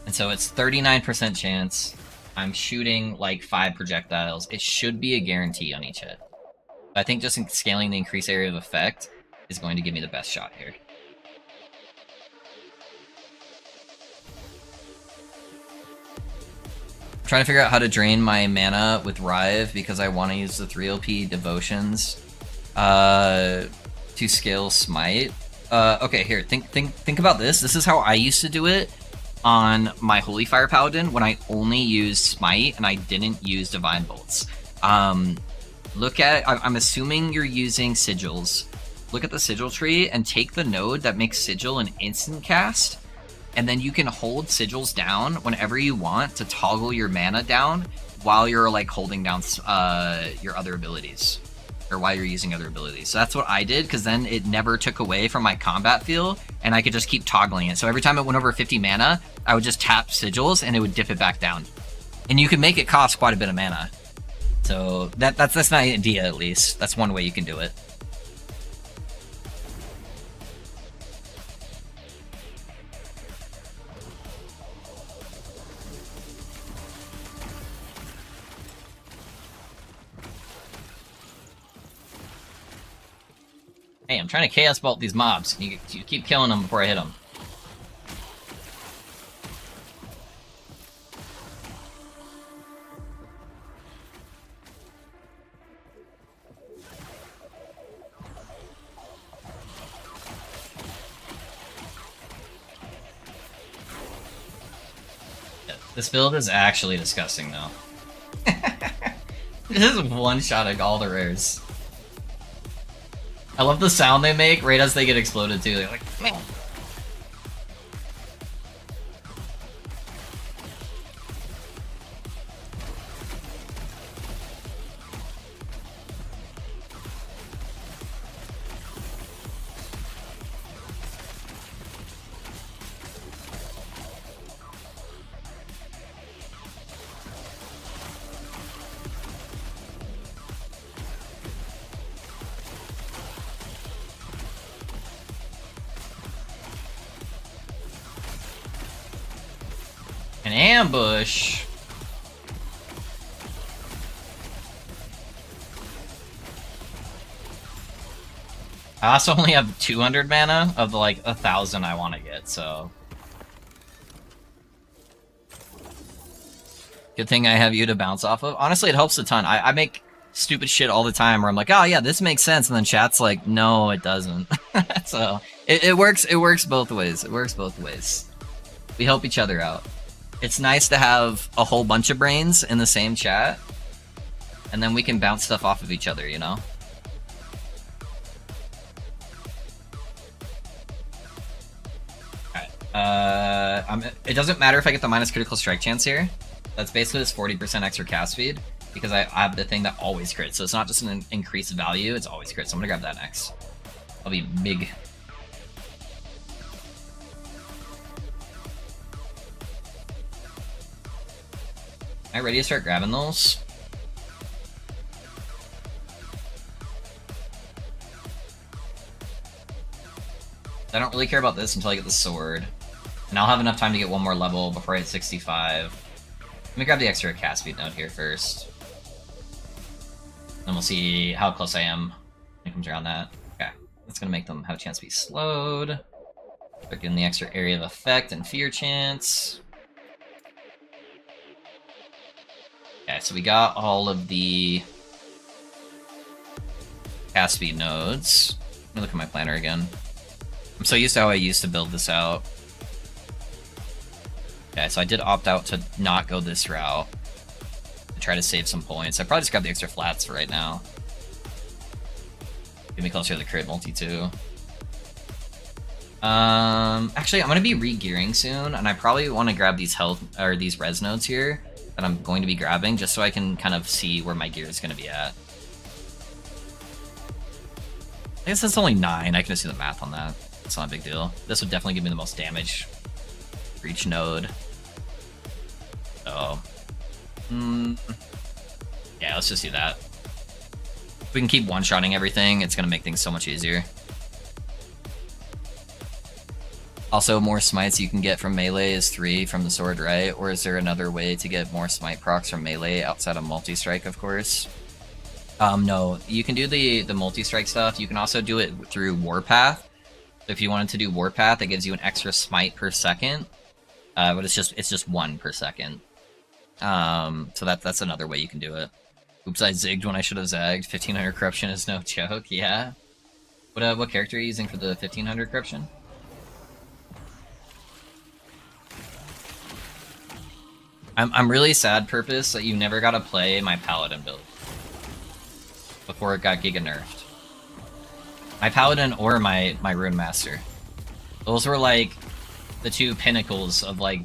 And so it's 39% chance. I'm shooting like 5 projectiles. It should be a guarantee on each hit. I think just scaling the increased area of effect is going to give me the best shot here. I'm trying to figure out how to drain my mana with Rive because I want to use the 3 OP devotions to scale Smite. Okay, here, think about this. This is how I used to do it on my Holy Fire Paladin when I only used Smite and I didn't use Divine Bolts. Look at, I'm assuming you're using Sigils. Look at the Sigil tree and take the node that makes Sigil an instant cast, and then you can hold Sigils down whenever you want to toggle your mana down while you're like holding down your other abilities, or while you're using other abilities. So that's what I did, because then it never took away from my combat feel, and I could just keep toggling it. So every time it went over 50 mana, I would just tap Sigils and it would dip it back down. And you can make it cost quite a bit of mana. So that's my idea, at least. That's one way you can do it. Hey, I'm trying to Chaos Bolt these mobs. You keep killing them before I hit them. This build is actually disgusting, though. This is one-shotting all the rares. I love the sound they make right as they get exploded, too. They're like, man. An ambush. I also only have 200 mana of the like 1,000 I want to get, so good thing I have you to bounce off of. Honestly, it helps a ton. I make stupid shit all the time where I'm like, oh yeah, this makes sense, and then chat's like, no, it doesn't. So it works. It works both ways. It works both ways. We help each other out. It's nice to have a whole bunch of brains in the same chat, and then we can bounce stuff off of each other, you know? Alright, it doesn't matter if I get the minus critical strike chance here. That's basically this 40% extra cast speed, because I have the thing that always crits, so it's not just an increased value, it's always crits. So I'm gonna grab that next. I'll be big. Am I ready to start grabbing those? I don't really care about this until I get the sword. And I'll have enough time to get one more level before I hit 65. Let me grab the extra cast speed node here first. Then we'll see how close I am when it comes around that. Okay, that's gonna make them have a chance to be slowed. Put in the extra area of effect and fear chance. Okay, so we got all of the cast speed nodes. Let me look at my planner again. I'm so used to how I used to build this out. Okay, so I did opt out to not go this route. To try to save some points. I probably just grab the extra flats for right now. Get me closer to the crit multi too. Actually, I'm gonna be re-gearing soon, and I probably want to grab these health or these res nodes here that I'm going to be grabbing, just so I can kind of see where my gear is going to be at. I guess that's only 9. I can just do the math on that. It's not a big deal. This would definitely give me the most damage for each node. So, yeah, let's just do that. If we can keep one-shotting everything, it's gonna make things so much easier. Also, more smites you can get from melee is 3 from the sword, right? Or is there another way to get more smite procs from melee outside of multi-strike, of course? No, you can do the multi-strike stuff. You can also do it through Warpath. If you wanted to do Warpath, it gives you an extra smite per second, but it's just 1 per second. So that's another way you can do it. Oops, I zigged when I should have zagged. 1500 corruption is no joke. Yeah. What character are you using for the 1500 corruption? I'm really sad, Purpose, that you never got to play my Paladin build before it got Giga nerfed. My Paladin or my Rune Master. Those were like the 2 pinnacles of like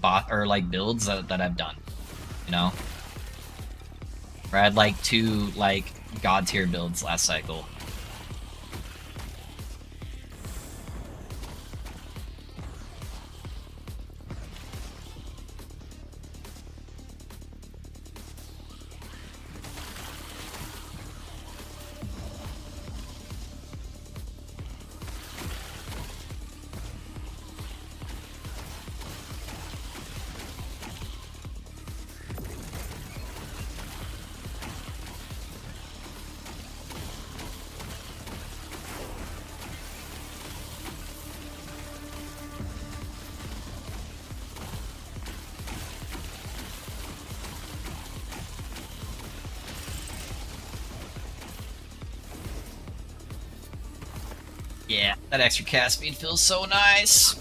builds that I've done. You know? Where I had like 2 like god tier builds last cycle. Yeah, that extra cast speed feels so nice.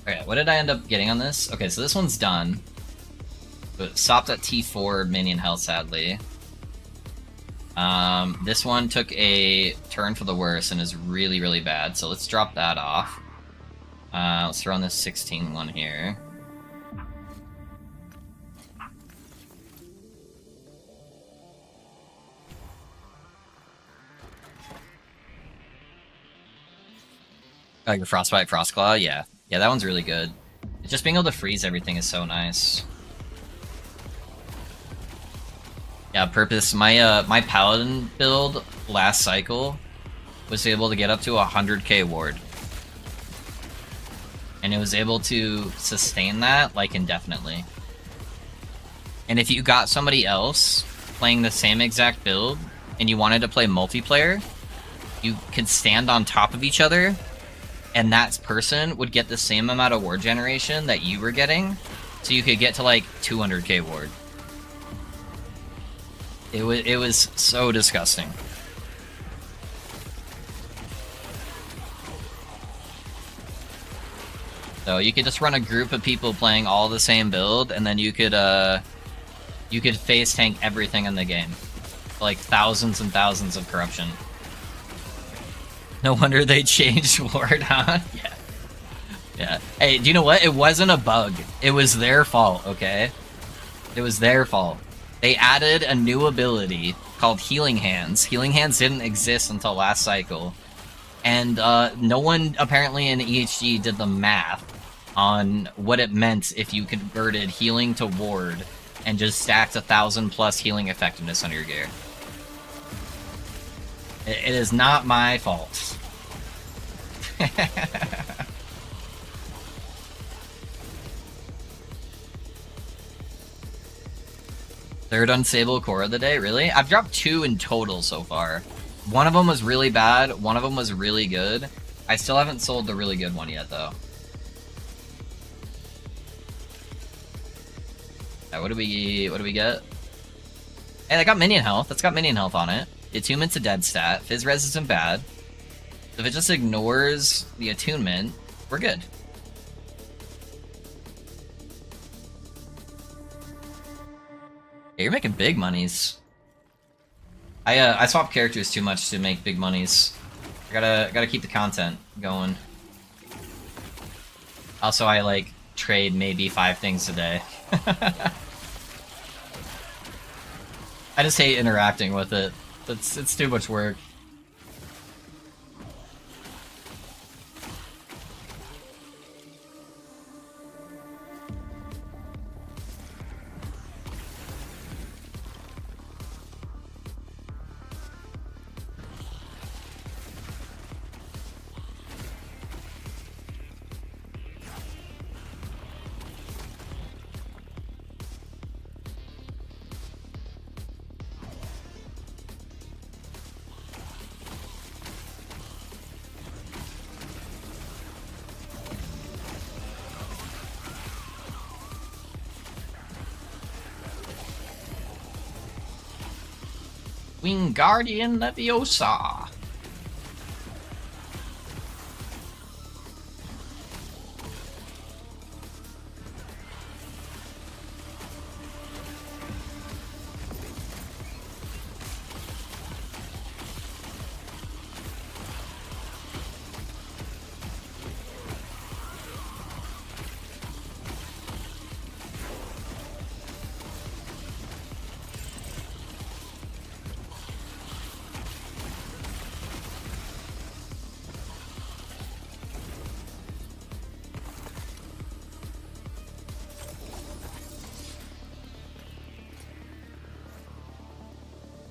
Okay, what did I end up getting on this? Okay, so this one's done. But it stopped at T4 minion health, sadly. This one took a turn for the worse and is really, really bad, so let's drop that off. Let's throw on this 16 one here. Oh, your Frostbite, Frostclaw? Yeah. Yeah, that one's really good. Just being able to freeze everything is so nice. Yeah, Purpose, my Paladin build last cycle was able to get up to 100k ward. And it was able to sustain that, like, indefinitely. And if you got somebody else playing the same exact build, and you wanted to play multiplayer, you could stand on top of each other, and that person would get the same amount of ward generation that you were getting, so you could get to like 200k ward. It was so disgusting. So you could just run a group of people playing all the same build, and then you could face tank everything in the game, like thousands and thousands of corruption. No wonder they changed ward, huh? Yeah. Yeah. Hey, do you know what? It wasn't a bug. It was their fault, okay? It was their fault. They added a new ability called Healing Hands. Healing Hands didn't exist until last cycle. And no one apparently in EHG did the math on what it meant if you converted healing to ward and just stacked 1,000+ healing effectiveness on your gear. It is not my fault. Third unstable core of the day? Really? I've dropped 2 in total so far. One of them was really bad, one of them was really good. I still haven't sold the really good one yet, though. Right, what do we get? Hey, that got minion health. That's got minion health on it. Attunement's a dead stat. Fizz res isn't bad. If it just ignores the attunement, we're good. Yeah, you're making big monies. I swap characters too much to make big monies. I gotta keep the content going. Also, I like trade maybe 5 things a day. I just hate interacting with it. It's too much work. Wingardium Leviosa.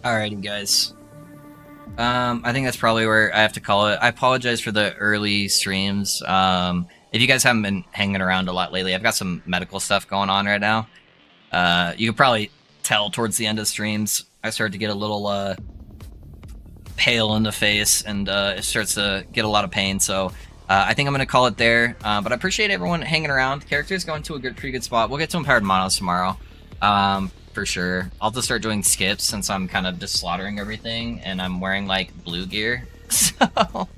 Alrighty, guys. I think that's probably where I have to call it. I apologize for the early streams. If you guys haven't been hanging around a lot lately, I've got some medical stuff going on right now. You can probably tell towards the end of streams, I start to get a little pale in the face, and it starts to get a lot of pain. So I think I'm going to call it there. But I appreciate everyone hanging around. Character's going to a pretty good spot. We'll get to Empowered Monos tomorrow. For sure. I'll just start doing skips since I'm kind of just slaughtering everything and I'm wearing like blue gear. So,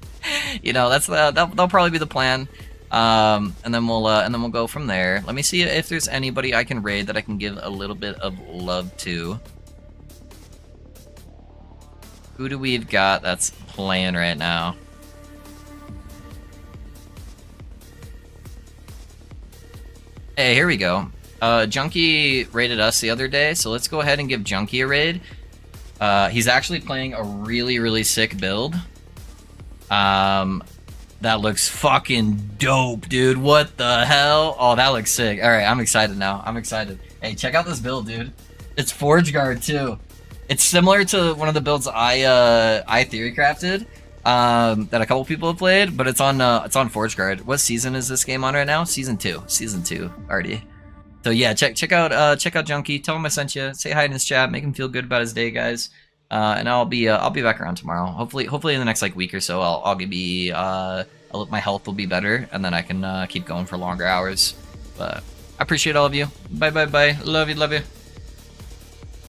you know, that'll probably be the plan. And then we'll go from there. Let me see if there's anybody I can raid that I can give a little bit of love to. Who do we've got that's playing right now? Hey, here we go. Junkie raided us the other day, so let's go ahead and give Junkie a raid. He's actually playing a really, really sick build. That looks fucking dope, dude. What the hell? Oh, that looks sick. Alright, I'm excited now. I'm excited. Hey, check out this build, dude. It's Forge Guard, too. It's similar to one of the builds I theory crafted, that a couple people have played, but it's on Forge Guard. What season is this game on right now? Season 2. Season 2 already. So yeah, check out Junkie. Tell him I sent you. Say hi in his chat. Make him feel good about his day, guys. And I'll be back around tomorrow. Hopefully in the next like week or so, my health will be better, and then I can keep going for longer hours. But I appreciate all of you. Bye. Love you.